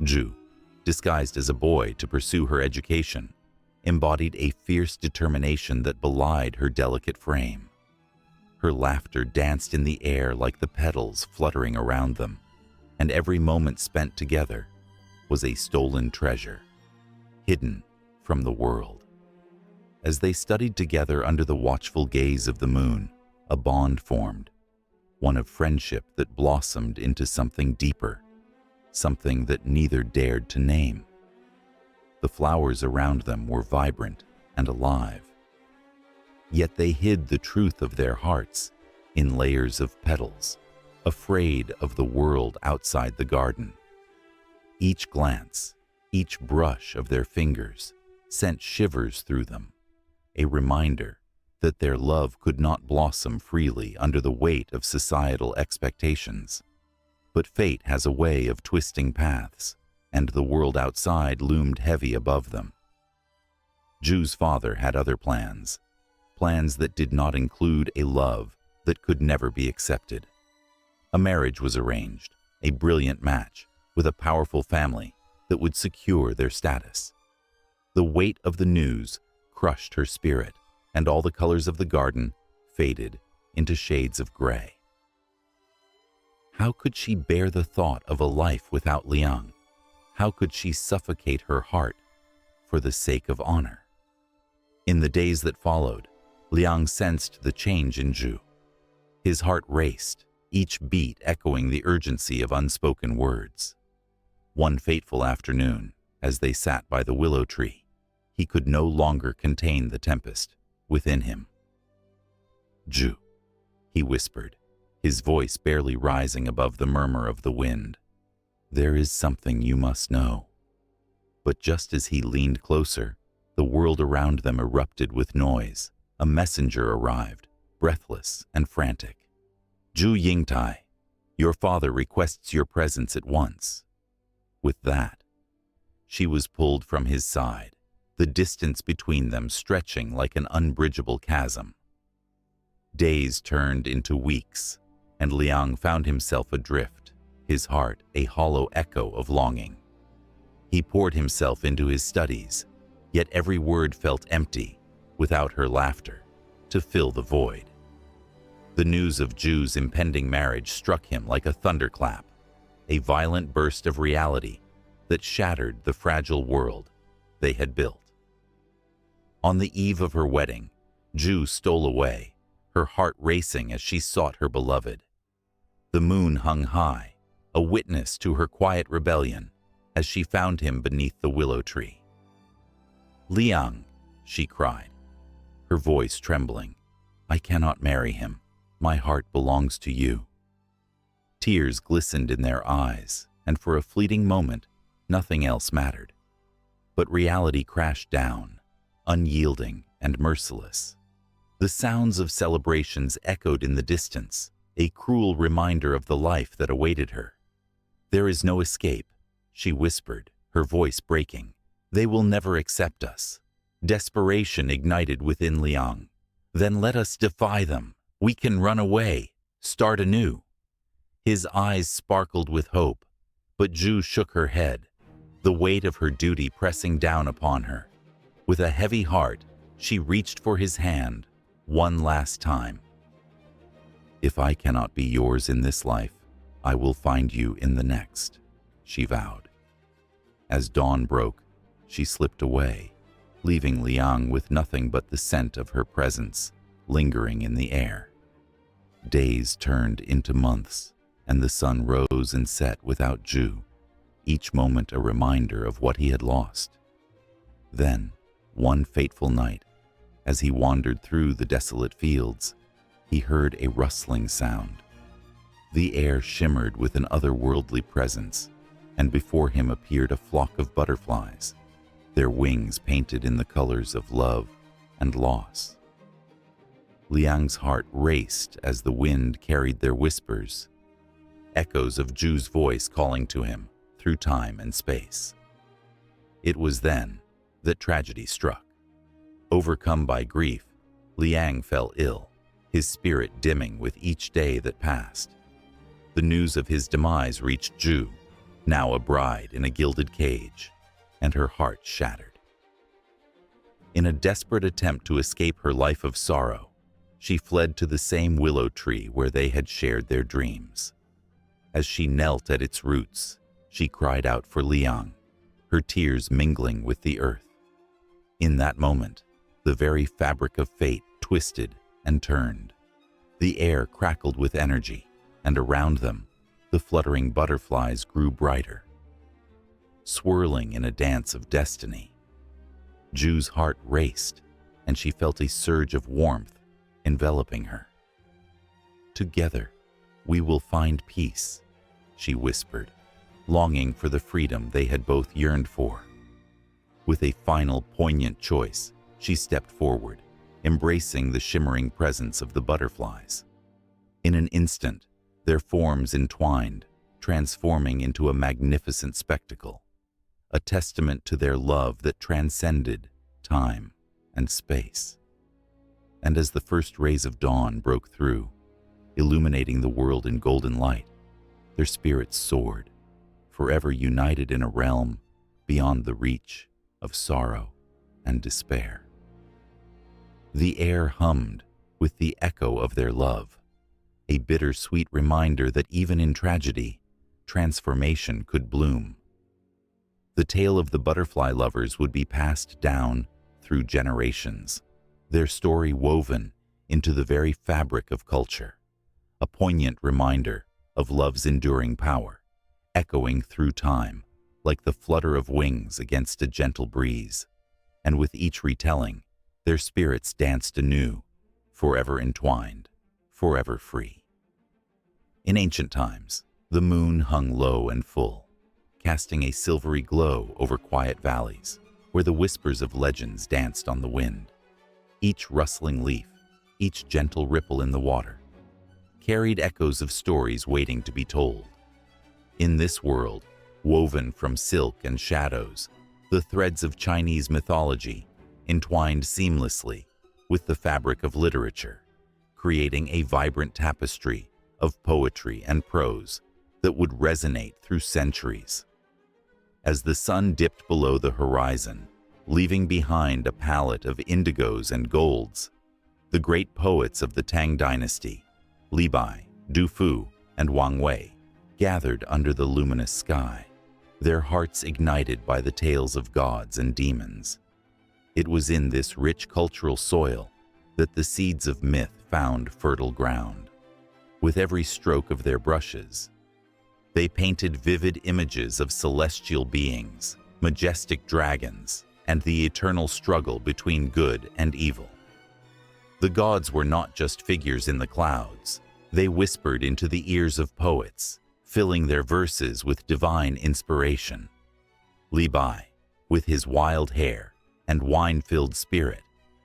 Zhu, disguised as a boy to pursue her education, embodied a fierce determination that belied her delicate frame. Her laughter danced in the air like the petals fluttering around them, and every moment spent together was a stolen treasure, hidden from the world. As they studied together under the watchful gaze of the moon, a bond formed, one of friendship that blossomed into something deeper, something that neither dared to name. The flowers around them were vibrant and alive, yet they hid the truth of their hearts in layers of petals, afraid of the world outside the garden. Each glance, each brush of their fingers sent shivers through them, a reminder that their love could not blossom freely under the weight of societal expectations. But fate has a way of twisting paths, and the world outside loomed heavy above them. Zhu's father had other plans, plans that did not include a love that could never be accepted. A marriage was arranged, a brilliant match with a powerful family that would secure their status. The weight of the news crushed her spirit, and all the colors of the garden faded into shades of gray. How could she bear the thought of a life without Liang? How could she suffocate her heart for the sake of honor? In the days that followed, Liang sensed the change in Zhu. His heart raced, each beat echoing the urgency of unspoken words. One fateful afternoon, as they sat by the willow tree, he could no longer contain the tempest within him. "Zhu," he whispered, his voice barely rising above the murmur of the wind. "There is something you must know." But just as he leaned closer, the world around them erupted with noise. A messenger arrived, breathless and frantic. "Zhu Yingtai, your father requests your presence at once." With that, she was pulled from his side, the distance between them stretching like an unbridgeable chasm. Days turned into weeks, and Liang found himself adrift, his heart a hollow echo of longing. He poured himself into his studies, yet every word felt empty, without her laughter to fill the void. The news of Zhu's impending marriage struck him like a thunderclap, a violent burst of reality that shattered the fragile world they had built. On the eve of her wedding, Zhu stole away, her heart racing as she sought her beloved. The moon hung high, a witness to her quiet rebellion, as she found him beneath the willow tree. "Liang," she cried, her voice trembling, "I cannot marry him. My heart belongs to you." Tears glistened in their eyes, and for a fleeting moment, nothing else mattered. But reality crashed down, unyielding and merciless. The sounds of celebrations echoed in the distance, a cruel reminder of the life that awaited her. "There is no escape," she whispered, her voice breaking. "They will never accept us." Desperation ignited within Liang. "Then let us defy them. We can run away, start anew." His eyes sparkled with hope, but Zhu shook her head, the weight of her duty pressing down upon her. With a heavy heart, she reached for his hand, one last time. "If I cannot be yours in this life, I will find you in the next," she vowed. As dawn broke, she slipped away, leaving Liang with nothing but the scent of her presence lingering in the air. Days turned into months, and the sun rose and set without Zhu, each moment a reminder of what he had lost. Then, one fateful night, as he wandered through the desolate fields, he heard a rustling sound. The air shimmered with an otherworldly presence, and before him appeared a flock of butterflies, their wings painted in the colors of love and loss. Liang's heart raced as the wind carried their whispers, echoes of Zhu's voice calling to him through time and space. It was then that tragedy struck. Overcome by grief, Liang fell ill, his spirit dimming with each day that passed. The news of his demise reached Zhu, now a bride in a gilded cage, and her heart shattered. In a desperate attempt to escape her life of sorrow, she fled to the same willow tree where they had shared their dreams. As she knelt at its roots, she cried out for Liang, her tears mingling with the earth. In that moment, the very fabric of fate twisted and turned. The air crackled with energy, and around them, the fluttering butterflies grew brighter, swirling in a dance of destiny. Zhu's heart raced, and she felt a surge of warmth enveloping her. "Together, we will find peace," she whispered, longing for the freedom they had both yearned for. With a final poignant choice, she stepped forward, embracing the shimmering presence of the butterflies. In an instant, their forms entwined, transforming into a magnificent spectacle, a testament to their love that transcended time and space. And as the first rays of dawn broke through, illuminating the world in golden light, their spirits soared, forever united in a realm beyond the reach of sorrow and despair. The air hummed with the echo of their love, a bittersweet reminder that even in tragedy, transformation could bloom. The tale of the butterfly lovers would be passed down through generations, their story woven into the very fabric of culture, a poignant reminder of love's enduring power, echoing through time like the flutter of wings against a gentle breeze. And with each retelling, their spirits danced anew, forever entwined, forever free. In ancient times, the moon hung low and full, casting a silvery glow over quiet valleys, where the whispers of legends danced on the wind. Each rustling leaf, each gentle ripple in the water, carried echoes of stories waiting to be told. In this world, woven from silk and shadows, the threads of Chinese mythology entwined seamlessly with the fabric of literature, creating a vibrant tapestry of poetry and prose that would resonate through centuries. As the sun dipped below the horizon, leaving behind a palette of indigos and golds, the great poets of the Tang dynasty, Li Bai, Du Fu, and Wang Wei, gathered under the luminous sky, their hearts ignited by the tales of gods and demons. It was in this rich cultural soil that the seeds of myth found fertile ground. With every stroke of their brushes, they painted vivid images of celestial beings, majestic dragons, and the eternal struggle between good and evil. The gods were not just figures in the clouds. They whispered into the ears of poets, filling their verses with divine inspiration. Li Bai, with his wild hair and wine-filled spirit,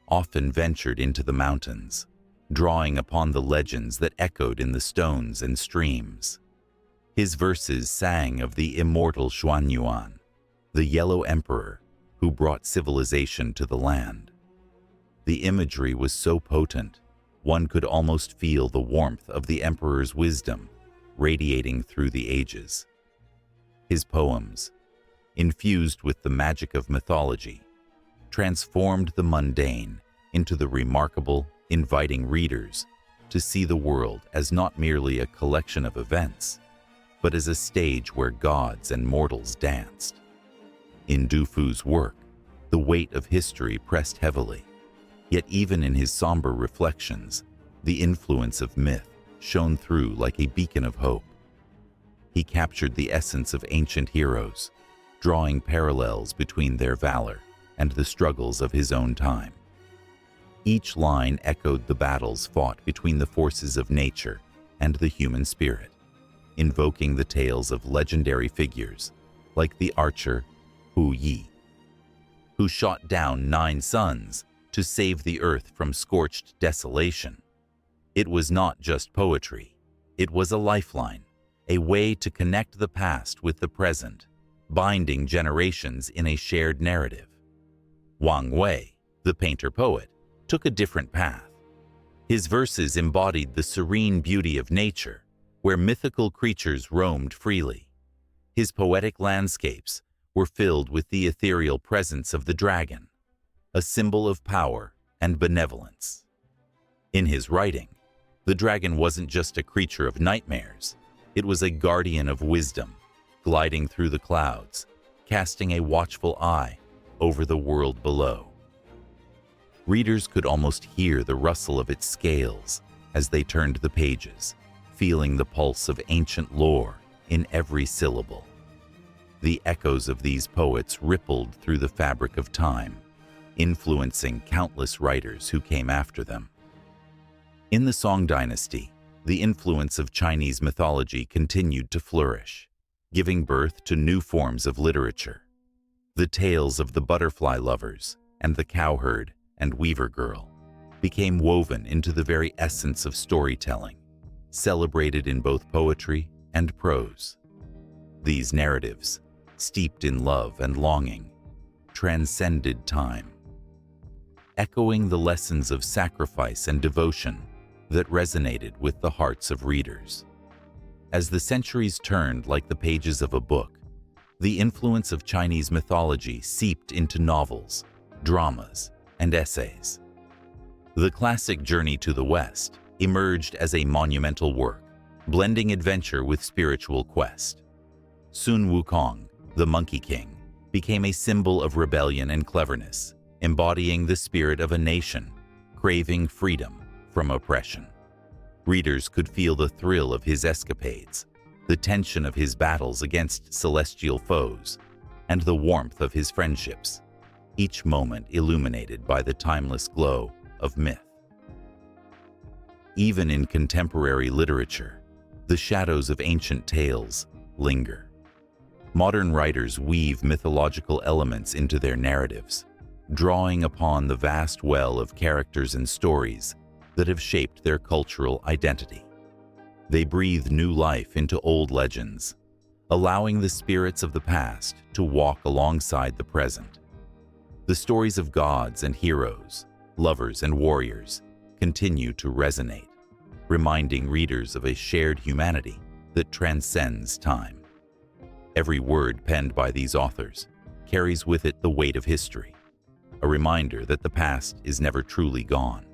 often ventured into the mountains, drawing upon the legends that echoed in the stones and streams. His verses sang of the immortal Xuanyuan, the Yellow Emperor who brought civilization to the land. The imagery was so potent, one could almost feel the warmth of the emperor's wisdom, radiating through the ages. His poems, infused with the magic of mythology, transformed the mundane into the remarkable, inviting readers to see the world as not merely a collection of events, but as a stage where gods and mortals danced. In Du Fu's work, the weight of history pressed heavily, yet even in his somber reflections, the influence of myth shone through like a beacon of hope. He captured the essence of ancient heroes, drawing parallels between their valor and the struggles of his own time. Each line echoed the battles fought between the forces of nature and the human spirit, invoking the tales of legendary figures like the archer Hu Yi, who shot down 9 suns to save the earth from scorched desolation. It was not just poetry, it was a lifeline, a way to connect the past with the present, binding generations in a shared narrative. Wang Wei, the painter-poet, took a different path. His verses embodied the serene beauty of nature, where mythical creatures roamed freely. His poetic landscapes were filled with the ethereal presence of the dragon, a symbol of power and benevolence. In his writing, the dragon wasn't just a creature of nightmares, it was a guardian of wisdom, gliding through the clouds, casting a watchful eye over the world below. Readers could almost hear the rustle of its scales as they turned the pages, feeling the pulse of ancient lore in every syllable. The echoes of these poets rippled through the fabric of time, influencing countless writers who came after them. In the Song dynasty, the influence of Chinese mythology continued to flourish, giving birth to new forms of literature. The tales of the butterfly lovers and the cowherd and weaver girl became woven into the very essence of storytelling, celebrated in both poetry and prose. These narratives, steeped in love and longing, transcended time, echoing the lessons of sacrifice and devotion that resonated with the hearts of readers. As the centuries turned like the pages of a book, the influence of Chinese mythology seeped into novels, dramas, and essays. The classic Journey to the West emerged as a monumental work, blending adventure with spiritual quest. Sun Wukong, the Monkey King, became a symbol of rebellion and cleverness, embodying the spirit of a nation craving freedom from oppression. Readers could feel the thrill of his escapades, the tension of his battles against celestial foes, and the warmth of his friendships, each moment illuminated by the timeless glow of myth. Even in contemporary literature, the shadows of ancient tales linger. Modern writers weave mythological elements into their narratives, drawing upon the vast well of characters and stories that have shaped their cultural identity. They breathe new life into old legends, allowing the spirits of the past to walk alongside the present. The stories of gods and heroes, lovers and warriors continue to resonate, reminding readers of a shared humanity that transcends time. Every word penned by these authors carries with it the weight of history, a reminder that the past is never truly gone.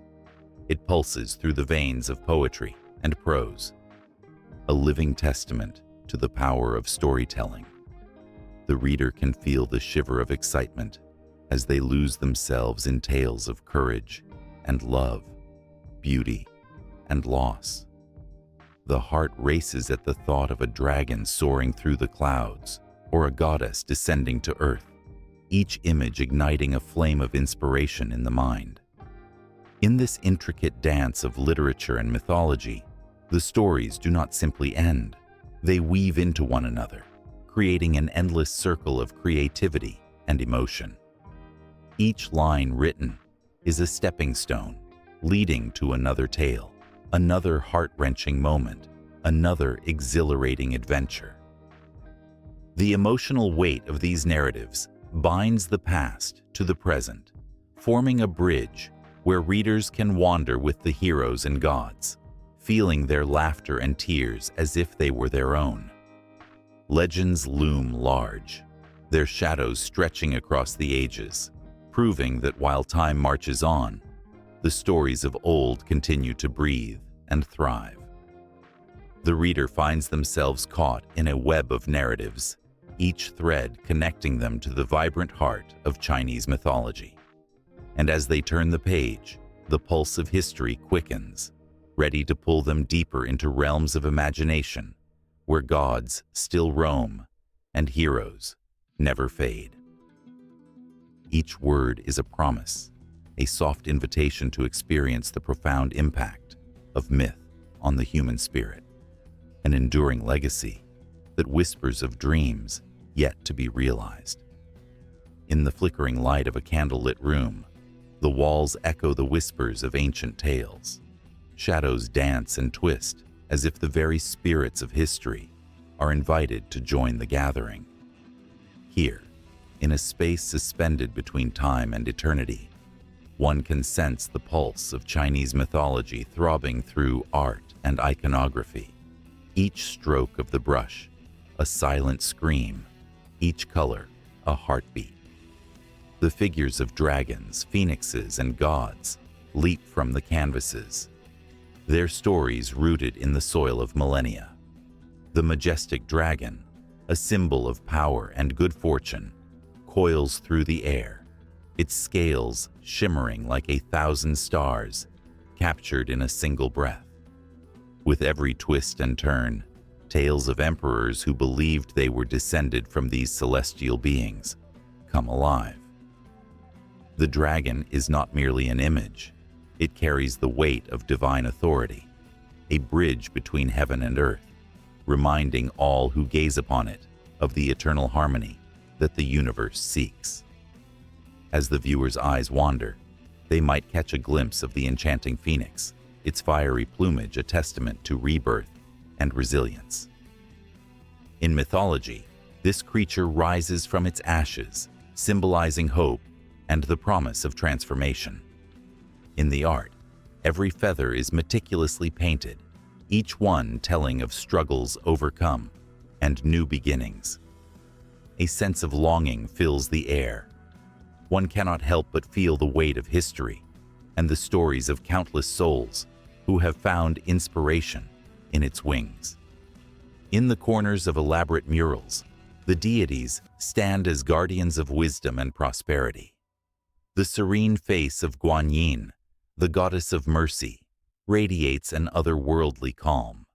It pulses through the veins of poetry and prose, a living testament to the power of storytelling. The reader can feel the shiver of excitement as they lose themselves in tales of courage and love, beauty and loss. The heart races at the thought of a dragon soaring through the clouds or a goddess descending to earth, each image igniting a flame of inspiration in the mind. In this intricate dance of literature and mythology, the stories do not simply end. They weave into one another, creating an endless circle of creativity and emotion. Each line written is a stepping stone, leading to another tale, another heart-wrenching moment, another exhilarating adventure. The emotional weight of these narratives binds the past to the present, forming a bridge where readers can wander with the heroes and gods, feeling their laughter and tears as if they were their own. Legends loom large, their shadows stretching across the ages, proving that while time marches on, the stories of old continue to breathe and thrive. The reader finds themselves caught in a web of narratives, each thread connecting them to the vibrant heart of Chinese mythology. And as they turn the page, the pulse of history quickens, ready to pull them deeper into realms of imagination, where gods still roam and heroes never fade. Each word is a promise, a soft invitation to experience the profound impact of myth on the human spirit, an enduring legacy that whispers of dreams yet to be realized. In the flickering light of a candlelit room, the walls echo the whispers of ancient tales. Shadows dance and twist as if the very spirits of history are invited to join the gathering. Here, in a space suspended between time and eternity, one can sense the pulse of Chinese mythology throbbing through art and iconography. Each stroke of the brush, a silent scream, each color, a heartbeat. The figures of dragons, phoenixes, and gods leap from the canvases, their stories rooted in the soil of millennia. The majestic dragon, a symbol of power and good fortune, coils through the air, its scales shimmering like 1,000 stars captured in a single breath. With every twist and turn, tales of emperors who believed they were descended from these celestial beings come alive. The dragon is not merely an image, it carries the weight of divine authority, a bridge between heaven and earth, reminding all who gaze upon it of the eternal harmony that the universe seeks. As the viewer's eyes wander, they might catch a glimpse of the enchanting phoenix, its fiery plumage a testament to rebirth and resilience. In mythology, this creature rises from its ashes, symbolizing hope and the promise of transformation. In the art, every feather is meticulously painted, each one telling of struggles overcome and new beginnings. A sense of longing fills the air. One cannot help but feel the weight of history and the stories of countless souls who have found inspiration in its wings. In the corners of elaborate murals, the deities stand as guardians of wisdom and prosperity. The serene face of Guanyin, the goddess of mercy, radiates an otherworldly calm.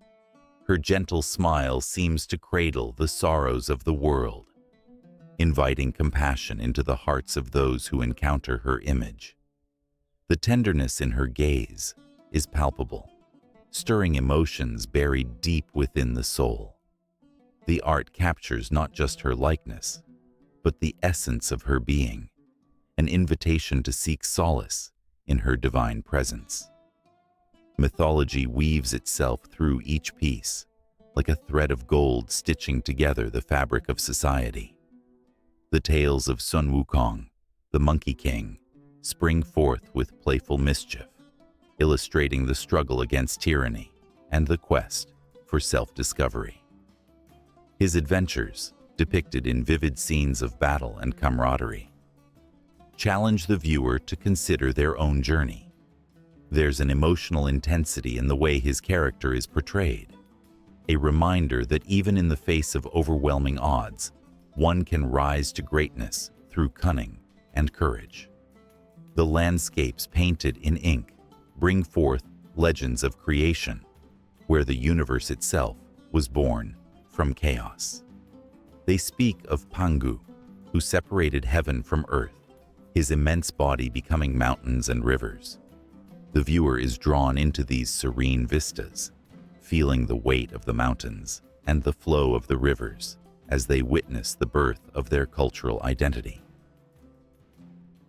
Her gentle smile seems to cradle the sorrows of the world, inviting compassion into the hearts of those who encounter her image. The tenderness in her gaze is palpable, stirring emotions buried deep within the soul. The art captures not just her likeness, but the essence of her being, an invitation to seek solace in her divine presence. Mythology weaves itself through each piece, like a thread of gold stitching together the fabric of society. The tales of Sun Wukong, the Monkey King, spring forth with playful mischief, illustrating the struggle against tyranny and the quest for self-discovery. His adventures, depicted in vivid scenes of battle and camaraderie, challenge the viewer to consider their own journey. There's an emotional intensity in the way his character is portrayed, a reminder that even in the face of overwhelming odds, one can rise to greatness through cunning and courage. The landscapes painted in ink bring forth legends of creation, where the universe itself was born from chaos. They speak of Pangu, who separated heaven from earth, his immense body becoming mountains and rivers. The viewer is drawn into these serene vistas, feeling the weight of the mountains and the flow of the rivers as they witness the birth of their cultural identity.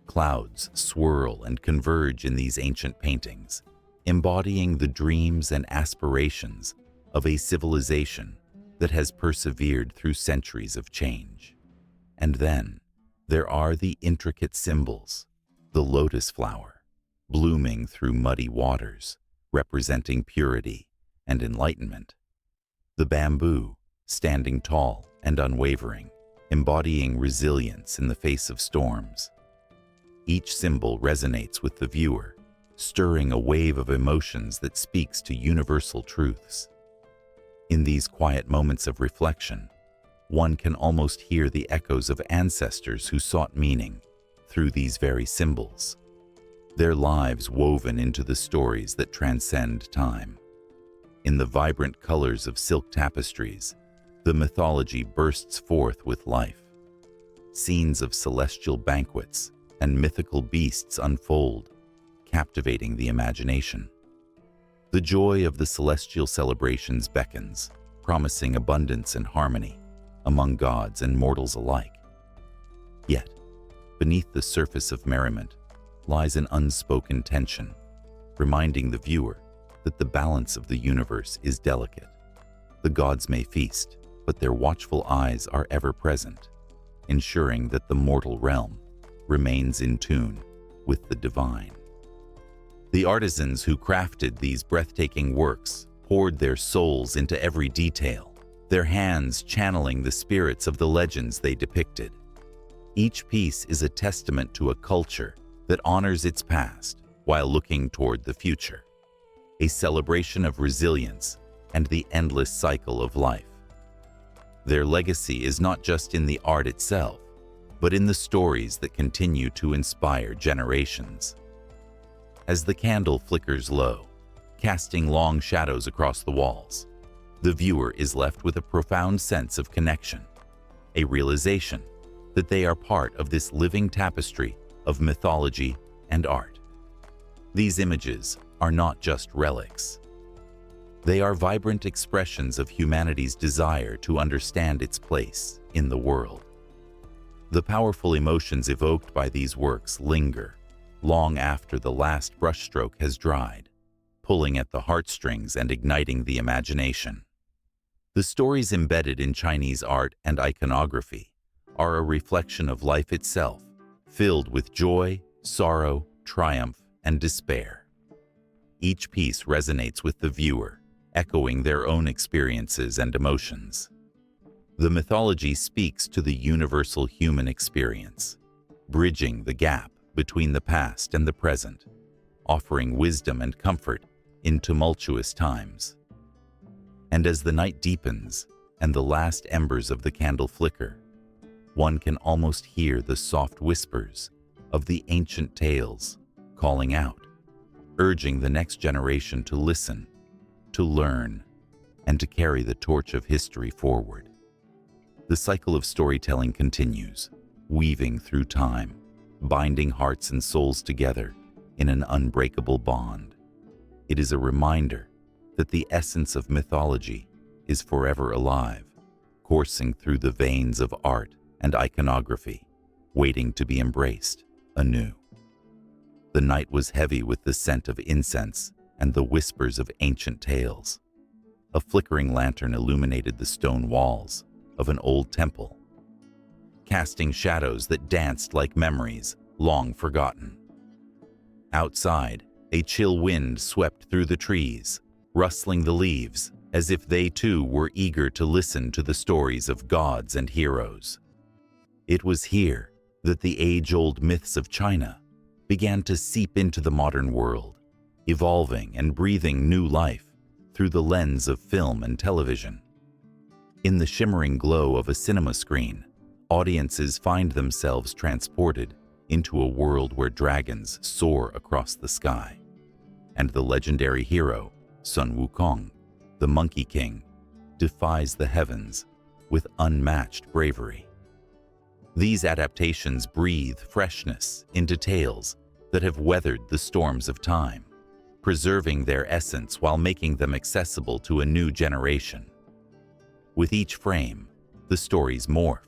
Clouds swirl and converge in these ancient paintings, embodying the dreams and aspirations of a civilization that has persevered through centuries of change. And then, there are the intricate symbols, the lotus flower, blooming through muddy waters, representing purity and enlightenment. The bamboo, standing tall and unwavering, embodying resilience in the face of storms. Each symbol resonates with the viewer, stirring a wave of emotions that speaks to universal truths. In these quiet moments of reflection, one can almost hear the echoes of ancestors who sought meaning through these very symbols, their lives woven into the stories that transcend time. In the vibrant colors of silk tapestries, the mythology bursts forth with life. Scenes of celestial banquets and mythical beasts unfold, captivating the imagination. The joy of the celestial celebrations beckons, promising abundance and harmony among gods and mortals alike. Yet, beneath the surface of merriment lies an unspoken tension, reminding the viewer that the balance of the universe is delicate. The gods may feast, but their watchful eyes are ever present, ensuring that the mortal realm remains in tune with the divine. The artisans who crafted these breathtaking works poured their souls into every detail, their hands channeling the spirits of the legends they depicted. Each piece is a testament to a culture that honors its past while looking toward the future, a celebration of resilience and the endless cycle of life. Their legacy is not just in the art itself, but in the stories that continue to inspire generations. As the candle flickers low, casting long shadows across the walls, the viewer is left with a profound sense of connection, a realization that they are part of this living tapestry of mythology and art. These images are not just relics. They are vibrant expressions of humanity's desire to understand its place in the world. The powerful emotions evoked by these works linger long after the last brushstroke has dried, pulling at the heartstrings and igniting the imagination. The stories embedded in Chinese art and iconography are a reflection of life itself, filled with joy, sorrow, triumph, and despair. Each piece resonates with the viewer, echoing their own experiences and emotions. The mythology speaks to the universal human experience, bridging the gap between the past and the present, offering wisdom and comfort in tumultuous times. And as the night deepens and the last embers of the candle flicker, one can almost hear the soft whispers of the ancient tales calling out, urging the next generation to listen, to learn, and to carry the torch of history forward. The cycle of storytelling continues, weaving through time, binding hearts and souls together in an unbreakable bond. It is a reminder that the essence of mythology is forever alive, coursing through the veins of art and iconography, waiting to be embraced anew. The night was heavy with the scent of incense and the whispers of ancient tales. A flickering lantern illuminated the stone walls of an old temple, casting shadows that danced like memories long forgotten. Outside, a chill wind swept through the trees, rustling the leaves as if they too were eager to listen to the stories of gods and heroes. It was here that the age-old myths of China began to seep into the modern world, evolving and breathing new life through the lens of film and television. In the shimmering glow of a cinema screen, audiences find themselves transported into a world where dragons soar across the sky, and the legendary hero, Sun Wukong, the Monkey King, defies the heavens with unmatched bravery. These adaptations breathe freshness into tales that have weathered the storms of time, preserving their essence while making them accessible to a new generation. With each frame, the stories morph,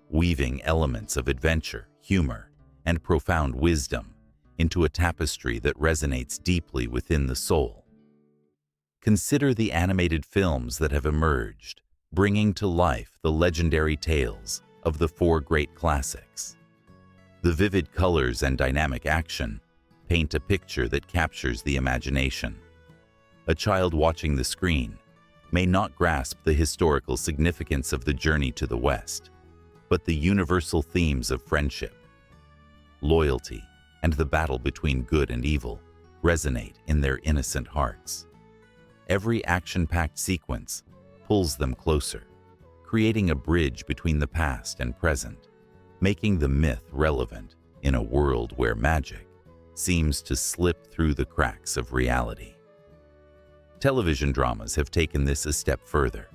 weaving elements of adventure, humor, and profound wisdom into a tapestry that resonates deeply within the soul. Consider the animated films that have emerged, bringing to life the legendary tales of the four great classics. The vivid colors and dynamic action paint a picture that captures the imagination, A child watching the screen may not grasp the historical significance of the journey to the West, but the universal themes of friendship, loyalty, and the battle between good and evil resonate in their innocent hearts. Every action-packed sequence pulls them closer, creating a bridge between the past and present, making the myth relevant in a world where magic seems to slip through the cracks of reality. Television dramas have taken this a step further,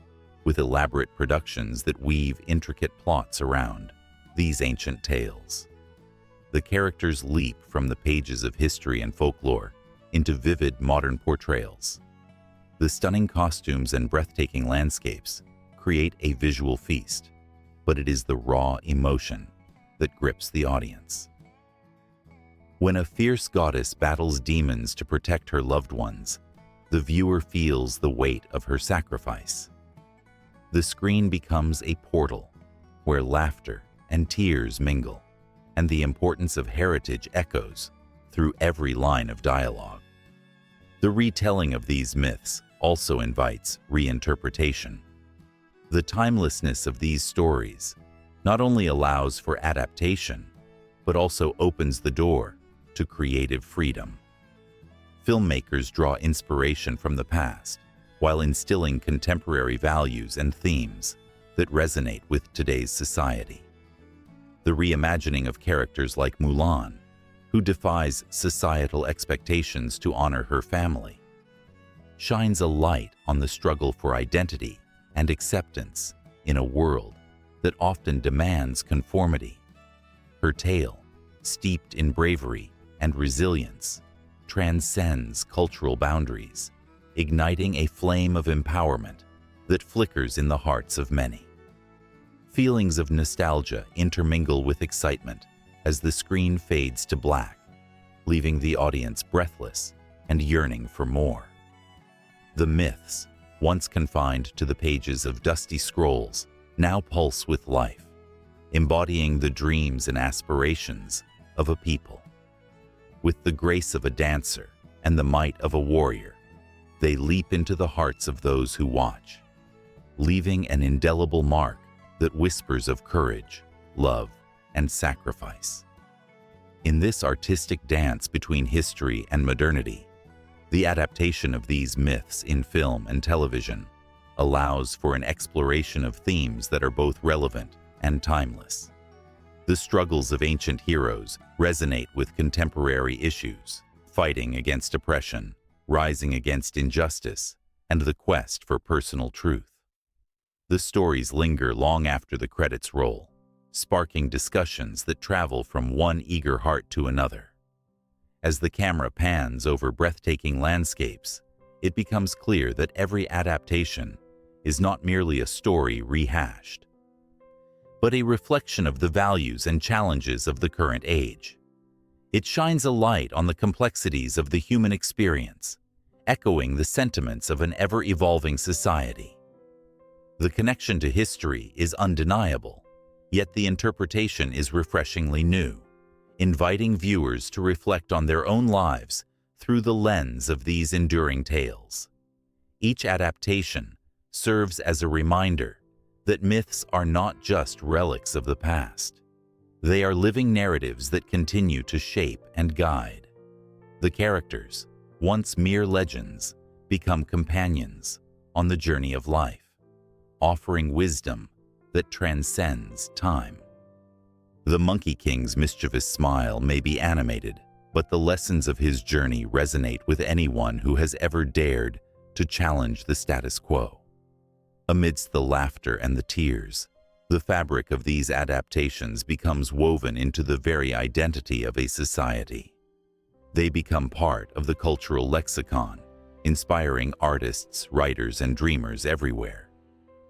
with elaborate productions that weave intricate plots around these ancient tales. The characters leap from the pages of history and folklore into vivid modern portrayals. The stunning costumes and breathtaking landscapes create a visual feast, but it is the raw emotion that grips the audience. When a fierce goddess battles demons to protect her loved ones, the viewer feels the weight of her sacrifice. The screen becomes a portal where laughter and tears mingle, and the importance of heritage echoes through every line of dialogue. The retelling of these myths also invites reinterpretation. The timelessness of these stories not only allows for adaptation, but also opens the door to creative freedom. Filmmakers draw inspiration from the past while instilling contemporary values and themes that resonate with today's society. The reimagining of characters like Mulan, who defies societal expectations to honor her family, shines a light on the struggle for identity and acceptance in a world that often demands conformity. Her tale, steeped in bravery and resilience, transcends cultural boundaries, igniting a flame of empowerment that flickers in the hearts of many. Feelings of nostalgia intermingle with excitement as the screen fades to black, leaving the audience breathless and yearning for more. The myths, once confined to the pages of dusty scrolls, now pulse with life, embodying the dreams and aspirations of a people. With the grace of a dancer and the might of a warrior, they leap into the hearts of those who watch, leaving an indelible mark that whispers of courage, love, and sacrifice. In this artistic dance between history and modernity, the adaptation of these myths in film and television allows for an exploration of themes that are both relevant and timeless. The struggles of ancient heroes resonate with contemporary issues, fighting against oppression, rising against injustice, and the quest for personal truth. The stories linger long after the credits roll, sparking discussions that travel from one eager heart to another. As the camera pans over breathtaking landscapes, it becomes clear that every adaptation is not merely a story rehashed, but a reflection of the values and challenges of the current age. It shines a light on the complexities of the human experience, echoing the sentiments of an ever-evolving society. The connection to history is undeniable, yet the interpretation is refreshingly new, inviting viewers to reflect on their own lives through the lens of these enduring tales. Each adaptation serves as a reminder that myths are not just relics of the past. They are living narratives that continue to shape and guide. The characters, once mere legends, become companions on the journey of life, offering wisdom that transcends time. The Monkey King's mischievous smile may be animated, but the lessons of his journey resonate with anyone who has ever dared to challenge the status quo. Amidst the laughter and the tears, the fabric of these adaptations becomes woven into the very identity of a society. They become part of the cultural lexicon, inspiring artists, writers, and dreamers everywhere.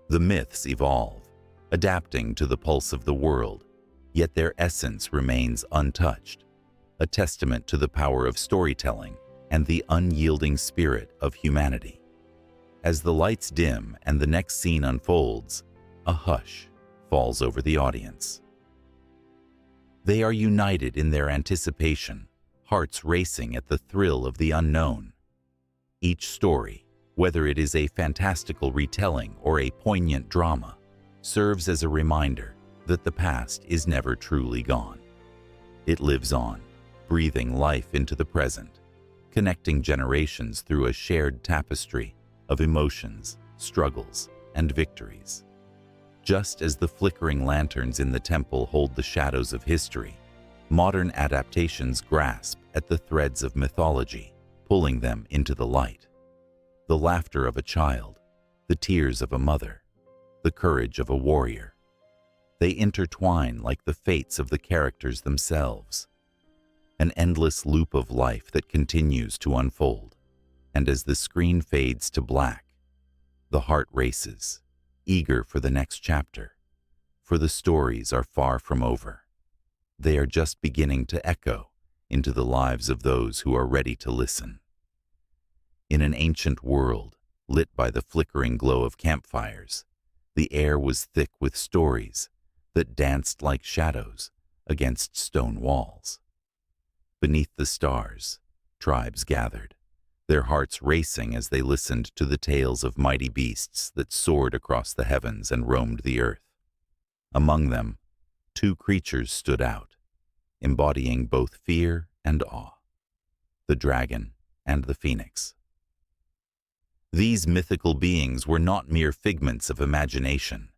The myths evolve, adapting to the pulse of the world, yet their essence remains untouched, a testament to the power of storytelling and the unyielding spirit of humanity. As the lights dim and the next scene unfolds, a hush falls over the audience. They are united in their anticipation, hearts racing at the thrill of the unknown. Each story, whether it is a fantastical retelling or a poignant drama, serves as a reminder that the past is never truly gone. It lives on, breathing life into the present, connecting generations through a shared tapestry of emotions, struggles, and victories. Just as the flickering lanterns in the temple hold the shadows of history, modern adaptations grasp at the threads of mythology, pulling them into the light. The laughter of a child, the tears of a mother, the courage of a warrior. They intertwine like the fates of the characters themselves. An endless loop of life that continues to unfold. And as the screen fades to black, the heart races, eager for the next chapter. For the stories are far from over. They are just beginning to echo into the lives of those who are ready to listen. In an ancient world, lit by the flickering glow of campfires, the air was thick with stories that danced like shadows against stone walls. Beneath the stars, tribes gathered, their hearts racing as they listened to the tales of mighty beasts that soared across the heavens and roamed the earth. Among them, two creatures stood out, embodying both fear and awe: the dragon and the phoenix. These mythical beings were not mere figments of imagination.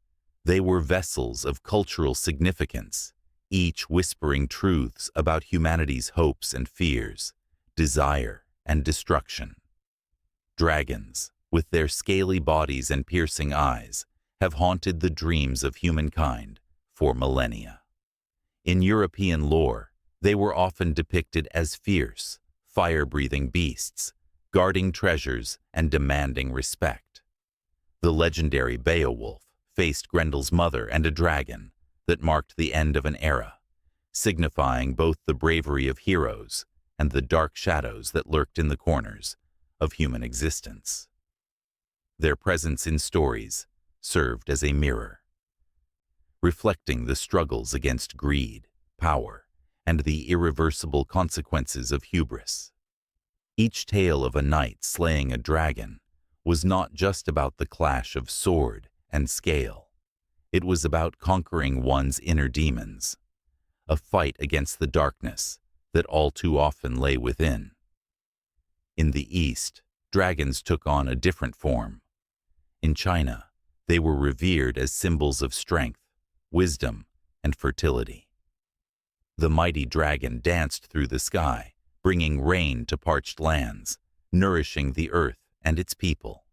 They were vessels of cultural significance, each whispering truths about humanity's hopes and fears, desire and destruction. Dragons, with their scaly bodies and piercing eyes, have haunted the dreams of humankind for millennia. In European lore, they were often depicted as fierce, fire-breathing beasts, guarding treasures and demanding respect. The legendary Beowulf faced Grendel's mother and a dragon that marked the end of an era, signifying both the bravery of heroes and the dark shadows that lurked in the corners of human existence. Their presence in stories served as a mirror, reflecting the struggles against greed, power, and the irreversible consequences of hubris. Each tale of a knight slaying a dragon was not just about the clash of sword and scale. It was about conquering one's inner demons, a fight against the darkness that all too often lay within. In the East, dragons took on a different form. In China, they were revered as symbols of strength, wisdom, and fertility. The mighty dragon danced through the sky, bringing rain to parched lands, nourishing the earth and its people.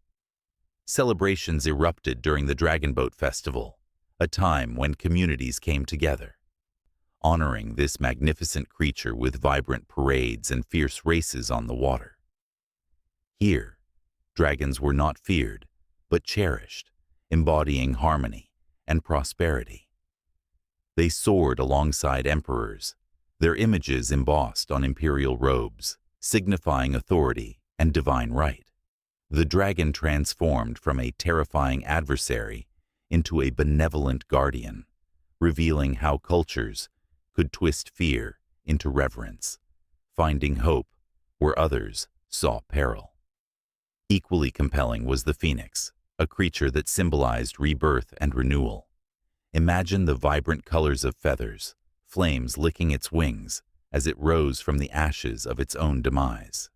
Celebrations erupted during the Dragon Boat Festival, a time when communities came together, honoring this magnificent creature with vibrant parades and fierce races on the water. Here, dragons were not feared, but cherished, embodying harmony and prosperity. They soared alongside emperors, their images embossed on imperial robes, signifying authority and divine right. The dragon transformed from a terrifying adversary into a benevolent guardian, revealing how cultures could twist fear into reverence, finding hope where others saw peril. Equally compelling was the phoenix, a creature that symbolized rebirth and renewal. Imagine the vibrant colors of feathers, flames licking its wings as it rose from the ashes of its own demise.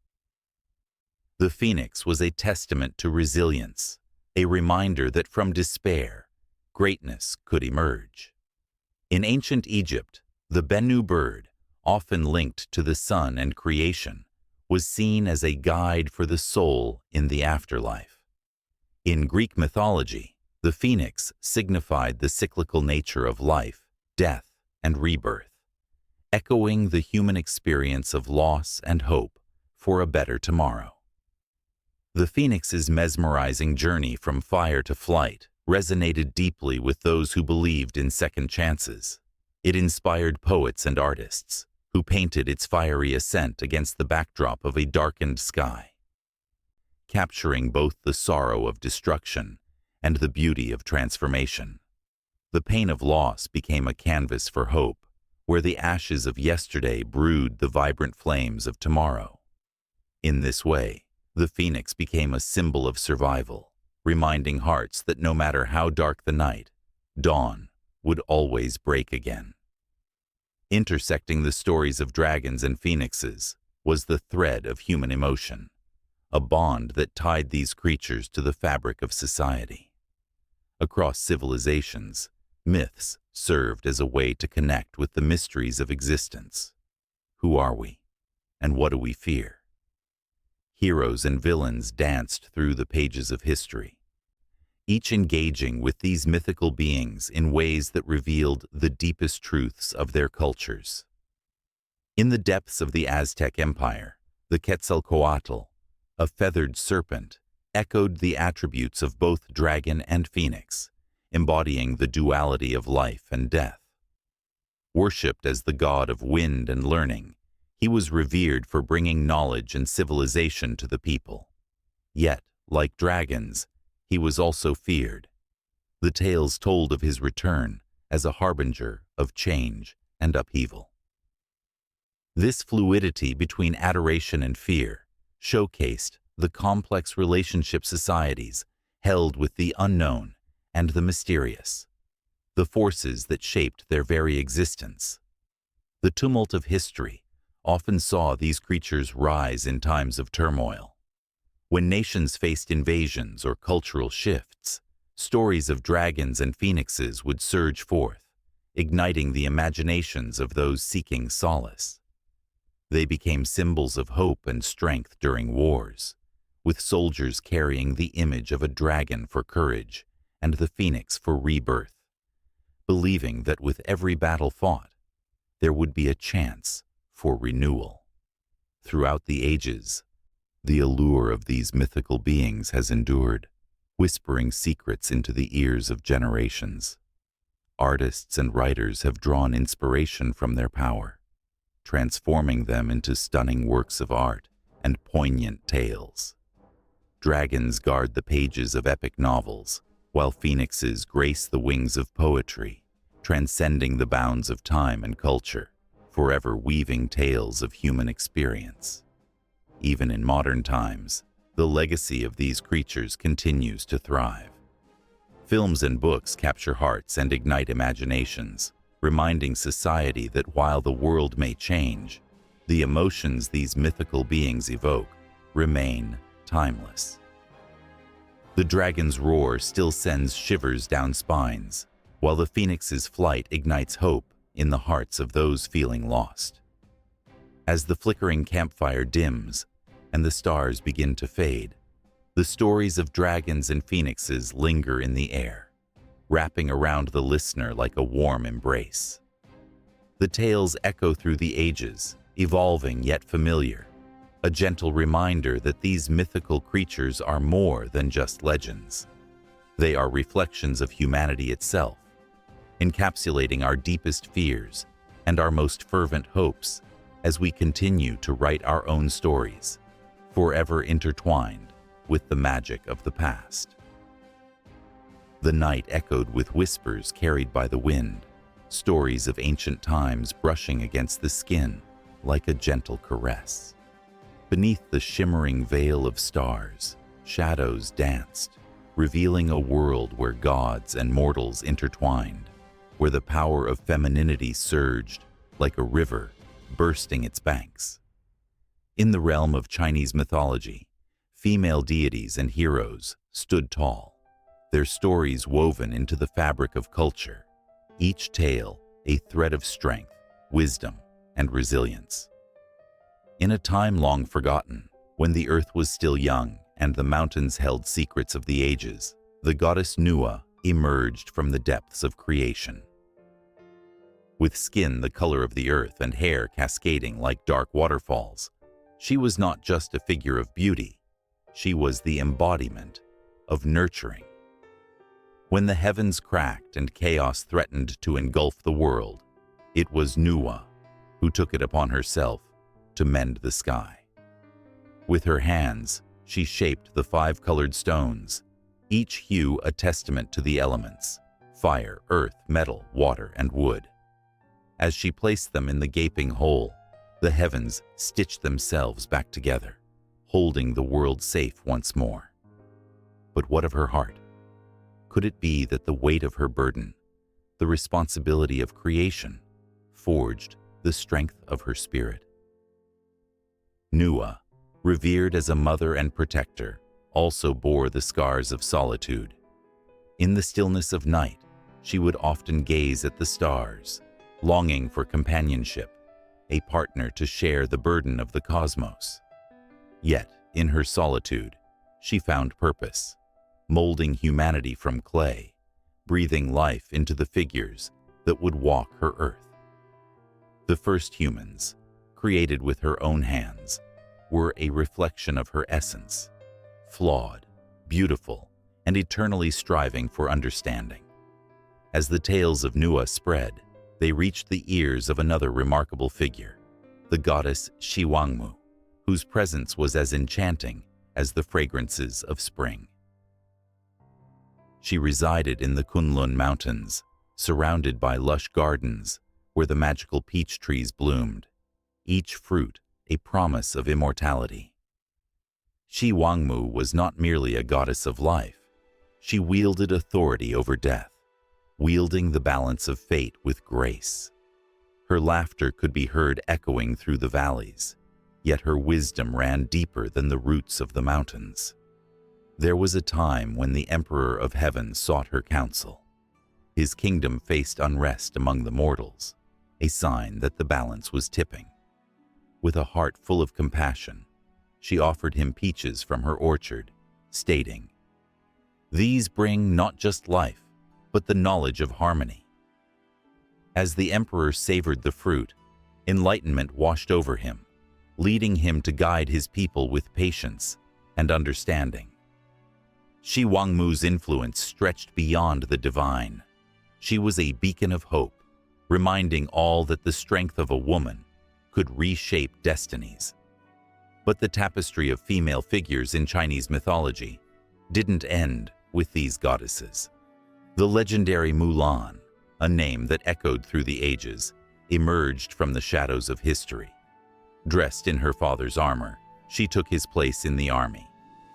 The phoenix was a testament to resilience, a reminder that from despair, greatness could emerge. In ancient Egypt, the Bennu bird, often linked to the sun and creation, was seen as a guide for the soul in the afterlife. In Greek mythology, the phoenix signified the cyclical nature of life, death, and rebirth, echoing the human experience of loss and hope for a better tomorrow. The phoenix's mesmerizing journey from fire to flight resonated deeply with those who believed in second chances. It inspired poets and artists who painted its fiery ascent against the backdrop of a darkened sky, capturing both the sorrow of destruction and the beauty of transformation. The pain of loss became a canvas for hope, where the ashes of yesterday brewed the vibrant flames of tomorrow. In this way, The phoenix became a symbol of survival, reminding hearts that no matter how dark the night, dawn would always break again. Intersecting the stories of dragons and phoenixes was the thread of human emotion, a bond that tied these creatures to the fabric of society. Across civilizations, myths served as a way to connect with the mysteries of existence. Who are we, and what do we fear? Heroes and villains danced through the pages of history, each engaging with these mythical beings in ways that revealed the deepest truths of their cultures. In the depths of the Aztec Empire, the Quetzalcoatl, a feathered serpent, echoed the attributes of both dragon and phoenix, embodying the duality of life and death. Worshipped as the god of wind and learning, he was revered for bringing knowledge and civilization to the people. Yet, like dragons, he was also feared. The tales told of his return as a harbinger of change and upheaval. This fluidity between adoration and fear showcased the complex relationship societies held with the unknown and the mysterious, the forces that shaped their very existence. The tumult of history often saw these creatures rise in times of turmoil. When nations faced invasions or cultural shifts, stories of dragons and phoenixes would surge forth, igniting the imaginations of those seeking solace. They became symbols of hope and strength during wars, with soldiers carrying the image of a dragon for courage and the phoenix for rebirth, believing that with every battle fought, there would be a chance for renewal. Throughout the ages, the allure of these mythical beings has endured, whispering secrets into the ears of generations. Artists and writers have drawn inspiration from their power, transforming them into stunning works of art and poignant tales. Dragons guard the pages of epic novels, while phoenixes grace the wings of poetry, transcending the bounds of time and culture, forever weaving tales of human experience. Even in modern times, the legacy of these creatures continues to thrive. Films and books capture hearts and ignite imaginations, reminding society that while the world may change, the emotions these mythical beings evoke remain timeless. The dragon's roar still sends shivers down spines, while the phoenix's flight ignites hope in the hearts of those feeling lost. As the flickering campfire dims and the stars begin to fade, the stories of dragons and phoenixes linger in the air, wrapping around the listener like a warm embrace. The tales echo through the ages, evolving yet familiar, a gentle reminder that these mythical creatures are more than just legends. They are reflections of humanity itself, encapsulating our deepest fears and our most fervent hopes as we continue to write our own stories, forever intertwined with the magic of the past. The night echoed with whispers carried by the wind, stories of ancient times brushing against the skin like a gentle caress. Beneath the shimmering veil of stars, shadows danced, revealing a world where gods and mortals intertwined, where the power of femininity surged like a river bursting its banks. In the realm of Chinese mythology, female deities and heroes stood tall, their stories woven into the fabric of culture, each tale a thread of strength, wisdom, and resilience. In a time long forgotten, when the earth was still young and the mountains held secrets of the ages, the goddess Nua emerged from the depths of creation. With skin the color of the earth and hair cascading like dark waterfalls, she was not just a figure of beauty, she was the embodiment of nurturing. When the heavens cracked and chaos threatened to engulf the world, it was Nua who took it upon herself to mend the sky. With her hands, she shaped the 5 colored stones, each hue a testament to the elements: fire, earth, metal, water, and wood. As she placed them in the gaping hole, the heavens stitched themselves back together, holding the world safe once more. But what of her heart? Could it be that the weight of her burden, the responsibility of creation, forged the strength of her spirit? Nua, revered as a mother and protector, also bore the scars of solitude. In the stillness of night, she would often gaze at the stars, longing for companionship, a partner to share the burden of the cosmos. Yet, in her solitude, she found purpose, molding humanity from clay, breathing life into the figures that would walk her earth. The first humans, created with her own hands, were a reflection of her essence, flawed, beautiful, and eternally striving for understanding. As the tales of Nua spread, they reached the ears of another remarkable figure, the goddess Shiwangmu, whose presence was as enchanting as the fragrances of spring. She resided in the Kunlun Mountains, surrounded by lush gardens where the magical peach trees bloomed, each fruit a promise of immortality. Shiwangmu was not merely a goddess of life. She wielded authority over death, wielding the balance of fate with grace. Her laughter could be heard echoing through the valleys, yet her wisdom ran deeper than the roots of the mountains. There was a time when the Emperor of Heaven sought her counsel. His kingdom faced unrest among the mortals, a sign that the balance was tipping. With a heart full of compassion, she offered him peaches from her orchard, stating, "These bring not just life, but the knowledge of harmony." As the emperor savored the fruit, enlightenment washed over him, leading him to guide his people with patience and understanding. Shiwangmu's influence stretched beyond the divine. She was a beacon of hope, reminding all that the strength of a woman could reshape destinies. But the tapestry of female figures in Chinese mythology didn't end with these goddesses. The legendary Mulan, a name that echoed through the ages, emerged from the shadows of history. Dressed in her father's armor, she took his place in the army,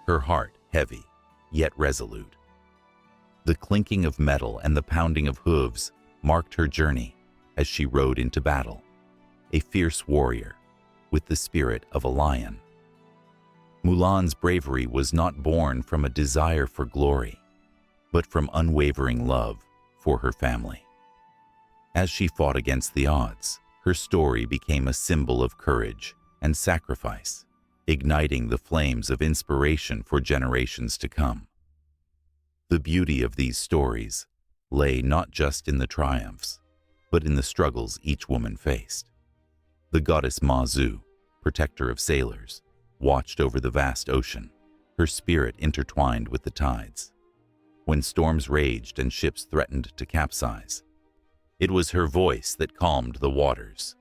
her heart heavy, yet resolute. The clinking of metal and the pounding of hooves marked her journey as she rode into battle, a fierce warrior with the spirit of a lion. Mulan's bravery was not born from a desire for glory, but from unwavering love for her family. As she fought against the odds, her story became a symbol of courage and sacrifice, igniting the flames of inspiration for generations to come. The beauty of these stories lay not just in the triumphs, but in the struggles each woman faced. The goddess Ma Zu, protector of sailors, watched over the vast ocean, her spirit intertwined with the tides. When storms raged and ships threatened to capsize, it was her voice that calmed the waters.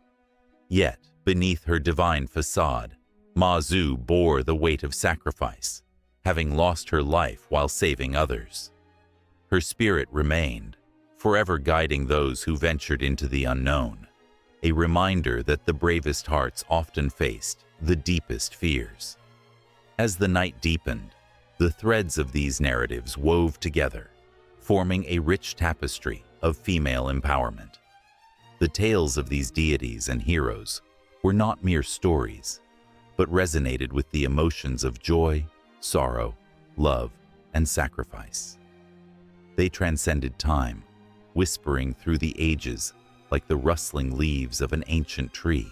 Yet, beneath her divine facade, Ma Zu bore the weight of sacrifice, having lost her life while saving others. Her spirit remained, forever guiding those who ventured into the unknown, a reminder that the bravest hearts often faced the deepest fears. As the night deepened, the threads of these narratives wove together, forming a rich tapestry of female empowerment. The tales of these deities and heroes were not mere stories, but resonated with the emotions of joy, sorrow, love, and sacrifice. They transcended time, whispering through the ages like the rustling leaves of an ancient tree,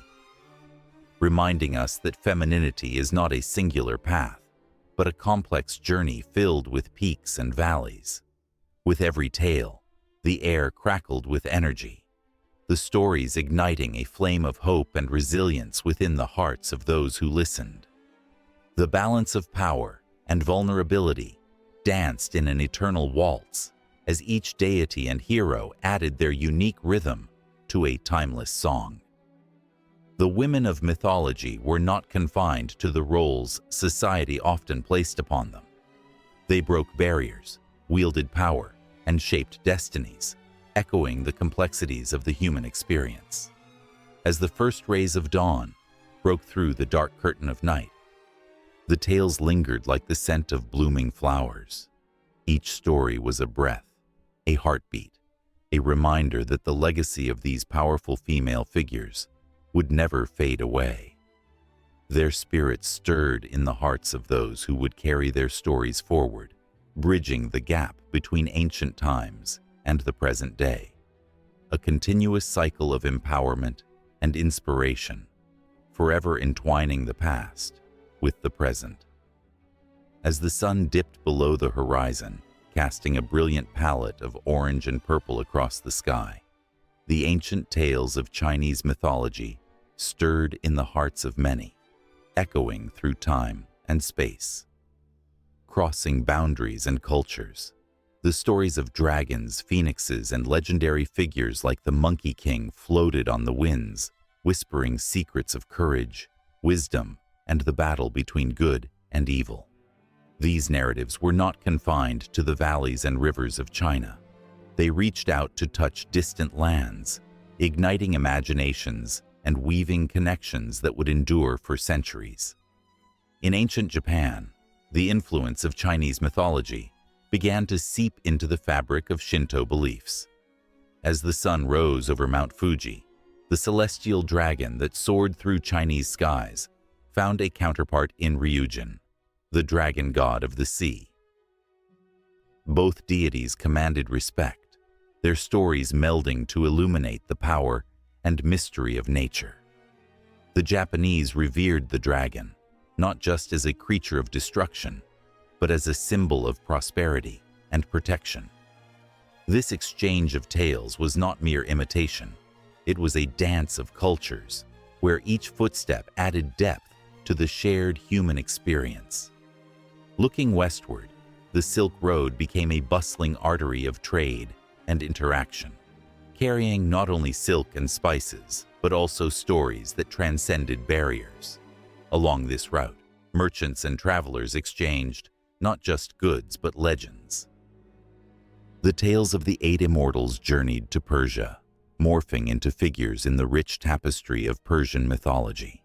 reminding us that femininity is not a singular path, but a complex journey filled with peaks and valleys. With every tale, the air crackled with energy, the stories igniting a flame of hope and resilience within the hearts of those who listened. The balance of power and vulnerability danced in an eternal waltz as each deity and hero added their unique rhythm to a timeless song. The women of mythology were not confined to the roles society often placed upon them. They broke barriers, wielded power, and shaped destinies, echoing the complexities of the human experience. As the first rays of dawn broke through the dark curtain of night, The tales lingered like the scent of blooming flowers. Each story was a breath, a heartbeat, a reminder that the legacy of these powerful female figures would never fade away. Their spirits stirred in the hearts of those who would carry their stories forward, bridging the gap between ancient times and the present day. A continuous cycle of empowerment and inspiration, forever entwining the past with the present. As the sun dipped below the horizon, casting a brilliant palette of orange and purple across the sky, the ancient tales of Chinese mythology stirred in the hearts of many, echoing through time and space. Crossing boundaries and cultures, the stories of dragons, phoenixes, and legendary figures like the Monkey King floated on the winds, whispering secrets of courage, wisdom, and the battle between good and evil. These narratives were not confined to the valleys and rivers of China. They reached out to touch distant lands, igniting imaginations and weaving connections that would endure for centuries. In ancient Japan, the influence of Chinese mythology began to seep into the fabric of Shinto beliefs. As the sun rose over Mount Fuji, the celestial dragon that soared through Chinese skies found a counterpart in Ryujin, the dragon god of the sea. Both deities commanded respect, their stories melding to illuminate the power and mystery of nature. The Japanese revered the dragon, not just as a creature of destruction, but as a symbol of prosperity and protection. This exchange of tales was not mere imitation. It was a dance of cultures, where each footstep added depth to the shared human experience. Looking westward, the Silk Road became a bustling artery of trade and interaction, carrying not only silk and spices, but also stories that transcended barriers. Along this route, merchants and travelers exchanged not just goods but legends. The tales of the 8 immortals journeyed to Persia, morphing into figures in the rich tapestry of Persian mythology.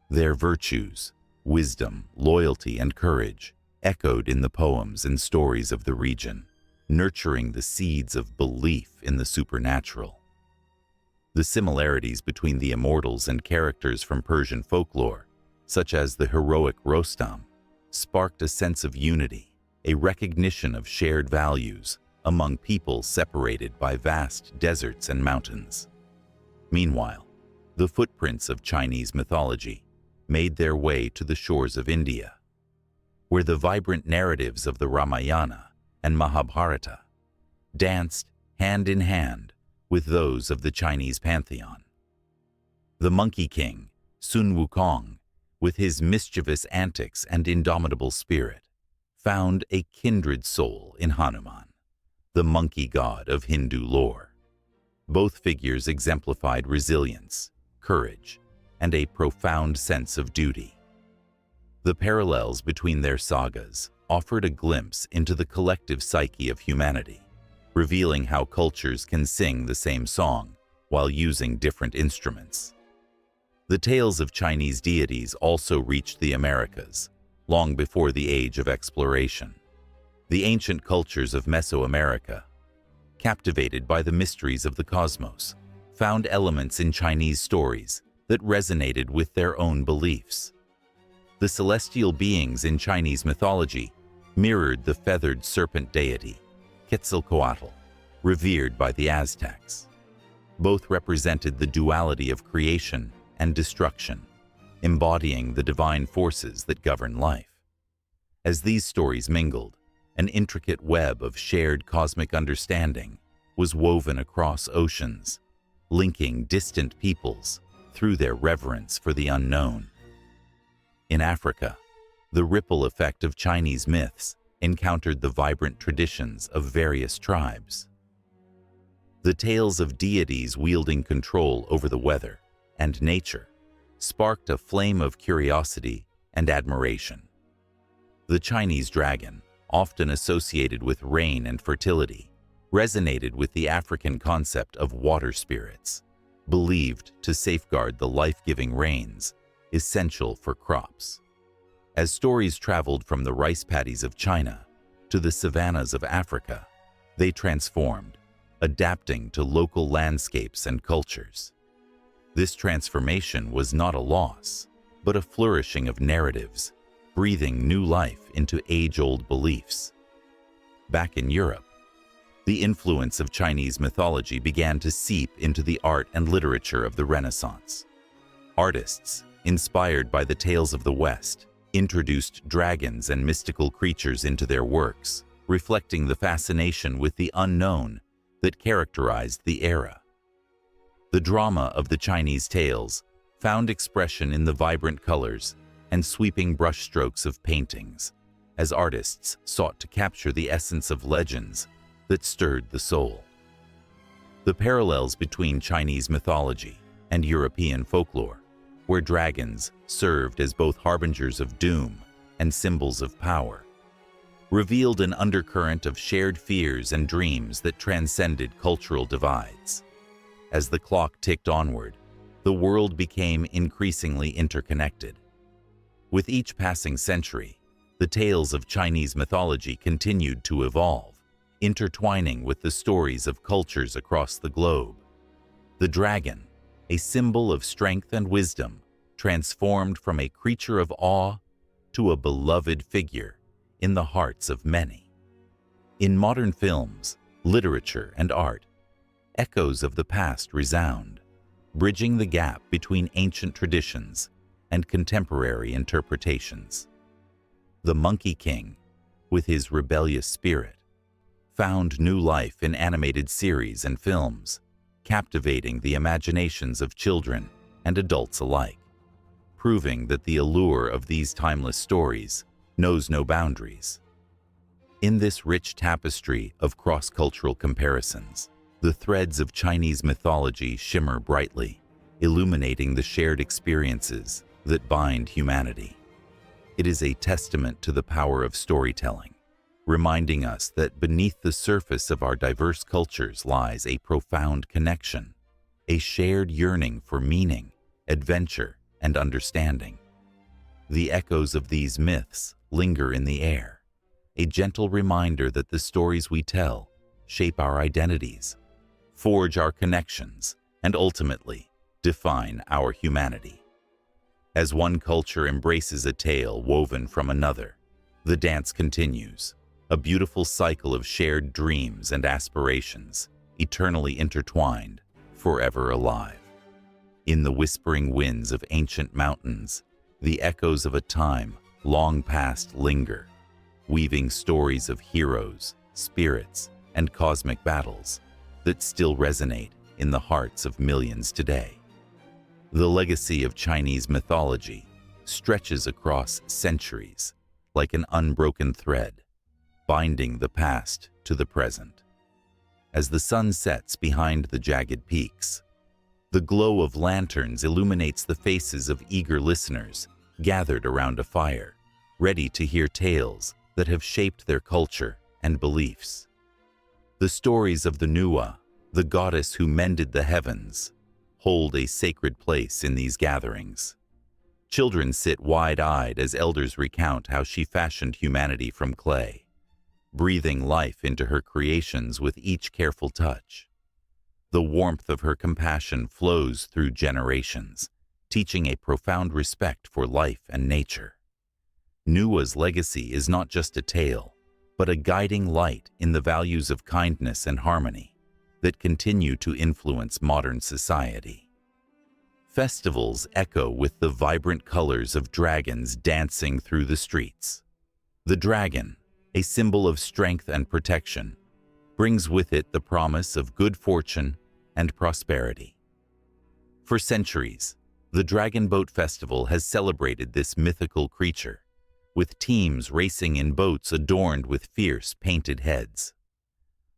Their virtues, wisdom, loyalty, and courage echoed in the poems and stories of the region, nurturing the seeds of belief in the supernatural. The similarities between the immortals and characters from Persian folklore, such as the heroic Rostam, sparked a sense of unity, a recognition of shared values among people separated by vast deserts and mountains. Meanwhile, the footprints of Chinese mythology made their way to the shores of India, where the vibrant narratives of the Ramayana and Mahabharata danced hand in hand with those of the Chinese pantheon. The Monkey King, Sun Wukong, with his mischievous antics and indomitable spirit, found a kindred soul in Hanuman, the monkey god of Hindu lore. Both figures exemplified resilience, courage, and a profound sense of duty. The parallels between their sagas offered a glimpse into the collective psyche of humanity, revealing how cultures can sing the same song while using different instruments. The tales of Chinese deities also reached the Americas, long before the age of exploration. The ancient cultures of Mesoamerica, captivated by the mysteries of the cosmos, found elements in Chinese stories that resonated with their own beliefs. The celestial beings in Chinese mythology mirrored the feathered serpent deity, Quetzalcoatl, revered by the Aztecs. Both represented the duality of creation and destruction, embodying the divine forces that govern life. As these stories mingled, an intricate web of shared cosmic understanding was woven across oceans, linking distant peoples through their reverence for the unknown. In Africa, the ripple effect of Chinese myths encountered the vibrant traditions of various tribes. The tales of deities wielding control over the weather and nature sparked a flame of curiosity and admiration. The Chinese dragon, often associated with rain and fertility, resonated with the African concept of water spirits, believed to safeguard the life-giving rains essential for crops. As stories traveled from the rice paddies of China to the savannas of Africa, they transformed, adapting to local landscapes and cultures. This transformation was not a loss, but a flourishing of narratives, breathing new life into age-old beliefs. Back in Europe, the influence of Chinese mythology began to seep into the art and literature of the Renaissance. Artists, inspired by the tales of the West, introduced dragons and mystical creatures into their works, reflecting the fascination with the unknown that characterized the era. The drama of the Chinese tales found expression in the vibrant colors and sweeping brushstrokes of paintings, as artists sought to capture the essence of legends that stirred the soul. The parallels between Chinese mythology and European folklore, where dragons served as both harbingers of doom and symbols of power, revealed an undercurrent of shared fears and dreams that transcended cultural divides. As the clock ticked onward, the world became increasingly interconnected. With each passing century, the tales of Chinese mythology continued to evolve, intertwining with the stories of cultures across the globe. The dragon, a symbol of strength and wisdom, transformed from a creature of awe to a beloved figure in the hearts of many. In modern films, literature, and art, echoes of the past resound, bridging the gap between ancient traditions and contemporary interpretations. The Monkey King, with his rebellious spirit, found new life in animated series and films, captivating the imaginations of children and adults alike, proving that the allure of these timeless stories knows no boundaries. In this rich tapestry of cross-cultural comparisons, the threads of Chinese mythology shimmer brightly, illuminating the shared experiences that bind humanity. It is a testament to the power of storytelling, reminding us that beneath the surface of our diverse cultures lies a profound connection, a shared yearning for meaning, adventure, and understanding. The echoes of these myths linger in the air, a gentle reminder that the stories we tell shape our identities, forge our connections, and ultimately define our humanity. As one culture embraces a tale woven from another, the dance continues, a beautiful cycle of shared dreams and aspirations, eternally intertwined, forever alive. In the whispering winds of ancient mountains, the echoes of a time long past linger, weaving stories of heroes, spirits, and cosmic battles that still resonate in the hearts of millions today. The legacy of Chinese mythology stretches across centuries like an unbroken thread, binding the past to the present. As the sun sets behind the jagged peaks, the glow of lanterns illuminates the faces of eager listeners gathered around a fire, ready to hear tales that have shaped their culture and beliefs. The stories of the Nuwa, the goddess who mended the heavens, hold a sacred place in these gatherings. Children sit wide-eyed as elders recount how she fashioned humanity from clay, breathing life into her creations with each careful touch. The warmth of her compassion flows through generations, teaching a profound respect for life and nature. Nuwa's legacy is not just a tale, but a guiding light in the values of kindness and harmony that continue to influence modern society. Festivals echo with the vibrant colors of dragons dancing through the streets. The dragon, a symbol of strength and protection, brings with it the promise of good fortune and prosperity. For centuries, the Dragon Boat Festival has celebrated this mythical creature, with teams racing in boats adorned with fierce painted heads.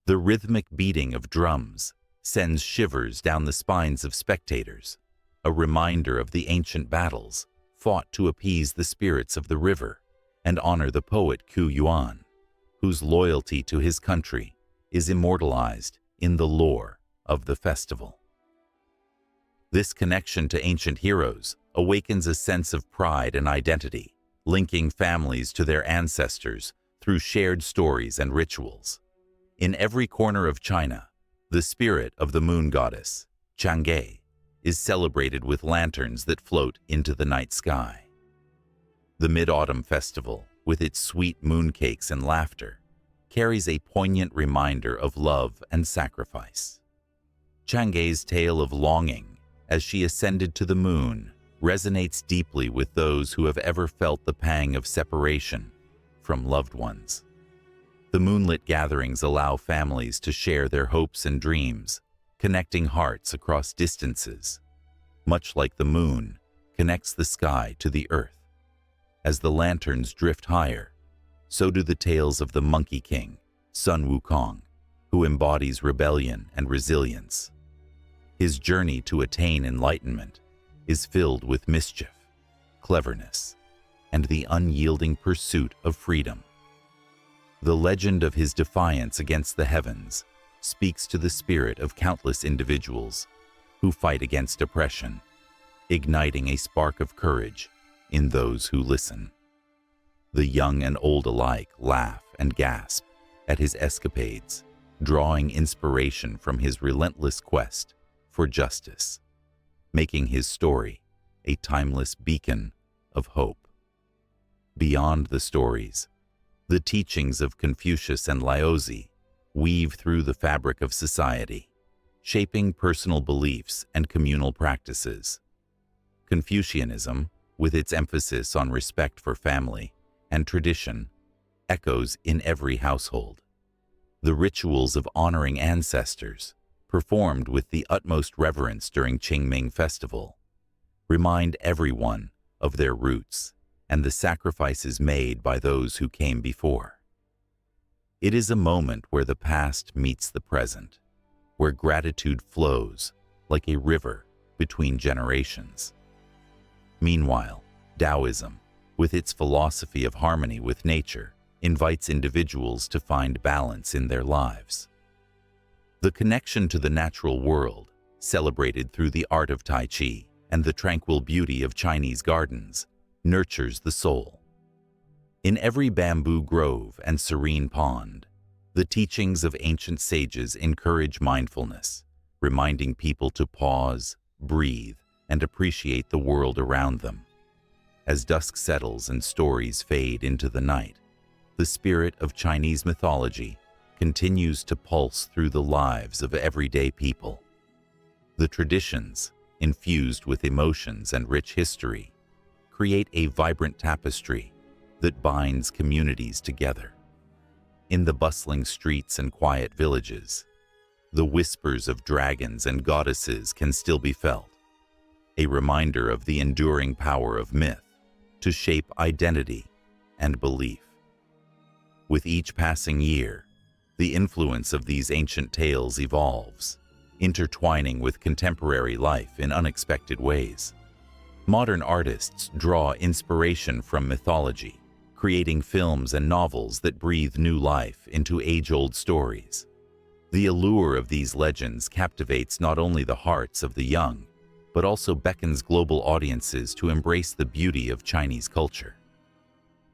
The rhythmic beating of drums sends shivers down the spines of spectators, a reminder of the ancient battles fought to appease the spirits of the river and honor the poet Ku Yuan, whose loyalty to his country is immortalized in the lore of the festival. This connection to ancient heroes awakens a sense of pride and identity, linking families to their ancestors through shared stories and rituals. In every corner of China, the spirit of the moon goddess, Chang'e, is celebrated with lanterns that float into the night sky. The Mid-Autumn Festival, with its sweet mooncakes and laughter, carries a poignant reminder of love and sacrifice. Chang'e's tale of longing as she ascended to the moon resonates deeply with those who have ever felt the pang of separation from loved ones. The moonlit gatherings allow families to share their hopes and dreams, connecting hearts across distances, much like the moon connects the sky to the earth. As the lanterns drift higher, so do the tales of the Monkey King, Sun Wukong, who embodies rebellion and resilience. His journey to attain enlightenment is filled with mischief, cleverness, and the unyielding pursuit of freedom. The legend of his defiance against the heavens speaks to the spirit of countless individuals who fight against oppression, igniting a spark of courage in those who listen. The young and old alike laugh and gasp at his escapades, drawing inspiration from his relentless quest for justice, making his story a timeless beacon of hope. Beyond the stories, the teachings of Confucius and Laozi weave through the fabric of society, shaping personal beliefs and communal practices. Confucianism, with its emphasis on respect for family and tradition, echoes in every household. The rituals of honoring ancestors, performed with the utmost reverence during Qingming Festival, remind everyone of their roots and the sacrifices made by those who came before. It is a moment where the past meets the present, where gratitude flows like a river between generations. Meanwhile, Taoism, with its philosophy of harmony with nature, invites individuals to find balance in their lives. The connection to the natural world, celebrated through the art of Tai Chi and the tranquil beauty of Chinese gardens, nurtures the soul. In every bamboo grove and serene pond, the teachings of ancient sages encourage mindfulness, reminding people to pause, breathe, and appreciate the world around them. As dusk settles and stories fade into the night, the spirit of Chinese mythology continues to pulse through the lives of everyday people. The traditions, infused with emotions and rich history, create a vibrant tapestry that binds communities together. In the bustling streets and quiet villages, the whispers of dragons and goddesses can still be felt, a reminder of the enduring power of myth to shape identity and belief. With each passing year, the influence of these ancient tales evolves, intertwining with contemporary life in unexpected ways. Modern artists draw inspiration from mythology, creating films and novels that breathe new life into age-old stories. The allure of these legends captivates not only the hearts of the young, but also beckons global audiences to embrace the beauty of Chinese culture.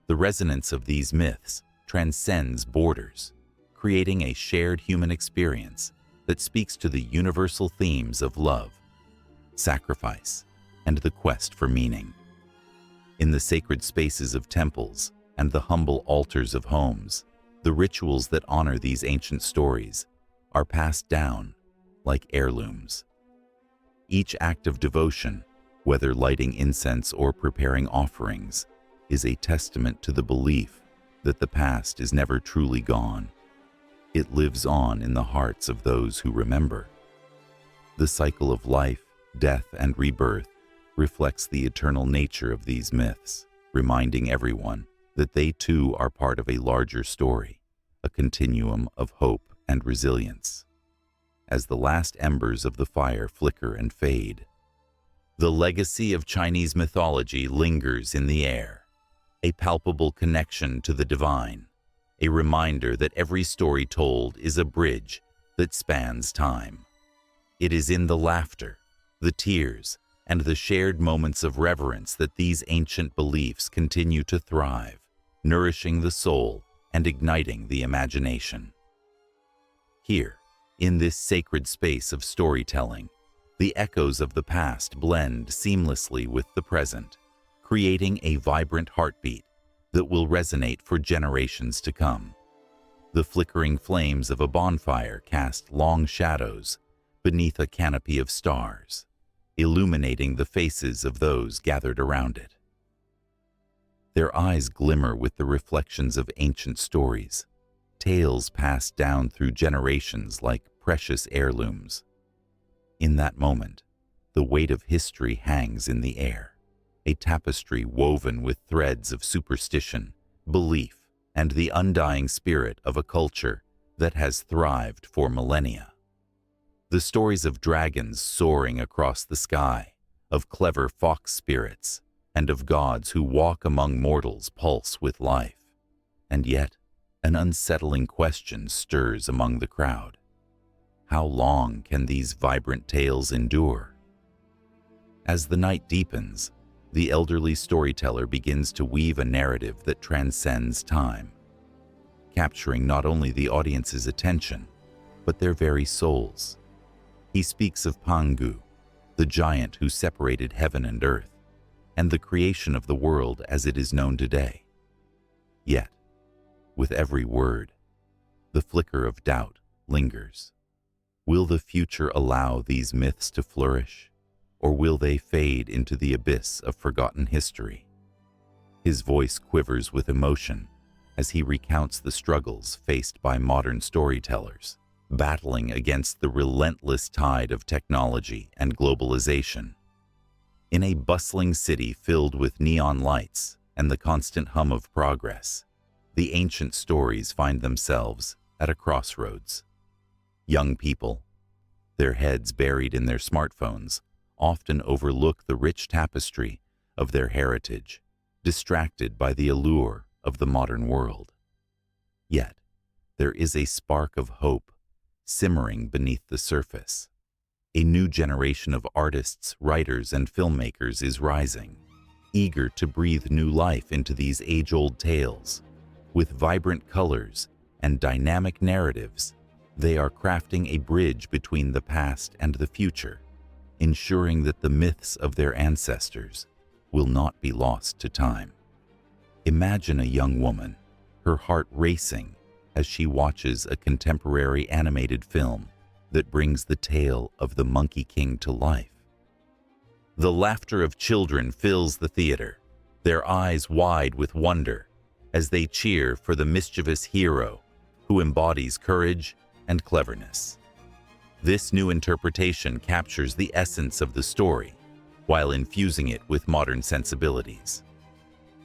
The resonance of these myths transcends borders, creating a shared human experience that speaks to the universal themes of love, sacrifice, and the quest for meaning. In the sacred spaces of temples and the humble altars of homes, the rituals that honor these ancient stories are passed down like heirlooms. Each act of devotion, whether lighting incense or preparing offerings, is a testament to the belief that the past is never truly gone. It lives on in the hearts of those who remember. The cycle of life, death, and rebirth reflects the eternal nature of these myths, reminding everyone that they too are part of a larger story, a continuum of hope and resilience. As the last embers of the fire flicker and fade, the legacy of Chinese mythology lingers in the air, a palpable connection to the divine, a reminder that every story told is a bridge that spans time. It is in the laughter, the tears, and the shared moments of reverence that these ancient beliefs continue to thrive, nourishing the soul and igniting the imagination. Here, in this sacred space of storytelling, the echoes of the past blend seamlessly with the present, creating a vibrant heartbeat that will resonate for generations to come. The flickering flames of a bonfire cast long shadows beneath a canopy of stars, illuminating the faces of those gathered around it. Their eyes glimmer with the reflections of ancient stories, tales passed down through generations like precious heirlooms. In that moment, the weight of history hangs in the air, a tapestry woven with threads of superstition, belief, and the undying spirit of a culture that has thrived for millennia. The stories of dragons soaring across the sky, of clever fox spirits, and of gods who walk among mortals pulse with life. And yet, an unsettling question stirs among the crowd. How long can these vibrant tales endure? As the night deepens, the elderly storyteller begins to weave a narrative that transcends time, capturing not only the audience's attention, but their very souls. He speaks of Pangu, the giant who separated heaven and earth, and the creation of the world as it is known today. Yet, with every word, the flicker of doubt lingers. Will the future allow these myths to flourish, or will they fade into the abyss of forgotten history? His voice quivers with emotion as he recounts the struggles faced by modern storytellers, battling against the relentless tide of technology and globalization. In a bustling city filled with neon lights and the constant hum of progress, the ancient stories find themselves at a crossroads. Young people, their heads buried in their smartphones, often overlook the rich tapestry of their heritage, distracted by the allure of the modern world. Yet, there is a spark of hope simmering beneath the surface. A new generation of artists, writers, and filmmakers is rising, eager to breathe new life into these age-old tales. With vibrant colors and dynamic narratives, they are crafting a bridge between the past and the future, ensuring that the myths of their ancestors will not be lost to time. Imagine a young woman, her heart racing as she watches a contemporary animated film that brings the tale of the Monkey King to life. The laughter of children fills the theater, their eyes wide with wonder as they cheer for the mischievous hero who embodies courage and cleverness. This new interpretation captures the essence of the story while infusing it with modern sensibilities.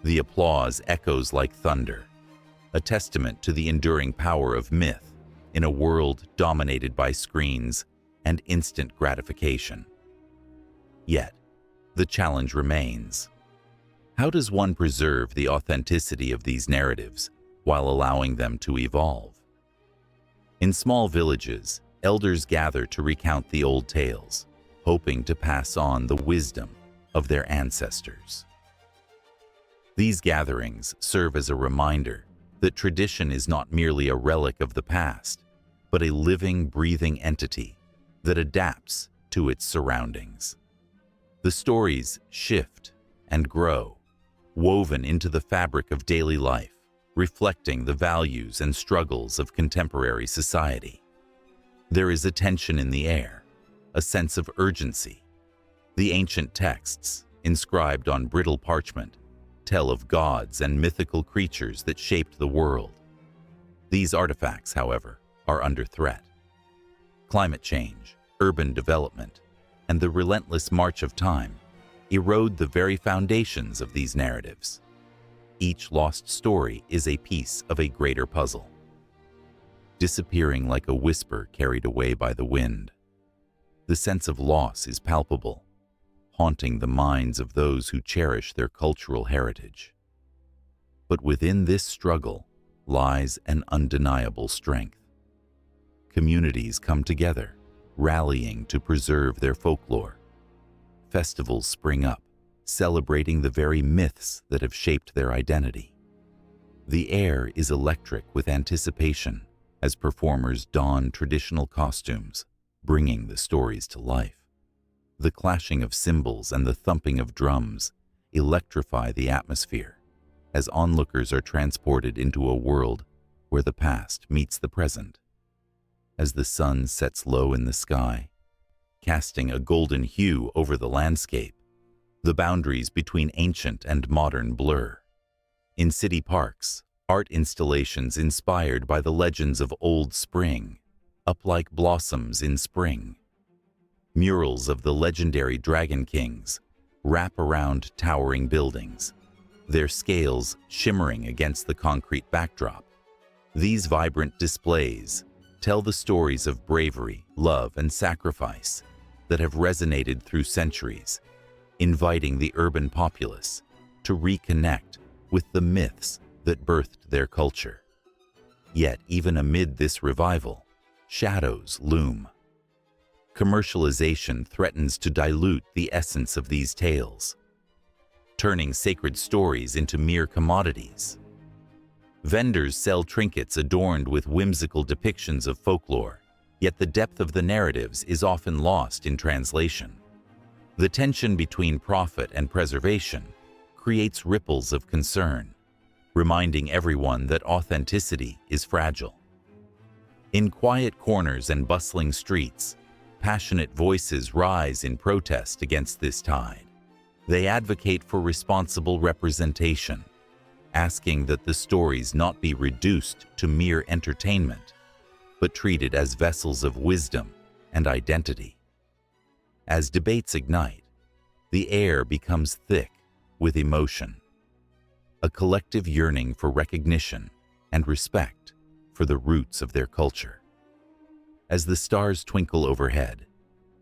The applause echoes like thunder, a testament to the enduring power of myth in a world dominated by screens and instant gratification. Yet, the challenge remains. How does one preserve the authenticity of these narratives while allowing them to evolve? In small villages, elders gather to recount the old tales, hoping to pass on the wisdom of their ancestors. These gatherings serve as a reminder that tradition is not merely a relic of the past, but a living, breathing entity that adapts to its surroundings. The stories shift and grow, woven into the fabric of daily life, reflecting the values and struggles of contemporary society. There is a tension in the air, a sense of urgency. The ancient texts, inscribed on brittle parchment, tell of gods and mythical creatures that shaped the world. These artifacts, however, are under threat. Climate change, urban development, and the relentless march of time erode the very foundations of these narratives. Each lost story is a piece of a greater puzzle, disappearing like a whisper carried away by the wind. The sense of loss is palpable, haunting the minds of those who cherish their cultural heritage. But within this struggle lies an undeniable strength. Communities come together, rallying to preserve their folklore. festivals spring up, celebrating the very myths that have shaped their identity. The air is electric with anticipation as performers don traditional costumes, bringing the stories to life. The clashing of cymbals and the thumping of drums electrify the atmosphere as onlookers are transported into a world where the past meets the present. As the sun sets low in the sky, casting a golden hue over the landscape, the boundaries between ancient and modern blur. In city parks, art installations inspired by the legends of Old Spring, up like blossoms in spring. Murals of the legendary Dragon Kings wrap around towering buildings, their scales shimmering against the concrete backdrop. These vibrant displays tell the stories of bravery, love, and sacrifice that have resonated through centuries, inviting the urban populace to reconnect with the myths that birthed their culture. Yet, even amid this revival, shadows loom. Commercialization threatens to dilute the essence of these tales, turning sacred stories into mere commodities. Vendors sell trinkets adorned with whimsical depictions of folklore, yet the depth of the narratives is often lost in translation. The tension between profit and preservation creates ripples of concern, reminding everyone that authenticity is fragile. In quiet corners and bustling streets, passionate voices rise in protest against this tide. They advocate for responsible representation, asking that the stories not be reduced to mere entertainment, but treated as vessels of wisdom and identity. As debates ignite, the air becomes thick with emotion, a collective yearning for recognition and respect for the roots of their culture. As the stars twinkle overhead,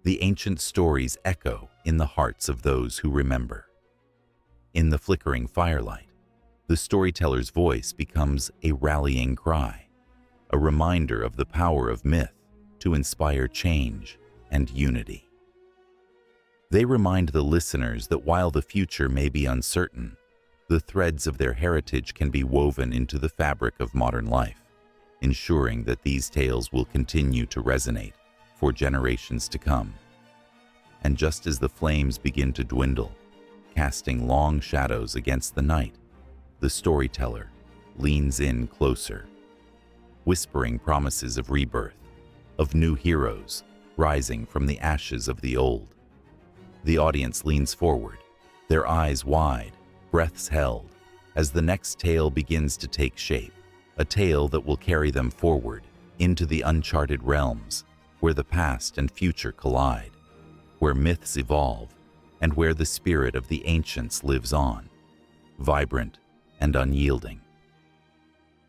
the ancient stories echo in the hearts of those who remember. In the flickering firelight, the storyteller's voice becomes a rallying cry, a reminder of the power of myth to inspire change and unity. They remind the listeners that while the future may be uncertain, the threads of their heritage can be woven into the fabric of modern life, ensuring that these tales will continue to resonate for generations to come. And just as the flames begin to dwindle, casting long shadows against the night, the storyteller leans in closer, whispering promises of rebirth, of new heroes rising from the ashes of the old. The audience leans forward, their eyes wide, breaths held, as the next tale begins to take shape, a tale that will carry them forward into the uncharted realms where the past and future collide, where myths evolve, and where the spirit of the ancients lives on, vibrant and unyielding.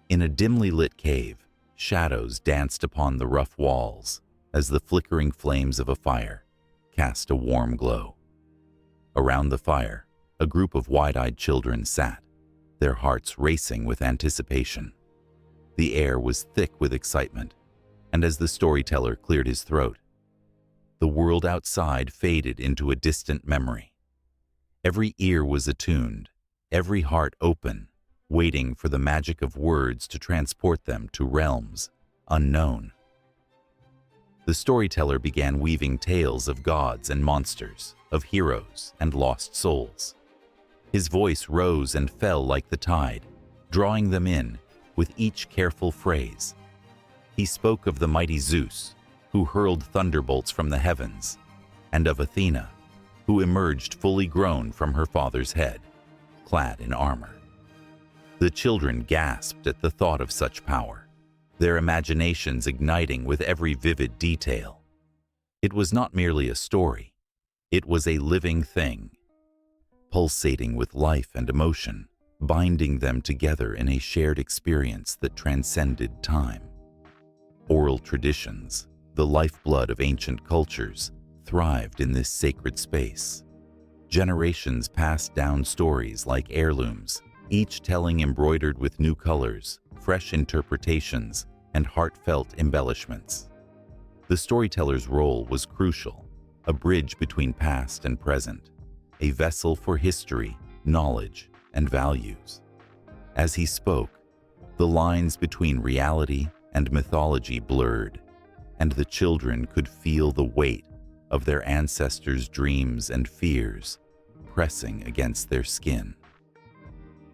In a dimly lit cave, shadows danced upon the rough walls as the flickering flames of a fire cast a warm glow. Around the fire, a group of wide-eyed children sat, their hearts racing with anticipation. The air was thick with excitement, and as the storyteller cleared his throat, the world outside faded into a distant memory. Every ear was attuned, every heart open, waiting for the magic of words to transport them to realms unknown. The storyteller began weaving tales of gods and monsters, of heroes and lost souls. His voice rose and fell like the tide, drawing them in with each careful phrase. He spoke of the mighty Zeus, who hurled thunderbolts from the heavens, and of Athena, who emerged fully grown from her father's head, clad in armor. The children gasped at the thought of such power, their imaginations igniting with every vivid detail. It was not merely a story, it was a living thing, pulsating with life and emotion, binding them together in a shared experience that transcended time. Oral traditions, the lifeblood of ancient cultures, thrived in this sacred space. Generations passed down stories like heirlooms, each telling embroidered with new colors, fresh interpretations, and heartfelt embellishments. The storyteller's role was crucial, a bridge between past and present, a vessel for history, knowledge, and values. As he spoke, the lines between reality and mythology blurred, and the children could feel the weight of their ancestors' dreams and fears pressing against their skin.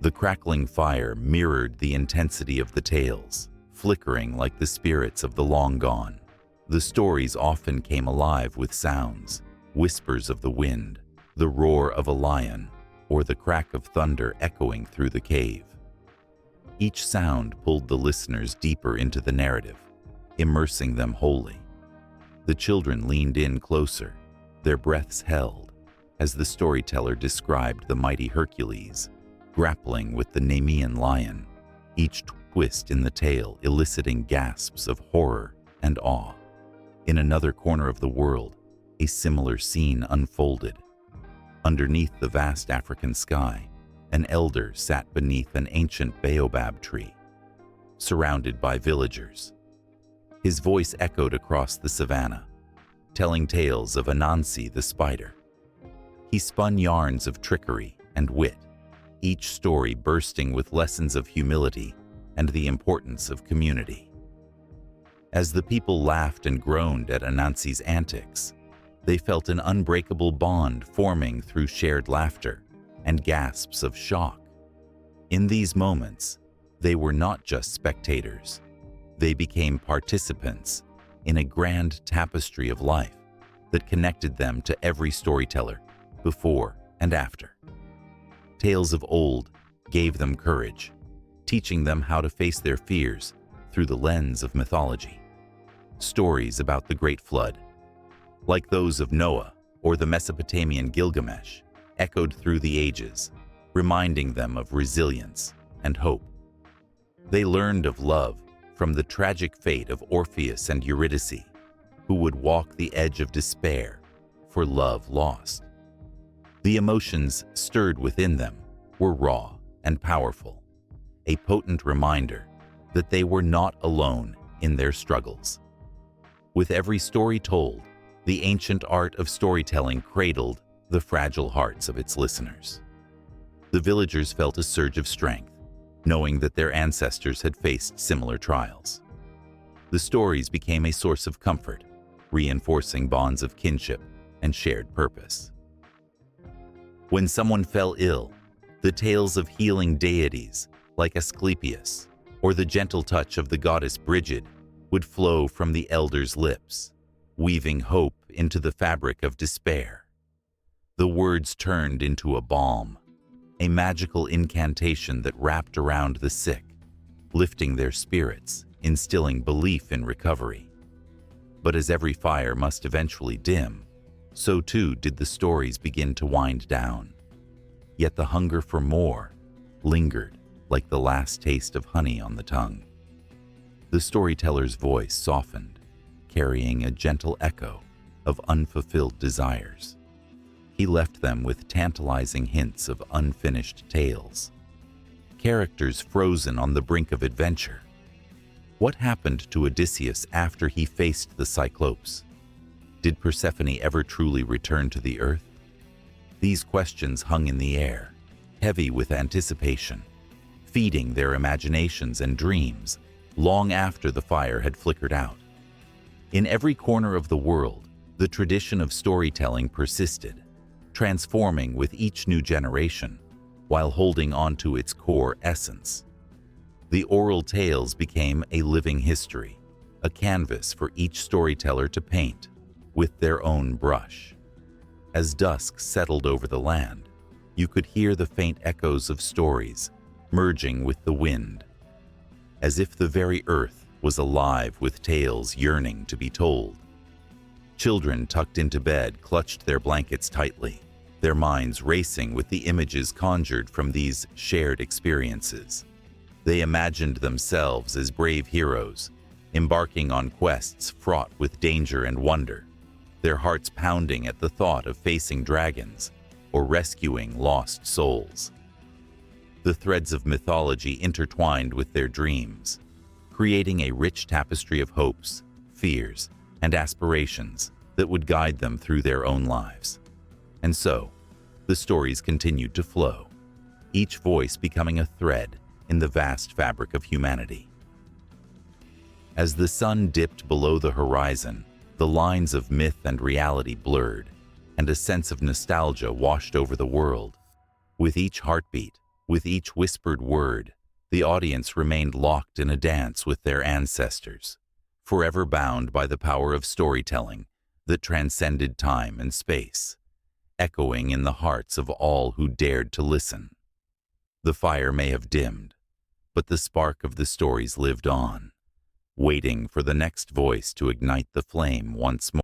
The crackling fire mirrored the intensity of the tales, flickering like the spirits of the long gone. The stories often came alive with sounds, whispers of the wind, the roar of a lion, or the crack of thunder echoing through the cave. Each sound pulled the listeners deeper into the narrative, immersing them wholly. The children leaned in closer, their breaths held, as the storyteller described the mighty Hercules, grappling with the Nemean lion, each twist in the tale eliciting gasps of horror and awe. In another corner of the world, a similar scene unfolded. Underneath the vast African sky, an elder sat beneath an ancient baobab tree, surrounded by villagers. His voice echoed across the savannah, telling tales of Anansi the spider. He spun yarns of trickery and wit, each story bursting with lessons of humility and the importance of community. As the people laughed and groaned at Anansi's antics, they felt an unbreakable bond forming through shared laughter and gasps of shock. In these moments, they were not just spectators. They became participants in a grand tapestry of life that connected them to every storyteller, before and after. Tales of old gave them courage, teaching them how to face their fears through the lens of mythology. Stories about the Great Flood, like those of Noah or the Mesopotamian Gilgamesh, echoed through the ages, reminding them of resilience and hope. They learned of love from the tragic fate of Orpheus and Eurydice, who would walk the edge of despair for love lost. The emotions stirred within them were raw and powerful, a potent reminder that they were not alone in their struggles. With every story told, the ancient art of storytelling cradled the fragile hearts of its listeners. The villagers felt a surge of strength, knowing that their ancestors had faced similar trials. The stories became a source of comfort, reinforcing bonds of kinship and shared purpose. When someone fell ill, the tales of healing deities like Asclepius or the gentle touch of the goddess Brigid would flow from the elders' lips, weaving hope into the fabric of despair. The words turned into a balm, a magical incantation that wrapped around the sick, lifting their spirits, instilling belief in recovery. But as every fire must eventually dim, so too did the stories begin to wind down. Yet the hunger for more lingered like the last taste of honey on the tongue. The storyteller's voice softened, carrying a gentle echo of unfulfilled desires. He left them with tantalizing hints of unfinished tales, characters frozen on the brink of adventure. What happened to Odysseus after he faced the Cyclopes? Did Persephone ever truly return to the earth? These questions hung in the air, heavy with anticipation, feeding their imaginations and dreams long after the fire had flickered out. In every corner of the world, the tradition of storytelling persisted, transforming with each new generation while holding on to its core essence. The oral tales became a living history, a canvas for each storyteller to paint with their own brush. As dusk settled over the land, you could hear the faint echoes of stories merging with the wind, as if the very earth was alive with tales yearning to be told. Children tucked into bed clutched their blankets tightly, their minds racing with the images conjured from these shared experiences. They imagined themselves as brave heroes, embarking on quests fraught with danger and wonder, their hearts pounding at the thought of facing dragons or rescuing lost souls. The threads of mythology intertwined with their dreams, creating a rich tapestry of hopes, fears, and aspirations that would guide them through their own lives. And so, the stories continued to flow, each voice becoming a thread in the vast fabric of humanity. As the sun dipped below the horizon, the lines of myth and reality blurred, and a sense of nostalgia washed over the world. With each heartbeat, with each whispered word, the audience remained locked in a dance with their ancestors, forever bound by the power of storytelling that transcended time and space, echoing in the hearts of all who dared to listen. The fire may have dimmed, but the spark of the stories lived on, waiting for the next voice to ignite the flame once more.